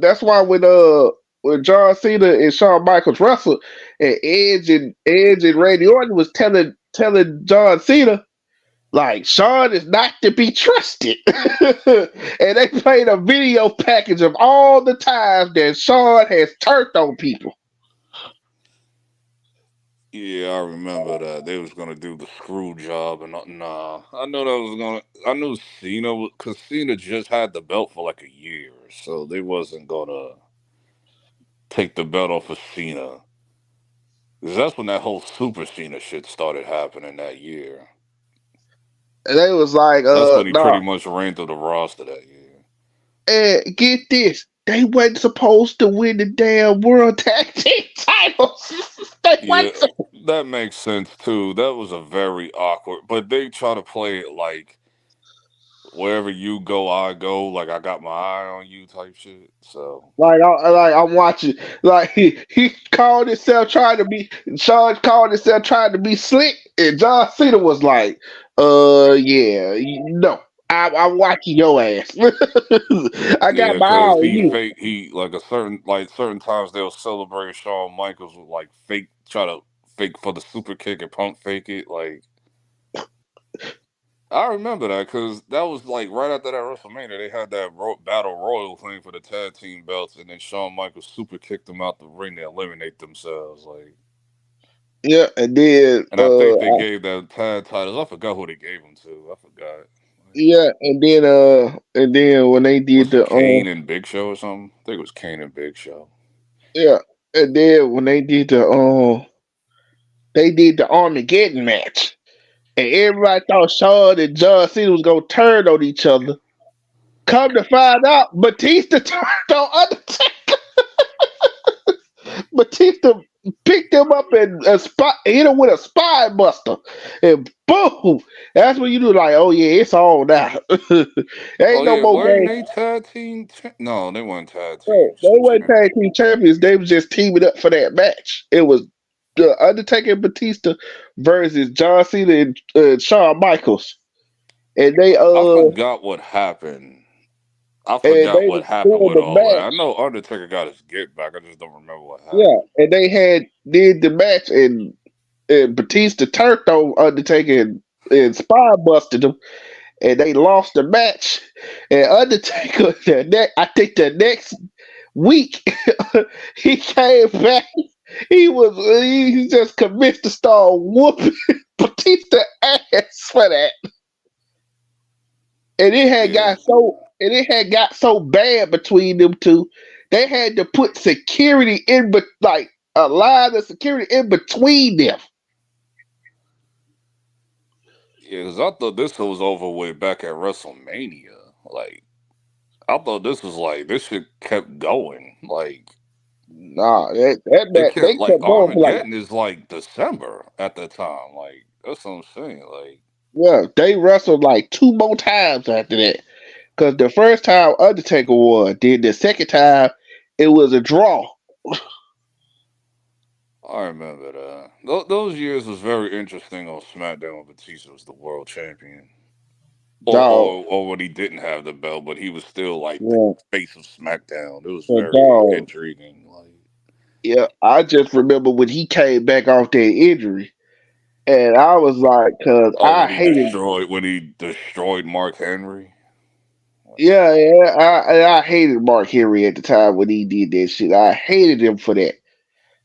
that's why when John Cena and Shawn Michaels wrestled, and Edge and Randy Orton was telling John Cena, like, Sean is not to be trusted. And they played a video package of all the times that Sean has turned on people. Yeah, I remember that they was gonna do the screw job, and nah, I know that was gonna. I knew Cena because Cena just had the belt for like a year, so they wasn't gonna take the belt off of Cena. 'Cause that's when that whole Super Cena shit started happening that year. And they was like, That's when he nah. pretty much ran through the roster that year. And get this, they wasn't supposed to win the damn World Tag Team titles. Yeah, that makes sense too. That was a very awkward, but they try to play it like wherever you go, I go. Like I got my eye on you, type shit. So I'm watching. Like he called himself trying to be. Sean called himself trying to be slick, and John Cena was like, yeah, no, I'm watching your ass. I got yeah, my eye because on you." he like certain times they'll celebrate Shawn Michaels with like try to fake for the super kick and pump fake it. Like I remember that because that was like right after that WrestleMania, they had that battle royal thing for the tag team belts, and then Shawn Michaels super kicked them out the ring to eliminate themselves. Like, Yeah, and then and I think they gave that tag titles. I forgot who they gave them to. I forgot. yeah, and then when they did Was it the Kane and Big Show or something? I think it was Kane and Big Show. yeah, and then when they did the Armageddon match. And everybody thought Shawn and John Cena was gonna turn on each other. Come to find out, Batista turned on Undertaker. Batista picked him up and hit him with a spine buster, and boom! That's when you do like, oh yeah, it's on now. Ain't no more Weren't game. they tag team? No, they weren't tag They teams. weren't tag team champions. They was just teaming up for that match. It was the Undertaker and Batista versus John Cena and Shawn Michaels. And they I forgot what happened. I forgot what happened with all that. I know Undertaker got his get back. I just don't remember what happened. Yeah, and they did the match, and Batista turned on Undertaker and spine busted him, and they lost the match. And Undertaker, I think the next week, he came back. He just convinced to start whooping Batista ass for that. And it had got so bad between them two, they had to put security like a line of security in between them. Yeah, because I thought this was over way back at WrestleMania. Like, I thought this was like this shit kept going. Like, nah, they kept like kept going for Armageddon is like December at the time. Like, that's what I'm saying. Like, yeah, they wrestled like 2 more times after that. Because the first time Undertaker won, then the second time it was a draw. I remember that. Those years was very interesting on SmackDown when Batista was the world champion. Or when he didn't have the belt, but he was still like the face of SmackDown. It was very intriguing. Like, yeah, I just remember when he came back off that injury, and I was like, because when he destroyed Mark Henry. Yeah, I hated Mark Henry at the time when he did that shit. I hated him for that.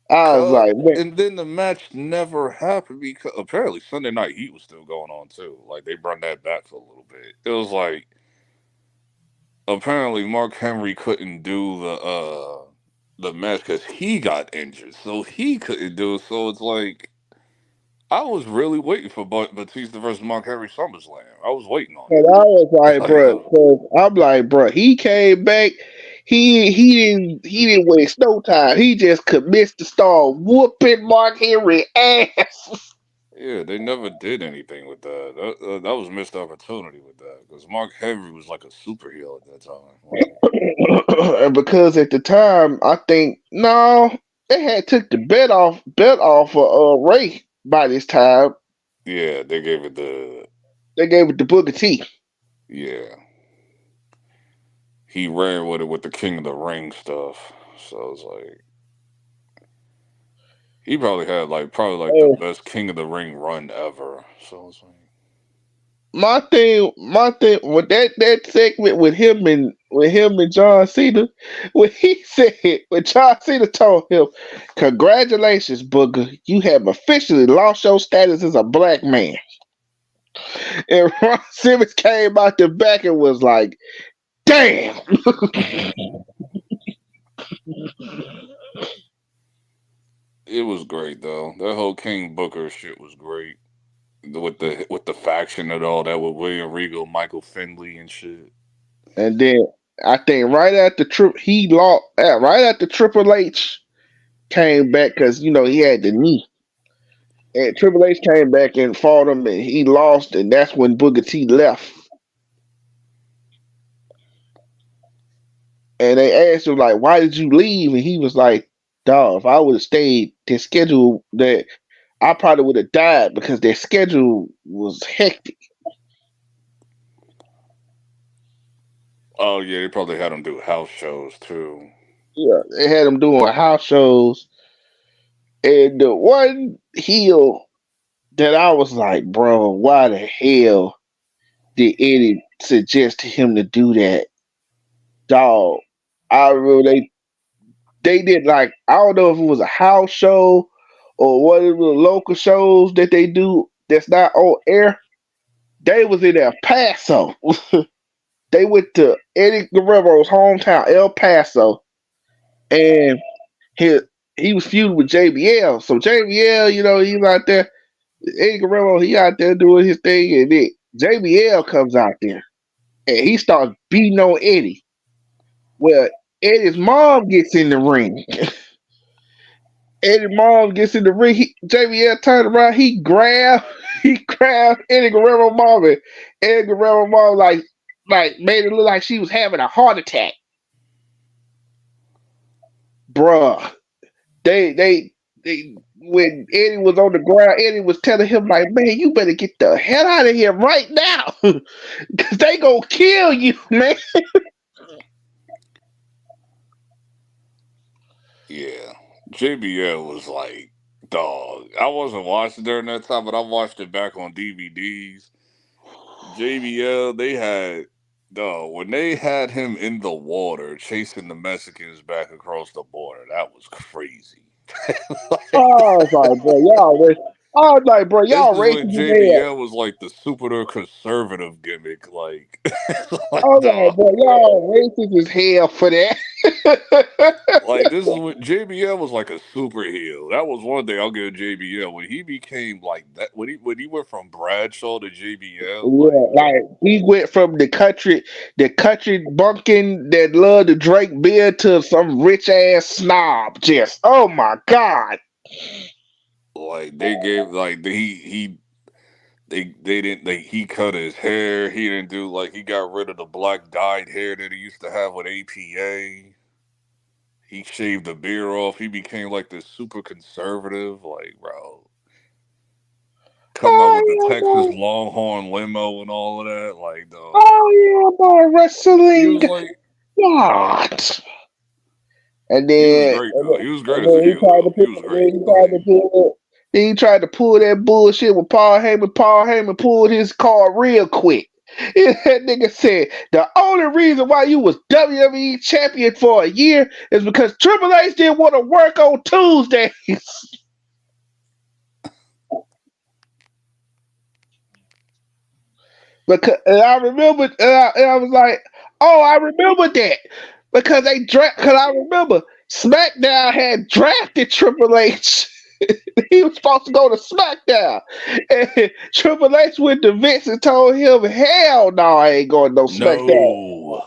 I was like, man. And then the match never happened because apparently Sunday Night Heat was still going on too. Like they brought that back for a little bit. It was like apparently Mark Henry couldn't do the match because he got injured, so he couldn't do it. So it's like I was really waiting for Batista versus Mark Henry SummerSlam. I was waiting on it. And I was like, bro, I'm like, bro, he came back. he didn't waste no time. He just commenced to start whooping Mark Henry ass. Yeah, they never did anything with that. That was a missed opportunity with that because Mark Henry was like a superhero at that time. Like, And because at the time, I think they had took the bet off of Ray by this time. yeah, they gave it to Booker T. Yeah, he ran with it with the King of the Ring stuff. So it's like he probably had the best King of the Ring run ever. So it's like My thing with that segment with him and John Cena, when John Cena told him, "Congratulations, Booger, you have officially lost your status as a black man." And Ron Simmons came out the back and was like, "Damn." it was great though. That whole King Booker shit was great. With the faction and all that with William Regal, Michael Finley and shit. And then I think right after Triple H came back because he had the knee. And Triple H came back and fought him, and he lost, and that's when Booker T left. And they asked him, like, "Why did you leave?" And he was like, "Dog, if I would have stayed, their schedule that I probably would have died because their schedule was hectic." Oh yeah, they probably had him do house shows too. Yeah, they had him doing house shows. And the one heel that I was like, bro, why the hell did Eddie suggest to him to do that? Dog, I really they did like, I don't know if it was a house show or one of the local shows that they do that's not on air. They was in El Paso. They went to Eddie Guerrero's hometown, El Paso, and he was feuding with JBL. So JBL, he's out there. Eddie Guerrero, he out there doing his thing, and then JBL comes out there, and he starts beating on Eddie. Well, Eddie's mom gets in the ring. Eddie's mom gets in the ring. JBL turned around. He grabbed Eddie Guerrero's mom, and Eddie Guerrero's mom like made it look like she was having a heart attack. Bruh, they when Eddie was on the ground, Eddie was telling him like, "Man, you better get the hell out of here right now, because they gonna kill you, man." Yeah, JBL was like, dog. I wasn't watching during that time, but I watched it back on DVDs. JBL, they had, dog, when they had him in the water chasing the Mexicans back across the border, that was crazy. I was like, bro, y'all This is when racist JBL was like the super conservative gimmick, like, bro, y'all racist as hell for that. Like, this is when JBL was like a super heel. That was one thing I'll give JBL. When he became like that, when he went from Bradshaw to JBL, like he went from the country bumpkin that loved to drink beer to some rich ass snob. Just, oh my god. like they gave like he didn't he cut his hair. He didn't do like he got rid of the black dyed hair that he used to have with APA. He shaved the beard off. He became like this super conservative, like, bro. Come out with the Texas Longhorn limo and all of that, like, dog. Oh yeah, boy, wrestling. He was like, what? And then he was great as a heel. He tried to pull that bullshit with Paul Heyman. Paul Heyman pulled his card real quick. That nigga said the only reason why you was WWE champion for a year is because Triple H didn't want to work on Tuesdays. Because I remember, and I was like, "Oh, I remember that," because I remember SmackDown had drafted Triple H. He was supposed to go to SmackDown, and Triple H went to Vince and told him, "Hell no, I ain't going to no SmackDown." No.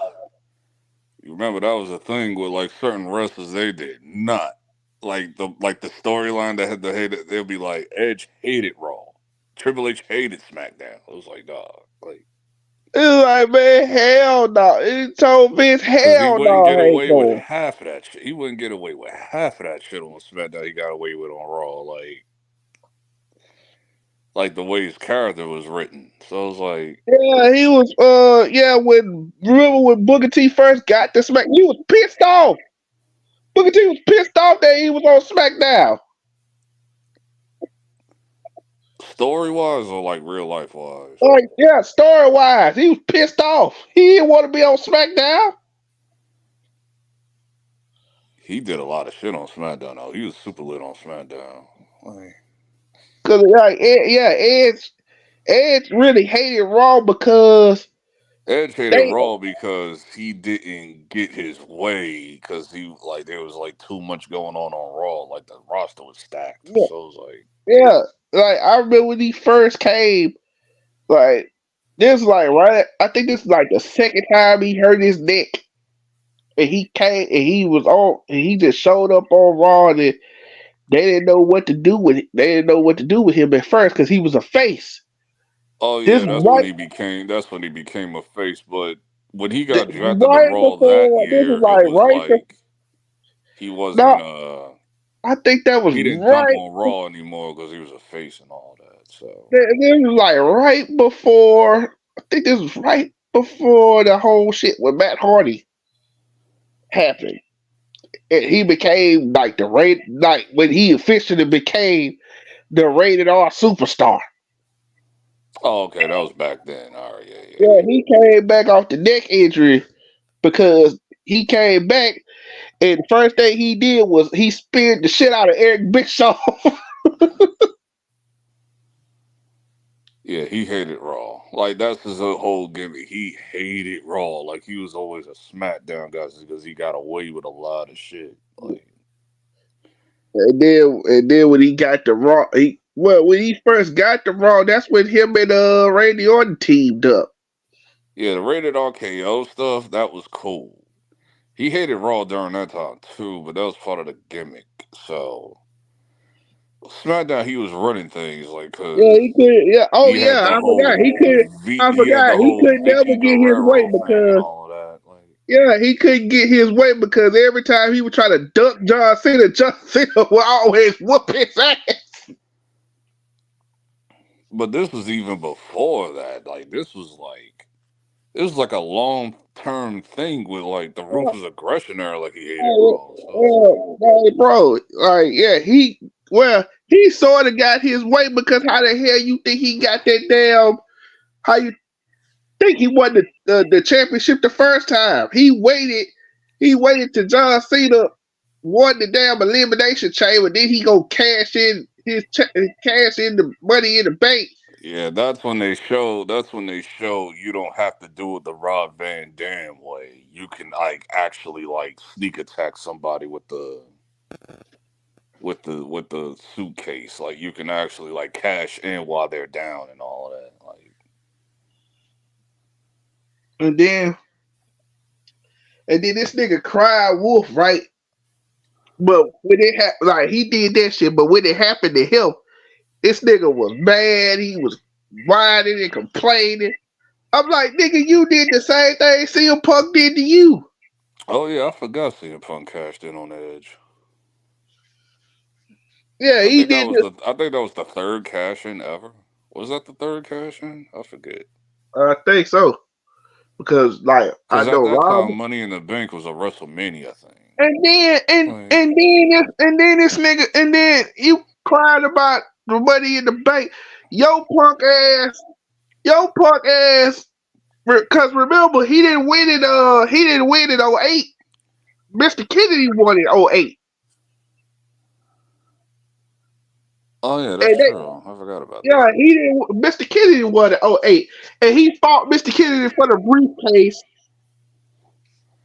You remember that was a thing with like certain wrestlers. They did not like the storyline that had the hate. They'll be like Edge hated Raw, Triple H hated SmackDown. It was like, dog, like it was like, man, hell no. He told Vince, because he hell wouldn't no, get I ain't away with going. half of that shit. He wouldn't get away with half of that shit on SmackDown. He got away with on Raw, like the way his character was written. So it was like, Yeah, he was, remember when Booker T first got to Smack, he was pissed off. Booker T was pissed off that he was on SmackDown. story wise or like real life wise. Like, yeah, story wise, he was pissed off. He didn't want to be on SmackDown. He did a lot of shit on SmackDown. Though he was super lit on SmackDown. Like, Cause Edge really hated Raw because Edge hated Raw because he didn't get his way because there was like too much going on Raw. Like the roster was stacked. Yeah, So it was like, yeah. Like I remember when he first came, like this, like right. I think this is like the second time he hurt his neck, and he came and he was on, and he just showed up on Raw, and they didn't know what to do with it. They didn't know what to do with him at first because he was a face. oh This yeah, that's right, when he became a face. But when he got drafted to right Raw that before this is year, it like was right. like he wasn't. No, I think that was He didn't jump right. on Raw anymore because he was a face and all that. So This was like right before. I think this was right before the whole shit with Matt Hardy happened. And he became like when he officially became the rated R superstar. oh okay, that was back then. All right, yeah. Yeah, he came back off the neck injury because he came back and the first thing he did was he speared the shit out of Eric Bischoff. Yeah, he hated Raw. Like that's his whole gimmick. He hated Raw. Like he was always a SmackDown guy because he got away with a lot of shit. Like And then when he got the Raw, when he first got the Raw, that's when him and Randy Orton teamed up. yeah, the rated RKO stuff that was cool. He hated Raw during that time too, but that was part of the gimmick. So SmackDown, he was running things like Yeah, because he could. Yeah. Oh he had yeah, the I forgot. He whole could. I He had forgot. the He whole could never Vicky get his way Guerrero thing and because all of that. Like, yeah, he couldn't get his way because every time he would try to duck John Cena would always whoop his ass. but this was even before that. Like this was like a long term thing with like the ruthless aggression era. Like he hated Raw. So Bro, like he sort of got his way because how the hell you think he got that damn? How you think he won the championship the first time? He waited till John Cena won the damn elimination chamber, then he go cash in the money in the bank. yeah, that's when they show. That's when they show you don't have to do it the Rob Van Dam way. You can like actually like sneak attack somebody with the suitcase. Like you can actually like cash in while they're down and all that. Like And then this nigga cried wolf, right? But when it happened, like he did that shit, but when it happened to him, this nigga was mad. He was whining and complaining. I'm like, nigga, you did the same thing CM Punk did to you. oh yeah, I forgot CM Punk cashed in on Edge. Yeah, he did. I think that was the third cash in ever. Was that the third cash in? I forget. I think so. Because like I know at that Rob. time, Money in the Bank was a WrestleMania thing. And then this nigga, and then you cried about the Money in the Bank. Yo punk ass. Because remember, he didn't win it. He didn't win it 08. Mr. Kennedy won it 08. Oh yeah, that's true. I forgot about that. Yeah, he didn't. Mr. Kennedy won it 08, and he fought Mr. Kennedy for the briefcase.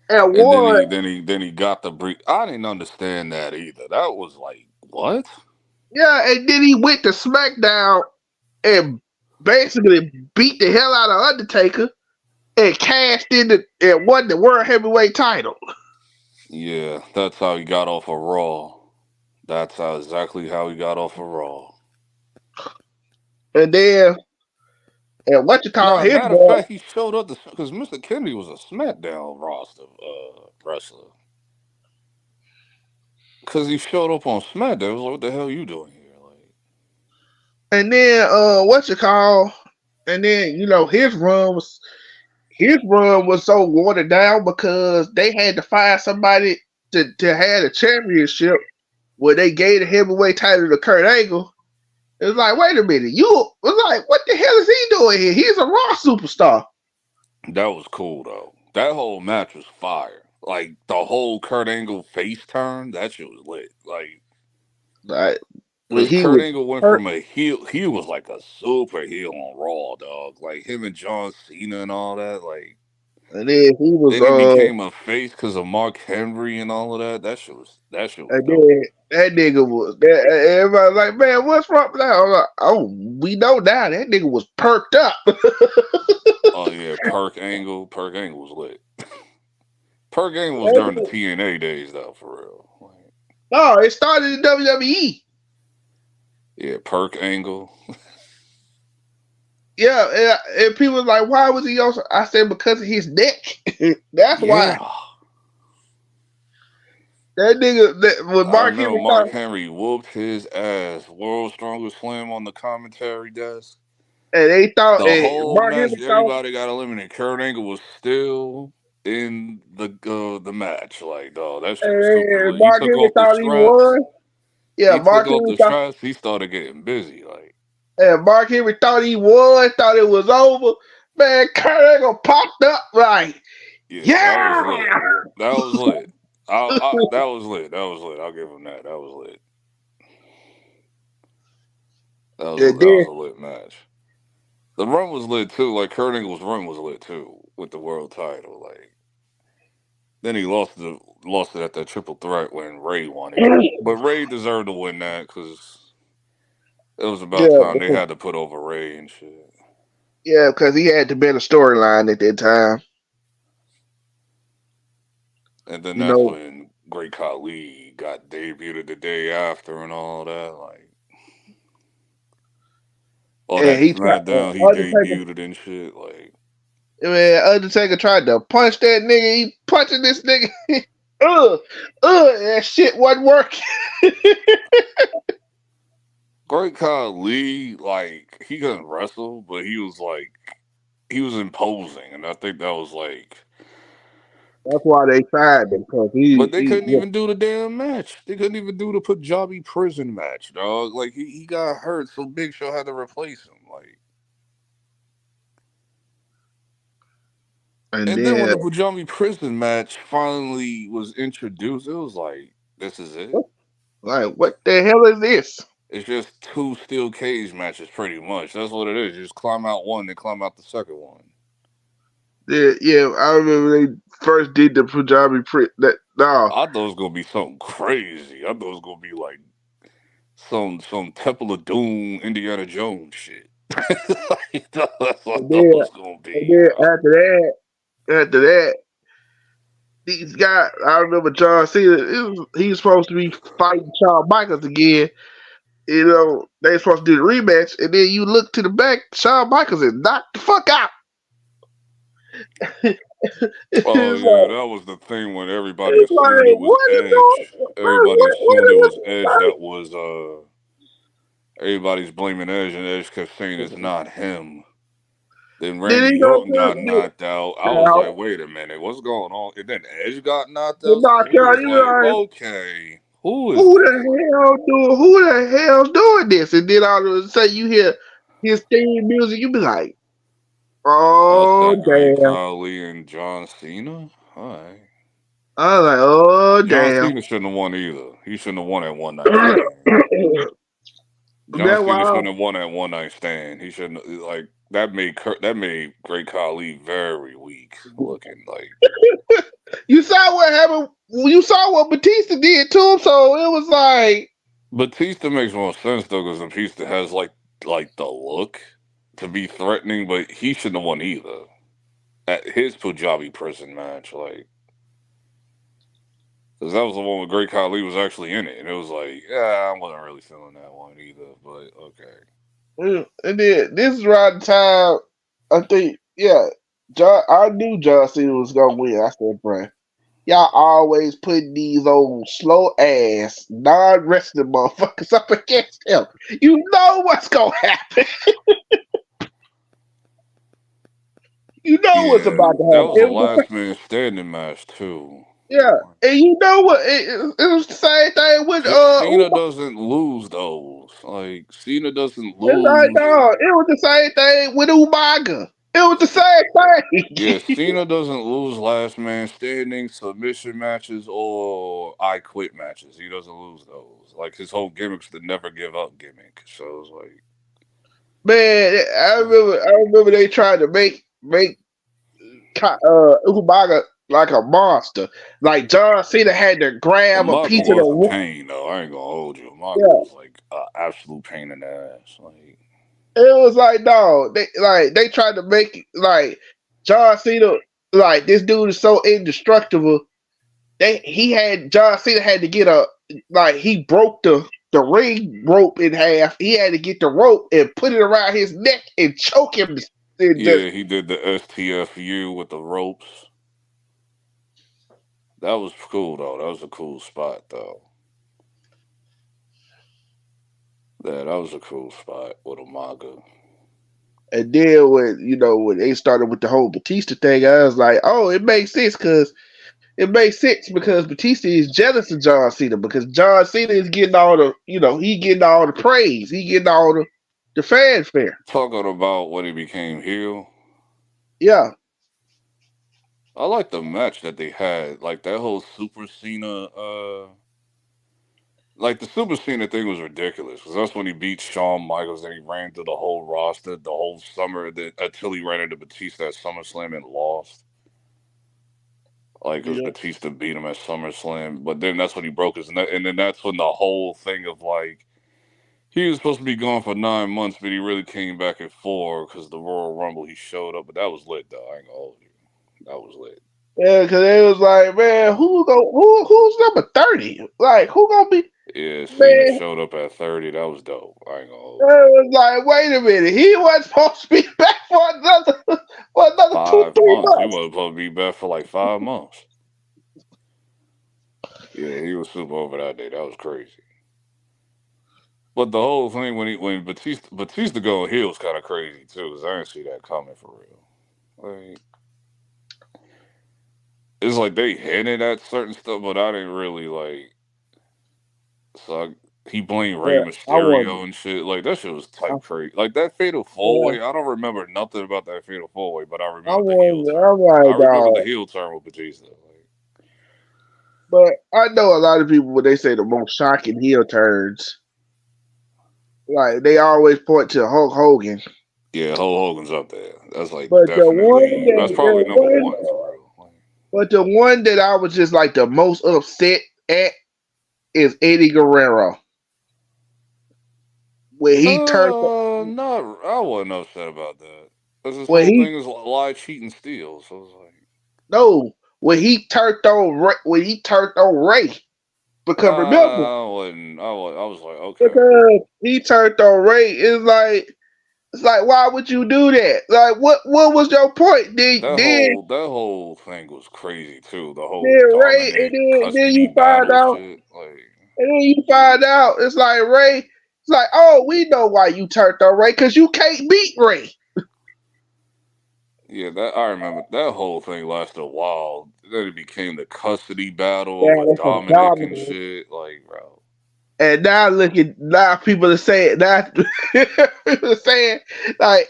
And won. Then he got the brief. I didn't understand that either. That was like what? Yeah, and then he went to SmackDown and basically beat the hell out of Undertaker. and cashed in and won the world heavyweight title. Yeah, that's how he got off of Raw. That's exactly how he got off of Raw. And then, and what you call his matter of fact, he showed up because Mr. Kennedy was a SmackDown roster wrestler. Because he showed up on SmackDown. I was like, what the hell are you doing here? Like, and then what you call, and then his run was so watered down because they had to find somebody to have a championship where they gave the heavyweight title to Kurt Angle. It was like, wait a minute, what the hell is he doing here? He's a Raw superstar. That was cool though. That whole match was fire. Like the whole Kurt Angle face turn, that shit was lit. Like because Kurt Angle went from a heel, he was like a super heel on Raw, dog. Like him and John Cena and all that. Like, and then he became a face because of Mark Henry and all of that. That shit was and dope. then that nigga was everybody was like, man, what's wrong with that? I'm like, oh, we know now that nigga was perked up. Oh yeah, Perk Angle was lit. Perk Angle was during the TNA days though, for real. Like, no, it started in WWE. Yeah, Perk Angle. Yeah, and people was like, why was he also? I said because of his neck. That's why. That nigga when Mark Henry whooped his ass. World's Strongest Slam on the commentary desk. And they thought the whole match, everybody got eliminated. Kurt Angle was still in the match. Like, dog, that shit was super lit. Mark Henry thought he won. Yeah, Mark Henry took off the straps. He started getting busy. Like, and Mark Henry thought he won, thought it was over. Man, Kurt Angle popped up like, yeah. That was lit. That was lit. I'll give him that. That was lit. That was a lit match. The run was lit too. Like Kurt Angle's run was lit too with the world title. Like then he lost it at that triple threat when Ray won it. But Ray deserved to win that because it was about time they had to put over Ray and shit. Yeah, because he had the better storyline at that time. And then that's when Great Khali got debuted the day after and all that. Like, that SmackDown, he debuted and shit. Like, man, Undertaker tried to punch that nigga. He punching this nigga. That shit wasn't working. Great Khali, like, he couldn't wrestle, but he was imposing, and I think that was like. That's why they tried him, but they couldn't even do the damn match. They couldn't even do the Punjabi prison match, dog. Like he got hurt, so Big Show had to replace him. Like, and then when the Punjabi prison match finally was introduced, it was like, this is it. Like, what the hell is this? It's just 2 steel cage matches, pretty much. That's what it is. You just climb out one, then climb out the second one. Yeah, I remember they first did the Punjabi that. No, I thought it was gonna be something crazy. I thought it was gonna be like some Temple of Doom, Indiana Jones shit. That's what I thought it was gonna be. And then after that, these guys. I remember John Cena. He was supposed to be fighting Shawn Michaels again. They were supposed to do the rematch, and then you look to the back, Shawn Michaels is knocked the fuck out. That was the thing when everybody assumed it was Edge. Everybody assumed it was Edge that was everybody's blaming Edge, and Edge kept saying it's not him. Then Randy Orton got knocked out. I was like, wait a minute, what's going on? And then Edge got knocked out. Okay, who the hell's doing this? And then all of a sudden you hear his theme music, you be like, oh, damn. Khali and John Cena? All right. I was like, oh, damn. John Cena shouldn't have won either. He shouldn't have won at One Night Stand. John Cena shouldn't have won at One Night Stand. He shouldn't, like, that made Great Khali very weak looking. Like, you saw what happened. You saw what Batista did to him, so it was like. Batista makes more sense though, because Batista has like the look to be threatening, but he shouldn't have won either. at his Punjabi prison match, like, because that was the one where Great Khali was actually in it, and it was like, yeah, I wasn't really feeling that one either, but okay. And then this is around the time I think, I knew John Cena was gonna win. I said, bro, y'all always putting these old slow ass non-wrestling motherfuckers up against him. You know what's gonna happen. You know what's about to That happen. was a last man standing match too. Yeah, and you know what? It was the same thing with Cena doesn't lose those. Like, Cena doesn't It's like, lose. dog, it was the same thing with Umaga. It was the same thing. Yeah, Cena doesn't lose last man standing, submission matches, or I quit matches. He doesn't lose those. Like, his whole gimmick's the never give up gimmick. So it's like, Man, I remember they tried to make Umaga like a monster. Like John Cena had to grab a Umaga piece of was a the pain though. I ain't gonna hold you. Umaga yeah. was like an absolute pain in the ass. Like, It was like, no, they tried to make it like John Cena, like this dude is so indestructible. John Cena had to get he broke the ring rope in half. He had to get the rope and put it around his neck and choke him. yeah, he did the STFU with the ropes. That was cool though. That was a cool spot though. Yeah, that was a cool spot with Umaga. And then when they started with the whole Batista thing, I was like, oh, it makes sense because Batista is jealous of John Cena because John Cena is getting all the he getting all the praise, he getting all the fanfare. Talking about when he became heel. Yeah. I like the match that they had. Like that whole Super Cena, like the Super Cena thing was ridiculous because that's when he beat Shawn Michaels and he ran through the whole roster the whole summer until he ran into Batista at SummerSlam and lost. Like, because Batista beat him at SummerSlam, but then that's when he broke his neck, and then that's when the whole thing of like he was supposed to be gone for 9 months, but he really came back at 4 because the Royal Rumble he showed up. But that was lit though. I ain't gonna hold you. That was lit. Yeah, because it was like, man, who's number 30? Like, who gonna be? Yeah, Cena showed up at 30. That was dope. I ain't gonna hold you. It was like, wait a minute, he wasn't supposed to be back for another 5 2-3 months. He months. wasn't supposed to be back for like 5 months. Yeah, he was super over that day. That was crazy. But the whole thing when Batista going heel was kind of crazy too, because I didn't see that coming for real. Like, it's like they hinted at certain stuff, but I didn't really like. So he blamed Rey Mysterio and shit. Like that shit was type crazy. Like that Fatal 4-Way. I don't remember nothing about that Fatal 4-Way, but I remember the heel turn. I remember the heel turn with Batista. But I know a lot of people when they say the most shocking heel turns, like they always point to Hulk Hogan. Yeah, Hulk Hogan's up there. That's like But definitely. That's probably number 1 for real. But the one that I was just like the most upset at is Eddie Guerrero. Where he turned. I wasn't upset about that. Because this whole thing is lie, cheat, and steal. So it's like. No, when he turned on Ray. Because remember. I was like, okay. Because he turned on Ray. It's like, why would you do that? Like, what was your point? That whole thing was crazy too. The whole Ray, and then you find out, shit. Like, and then you find out, it's like Ray. It's like, oh, we know why you turned on Ray because you can't beat Ray. Yeah, I remember that whole thing lasted a while. Then it became the custody battle over Dominic and shit. Like, bro. And now people are saying like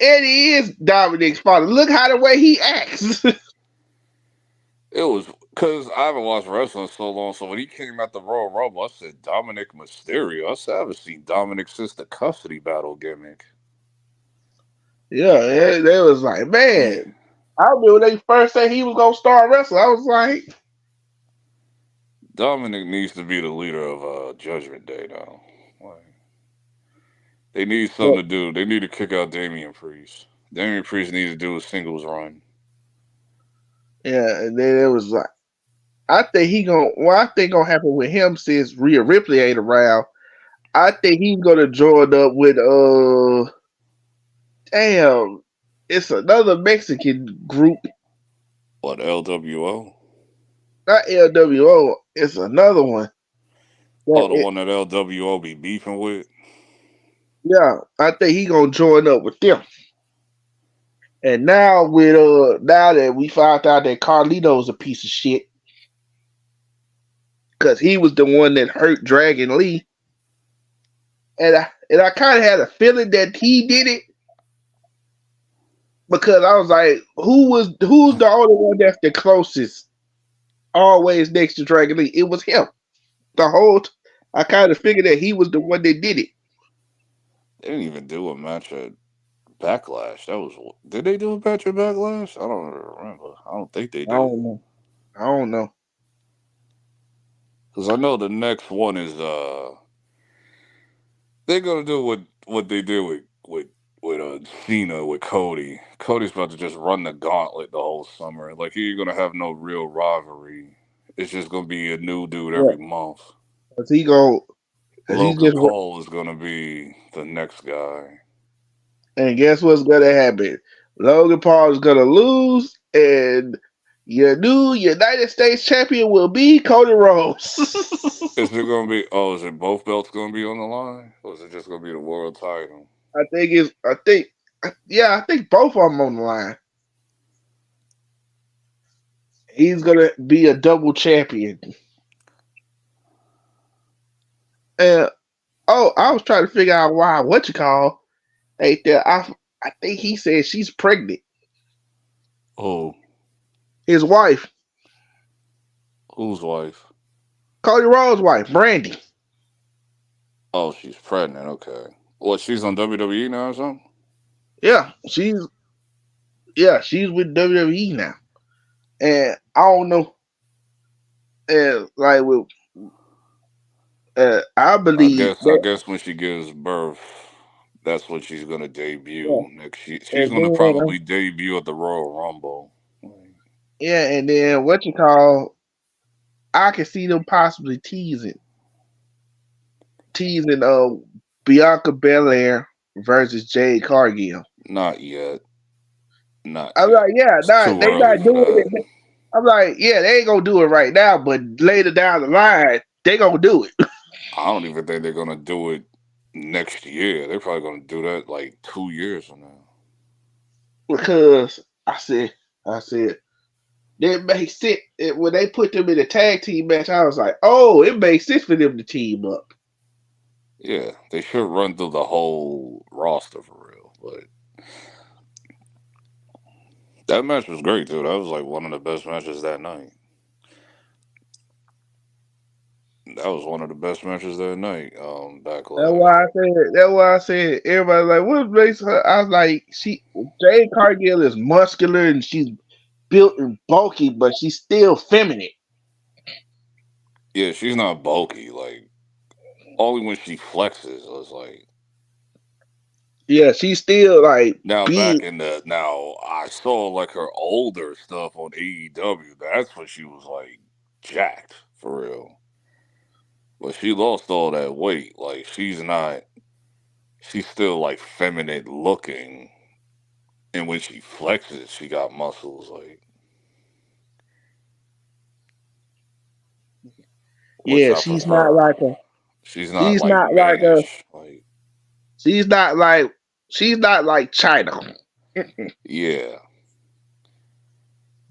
Eddie is Dominic's father. Look how the way he acts. It was because I haven't watched wrestling so long. So when he came out the Royal Rumble, I said Dominic Mysterio. I said I haven't seen Dominic since the custody battle gimmick. Yeah, they was like, man. I remember when they first said he was gonna start wrestling. I was like, Dominic needs to be the leader of Judgment Day now. They need something to do. They need to kick out Damian Priest. Damian Priest needs to do a singles run. Yeah, and then it was like, I think gonna happen with him since Rhea Ripley ain't around. I think he's gonna join up with damn, it's another Mexican group. What, LWO? Not LWO, it's another one. Oh, the one that LWO be beefing with? Yeah, I think he gonna join up with them. And now now that we found out that Carlito's a piece of shit, because he was the one that hurt Dragon Lee. And I kind of had a feeling that he did it, because I was like, who's the only one that's the closest, always next to Dragon Lee? It was him. I kind of figured that he was the one that did it. They didn't even do a match at Backlash. Did they do a match at Backlash? I don't remember. I don't think they did. I don't know. Because I know the next one is they're gonna do what they did with Cena with Cody. Cody's about to just run the gauntlet the whole summer. Like, you're gonna have no real rivalry. It's just gonna be a new dude every month. Logan Paul is gonna be the next guy. And guess what's gonna happen? Logan Paul is gonna lose, and your new United States champion will be Cody Rhodes. Is it gonna be? Oh, is it both belts gonna be on the line, or is it just gonna be the world title? I think both of them on the line. He's gonna be a double champion. And I was trying to figure out why ain't there. I think he said she's pregnant. Oh, his wife. Whose wife? Cody Rhodes' wife, Brandy. Oh, she's pregnant. Okay. What? She's on WWE now or something? Yeah, she's with WWE now, and I don't know. And like with, I believe. I guess when she gives birth, that's when she's gonna debut next. She's gonna probably debut at the Royal Rumble. Yeah, and then I can see them possibly teasing Bianca Belair versus Jade Cargill. Not yet. I'm like, they not doing it. I'm like, they ain't gonna do it right now, but later down the line, they gonna do it. I don't even think they're gonna do it next year. They're probably gonna do that like 2 years from now. Because I said, it makes sense. When they put them in a tag team match, I was like, oh, it makes sense for them to team up. Yeah, they should run through the whole roster for real. But that match was great, too. That was like one of the best matches that night. That was one of the best matches that night. Backlash. That's why I said everybody's like, what makes her? I was like, Jade Cargill is muscular and she's built and bulky, but she's still feminine. Yeah, she's not bulky. Like, only when she flexes, it's like. Yeah, she's still like. Now I saw like her older stuff on AEW. That's when she was like jacked for real. But she lost all that weight. Like, she's still like feminine looking. And when she flexes, she got muscles. Like, yeah, she's not like a. She's not like a. She's not like China. Yeah.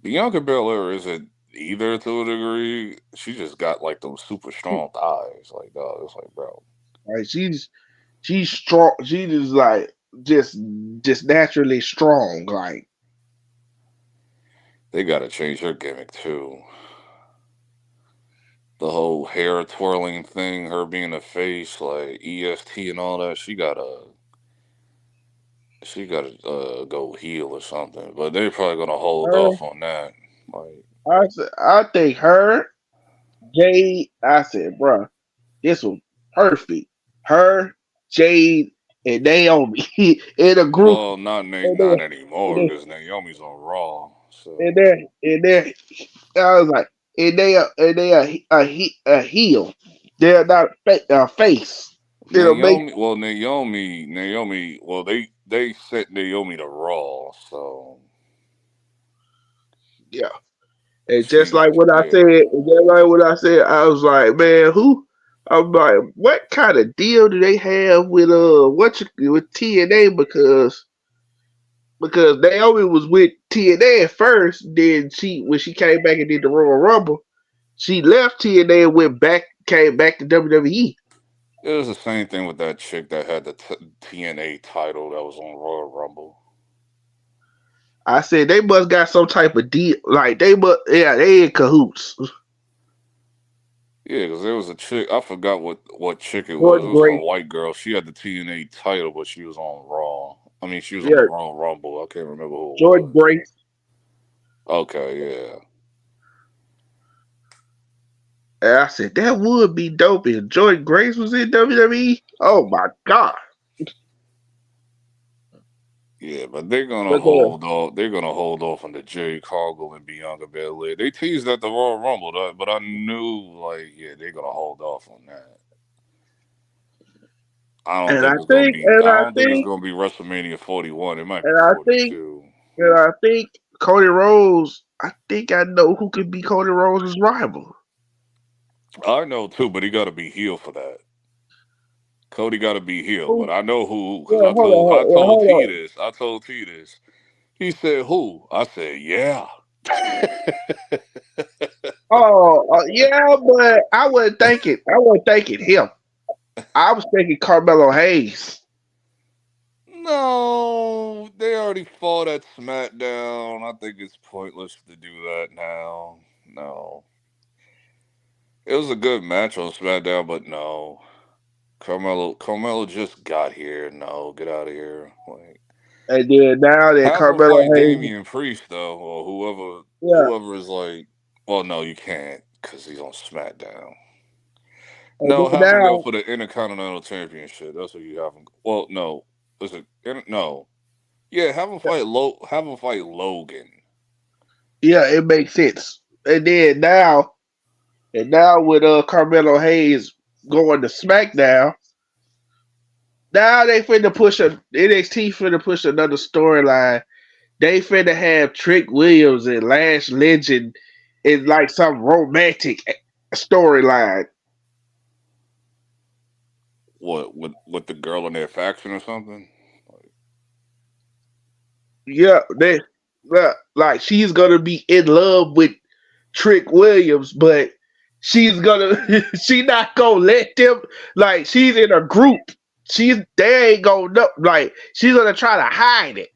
Bianca Belair isn't either to a degree. She just got like those super strong thighs. Like, dog, it's like, bro. Like, she's strong. She is like just naturally strong. Like, they gotta change her gimmick too. The whole hair twirling thing, her being a face, like EST and all that. She gotta go heel or something. But they're probably gonna hold off on that. Like, I think her, Jade. I said, bro, this was perfect. Her, Jade, and Naomi in a group. Well, not anymore because Naomi's on Raw. So and then I was like, and they a heel. They're not a face. It'll make Naomi. Well, they sent Naomi to Raw, so yeah. And just she like what I said, I was like, man, who? I'm like, what kind of deal do they have with with TNA? Because Naomi was with TNA at first, then when she came back and did the Royal Rumble, she left TNA and came back to WWE. it was the same thing with that chick that had the TNA title that was on Royal Rumble. I said they must got some type of deal, like they in cahoots. Yeah, because there was a chick. I forgot what chick it was. It Jordan was some Grace, white girl. She had the TNA title, but she was on Raw. I mean, she was on the yeah, Royal Rumble. I can't remember who it Jordan was. Grace. Okay, yeah. And I said that would be dope if Jordan Grace was in WWE. Oh my god! Yeah, but they're gonna Because, hold off. They're gonna hold off on the Jerry Cargill and Bianca Belair. They teased at the Royal Rumble, but I knew, like, yeah, they're gonna hold off on that. I don't and think I it's gonna think, be. and I I don't think it's think, gonna be WrestleMania 41. It might be and I think, 42. and I think Cody Rhodes. I think I know who could be Cody Rhodes' rival. I know too, but he got to be heel for that. Cody got to be heel, but Who? I know who because Yeah, I told hold T on. this. I told T this. He said who? I said yeah. Oh, yeah, but I wasn't thinking. I wasn't thinking him. I was thinking Carmelo Hayes. No, they already fought at SmackDown. I think it's pointless to do that now. No, it was a good match on SmackDown, but no. Carmelo just got here. No, get out of here. Like, And then now that have him Carmelo fight Hayes, Damian Priest though, or yeah, whoever is like. Well, no, you can't because he's on SmackDown. and No, then have him go now, for the Intercontinental Championship. That's what you have him. Well, no, is it? No, yeah, have him fight Have him fight Logan. yeah, it makes sense. And now with Carmelo Hayes going to SmackDown, now they finna push NXT finna push another storyline. They finna have Trick Williams and Lash Legend in like some romantic storyline. What with the girl in their faction or something? Yeah, like she's gonna be in love with Trick Williams, but she's not gonna let them, like, she's in a group. They ain't gonna know, like, she's gonna try to hide it.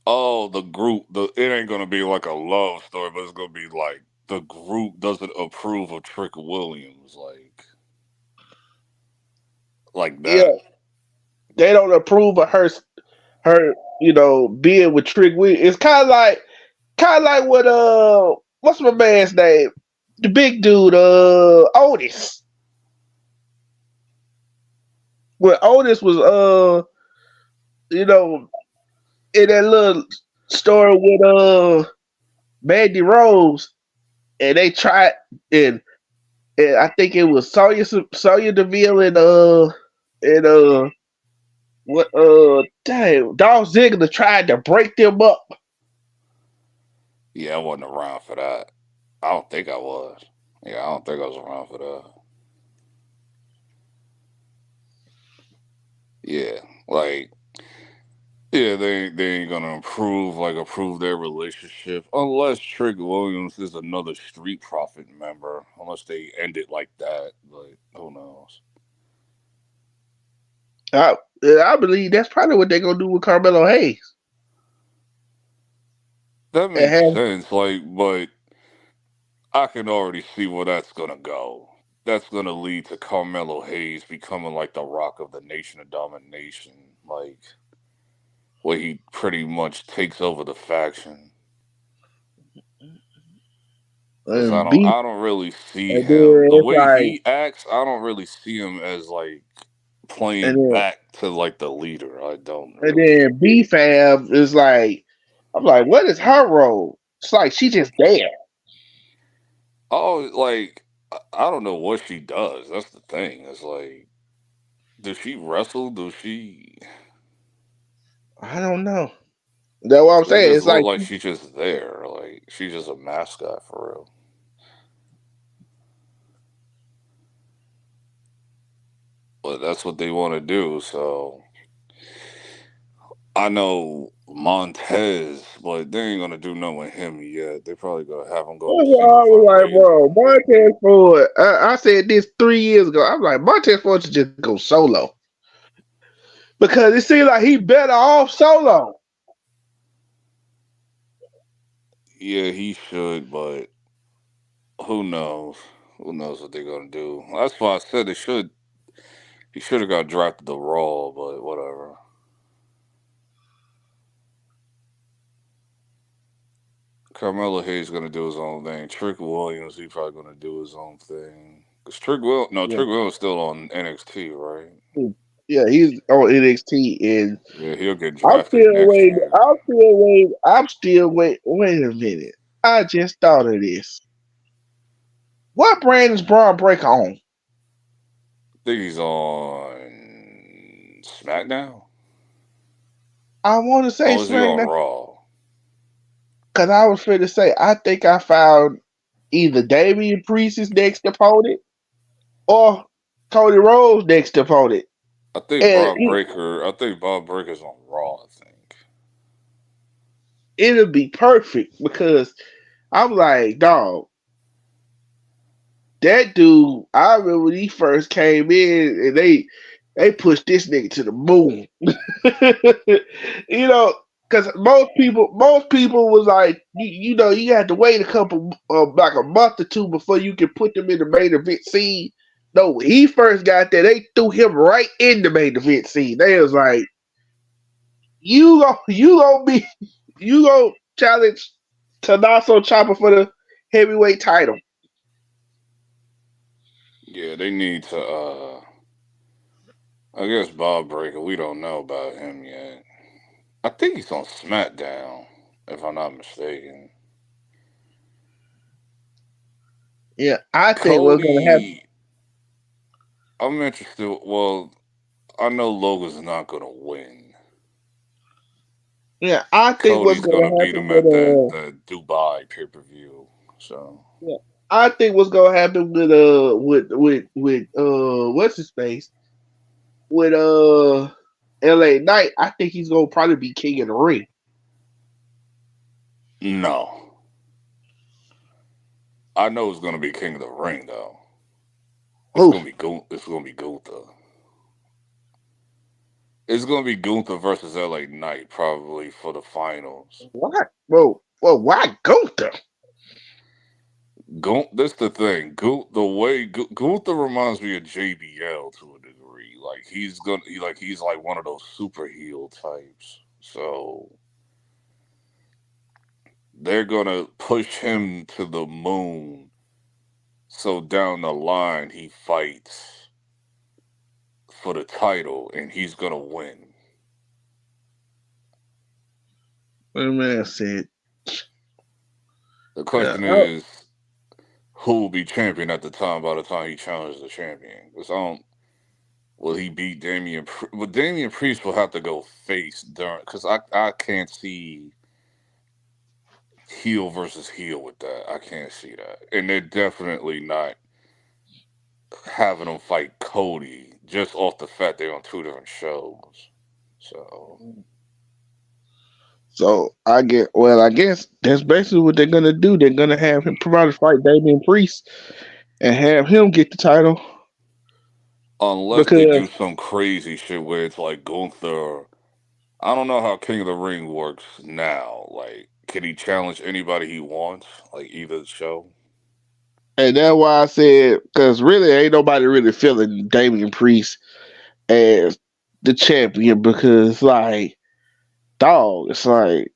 Oh, the group. It ain't gonna be like a love story, but it's gonna be like the group doesn't approve of Trick Williams, like Yeah, that. they don't approve of her, being with Trick Williams. It's kind of like what what's my man's name? The big dude, Otis. When Otis was in that little story with Mandy Rose, and they tried, and I think it was Sonya Deville and what damn, Dolph Ziggler tried to break them up. Yeah, I wasn't around for that. I don't think I was. Yeah, I don't think I was around for that. Yeah, like yeah, they ain't gonna approve their relationship unless Trick Williams is another Street Profit member. Unless they end it like that, but who knows? I believe that's probably what they're gonna do with Carmelo Hayes. That And makes have, sense. But I can already see where that's gonna go. That's gonna lead to Carmelo Hayes becoming like the Rock of the Nation of Domination, like where he pretty much takes over the faction. Because and beef, I don't really see and him then the it's way like, he acts. I don't really see him as like and playing then back to like the leader. I don't and really. then B Fab is like, I'm like, what is her role? It's like she just there. Oh, like I don't know what she does. That's the thing. It's like, does she wrestle? Does she? I don't know. That's what I'm It saying. just It's look like like she's just there. Like she's just a mascot for real. But that's what they want to do. So I know Montez, but they ain't gonna do nothing with him yet. They probably gonna have him go to I single was for like, later. bro, Montez Ford. I said this 3 years ago. I'm like, Montez Ford should just go solo because it seems like he better off solo. Yeah, he should, but who knows? Who knows what they're gonna do? That's why I said they should. He should have got drafted to Raw, but whatever. Carmelo Hayes gonna do his own thing. Trick Williams, he probably gonna do his own thing. Cause Trick Yeah, Williams still on NXT, right? yeah, he's on NXT, and Yeah, he'll get I'm drafted still next waiting. year. I'm still waiting. I'm still wait. Wait a minute. I just thought of this. What brand is Braun Breaker on? I think he's on SmackDown. I want to say Oh, is he on SmackDown Raw? because I was going to say I think I found either Damian Priest's next opponent or Cody Rhodes' next opponent, I think and Bob Breaker's on Raw. I think. it'll be perfect because I'm like, dog, that dude. I remember when he first came in, and they pushed this nigga to the moon. you know, because most people was like, you know, you had to wait a couple, like a month or two before you could put them in the main event scene. No, when he first got there, they threw him right in the main event scene. They was like, you gonna challenge Tommaso Ciampa for the heavyweight title. Yeah, they need to. I guess Bob Breaker. We don't know about him yet. I think he's on SmackDown, if I'm not mistaken. Yeah, I think what's gonna happen. Cody, I'm interested. Well, I know Logan's not gonna win. Yeah, I think what's Cody's gonna gonna beat happen him with at that Dubai pay per view. So yeah, I think what's gonna happen with what's his face with LA Knight. I think he's gonna probably be king of the ring. no, I know it's gonna be King of the Ring though. It's Who? gonna be It's gonna be Gunther. It's gonna be Gunther versus LA Knight probably for the finals. What? Well, why Gunther? That's the thing. The way Gunther reminds me of JBL to a degree. Like he's like one of those super heel types. So they're gonna push him to the moon. So down the line he fights for the title and he's gonna win. Man said. The question is, who will be champion at the time by the time he challenges the champion? Because I don't. Will he beat Damian? Well, Damian Priest will have to go face during because I can't see heel versus heel with that. I can't see that, and they're definitely not having him fight Cody just off the fact they're on two different shows. So I guess that's basically what they're gonna do. They're gonna have him probably fight Damian Priest and have him get the title. Unless they do Because some crazy shit where it's like Gunther. I don't know how King of the Ring works now. Like, can he challenge anybody he wants? Like either show? and that's why I said because really ain't nobody really feeling Damian Priest as the champion because like dog, it's like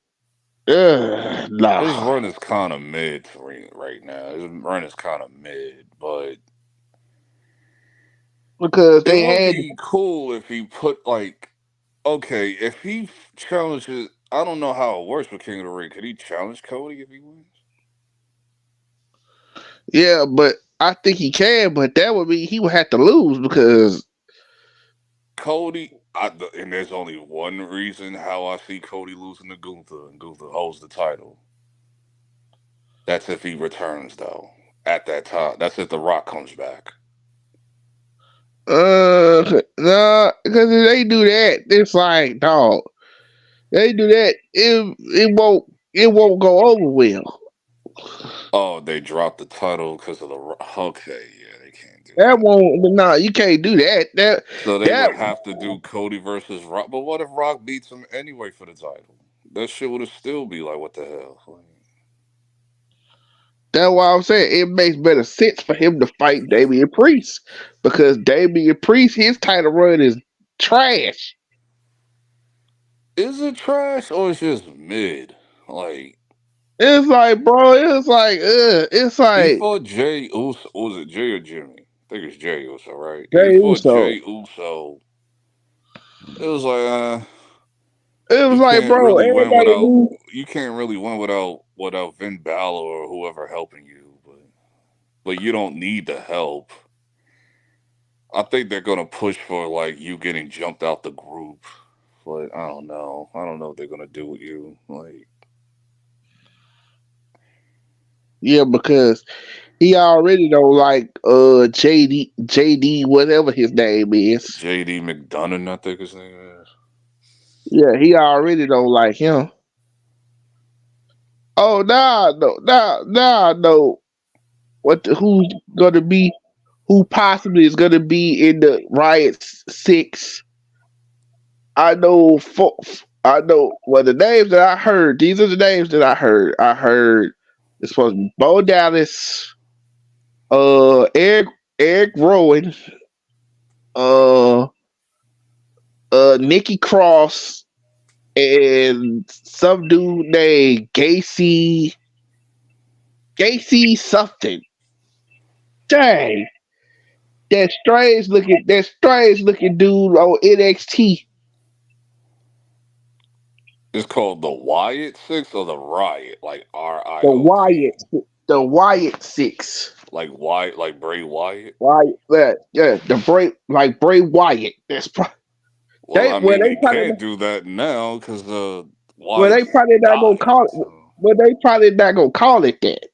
His nah. run is kind of mid right now. His run is kind of mid, but Because it they would had be cool if he put like, okay, if he challenges. I don't know how it works with King of the Ring. Could he challenge Cody if he wins? Yeah, but I think he can. But that would mean he would have to lose because Cody. And there's only one reason how I see Cody losing to Gunther, and Gunther holds the title. That's if he returns, though. At that time, that's if The Rock comes back. no, because if they do that, it's like, dog. They do that, it won't go over well. Oh, they dropped the title because of the Rock. Okay, yeah, they can't do that. Won't. No, you can't do that. So they would have to do Cody versus Rock. But what if Rock beats him anyway for the title? That shit would still be like, what the hell? That's why I'm saying it makes better sense for him to fight Damian Priest, because Damian Priest, his title run is trash. Is it trash or it's just mid? Like, it's like, bro, it's like he fought Jay Uso. Was it Jay or Jimmy? I think it's Jay Uso, right? Jay he fought Uso. Jay Uso. It was like, it was like, bro, you can't really win without Finn Balor or whoever helping you, but you don't need the help. I think they're gonna push for like you getting jumped out the group, but I don't know. I don't know what they're gonna do with you. Like, yeah, because he already don't like JD whatever his name is. JD McDonough, I think his name is. Yeah, he already don't like him. Oh no. Who's gonna be? Who possibly is gonna be in the Riot 6? I know. Well, the names that I heard. These are the names that I heard. I heard it's supposed to be Bo Dallas, Eric Rowan, Nikki Cross, and some dude named Gacy something. Dang, that strange looking dude on NXT. It's called the Wyatt 6 or the Riot, like RIOT. The Wyatt 6. Like Wyatt, like Bray Wyatt. Wyatt, yeah, Bray Wyatt. That's probably. Well, they can't do that now because they probably not gonna call it. Well, they probably not gonna call it that.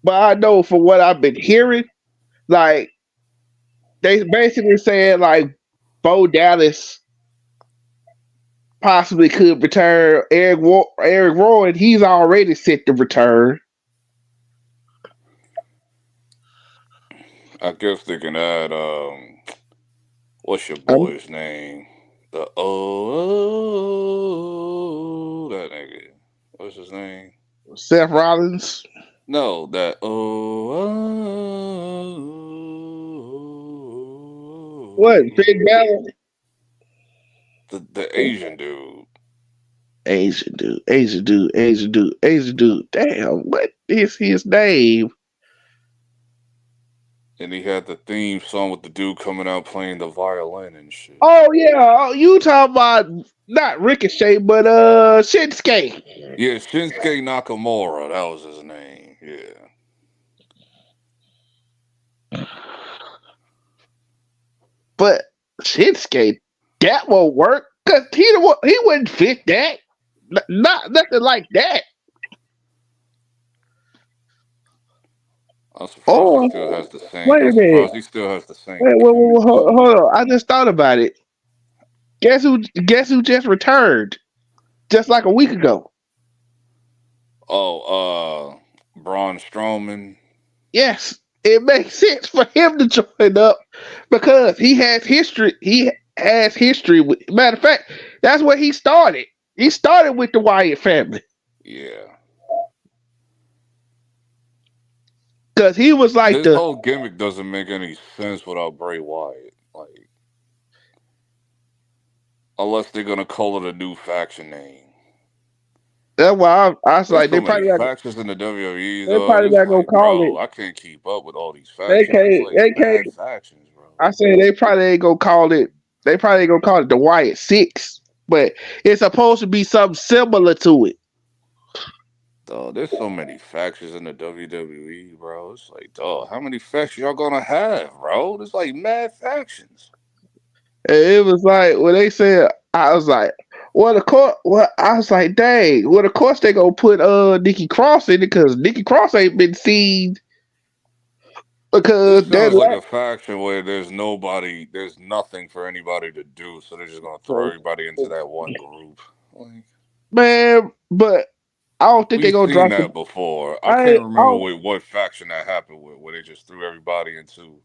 But I know from what I've been hearing, like they basically saying like Bo Dallas possibly could return. Eric Rowan, he's already set to return. I guess they can add what's your boy's name? The that nigga. What's his name? Seth Rollins. No, that what? Big Balor? The Asian dude. Asian dude. Damn, what is his name? And he had the theme song with the dude coming out playing the violin and shit. Oh yeah, you talking about not Ricochet, but Shinsuke. Yeah, Shinsuke Nakamura. That was his name. Yeah. But Shinsuke, that won't work because he wouldn't fit that. Not nothing like that. I'm surprised he still has the same. Wait a minute. He still has the same. Wait, hold on. I just thought about it. Guess who just returned? Just like a week ago. Oh, Braun Strowman. Yes, it makes sense for him to join up because he has history. Matter of fact, that's where he started. He started with the Wyatt family. Yeah. Because he was like this whole gimmick doesn't make any sense without Bray Wyatt. Like, unless they're gonna call it a new faction name. That's why I was like, they probably got factions in the WWE. They probably not gonna call it. I can't keep up with all these factions. They can't. Factions, bro. I say they probably ain't gonna call it. They probably ain't gonna call it the Wyatt 6. but it's supposed to be something similar to it. Dog, there's so many factions in the WWE, bro. It's like, dog, how many factions y'all gonna have, bro? There's like mad factions. And it was like when they said, I was like, well, of course, I was like, dang, well, of course they gonna put Nikki Cross in it because Nikki Cross ain't been seen because This sounds like a faction where there's nothing for anybody to do, so they're just gonna throw everybody into that one group. Like, man, but I don't think they're we've gonna seen drop that it. before. I can't remember what faction that happened with, where they just threw everybody into.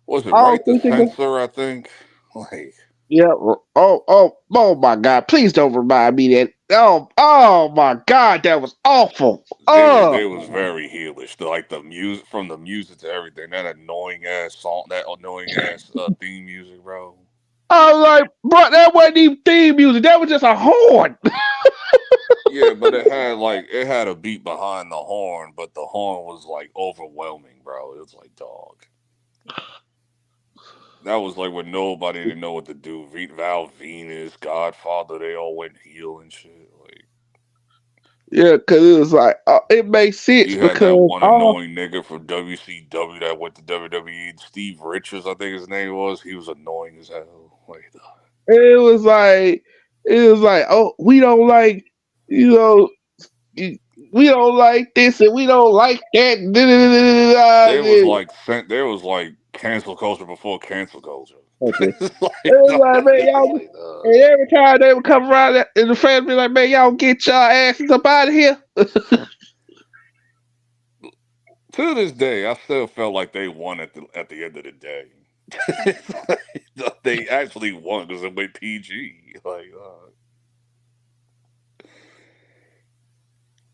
Was it I don't right the think they're gonna. censor? I think. Like, Yeah. Oh my God! Please don't remind me that. Oh my God! That was awful. they was very heelish. Like the music, from the music to everything. That annoying ass song, that annoying ass theme music, bro. I was like, bro, that wasn't even theme music. That was just a horn. Yeah, but it had a beat behind the horn, but the horn was like overwhelming, bro. It was like, dog. That was like when nobody didn't know what to do. Val Venus, Godfather, they all went heel and shit. Like, yeah, because it was like it makes sense you had because that one annoying nigga from WCW that went to WWE, Steve Richards, I think his name was. He was annoying as hell. Like, it was like, oh, we don't like, you know, we don't like this and we don't like that. There was like cancel culture before cancel culture. Okay. Like, It was like, man, y'all, and every time they would come around, and the fans be like, man, y'all get y'all asses up out of here. To this day, I still felt like they won at the end of the day. They actually won because it went PG. Like,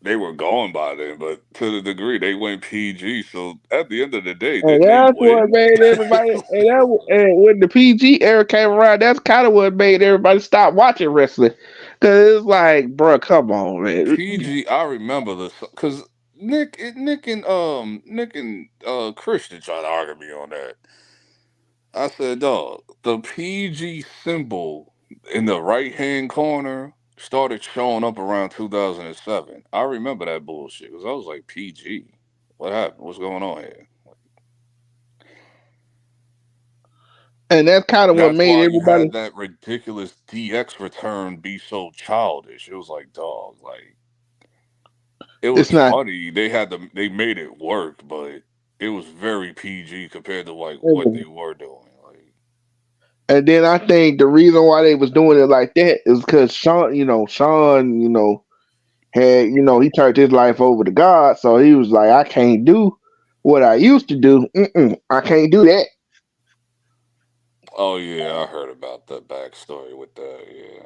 they were going by then, but to the degree they went PG. So at the end of the day, And didn't they that's what win? made everybody. And when the PG era came around, that's kind of what made everybody stop watching wrestling. Cause it's like, bro, come on, man. PG, I remember this because Nick and Christian tried to argue me on that. I said, dog, the PG symbol in the right hand corner started showing up around 2007. I remember that bullshit because I was like, PG, what happened? What's going on here? And that's kind of what That's made why you everybody. had that ridiculous DX return be so childish. It was like, dog, like, it was It's not. funny. They made it work, but it was very PG compared to like what they were doing. Like, And then I think the reason why they was doing it like that is because Sean, had, he turned his life over to God, so he was like, I can't do what I used to do. I can't do that. oh yeah, I heard about the backstory with that. Yeah,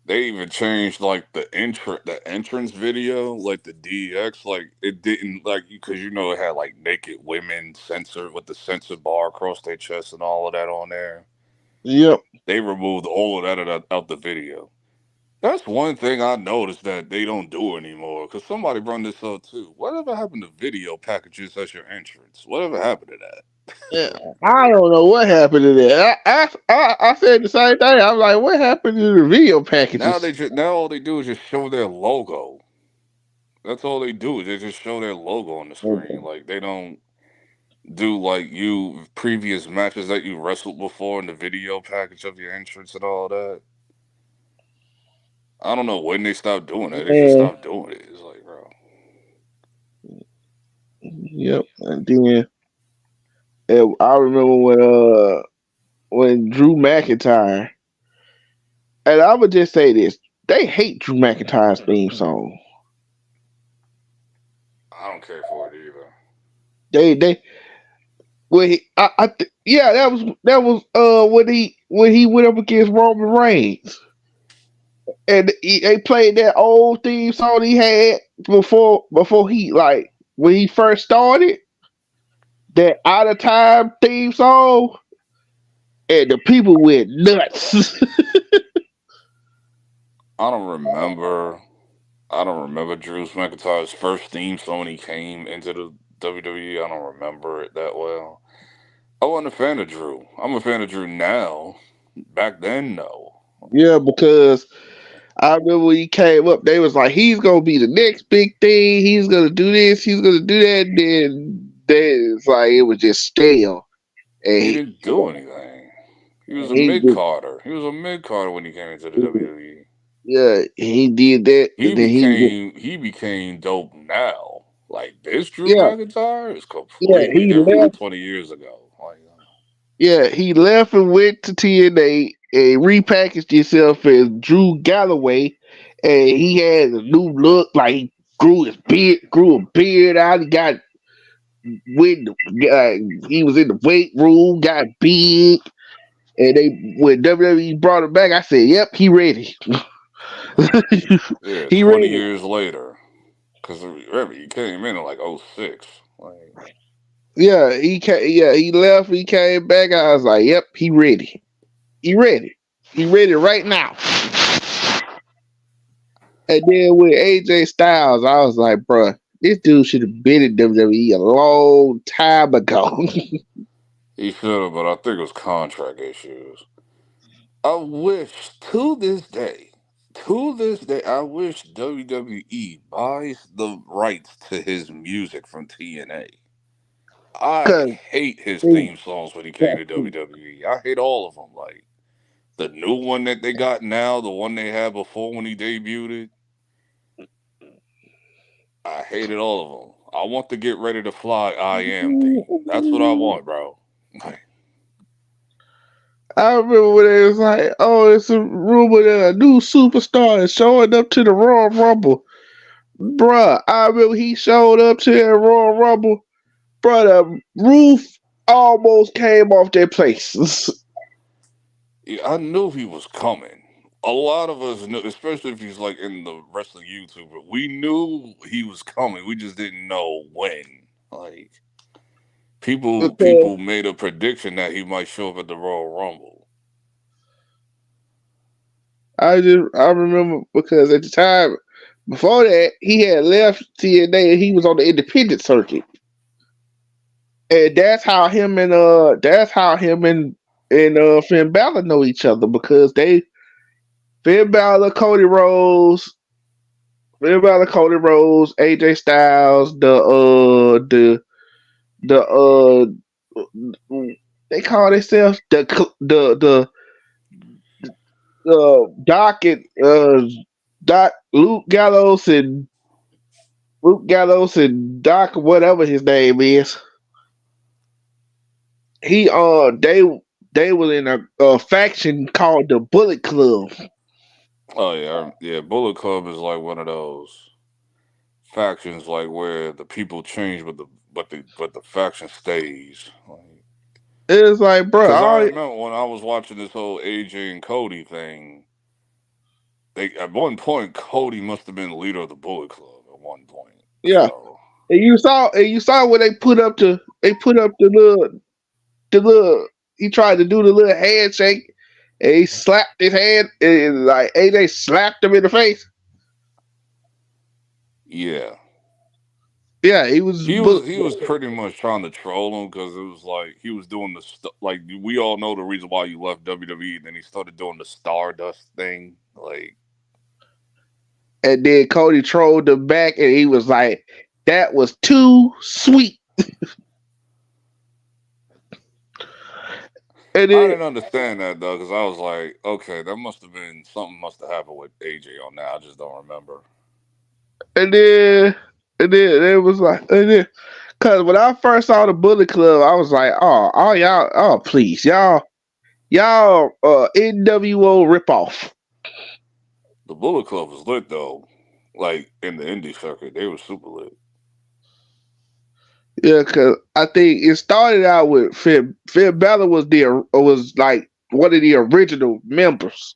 they even changed like the entrance video, like the DX, like it didn't like because it had like naked women censored with the censor bar across their chest and all of that on there. Yep. They removed all of that out the video. That's one thing I noticed that they don't do anymore. Because somebody brought this up too. Whatever happened to video packages as your entrance? Whatever happened to that? Yeah, I don't know what happened to that. I said the same thing. I'm like, what happened to the video packages? Now all they do is just show their logo. That's all they do is they just show their logo on the screen. Like they don't do like previous matches that you wrestled before in the video package of your entrance and all that. I don't know when they stopped doing that. They just stopped doing it. It's like, bro. Yep. And then I remember when Drew McIntyre, and I would just say this: they hate Drew McIntyre's theme song. I don't care for it either. They when he, yeah, that was when he went up against Roman Reigns, and they played that old theme song he had before he, like, when he first started, that Out of Time theme song, and the people went nuts. I don't remember Drew McIntyre's first theme song when he came into the WWE. I don't remember it that well. I wasn't a fan of Drew. I'm a fan of Drew now. Back then, no. Yeah, because I remember when he came up, they was like, he's gonna be the next big thing. He's gonna do this. He's gonna do that. And then it's like it was just stale. And He didn't do anything. He was a he mid Carter. He was a mid Carter when he came into the WWE. yeah, he did that, and then He became dope now. Like this Drew yeah, McIntyre is yeah, completely he different from left. 20 years ago. Like, Yeah, he left and went to TNA and repackaged himself as Drew Galloway, and he had a new look. Like he grew a beard out. He got with he was in the weight room, got big, and when WWE brought him back, I said, "Yep, he ready." yeah, He 20 ready. years later. Because remember, he came in like 06. Like, Yeah, he came, yeah, he left. He came back. I was like, "Yep, he ready. He ready. He ready right now." And then with AJ Styles, I was like, "Bruh, this dude should have been in WWE a long time ago." he should have, but I think it was contract issues. I wish to this day, I wish WWE buys the rights to his music from TNA. I Cause hate his theme songs when he came to WWE. I hate all of them. Like the new one that they got now, the one they had before when he debuted it. I hated all of them. I want to get ready to fly. I am theme. That's what I want, bro. I remember when it was like, "Oh, it's a rumor that a new superstar is showing up to the Royal Rumble." Bruh, I remember he showed up to the Royal Rumble. Bruh, the roof almost came off their place. Yeah, I knew he was coming. A lot of us knew, especially if he's like in the wrestling YouTuber. We knew he was coming. We just didn't know when. Like Because people made a prediction that he might show up at the Royal Rumble. I remember because at the time before that he had left TNA and he was on the independent circuit. And that's how him and Finn Balor know each other because Finn Balor, Cody Rhodes, AJ Styles, the they call themselves Doc and Doc Luke Gallows and Doc whatever his name is. He they were in a faction called the Bullet Club. Oh yeah, yeah. Bullet Club is like one of those factions, like where the people change, but the faction stays. Like, It's like, bro, because I remember when I was watching this whole AJ and Cody thing. They at one point Cody must have been the leader of the Bullet Club at one point. yeah. So And you saw when they put up the little he tried to do the little handshake and he slapped his hand and like AJ slapped him in the face. yeah, Yeah, he was he was pretty much trying to troll him because it was like he was doing the like we all know the reason why you left WWE. Then he started doing the Stardust thing. Like and then Cody trolled him back and he was like, "That was too sweet." And I then didn't understand that though because I was like, okay, that must have been something must have happened with AJ on that. I just don't remember. and then it was like because when I first saw the Bullet Club, I was like, oh y'all, oh please, y'all NWO ripoff. The Bullet Club was lit though. Like in the indie circuit, they were super lit. Yeah, because I think it started out with Finn Balor was like one of the original members.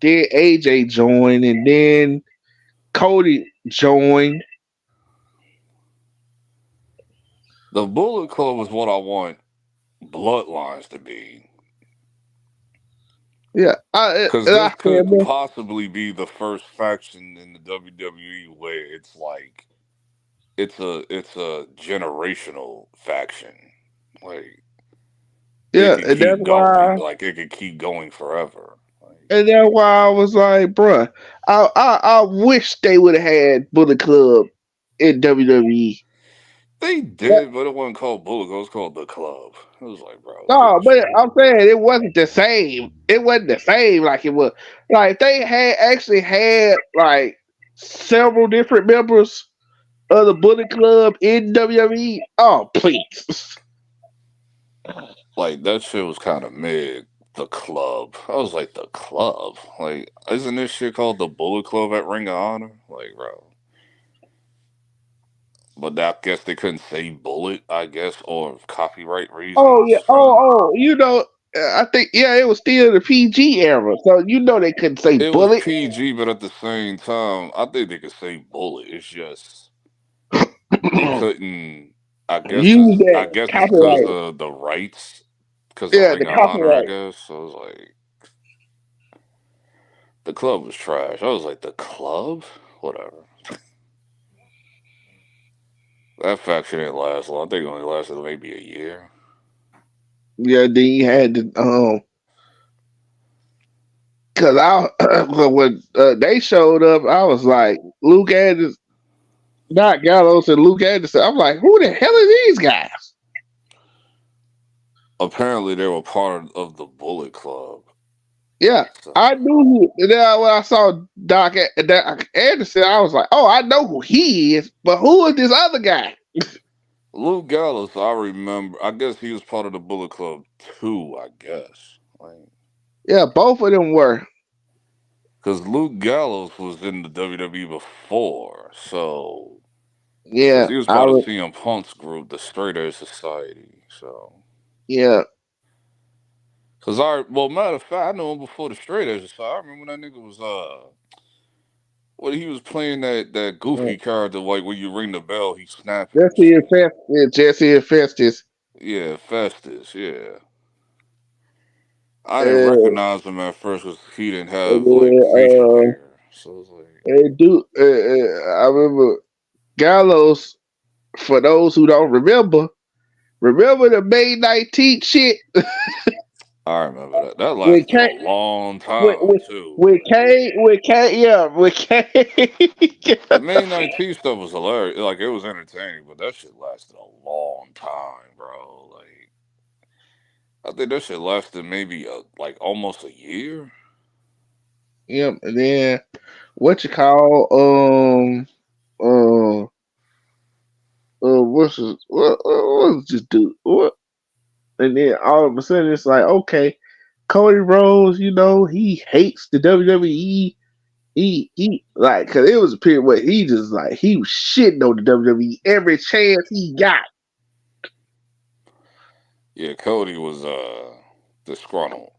Then AJ joined, and then Cody joined. The Bullet Club was what I want Bloodlines to be. Yeah, Because this could possibly be the first faction in the WWE where it's like it's a generational faction. Like yeah, it could and that's keep why going. Like it could keep going forever. And that's why I was like, bruh, I wish they would have had Bullet Club in WWE. They did, but it wasn't called Bullet Club. It was called The Club. It was like, bro. No, but I'm saying it wasn't the same. It wasn't the same like it was. Like they had actually had like several different members of the Bullet Club in WWE. Oh, please. Like that shit was kind of mid. The Club. I was like, The Club? Like, isn't this shit called the Bullet Club at Ring of Honor? Like, bro. But I guess they couldn't say Bullet, I guess, or copyright reasons. Oh yeah. Oh. You know, I think it was still the PG era, so you know they couldn't say It was Bullet. PG, but at the same time, I think they could say Bullet. It's just they couldn't. I guess it's because of the rights, because of Ring of Honor, I guess. So it was like the club was trash. I was like, The Club, whatever. That faction didn't last long. I think it only lasted maybe a year. Yeah, then you had the because when they showed up, I was like, Luke Anderson, not Gallows, and Luke Anderson. I'm like, who the hell are these guys? Apparently, they were part of the Bullet Club. Yeah, so. I knew. And then when I saw Doc Anderson, I was like, oh, I know who he is, but who is this other guy? Luke Gallows, I remember. I guess he was part of the Bullet Club too. I guess. Yeah, both of them were. Because Luke Gallows was in the WWE before, so yeah, he was part of CM Punk's group, the Straight Edge Society. So yeah. Because matter of fact, I know him before the Straight Edge Society. I remember when that nigga was he was playing that goofy character, like when you ring the bell, he snapped. Jesse and Festus. Yeah, Festus. Yeah. I didn't recognize him at first because he didn't have facial hair. So it's like, I remember Gallows. For those who don't remember the May 19th shit. I remember that. That lasted a long time too. With Kane. The May 19th stuff was hilarious. Like, it was entertaining, but that shit lasted a long time, bro. Like, I think that shit lasted maybe almost a year. Yep, and then what you call what's this dude? What? And then all of a sudden it's like, okay, Cody Rhodes, he hates the WWE. He like, because it was a period where he just like, he was shitting on the WWE every chance he got. Yeah, Cody was disgruntled.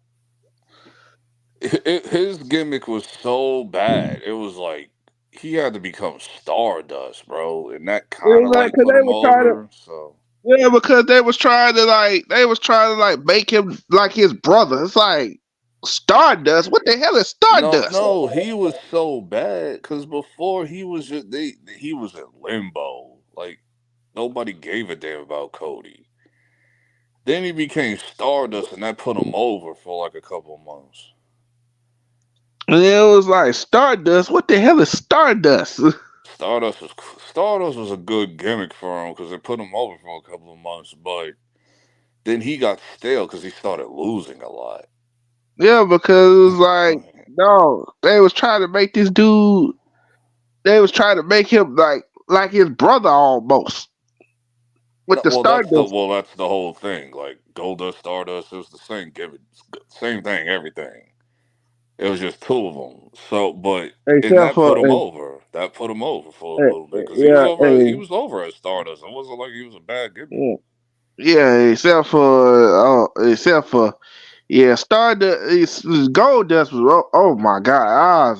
His gimmick was so bad. It was like he had to become Stardust, bro, and that kind of put him over. Yeah, because they was trying to make him like his brother. It's like Stardust. What the hell is Stardust? No, he was so bad because before he was he was in limbo. Like, nobody gave a damn about Cody. Then he became Stardust, and that put him over for like a couple of months. And it was like, Stardust? What the hell is Stardust? Stardust was a good gimmick for him because it put him over for a couple of months, but then he got stale because he started losing a lot. Yeah, because it was like, no, they was trying to make this dude, they was trying to make him like his brother almost. With the Stardust. That's the whole thing. Like, Goldust, Stardust, it was the same gimmick, same thing, everything. It was just two of them. So, but that put him over. That put him over for a little bit because he was over as Stardust. It wasn't like he was a bad gimmick. Yeah, except for Stardust. Goldust was. Oh my god!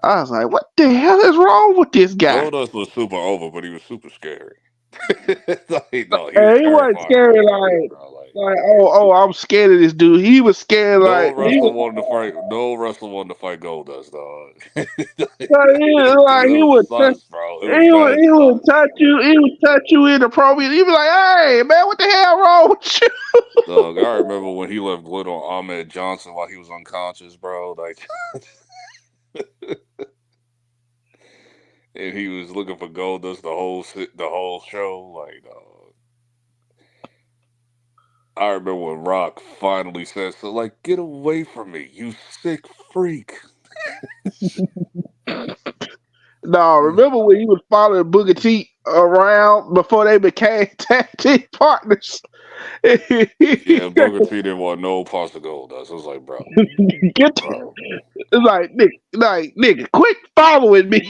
I was like, what the hell is wrong with this guy? Goldust was super over, but he was super scary. He wasn't scary Like, I'm scared of this dude. He was scared. No Like, wrestler wanted to fight. No wrestler wanted to fight Goldust, dog. he It was would touch, sus, bro. It was bad he would sus. touch you. He would touch you in the pro. He'd be like, "Hey, man, what the hell wrong with you?" Dog, I remember when he left glitter on Ahmed Johnson while he was unconscious, bro. Like, and he was looking for Goldust the whole show. Like, I remember when Rock finally said, "So, like, get away from me, you sick freak." No, remember when he was following Booker T around before they became tag team partners? Yeah, Booker T didn't want no parts of Goldust. I was like, bro, bro. It's like, nigga, quit following me.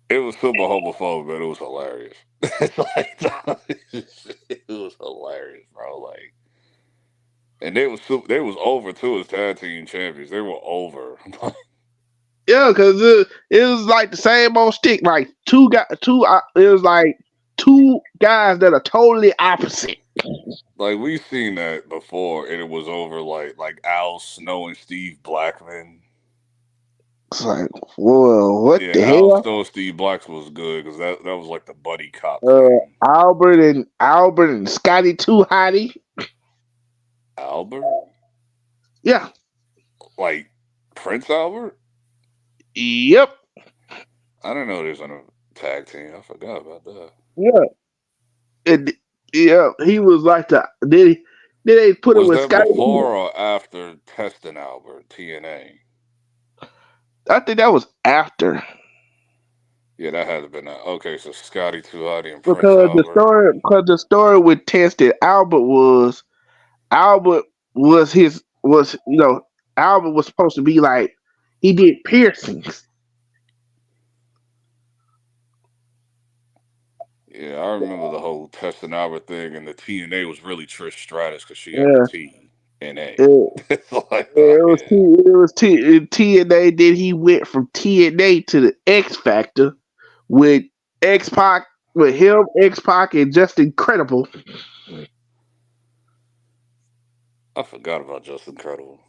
It was super homophobic, but it was hilarious. It's like, it was hilarious, bro. Like, and they was over too as tag team champions. They were over. Yeah, because it was like the same old stick. Like it was like two guys that are totally opposite. Like, we've seen that before, and it was over. Like Al Snow and Steve Blackman. It's like, whoa, what the Al hell? Snow and Steve Blackman was good because that was like the buddy cop thing. Albert and Scotty Too Hottie. Albert? Yeah. Like Prince Albert? Yep. I didn't know he was on a tag team. I forgot about that. Yeah. He was like did they put him Was with that Scotty? before or after Testing Albert, TNA? I think that was after. Yeah, that had to have been that. Okay, so Scotty Too Hottie and Prince Because Albert. the story with Tested Albert was Albert was supposed to be like he did piercings. Yeah, I remember the whole Testing Albert thing, and the TNA was really Trish Stratus because she had the T and A. It was TNA. Then he went from TNA to the X Factor with X-Pac, with him, X-Pac, and Just Incredible. I forgot about Just Incredible.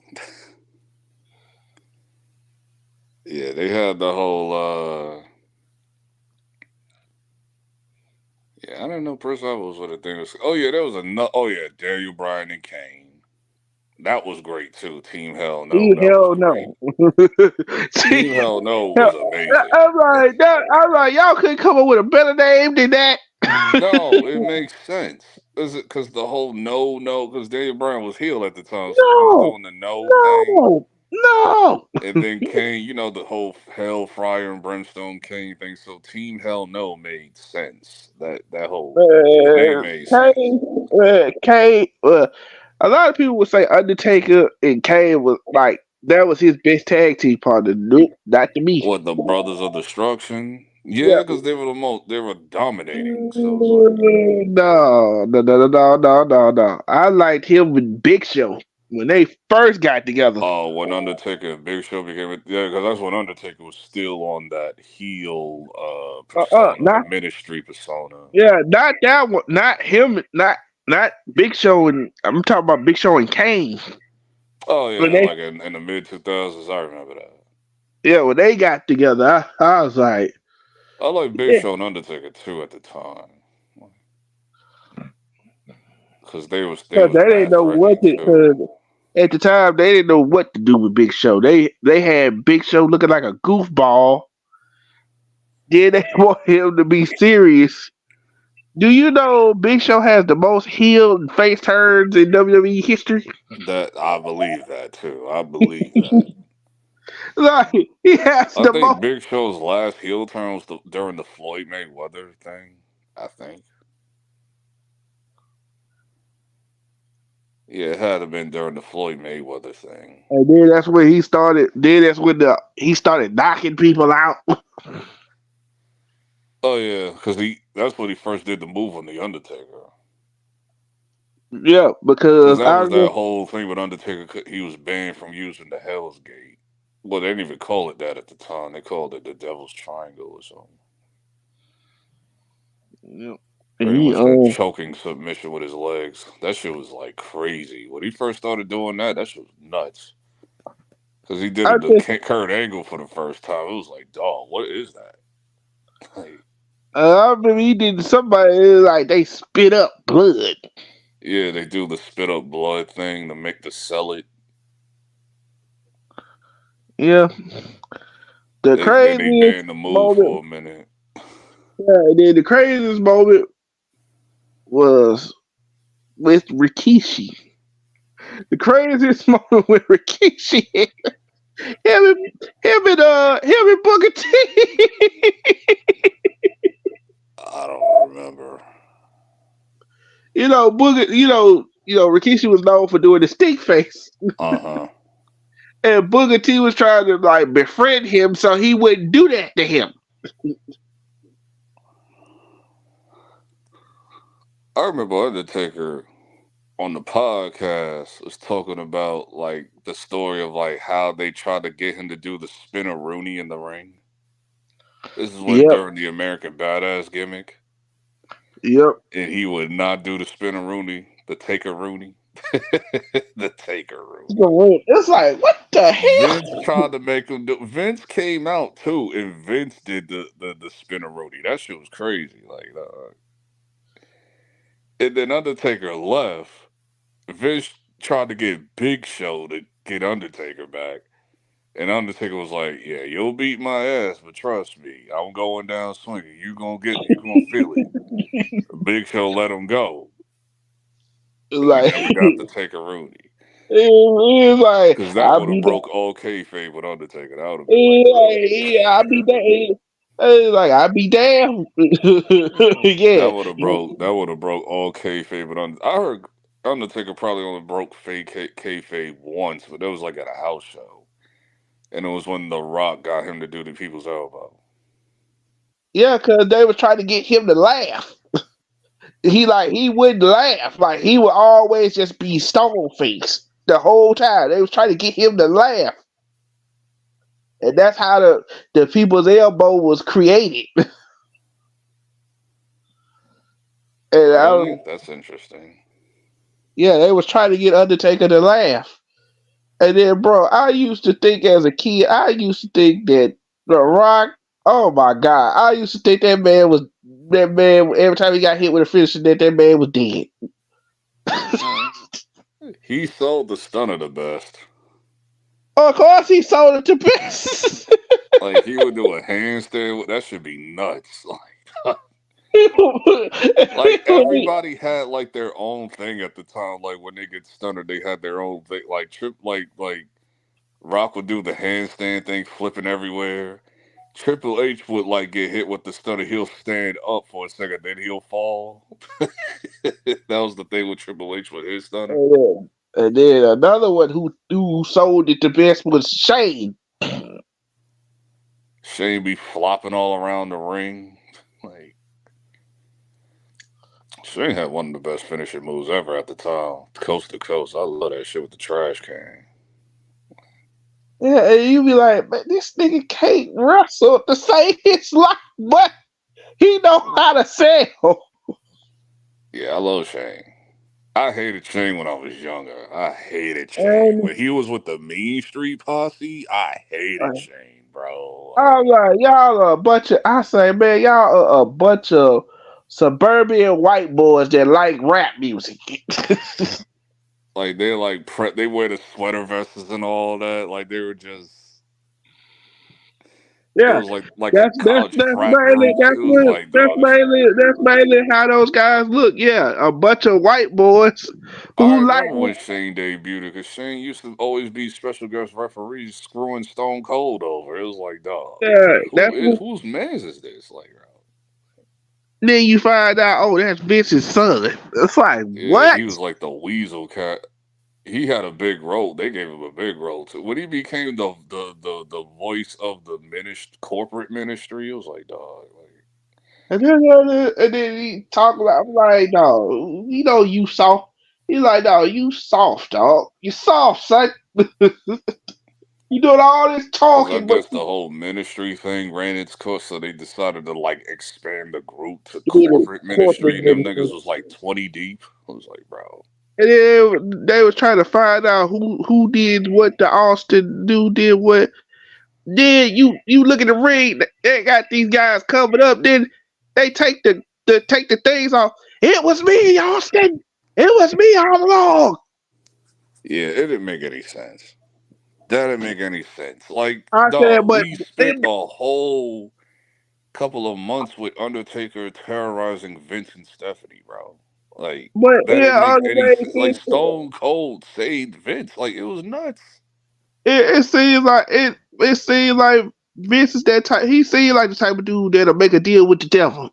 Yeah, they had the whole. Yeah, I didn't know Prince Albert was what the thing was. Oh yeah, there was another. Oh yeah, Daniel Bryan and Kane. That was great too. Team Hell No. Hell no. Team Hell No was amazing. I'm like, y'all couldn't come up with a better name than that. No, it makes sense. Is it because the whole no, because Daniel Bryan was heel at the time, so he was doing the thing. No. And then Kane, the whole Hell Fire and Brimstone Kane thing. So Team Hell No made sense. That whole name made sense. Kane. A lot of people would say Undertaker and Kane was like that was his best tag team partner. Nope, not to me. What, the Brothers of Destruction? Yeah, because they were dominating. So No. I liked him with Big Show when they first got together. Oh, when Undertaker and Big Show became because that's when Undertaker was still on that heel persona, the ministry persona. Yeah, not that one, not him, not Big Show, and I'm talking about Big Show and Kane. Oh yeah, like in the mid 2000s, I remember that. Yeah, when they got together, I was like, I like Big Show and Undertaker too at the time, because they didn't know what to. At the time, they didn't know what to do with Big Show. They had Big Show looking like a goofball. Then they want him to be serious. Do you know Big Show has the most heel and face turns in WWE history? That I believe that too. I believe that. Like he has I think Big Show's last heel turn was during the Floyd Mayweather thing. I think. Yeah, it had to have been during the Floyd Mayweather thing. And then that's when he started. Then that's when he started knocking people out. Oh yeah, because that's when he first did the move on the Undertaker. Yeah, because that was that whole thing with Undertaker. He was banned from using the Hell's Gate. Well, they didn't even call it that at the time. They called it the Devil's Triangle or something. Yeah. Pretty much that choking submission with his legs. That shit was like crazy. When he first started doing that, that shit was nuts. Because he did it to Kurt Angle for the first time. It was like, dog, what is that? Like, I remember he did somebody like they spit up blood. Yeah, they do the spit up blood thing to make the sell it. Yeah. The craziest they in the mood for a minute. Yeah, and then the craziest moment was with Rikishi. The craziest moment with Rikishi. Him and Booker T. I don't remember. Rikishi was known for doing the stink face. And Booker T was trying to like befriend him so he wouldn't do that to him. I remember Undertaker on the podcast was talking about like the story of like how they tried to get him to do the spinner Rooney in the ring. This is during the American Badass gimmick. Yep. And he would not do the spinner Rooney, the Taker Rooney. The Taker Rooney. It's like, what the hell? Vince tried to make him do. Vince came out too, and Vince did the spinner Rooney. That shit was crazy. Like, and then Undertaker left. Vince tried to get Big Show to get Undertaker back. And Undertaker was like, yeah, you'll beat my ass, but trust me, I'm going down swinging. You gonna feel it. Big Show let him go. Like, we got the Taker Rooney. It was like, because that would have broke all kayfabe with Undertaker. That would have been I'll be damned. Like, I'll be damned. Yeah. That would have broke all kayfabe with Undertaker. I heard Undertaker probably only broke fake kayfabe once, but that was like at a house show. And it was when The Rock got him to do the People's Elbow. Yeah, because they were trying to get him to laugh. He wouldn't laugh. Like, he would always just be stone faced the whole time. They was trying to get him to laugh. And that's how the People's Elbow was created. And that's interesting. Yeah, they was trying to get Undertaker to laugh. And then, bro, I used to think as a kid, that The Rock, oh my God, I used to think that man, every time he got hit with a finisher, that man was dead. He sold the stunner the best. Of course he sold it the best. Like, he would do a handstand. That should be nuts. Like everybody had like their own thing at the time. Like when they get stunned, they had their own thing. Like Rock would do the handstand thing, flipping everywhere. Triple H would like get hit with the stunner. He'll stand up for a second, then he'll fall. That was the thing with Triple H with his stunner. And then another one who sold it the best was Shane. Shane be flopping all around the ring. Like, Shane had one of the best finishing moves ever at the time. Coast to coast. I love that shit with the trash can. Yeah, and you be like, man, this nigga can't wrestle to save his life, but he know how to sell. Yeah, I love Shane. I hated Shane when I was younger. I hated Shane. When he was with the Mean Street Posse, I hated Shane, bro. I'm like, y'all are a bunch of, I say, man, y'all are a bunch of suburban white boys that like rap music. Like, they like they wear the sweater vests and all that. Like, they were just... Yeah, it was like that's mainly how those guys look. Yeah, a bunch of white boys who remember when Shane debuted, because Shane used to always be special guest referees screwing Stone Cold over. It was like, dog, whose man's is this? Like, then you find out, that's Vince's son. It's like, what? He was like the Weasel cat. He had a big role. They gave him a big role too. When he became the voice of the corporate ministry, it was like, dog. Like, and then he talk about, I'm like, dog, you soft. He's like, dog, you soft, dog. You soft, son. You doing all this Because I talking, but guess the whole ministry thing ran its course, so they decided to like expand the group to you did corporate corporate ministry, and them niggas ministry. was like 20 deep. I was like, bro. And then they was trying to find out who did what. The Austin dude did what. Then you look at the ring. They got these guys coming up. Then they take the things off. It was me, Austin. It was me all along. Yeah, it didn't make any sense. That didn't make any sense. Like, I said, dog, but we spent a whole couple of months with Undertaker terrorizing Vince and Stephanie, bro. Like, that didn't yeah, make other any sense. Like, thing, Stone Cold saved Vince. Like, it was nuts. it seems like it seems like Vince is that type. He seems like the type of dude that'll make a deal with the devil.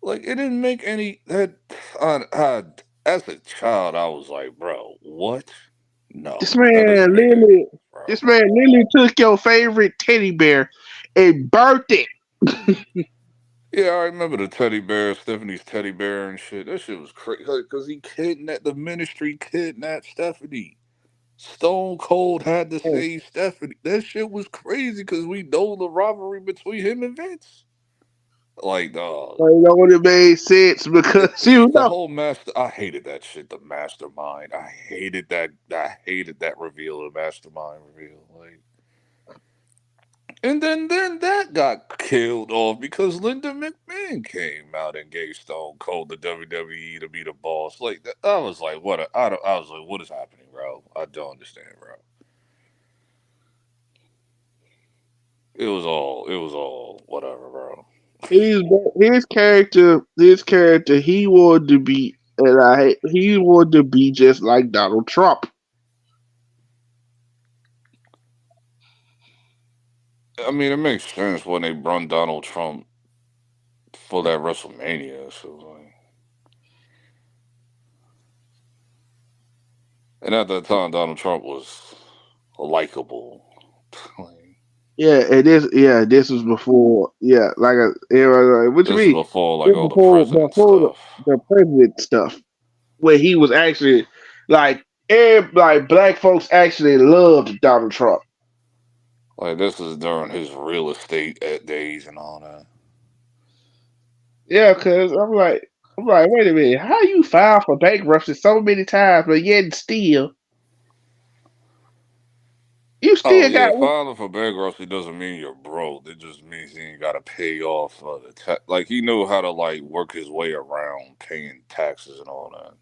Like, it didn't make any that. As a child, I was like, bro, what? No, This that doesn't man make any literally, sense, bro. this man literally took your favorite teddy bear and burnt it. Yeah, I remember the teddy bear, Stephanie's teddy bear and shit. That shit was crazy because he kidnapped the ministry, kidnapped Stephanie. Stone Cold had to save Stephanie. That shit was crazy because we know the rivalry between him and Vince. Like, dog. You know what it made sense because you The know. whole master, I hated that shit. The mastermind, I hated that. I hated that reveal, the mastermind reveal. Like, and then that got killed off because Linda McMahon came out and gave Stone Cold the WWE to be the boss. Like, I was like, what? I was like, what is happening, bro? I don't understand, bro. It was all whatever, bro. His character, he wanted to be, he wanted to be just like Donald Trump. I mean, it makes sense when they run Donald Trump for that WrestleMania. So, like, and at that time, Donald Trump was likable. Yeah, this was before, what you This is mean? before like This all the before president stuff. the president stuff, where he was actually like, like black folks actually loved Donald Trump. Like, this is during his real estate days and all that. Yeah, because I'm like, wait a minute, how you file for bankruptcy so many times, but yet still, you Oh still got. yeah, filing for bankruptcy doesn't mean you're broke. It just means he ain't got to pay off the tax. Like, he knew how to like work his way around paying taxes and all that.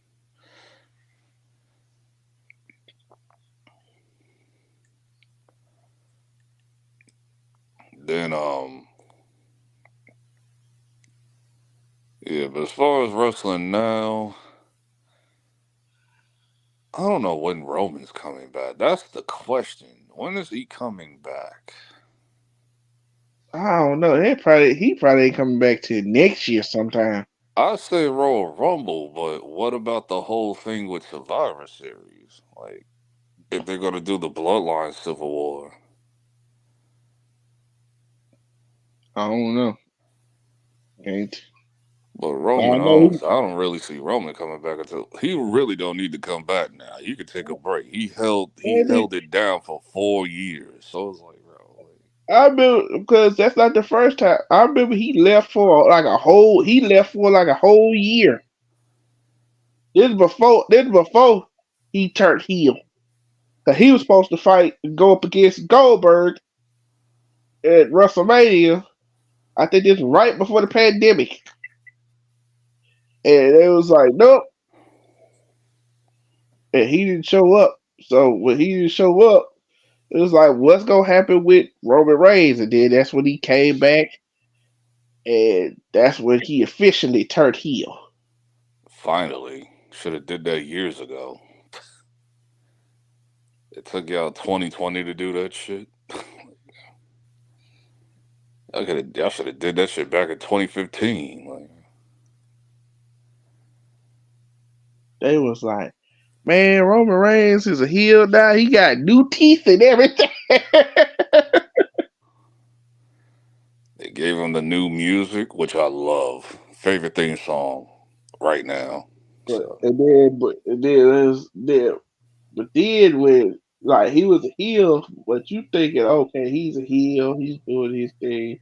Then yeah, but as far as wrestling now, I don't know when Roman's coming back. That's the question. When is he coming back? I don't know. He probably ain't coming back to next year sometime. I say Royal Rumble, but what about the whole thing with Survivor Series? Like, if they're gonna do the Bloodline Civil War. I don't know. Ain't. But I Roman, know. I don't really see Roman coming back until he really don't need to come back now. He could take a break. He held it down for 4 years. So it's like, bro, I remember because that's not the first time. I remember he left for like a whole. He left for like a whole year. This is before he turned heel. Cause he was supposed to go up against Goldberg at WrestleMania. I think this was right before the pandemic. And it was like, nope. And he didn't show up. So when he didn't show up, it was like, what's gonna happen with Roman Reigns? And then that's when he came back, and that's when he officially turned heel. finally, should have did that years ago. It took y'all 2020 to do that shit. Y'all should have did that shit back in 2015. Like, They was like, man, Roman Reigns is a heel now. He got new teeth and everything. they gave him the new music, which I love. Favorite theme song right now. So. But then when like he was a heel, but you thinking, okay, he's a heel, he's doing his thing.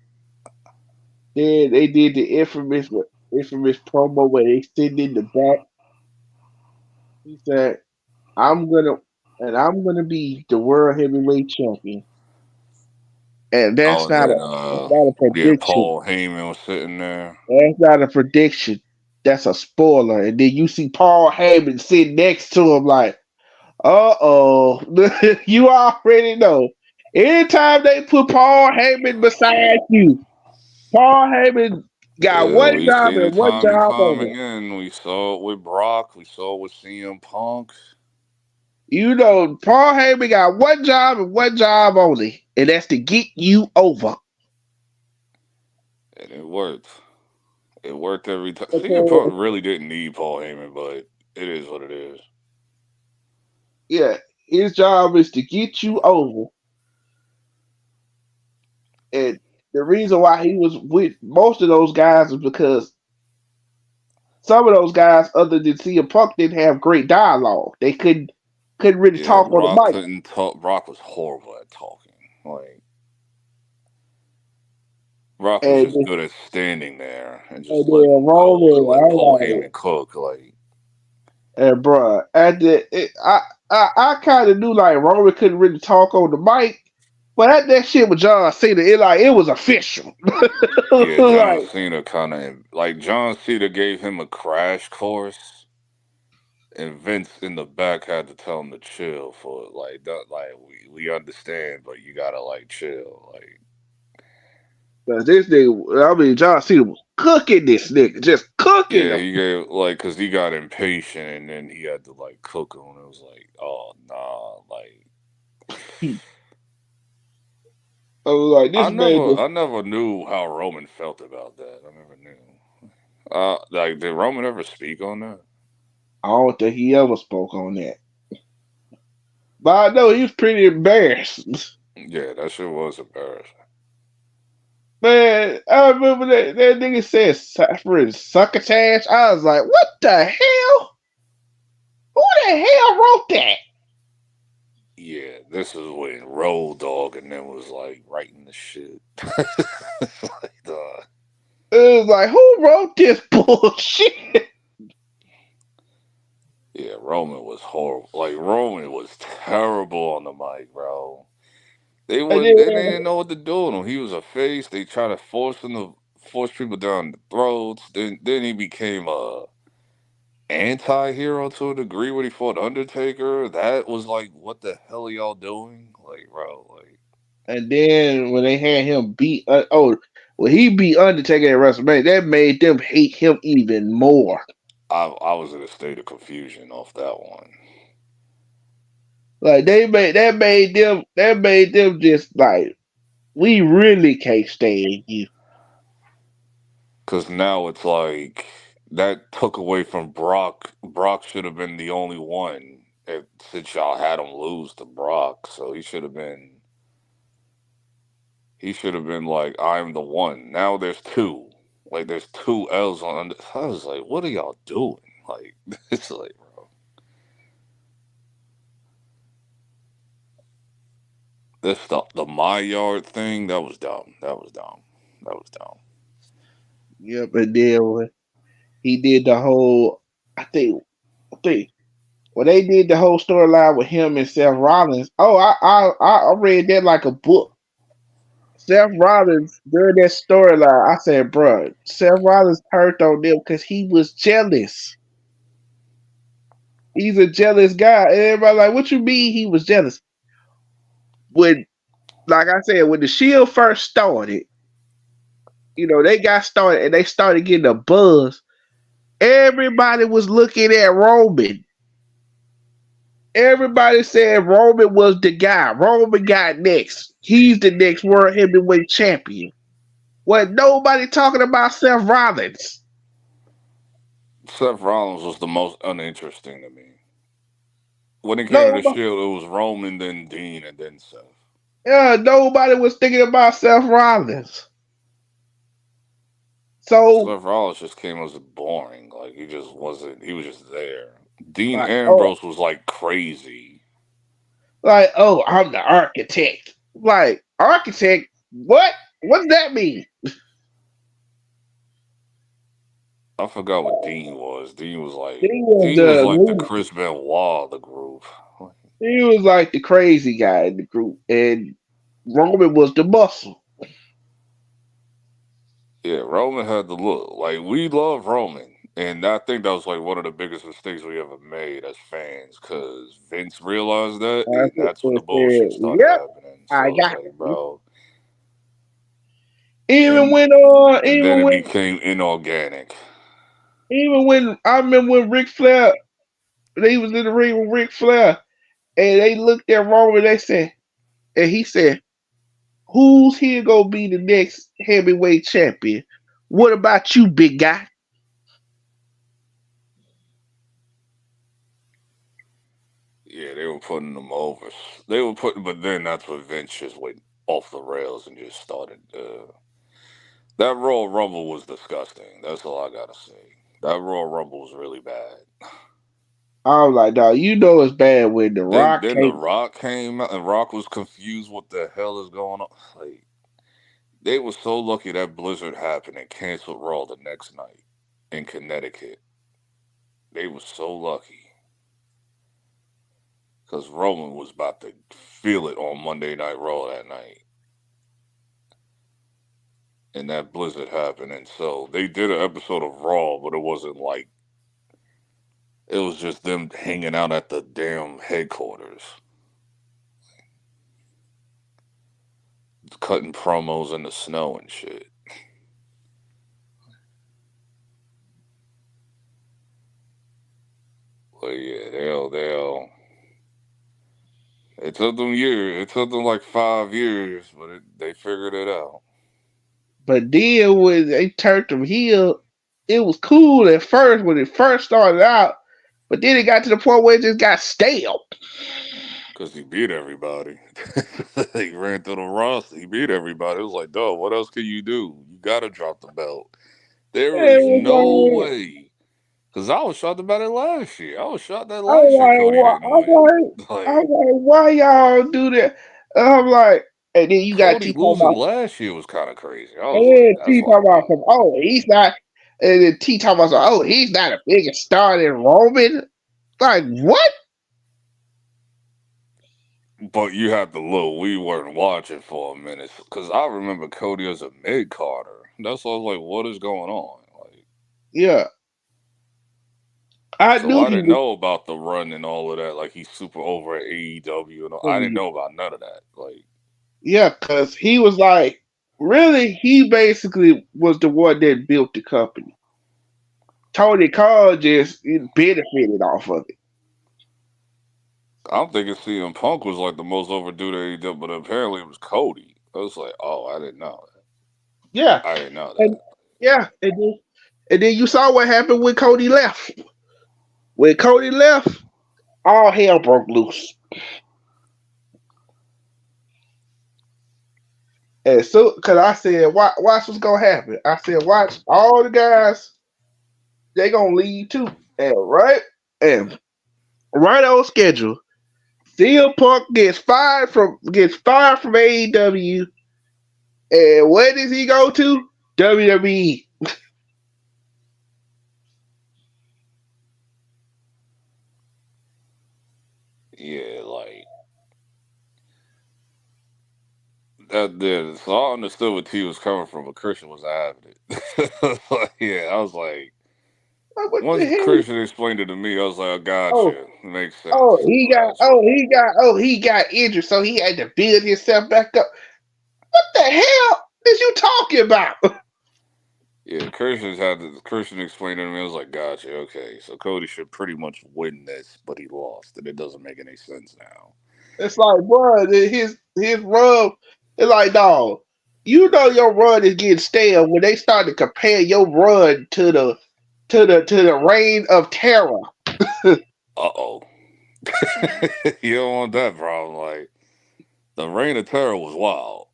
Then they did the infamous promo where they sitting in the back. He said, I'm gonna be the world heavyweight champion. And Oh, that's and not then a yeah, prediction. Paul Heyman was sitting there. That's not a prediction. That's a spoiler. And then you see Paul Heyman sitting next to him like, uh-oh. You already know. Anytime they put Paul Heyman beside you, Paul Heyman got Yeah, one we job seen and it one time and job time only. again. We saw it with Brock. We saw it with CM Punk. You know, Paul Heyman got one job and one job only, and that's to get you over. And it worked. It worked every time. CM Okay. Punk really didn't need Paul Heyman, but it is what it is. Yeah, his job is to get you over. And the reason why he was with most of those guys is because some of those guys, other than CM Punk, didn't have great dialogue. They couldn't really Yeah, talk on the Brock mic. couldn't talk. Brock was horrible at talking. Like, Brock was And, just good at standing there and and just then letting go and Roman, let Paul I'm like, Heyman cook. Like, and bruh, I kind of knew like Roman couldn't really talk on the mic, but at that shit with John Cena, it was official. yeah, John Like, Cena kind of like John Cena gave him a crash course, and Vince in the back had to tell him to chill for it. Like, like we understand, but you gotta like chill. Like, 'cause this nigga, I mean, John Cena was cooking this nigga, just cooking yeah, him. he gave like because he got impatient and then he had to like cook him. It was like, oh nah, like. I was like, this man just, I never knew how Roman felt about that. I never knew. Like, did Roman ever speak on that? I don't think he ever spoke on that. But I know he was pretty embarrassed. Yeah, that shit was embarrassing. Man, I remember that nigga said succotash. I was like, what the hell? Who the hell wrote that? Yeah, this is when Road Dogg and them was like writing the shit. Like, It was like, who wrote this bullshit? yeah, Roman was horrible. Like, Roman was terrible on the mic, bro. And They then, didn't know what to do with him. He was a face. They try to force people down the throats. Then he became a anti-hero to a degree when he fought Undertaker. That was like, what the hell are y'all doing? Like, bro, like, and then when they had him beat, when he beat Undertaker at WrestleMania, that made them hate him even more. I was in a state of confusion off that one. Like that made them just like, we really can't stand you. Cause now it's like that took away from Brock. Brock should have been the only one since y'all had him lose to Brock. So he should have been. He should have been like, I'm the one. Now there's two. Like, there's two L's on. I was like, what are y'all doing? Like, it's like, bro. This the my yard thing. That was dumb. That was dumb. That was dumb. Yeah, but then when he did the whole, I think when they did the whole storyline with him and Seth Rollins. Oh, I read that like a book. Seth Rollins during that storyline, I said, "Bro, Seth Rollins turned on them because he was jealous. He's a jealous guy." And everybody like, "What you mean he was jealous?" When, like I said, when the Shield first started, they got started and they started getting a buzz. Everybody was looking at Roman. Everybody said Roman was the guy. Roman got next. He's the next world heavyweight champion. What nobody talking about Seth Rollins. Seth Rollins was the most uninteresting to me. When it came to the Nobody, Shield, it was Roman, then Dean, and then Seth. nobody was thinking about Seth Rollins. So, Seth Rollins just came as boring. Like, he just wasn't. He was just there. Dean like, oh, Ambrose was like crazy. Like, oh, I'm the architect. Like, architect? What? What does that mean? I forgot what Dean was. Dean was like the Chris Benoit of the group. He was like the crazy guy in the group, and Roman was the muscle. Yeah, Roman had the look. Like, we love Roman. And I think that was like one of the biggest mistakes we ever made as fans, because Vince realized that, and that's when the bullshit started happening. So I it was got like, bro. even then it became inorganic. Even when I remember when Ric Flair, they was in the ring with Ric Flair, and they looked at Roman, and he said, "Who's here gonna be the next heavyweight champion? What about you, big guy?" Yeah, they were putting them over. But then that's when Vince just went off the rails and just started. That Royal Rumble was disgusting. That's all I gotta say. That Royal Rumble was really bad. I was like, "Dog, you know it's bad when the Rock Then came." the Rock came out, and Rock was confused. What the hell is going on? Like, they were so lucky that blizzard happened and canceled Raw the next night in Connecticut. They were so lucky. Because Roman was about to feel it on Monday Night Raw that night. And that blizzard happened. And so they did an episode of Raw, but it wasn't like, it was just them hanging out at the damn headquarters. Cutting promos in the snow and shit. But yeah, it took them years. It took them like 5 years, but they figured it out. But then when they turned him heel, it was cool at first when it first started out, but then it got to the point where it just got stale. Because he beat everybody. He ran through the roster. He beat everybody. It was like, dog, what else can you do? You got to drop the belt. There is no way. Because I was shocked about it last year. I was shocked that last year Cody didn't win. I'm like, why y'all do that? I'm like, and then you got Cody losing last year was kind of crazy. I was and then like, T that's talking about some, oh, he's not, and then T talking about, oh, he's not a bigger star than Roman. Like, what? But you have to look. We weren't watching for a minute because I remember Cody as a mid Carter. That's why I was like, what is going on? Like, yeah, I didn't know about the run and all of that. Like, he's super over at AEW, and I didn't know about none of that. Like, yeah, because he was like, really, he basically was the one that built the company. Tony Khan just benefited off of it. I'm thinking CM Punk was like the most overdue that he did, but apparently it was Cody. I was like, oh, I didn't know that. Yeah, I didn't know that. And then you saw what happened when Cody left. When Cody left, all hell broke loose. And so, because I said, watch what's gonna happen. I said, watch all the guys. They gonna leave too, and right on schedule. CM Punk gets fired from AEW, and where does he go to? WWE. Yeah, like that did. So I understood what T was coming from, but Christian was having it. Yeah, I was like, once Christian explained it to me, I was like, I got you. It makes sense. He got injured, so he had to build himself back up. What the hell is you talking about? Yeah, Christian explained it to me. I was like, gotcha, okay. So Cody should pretty much win this, but he lost, and it doesn't make any sense now. It's like, bro, his run. It's like, dog, you know your run is getting stale when they start to compare your run to the reign of terror. Uh-oh. You don't want that problem. Like, the reign of terror was wild.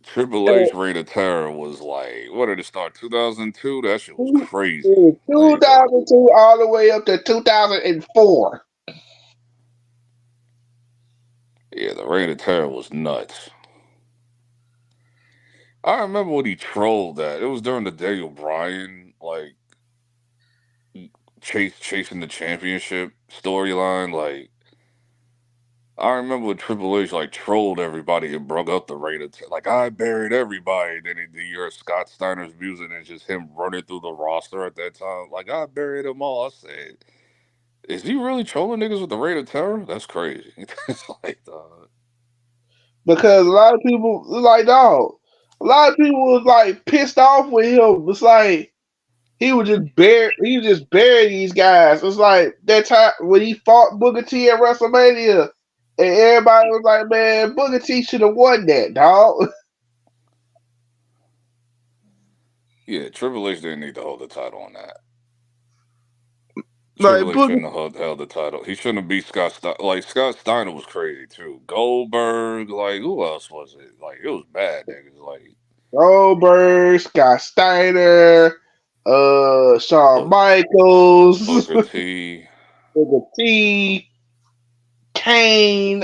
Triple H reign of terror was like, what did it start? 2002? That shit was crazy. 2002 all the way up to 2004. Yeah, the Reign of Terror was nuts. I remember when he trolled that. It was during the Daniel Bryan like chasing the championship storyline. Like I remember when Triple H like trolled everybody and broke up the Reign of Terror. Like I buried everybody. Then you hear Scott Steiner's music and just him running through the roster at that time. Like I buried them all. I said, is he really trolling niggas with the Reign of Terror? That's crazy. It's like, because a lot of people like, dog. A lot of people was like pissed off with him. It's like he was just bury these guys. It's like that time when he fought Booker T at WrestleMania, and everybody was like, "Man, Booker T should have won that, dog." yeah, Triple H didn't need to hold the title on that. Like Triple H shouldn't have held the title. He shouldn't have beat Scott Steiner. Like Scott Steiner was crazy too. Goldberg, like who else was it? Like it was bad niggas. Like Goldberg, Scott Steiner, Shawn Michaels, Booker T, Kane,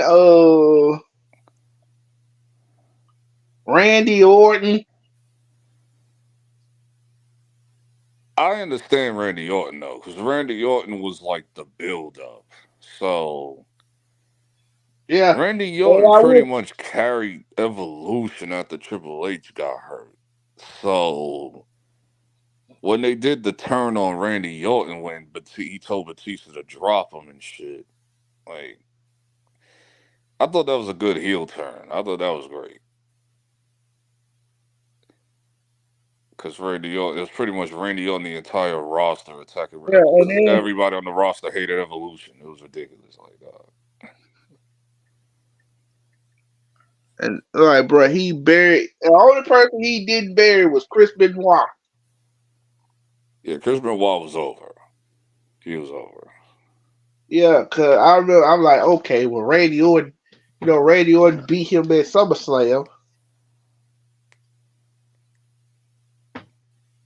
Randy Orton. I understand Randy Orton though, because Randy Orton was like the build up. So yeah, Randy Orton pretty much carried Evolution after Triple H got hurt. So when they did the turn on Randy Orton when he told Batista to drop him and shit, like I thought that was a good heel turn. I thought that was great. Because Randy Orton, it was pretty much Randy Orton, the entire roster attacking Randy. Yeah, everybody on the roster hated Evolution. It was ridiculous. Like, and like, bro, he buried. The only person he didn't bury was Chris Benoit. Yeah, Chris Benoit was over. He was over. Yeah, cause I remember I'm like, okay, well, Randy Orton, Randy Orton beat him at SummerSlam.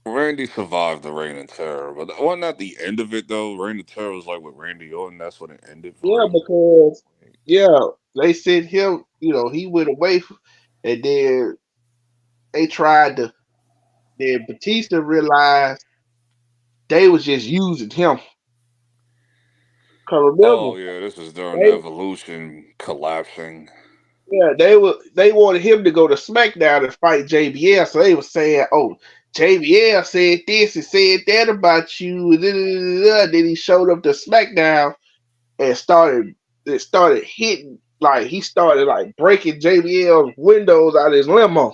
Randy survived the Reign of Terror, but wasn't that the end of it though? Reign of Terror was like with Randy Orton. That's when it ended. Yeah, because they sent him. He went away, and then they tried to. Then Batista realized they was just using him. Remember, oh yeah, this was during Evolution collapsing. Yeah, they wanted him to go to SmackDown and fight JBL, so they were saying, "Oh, JBL said this and said that about you." Then he showed up to SmackDown and started hitting, like he started like breaking JBL's windows out of his limo.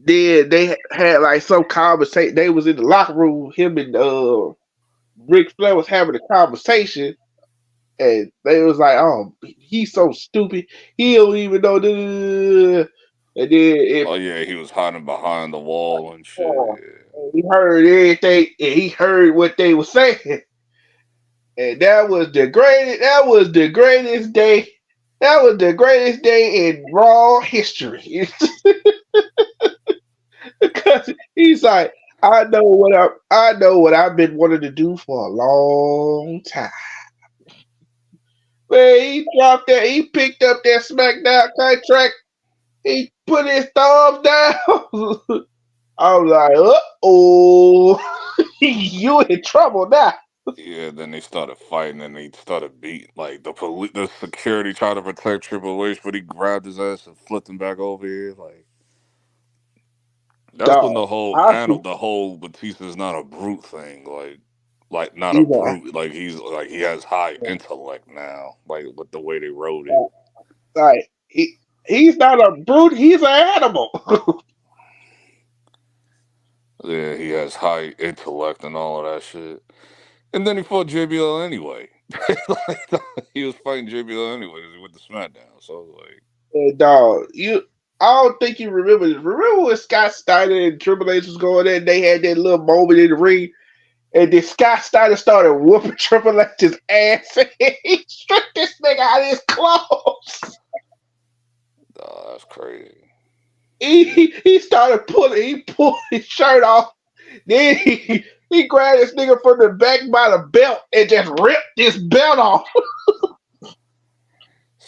Then they had like some conversation. They was in the locker room. Him and Ric Flair was having a conversation. And they was like, "Oh, he's so stupid. He don't even know." And then oh yeah, he was hiding behind the wall and shit. And he heard everything, and he heard what they were saying. And that was the greatest. That was the greatest day. That was the greatest day in Raw history. Because he's like, I know what I've been wanting to do for a long time. Man, he dropped that. He picked up that SmackDown contract. He put his thumbs down. I was like, "Uh-oh, you in trouble now." Yeah, then they started fighting and they started beating. Like the security tried to protect Triple H, but he grabbed his ass and flipped him back over here. Like that's when the whole Batista's not a brute thing. Like not a brute. Like he has high intellect now. Like with the way they wrote it. Like he's not a brute. He's an animal. Yeah, he has high intellect and all of that shit. And then he fought JBL anyway. He was fighting JBL anyway because he went to SmackDown. So like, dog, I don't think you remember this. Remember when Scott Steiner and Triple H was going in? They had that little moment in the ring, and then Scott Steiner started whooping Triple H's ass. He stripped this nigga out of his clothes. Oh, that's crazy. He started he pulled his shirt off. Then he grabbed this nigga from the back by the belt and just ripped this belt off.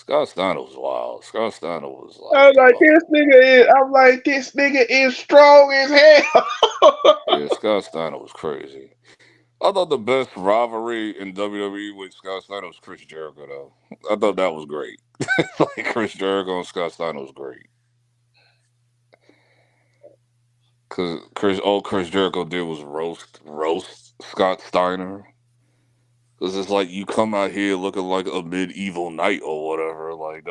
Scott Steiner was wild. Scott Steiner was I'm like, this nigga is strong as hell. Yeah, Scott Steiner was crazy. I thought the best rivalry in WWE with Scott Steiner was Chris Jericho, though. I thought that was great. Like Chris Jericho and Scott Steiner was great. Cause Chris Jericho did was roast Scott Steiner. Cause it's like you come out here looking like a medieval knight or whatever, like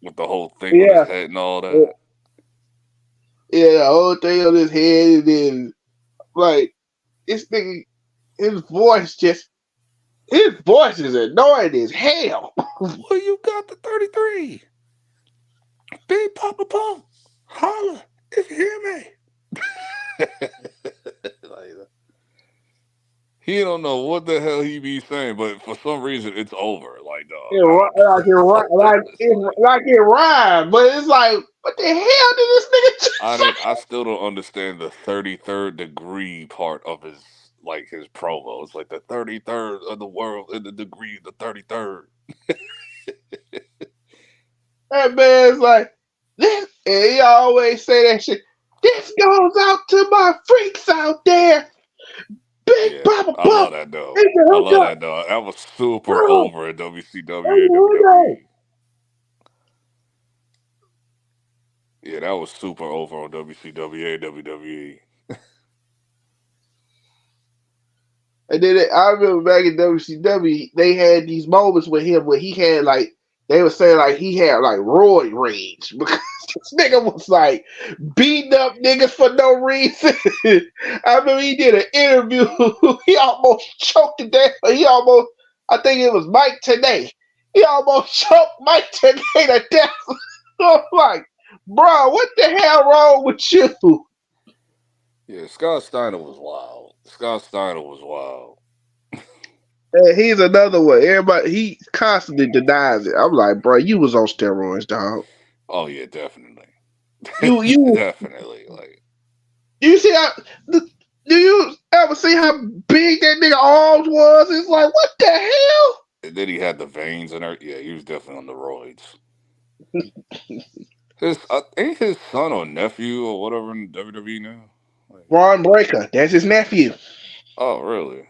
with the whole thing on his head and all that. Yeah, the whole thing on his head, and then like this nigga, his voice is annoying as hell. Well, you got the 33. Big Papa Pump, holla if you hear me. He don't know what the hell he be saying, but for some reason it's over. Like, dog. It rhymes, but it's like, what the hell did this nigga just say? I still don't understand the 33rd degree part of his promo. It's like the 33rd of the world in the degree, the 33rd. That man's like, this, and he always say that shit. This goes out to my freaks out there. Big Papa Pump. I love that dog. That was super over at WCW and WWE. Yeah, that was super over on WCW and WWE. And then I remember back in WCW, they had these moments with him where he had they were saying he had roid rage because this nigga was beating up niggas for no reason. I remember he did an interview. He almost choked to death. I think it was Mike Tenay. He almost choked Mike Tenay to death. I'm like, bro, what the hell wrong with you? Yeah, Scott Steiner was wild. And he's another one. He constantly denies it. I'm like, bro, you was on steroids, dog. Oh yeah, definitely. You definitely You see do you ever see how big that nigga arms was? It's like, what the hell? And then he had the veins and everything. Yeah, he was definitely on the roids. Ain't his son or nephew or whatever in WWE now? Ron Breaker, that's his nephew. Oh, really?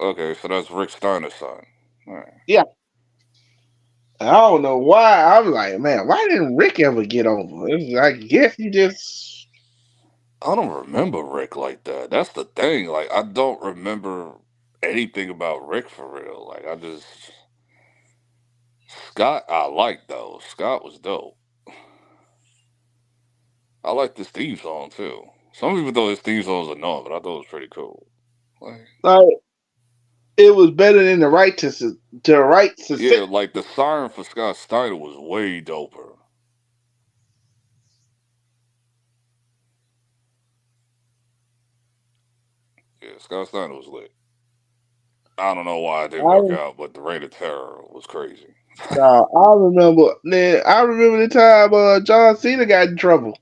Okay, so that's Rick Steiner's son. All right. Yeah. I don't know why. I'm like, man, why didn't Rick ever get over? I guess he just. I don't remember Rick like that. That's the thing. I don't remember anything about Rick for real. Scott, I liked though. Scott was dope. I like this theme song too. Some people thought his theme song was annoying, but I thought it was pretty cool. It was better than the right to yeah, the siren for Scott Steiner was way doper. Yeah, Scott Steiner was lit. I don't know why it didn't work out, but the Reign of Terror was crazy. I remember the time John Cena got in trouble.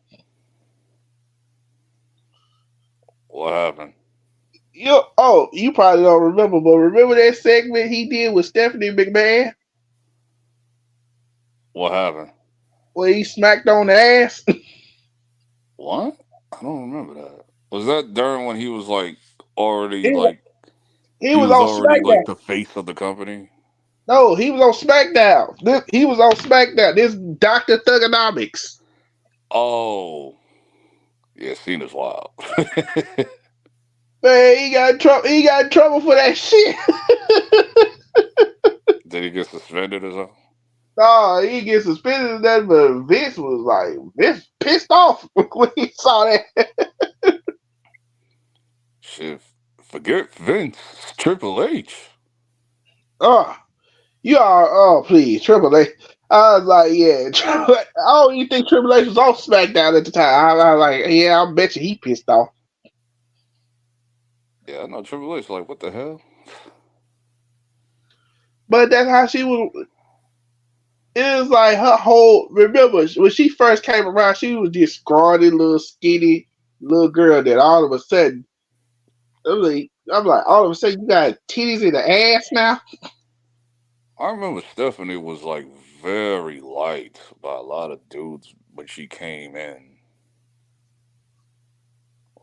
What happened? You probably don't remember, but remember that segment he did with Stephanie McMahon? What happened? Where he smacked on the ass? What? I don't remember that. Was that during when he was already he was on already SmackDown. The face of the company? No, he was on SmackDown. He was on SmackDown. This Dr. Thugonomics. Oh. Yeah, Cena's wild. Man, he got in trouble for that shit. Did he get suspended or something? No, he get suspended and that, but Vince was pissed off when he saw that. Shit, forget Vince. It's Triple H. Please, Triple H. I was like, yeah, I don't even think Triple H was on SmackDown at the time. I was like, yeah, I bet you he pissed off. Yeah, I know Triple H. What the hell? But that's how she was. It was her whole. Remember when she first came around, she was this scrawny, little skinny little girl. That all of a sudden, I'm like, all of a sudden you got titties in the ass now. I remember Stephanie was very liked by a lot of dudes when she came in.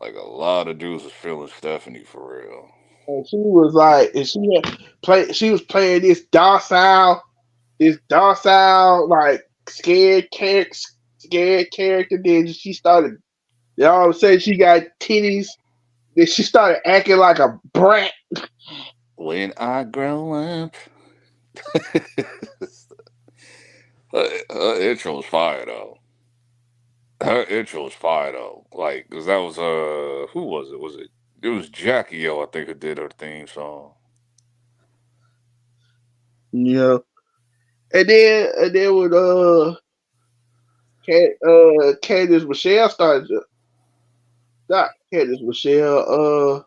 Like, a lot of dudes was feeling Stephanie for real. And she was like, and she was playing this docile, like scared character. Then she started. Then all of a sudden, she got titties. Then she started acting like a brat. When I grow up. Her intro was fire though. Like, cause that was who was it? It was Jackie O, I think, who did her theme song. Yeah. And then when Candice Michelle started to, not Candice Michelle,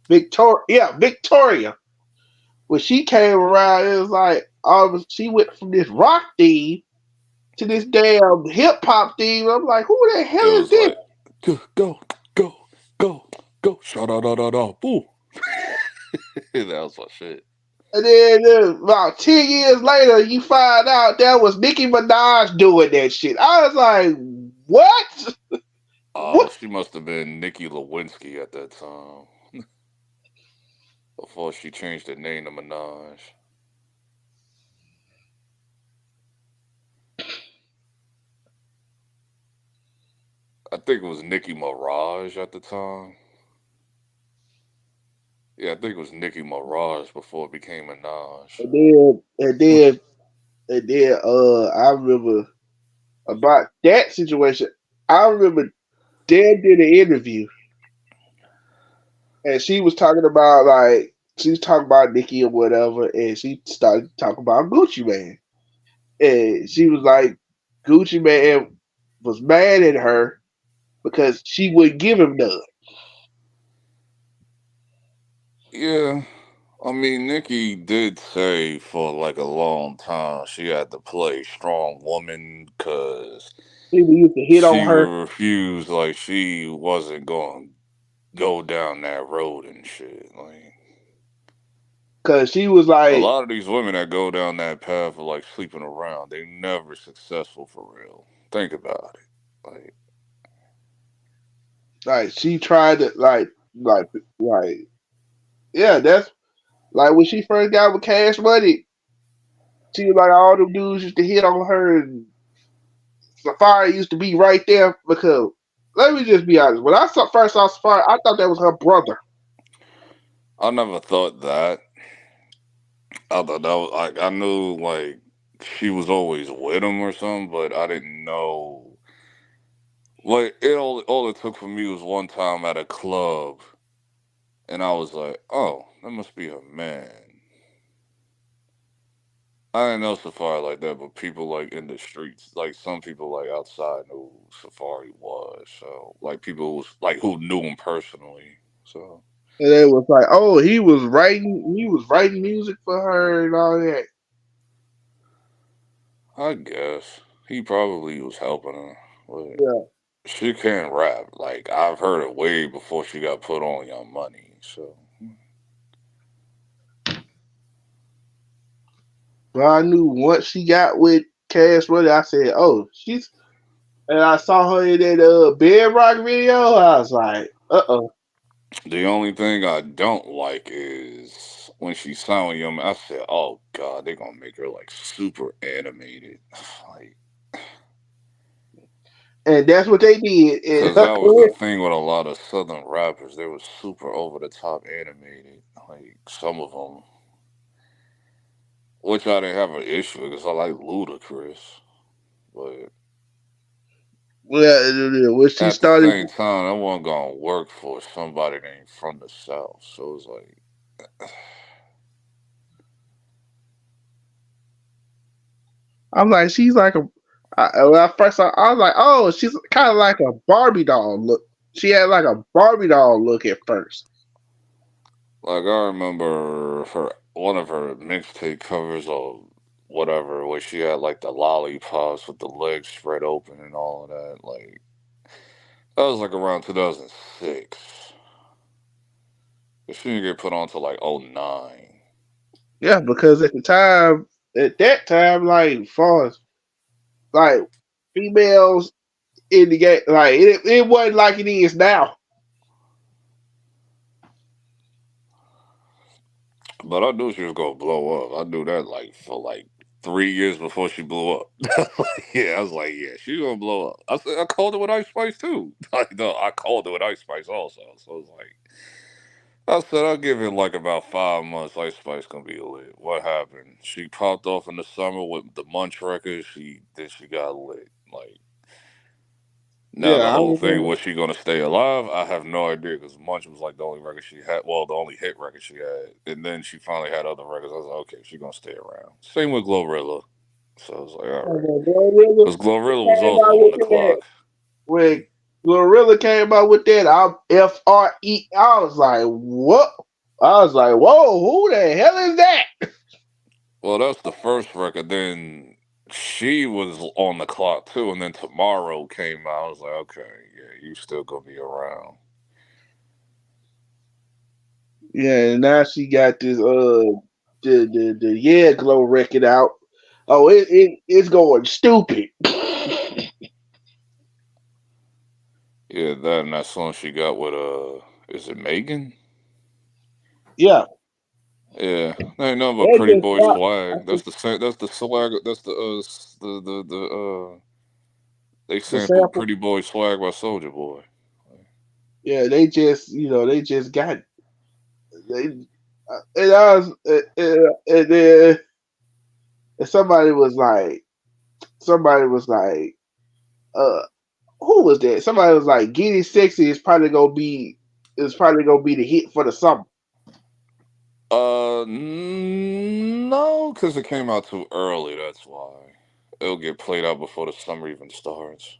Victoria. When she came around, it was like she went from this rock theme to this damn hip hop theme. I'm like, who the hell is this? Like, go, shout out, boo. That was my shit. And then about 10 years later, you find out that was Nicki Minaj doing that shit. I was like, what? Oh, she must have been Nikki Lewinsky at that time. Before she changed her name to Minaj. I think it was Nicki Minaj at the time. Yeah, I think it was Nicki Minaj before it became Minaj. And then I remember about that situation. I remember Dan did an interview, and she was talking about Nicki or whatever, and she started talking about Gucci Mane, and she was like, Gucci Mane was mad at her because she wouldn't give him none. Yeah, I mean, Nikki did say for like a long time she had to play strong woman because People used to hit on she her. refused, like she wasn't going to go down that road and shit. Like, because she was a like, lot of these women that go down that path of like sleeping around, they never successful for real. Think about it. Like she tried to yeah, that's like when she first got with Cash Money. She was like all them dudes used to hit on her, and Safari used to be right there because let me just be honest. When I first saw Safari, I thought that was her brother. I never thought that. I thought that was like, I knew like she was always with him or something, but I didn't know. Like, all it took for me was one time at a club, and I was like, oh, that must be her man. I didn't know Safari like that, but people like in the streets, like some people like outside knew who Safari was. So like people was like who knew him personally. So And it was like, oh, he was writing music for her and all that. I guess he probably was helping her. But Yeah. she can't rap. Like, I've heard it way before she got put on Young Money. So But I knew once she got with Cash Money, I said, oh, and I saw her in that Bedrock video. I was like, the only thing I don't like is when she signed with Young Money, I said, oh God, they're gonna make her like super animated. Like, and that's what they did. because that was the thing with a lot of Southern rappers. They were super over the top animated. Like, some of them, which I didn't have an issue with because I like Ludacris. But when she at the started, same time, I wasn't gonna work for somebody that ain't from the South. So it was like, I'm like, she's like when I first saw, I was like, oh, she's kind of like a Barbie doll look. She had like a Barbie doll look at first. like I remember one of her mixtape covers or whatever, where she had like the lollipops with the legs spread open and all of that. Like, that was like around 2006. She didn't get put on till like '09. Yeah, because at that time, like far as like females in the game, like it wasn't like it is now. But I knew she was gonna blow up. I knew that like for like 3 years before she blew up. Yeah, I was like, yeah, she's gonna blow up. I called it with Ice Spice too. Like, no, I called it with Ice Spice also. So I was like, I said I'll give it like about 5 months. Ice Spice gonna be lit. What happened? She popped off in the summer with the Munch record. She got lit. Like now Yeah, the I whole thing, remember. was she gonna stay alive? I have no idea because Munch was like the only record she had. Well, the only hit record she had, and then she finally had other records. I was like, okay, she gonna stay around. Same with Glorilla. So I was like, all right, Glorilla because Glorilla was came out also on with the that. clock. When Glorilla came out with that, FRE. I was like, what? I was like, whoa, who the hell is that? Well, that's the first record. Then she was on the clock too, and then Tomorrow came out. I was like, okay, yeah, you still gonna be around. Yeah, and now she got this the Yeah Glow record out. Oh, it's going stupid. Yeah, that and that song she got with is it Megan? Yeah. Yeah, that ain't nothing but That Pretty just Boy stopped. swag. That's the same. That's the swag. That's they The sampled sample. Pretty Boy swag by Soldier Boy. Yeah, they just they just got they and I was and then somebody was like uh who was that? Somebody was like Getting Sexy is probably gonna be the hit for the summer. No, because it came out too early. That's why it'll get played out before the summer even starts.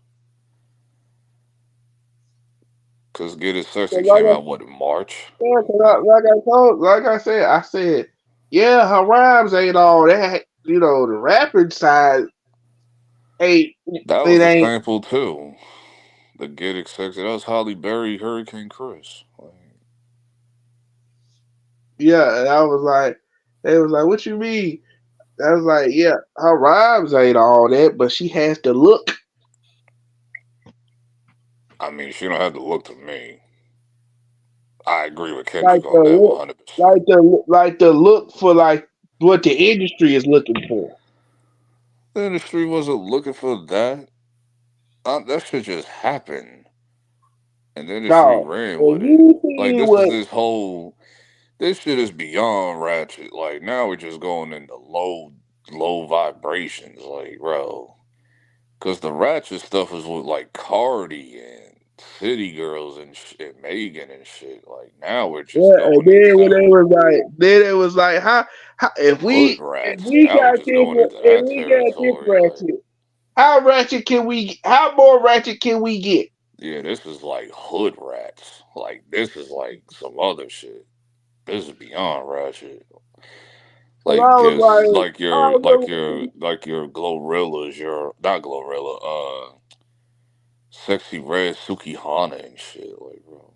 Because Get It Sexy came out what in March. Yeah, like I said, yeah, her rhymes ain't all that. The rapping side ain't That it was a ain't. sample too. The Get It Sexy. That was Holly Berry, Hurricane Chris. Yeah, and they was like, what you mean? I was like, yeah, her rhymes ain't all that, but she has the look. I mean, she don't have to look to me. I agree with Like Kendrick the on that look, 100%. like the look for like what the industry is looking for. The industry wasn't looking for that. That shit just happened, and the industry No, ran when with it. you Like see this is what this whole. This shit is beyond ratchet. Like now we're just going into low vibrations. Like bro, because the ratchet stuff is with like Cardi and City Girls and Megan and shit. Like now we're just yeah, and going then when into it was like, how hood rats. if Now we're just going into that we got this territory. Like ratchet, how more ratchet can we get? yeah, this is like hood rats. Like this is like some other shit. This is beyond ratchet. And Like just I was like your Glorillas, your not Glorilla, Sexy Red Sukihana and shit. Like bro.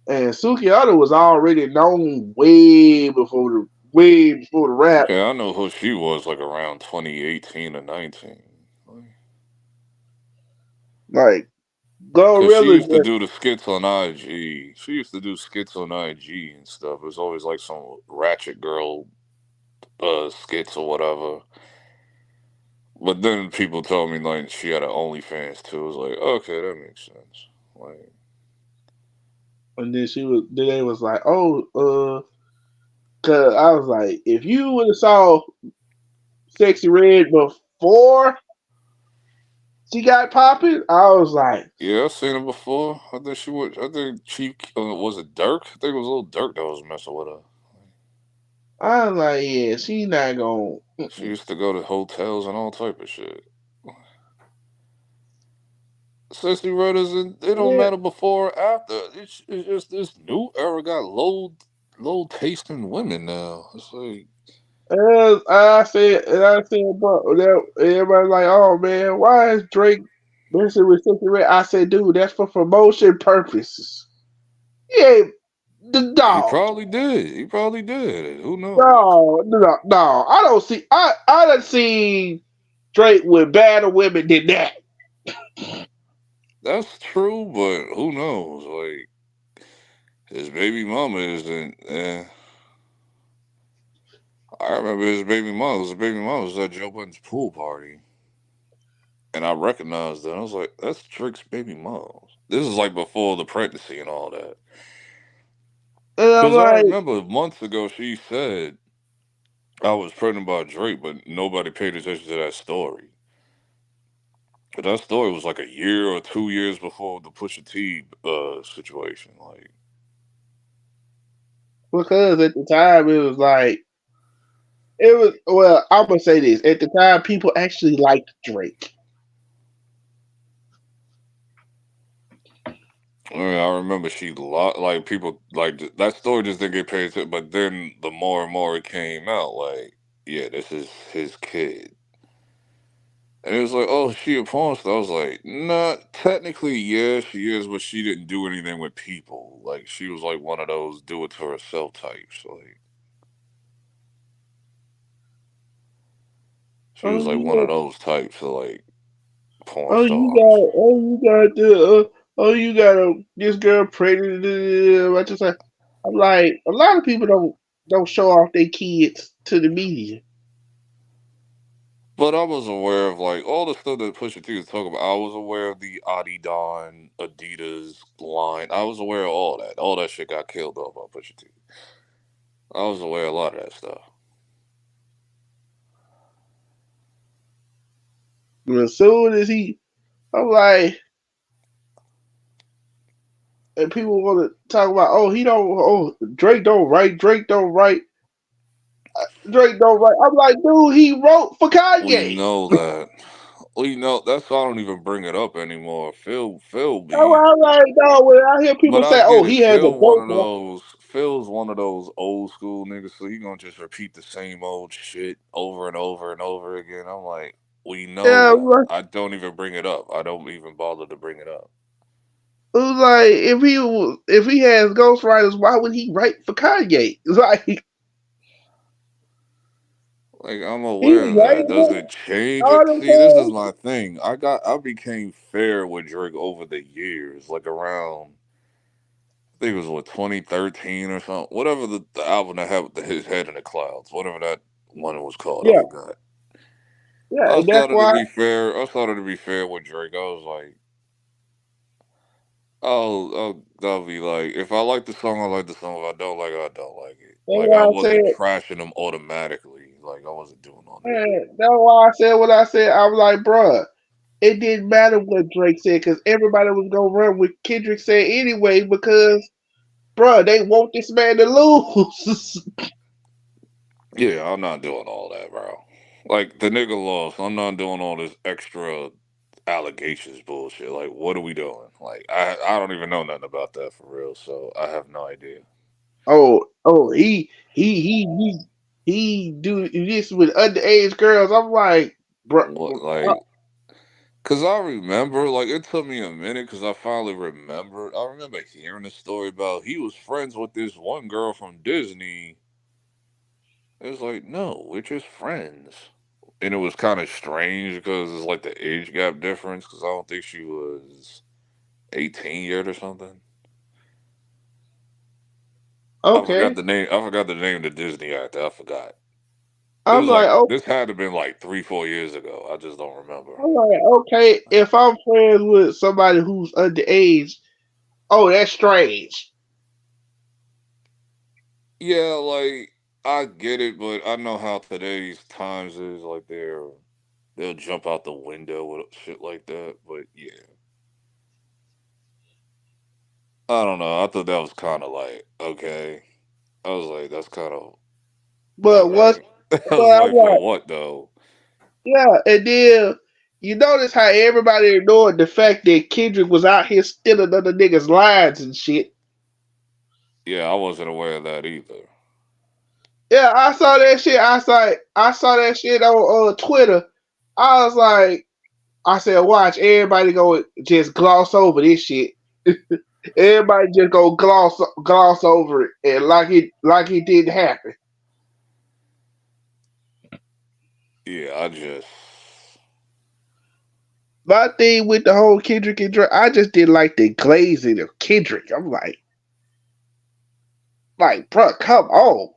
and Sukihana was already known way before the rap. Yeah, I know who she was like around 2018 or 19. Like Cause she Glorilla used to just do the skits on IG. She used to do skits on IG and stuff. It was always like some ratchet girl skits or whatever. But then people told me like she had an OnlyFans too. I was like, okay, that makes sense. Like, and then they was like, cause I was like, if you would have saw Sexy Red before she got popping, I was like, yeah, I've seen her before. I think she would. I think Chief was it Dirk? I think it was little Dirk that was messing with her. yeah, she not gonna. She used to go to hotels and all type of shit. Sexy Red isn't. It don't Yeah, matter before or after. It's just this new era got low taste in women now. It's like and I said, bro, everybody's like, oh man, why is Drake messing with Sexy Red? I said, dude, that's for promotion purposes. Yeah, The dog. He probably did. Who knows? No. I don't see. I done seen Drake with better women than that. That's true, but who knows? Like his baby mama isn't. I remember his baby mama. His baby mama was at Joe Budden's pool party, and I recognized that. I was like, "That's Drake's baby mom." This is like before the pregnancy and all that. Because I remember months ago she said I was pregnant by Drake, but nobody paid attention to that story. But that story was like a year or 2 years before the Pusha T situation. Like, because at the time it was like well, I'm gonna say this. At the time, people actually liked Drake. I remember she like people like that story just didn't get paid attention. But then the more and more it came out, like, yeah, this is his kid. And it was like, oh, she a porn star. I was like, nah, technically, yeah, she is, but she didn't do anything with people. Like, she was like one of those do it to herself types. Like, she was like one of those types of like porn stars. You got this girl pregnant. I'm like, a lot of people don't show off their kids to the media. But I was aware of like all the stuff that Pusha T was talking about. I was aware of the Adidas line. I was aware of all that. All that shit got killed off by Pusha T. I was aware of a lot of that stuff. As soon as I'm like, and people want to talk about, Drake don't write. I'm like, dude, he wrote for Kanye. We know that. We know that's why I don't even bring it up anymore. Phil be. I'm like, no, when I hear people say, he has a Phil's one of those old school niggas, so he gonna just repeat the same old shit over and over and over again. I'm like, we know that. I don't even bring it up. I don't even bother to bring it up. It was like if he has ghostwriters, why would he write for Kanye? Like I'm aware of that. Does it change it? See, this is my thing. I became fair with Drake over the years, like around I think it was 2013 or something. Whatever the album that had his head in the clouds, whatever that one was called, I forgot. Yeah, I started to be fair. I started to be fair with Drake. I was like, I'll be like, if I like the song, I like the song. If I don't like it, I don't like it. Like I wasn't trashing them automatically. Like I wasn't doing all that. That's why I said what I said. I was like, bruh, it didn't matter what Drake said because everybody was gonna run with Kendrick said anyway because, bruh, they want this man to lose. Yeah, I'm not doing all that, bro. Like the nigga lost. I'm not doing all this extra allegations bullshit. Like, what are we doing? Like, I don't even know nothing about that for real. So I have no idea. He do this with underage girls. I'm like, bro, cause I remember, like, it took me a minute because I finally remembered. I remember hearing a story about he was friends with this one girl from Disney. It was like, no, we're just friends. And it was kind of strange because it's like the age gap difference because I don't think she was 18 yet or something. Okay. I forgot the name of the Disney actor. I forgot. I'm like, this had to have been like 3-4 years ago. I just don't remember. I'm like, okay, if I'm friends with somebody who's underage, that's strange. Yeah, like I get it, but I know how today's times is. Like they'll jump out the window with shit like that. But yeah, I don't know. I thought that was kind of like okay. I was like, that's kind of. But what? I was like, for what though? Yeah, and then you notice how everybody ignored the fact that Kendrick was out here stealing other niggas' lines and shit. Yeah, I wasn't aware of that either. Yeah, I saw that shit. I saw that shit on Twitter. I was like, watch everybody go just gloss over this shit. Everybody just go gloss over it and like it didn't happen. Yeah, My thing with the whole Kendrick and Drake, I just didn't like the glazing of Kendrick. I'm like, bro, come on.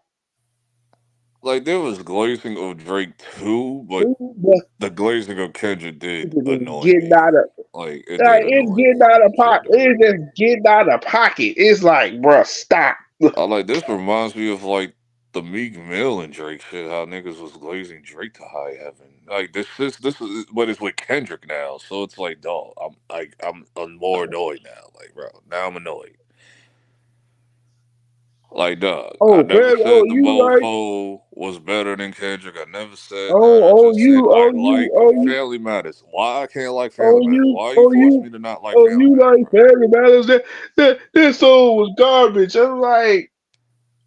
like there was glazing of Drake too, but the glazing of Kendrick did annoy Getting me. out of Like it did it's annoy getting me. out of pocket. It's just getting out of pocket. It's like, bro, stop. I like this reminds me of like the Meek Mill and Drake shit. How niggas was glazing Drake to high heaven. Like this is what is with Kendrick now. So it's like, dog, I'm more annoyed now. Like, bro, now I'm annoyed. Like, dog, I never said the You like mofo was better than Kendrick. I never said that. I just said I like Family Matters. Why I can't like Family Matters? Why you force me to not like Family Matters? like Family Matters. That song was garbage. I'm like,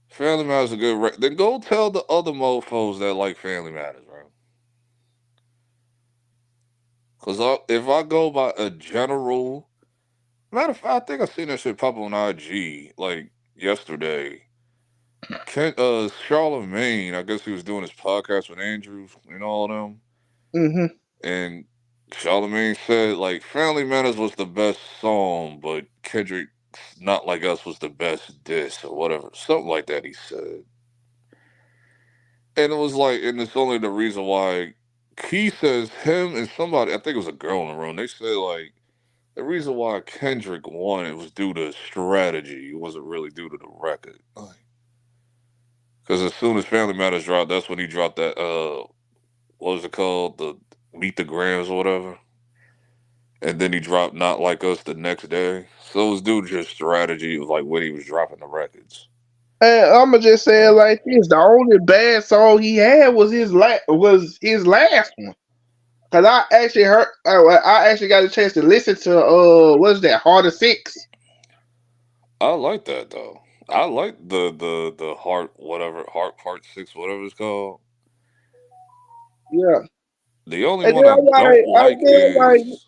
Family Matters a good then go tell the other mofos that like Family Matters, bro. Because if I go by a general... Matter of fact, I think I seen that shit pop on IG, like, yesterday. Charlemagne, I guess he was doing his podcast with Andrews and all of them. mm-hmm. And Charlemagne said, like, Family Matters was the best song, but Kendrick's Not Like Us was the best diss or whatever. Something like that he said. And it was like, and it's only the reason why he says him and somebody, I think it was a girl in the room, they said, like, the reason why Kendrick won it was due to strategy. It wasn't really due to the record. Because as soon as Family Matters dropped, that's when he dropped that, what was it called? The Meet the Grams or whatever. And then he dropped Not Like Us the next day. So it was due to just strategy of like when he was dropping the records. And I'ma just say it like this: the only bad song he had was his last one. Cause I actually got a chance to listen to what's that, Heart of Six. I like that though. I like the Heart Part 6, whatever it's called. Yeah. The only one I don't like is...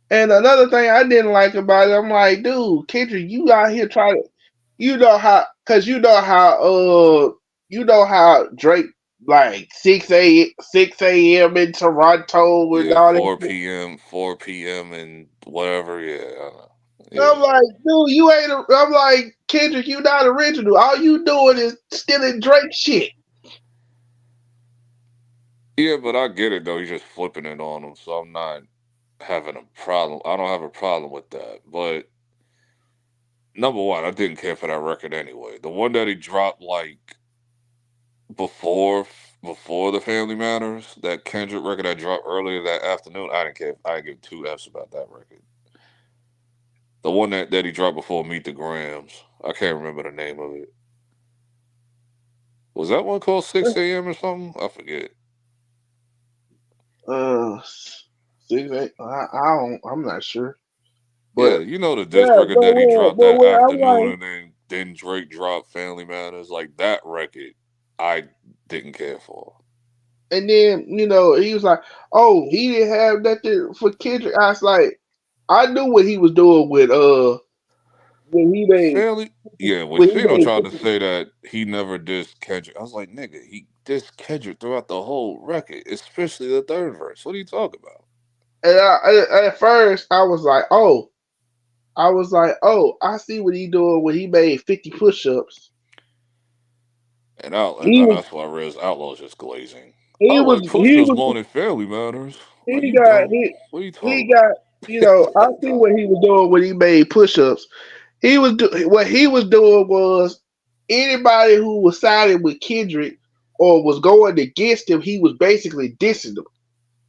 And another thing I didn't like about it, I'm like, dude, Kendrick, you out here trying to, you know how Drake like 6 a.m. in Toronto and Yeah, all 4 p.m. and whatever. Yeah. I'm like, dude, you ain't. I'm like, Kendrick, you not original. All you doing is stealing Drake shit. Yeah, but I get it though. He's just flipping it on him, so I'm not having a problem. I don't have a problem with that. But number one, I didn't care for that record anyway. The one that he dropped like before the Family Matters, that Kendrick record I dropped earlier that afternoon, I didn't care. I didn't give two F's about that record. The one that he dropped before Meet the Grams, I can't remember the name of it. Was that one called 6 a.m. or something? I forget. 6 8. I'm not sure. But, yeah, you know the disc record that he dropped that afternoon, and then Drake dropped Family Matters. Like that record, I didn't care for. And then he was like, "Oh, he didn't have nothing for Kendrick." I was like, I knew what he was doing with when he made Family. Yeah, when Chino tried to say that he never dissed Kendrick, I was like, nigga, he dissed Kendrick throughout the whole record, especially the third verse. What are you talking about? And at first, I was like, oh, I see what he doing when he made 50 push-ups. And that's why I realized Outlaw's just glazing. I like push-ups more than Family Matters. What are you talking about? I see what he was doing when he made push-ups. What he was doing was anybody who was siding with Kendrick or was going against him, he was basically dissing them.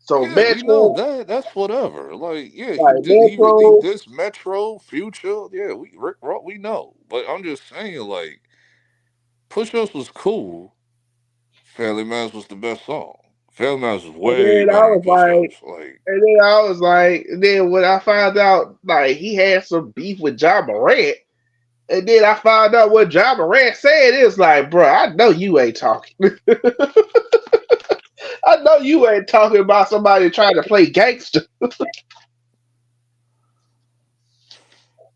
So yeah, Metro, we know that. That's whatever. Like, yeah, he dissed Metro, Future. Yeah, Rick Ross, we know. But I'm just saying, like, Push-Ups was cool. Family Matters was the best song. Family Matters was way better than Push-Ups. And then when I found out, like, he had some beef with John Morant, and then I found out what John Morant said, it's like, bro, I know you ain't talking. I know you ain't talking about somebody trying to play gangster.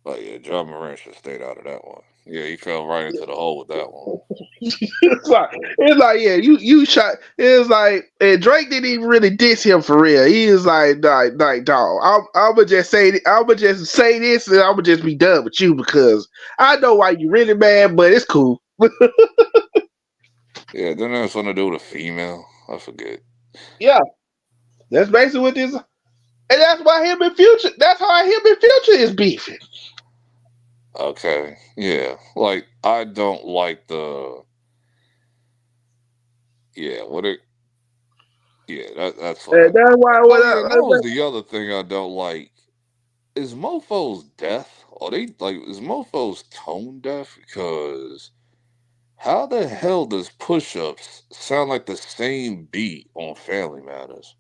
But yeah, John Moran should have stayed out of that one. Yeah, he fell right into the hole with that one. it's like, yeah, you shot. It's like, and Drake didn't even really diss him for real. He is like, dog. I'ma just say this, and I'ma just be done with you because I know why you really mad, but it's cool. Yeah, then there's something to do with a female. I forget. Yeah, that's basically what this, and that's why him and Future. That's how him and Future is beefing. Okay, yeah, like I don't like the. Yeah, what it. Yeah, that's fine. And that's why. Oh yeah, that was the other thing I don't like. Is Mofo's deaf? Are they like is Mofo's tone deaf? Because how the hell does push-ups sound like the same beat on Family Matters?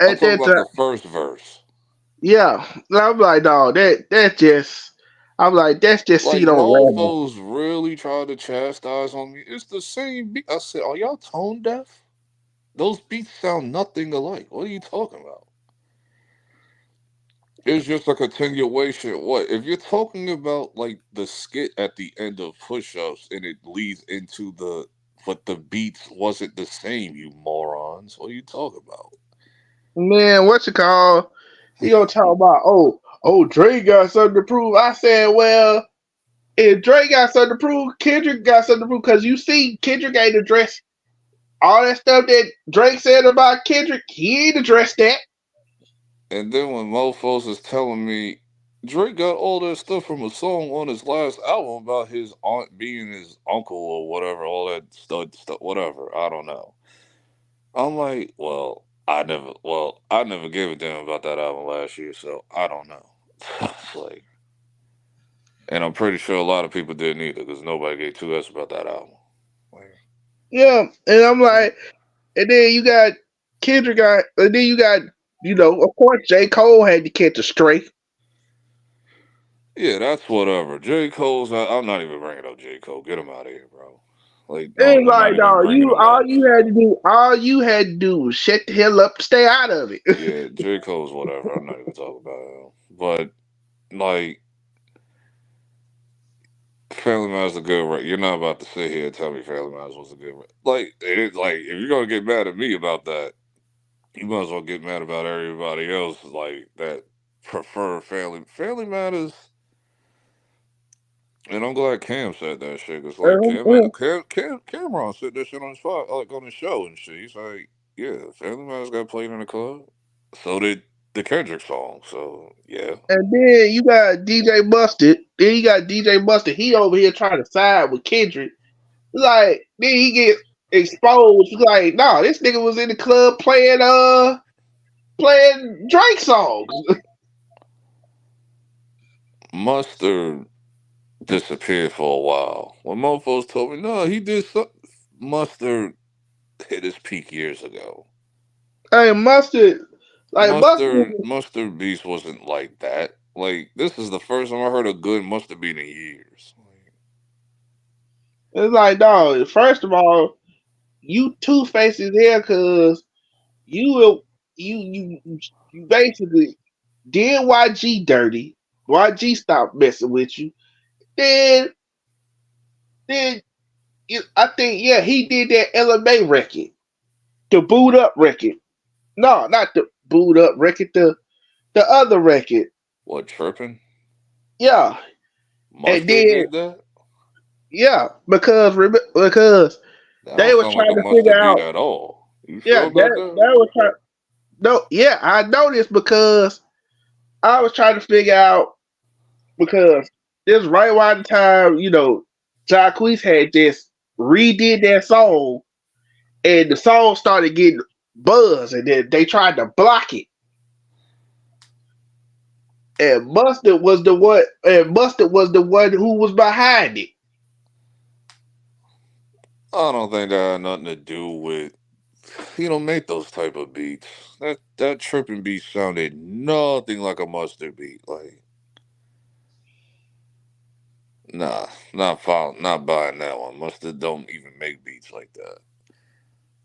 I'm talking about the first verse. Yeah, I'm like, dog, that's just. I'm like, that's just Like seat on random. Mofo's really tried to chastise on me. It's the same beat. I said, are y'all tone deaf? Those beats sound nothing alike. What are you talking about? It's just a continuation. What if you're talking about like the skit at the end of push-ups and it leads into the but the beats wasn't the same, you morons. What are you talking about? Man, what you call? He gonna talk about Dre got something to prove. I said, well, if Dre got something to prove, Kendrick got something to prove because you see Kendrick ain't addressed all that stuff that Drake said about Kendrick. He ain't addressed that. And then when Mofos is telling me Drake got all that stuff from a song on his last album about his aunt being his uncle or whatever, all that stuff, whatever. I don't know. I'm like, well, I never gave a damn about that album last year, so I don't know. It's like, and I'm pretty sure a lot of people didn't either because nobody gave two S about that album. Yeah, and I'm like, and then you got Kendrick and then you got, of course, J. Cole had to catch a stray. Yeah, that's whatever. J. Cole's. I'm not even bringing up J. Cole. Get him out of here, bro. Like, no, It's I'm not like, even dog, bringing him all up. you had to do was shut the hell up, stay out of it. Yeah, J. Cole's whatever. I'm not even talking about him. But like, Family Matters a good record. You're not about to sit here and tell me Family Matters was a good record. Like, it is like if you're gonna get mad at me about that, you might as well get mad about everybody else like that prefer Family Matters. And I'm glad Cam said that shit. Cause like Cameron said that shit on his like on his show and shit. He's like, yeah, Family Matters got played in the club. So did the Kendrick song. So yeah. And then you got DJ Mustard. Then you got DJ Mustard. He over here trying to side with Kendrick. Like, then he get exposed. Like, nah, this nigga was in the club playing Drake songs. Mustard disappeared for a while. When mofos told me, no, he did something. Mustard hit his peak years ago. Hey, Mustard Mustard Beast wasn't like that. Like, this is the first time I heard a good Mustard Beat in years. It's like, dog, first of all, you two faces here because you basically did YG dirty. YG stopped messing with you. Then I think, yeah, he did that LMA record. The boot up record. No, not the boot up record, the other record. What, Trippin'? Yeah. Mustard did that? Yeah, because That they don't were sound like trying a to figure Mustard Beat out. at all. You Yeah, sure about that? that was trying. No, yeah, I know this because I was trying to figure out because this right around the time, Jacquees had just redid that song and the song started getting buzz and then they tried to block it. And Mustard was the one who was behind it. I don't think that had nothing to do with he don't make those type of beats. That Trippin' beat sounded nothing like a Mustard beat. Like, nah, not buying that one. Mustard don't even make beats like that.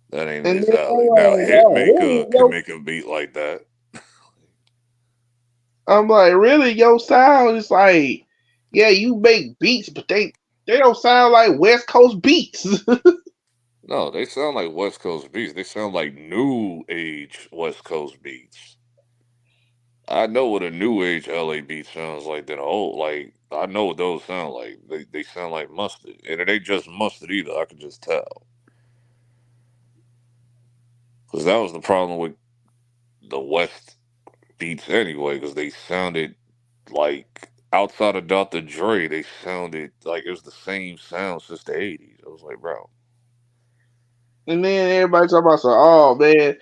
That ain't And his then, alley. Now Hitmaker can make a beat like that. I'm like, really? Your sound is like, yeah, you make beats, but they don't sound like West Coast beats. No, they sound like West Coast beats. They sound like new age West Coast beats. I know what a new age LA beat sounds like than old. Like I know what those sound like. They sound like mustard, and it ain't just mustard either. I can just tell. Because that was the problem with the West beats anyway. Because they sounded like outside of Dr. Dre, they sounded like it was the same sound since the '80s. I was like, bro. And then everybody talking about, so, oh man,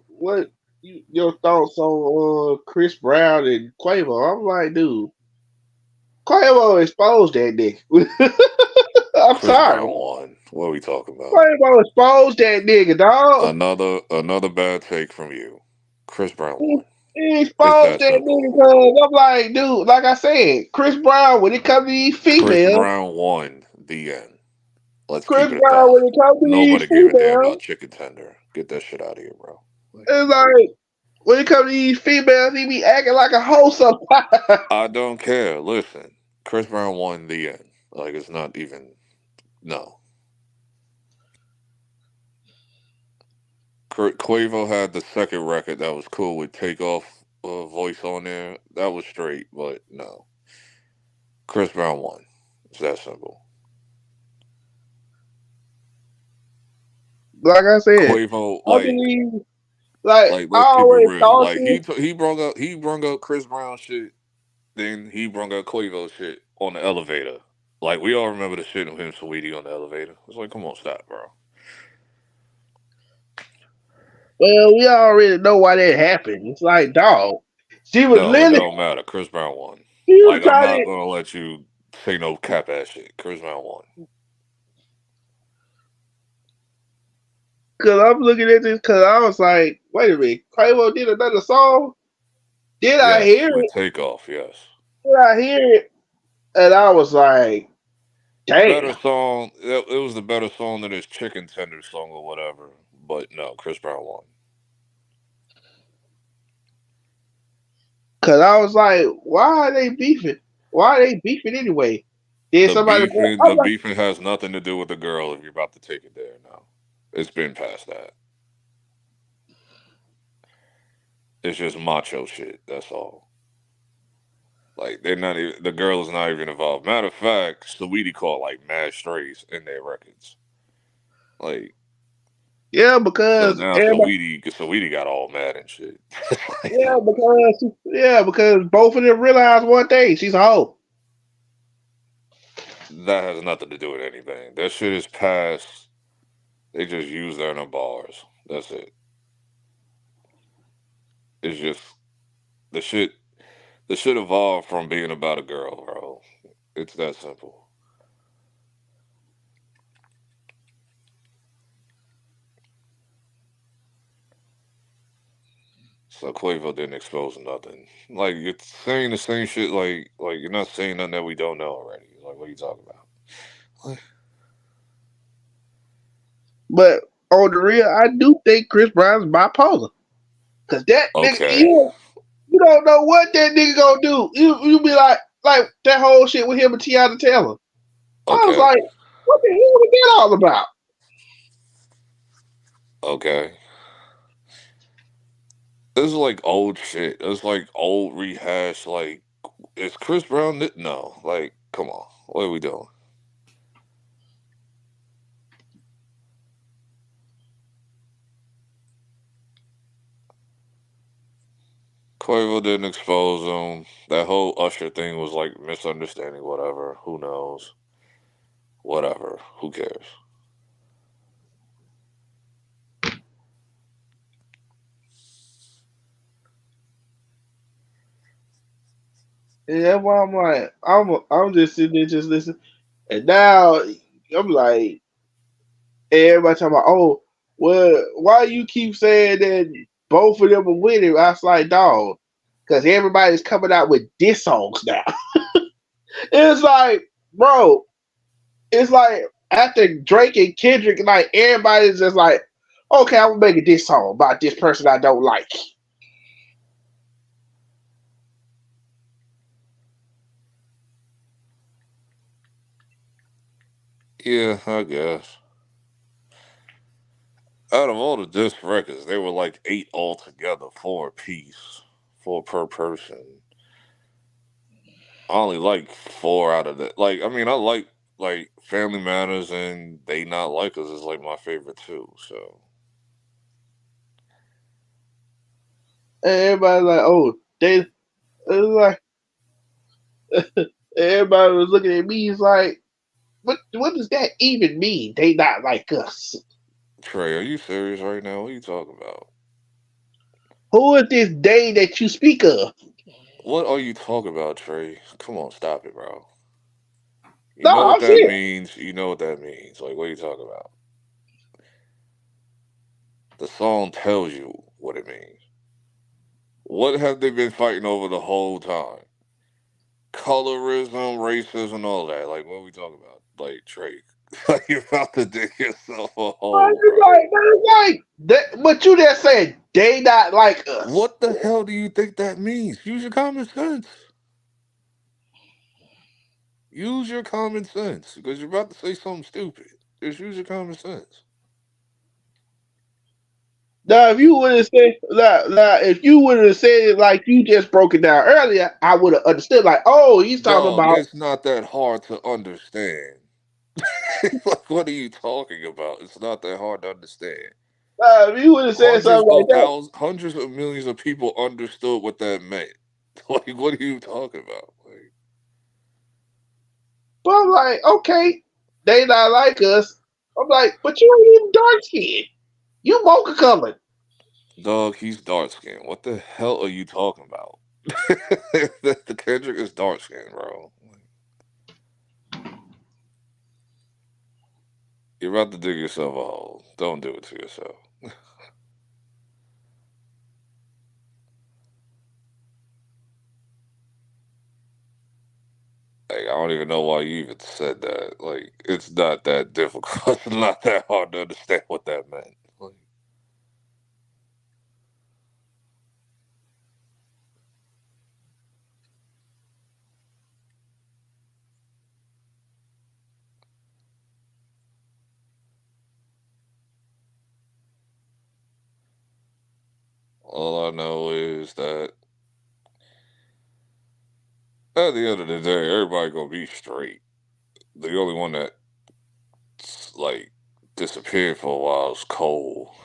what your thoughts on Chris Brown and Quavo? I'm like, dude, Quavo exposed that nigga. I'm Chris sorry, Brown won. What are we talking about? Quavo exposed that nigga, dog. Another bad take from you. Chris Brown won. He It's exposed that that simple. nigga, cause I'm like, dude, like I said, Chris Brown, when it comes to these Chris females, Brown won. The end. Let's Chris keep it at Brown, that. when it comes to these Nobody gave a damn females, about chicken tender. Get that shit out of here, bro. it's like, when it comes to these females, he be acting like a hoe sometimes. I don't care. Listen, Chris Brown won the end. Like it's not even no. Quavo had the second record that was cool with Takeoff voice on there. That was straight, but no. Chris Brown won. It's that simple. Like I said, Quavo, I believe, like I let's keep it always real. thought Like it. he brung up Chris Brown shit. Then he brung up Quavo shit on the elevator. Like we all remember the shit of him, Sweetie, on the elevator. It's like, come on, stop, bro. Well, we already know why that happened. It's like, dog, she was No, it literally, don't matter. Chris Brown won. she was Like I'm trying not to, gonna let you say no cap ass shit. Chris Brown won. cause I'm looking at this, cause I was like, wait a minute, Quavo did another song. Did I Yes, hear with it? Takeoff. Yes, Did I hear it? And I was like, better damn. song. It was the better song than his Chicken Tender song or whatever. But no, Chris Brown won. Cause I was like, why are they beefing? Why are they beefing anyway? Did somebody? I'm The like, beefing has nothing to do with the girl. If you're about to take it there now, it's been past that. It's just macho shit. That's all. Like they're not even. The girl is not even involved. Matter of fact, Saweetie caught like mad strays in their records. Like yeah, so because now everybody, Saweetie got all mad and shit. because both of them realized one thing: she's a hoe. That has nothing to do with anything. That shit is past. They just use that in the bars. That's it. It's just the shit. The shit evolved from being about a girl, bro. It's that simple. So Quavo didn't expose nothing. Like you're saying the same shit. Like you're not saying nothing that we don't know already. Like what are you talking about? But on the real, I do think Chris Brown's bipolar. Cause that nigga, Okay. you don't know what that nigga gonna do. You be like that whole shit with him and Tiana Taylor. Okay. I was like, what the hell was that all about? Okay. This is like old shit. It's like old rehash. Like, is Chris Brown? No. Like, come on. What are we doing? Quavo didn't expose him. That whole Usher thing was like misunderstanding. Whatever. Who knows? Whatever. Who cares? And that's why I'm like, I'm just sitting there just listening. And now I'm like, everybody talking about, oh, well, why you keep saying that both of them are winning? I was like, dog, because everybody's coming out with diss songs now. It's like, bro, it's like after Drake and Kendrick, like everybody's just like, okay, I'm gonna make a diss song about this person I don't like. Yeah, I guess. Out of all the disc records, they were like 8 altogether, 4 a piece, 4 per person. I only like 4 out of that. Like, I mean, I like Family Matters and They Not Like Us is like my favorite too. So everybody like, oh, they it was like everybody was looking at me. He's like, what does that even mean? They not like us. Trey, are you serious right now? What are you talking about? Who is this they that you speak of? What are you talking about, Trey? Come on, stop it, bro. You No, know what I'm that serious. means. You know what that means. Like, what are you talking about? The song tells you what it means. What have they been fighting over the whole time? Colorism, racism, all that. Like, what are we talking about? Like, Trey, like you're about to dig yourself a hole, bro. But you just said they not like us. What the hell do you think that means? Use your common sense. Use your common sense because you're about to say something stupid. Just use your common sense. Now, if you would have said, if you would have said it like you just broke it down earlier, I would have understood. Like, oh, he's talking Dog, about. it's not that hard to understand. Like, what are you talking about? It's not that hard to understand. If you would have said something like that, Hundreds of millions of people understood what that meant. Like, what are you talking about? Like, but I'm like, okay, they not like us. I'm like, but you ain't even dark skinned. You mocha colored. dog, he's dark skinned. What the hell are you talking about? The Kendrick is dark skinned, bro. You're about to dig yourself a hole. Don't do it to yourself. Like, I don't even know why you even said that. Like, it's not that difficult. It's not that hard to understand what that meant. Like, all I know is that at the end of the day, everybody gonna be straight. The only one that like disappeared for a while is Cole.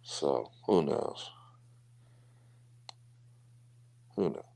So who knows? Who knows?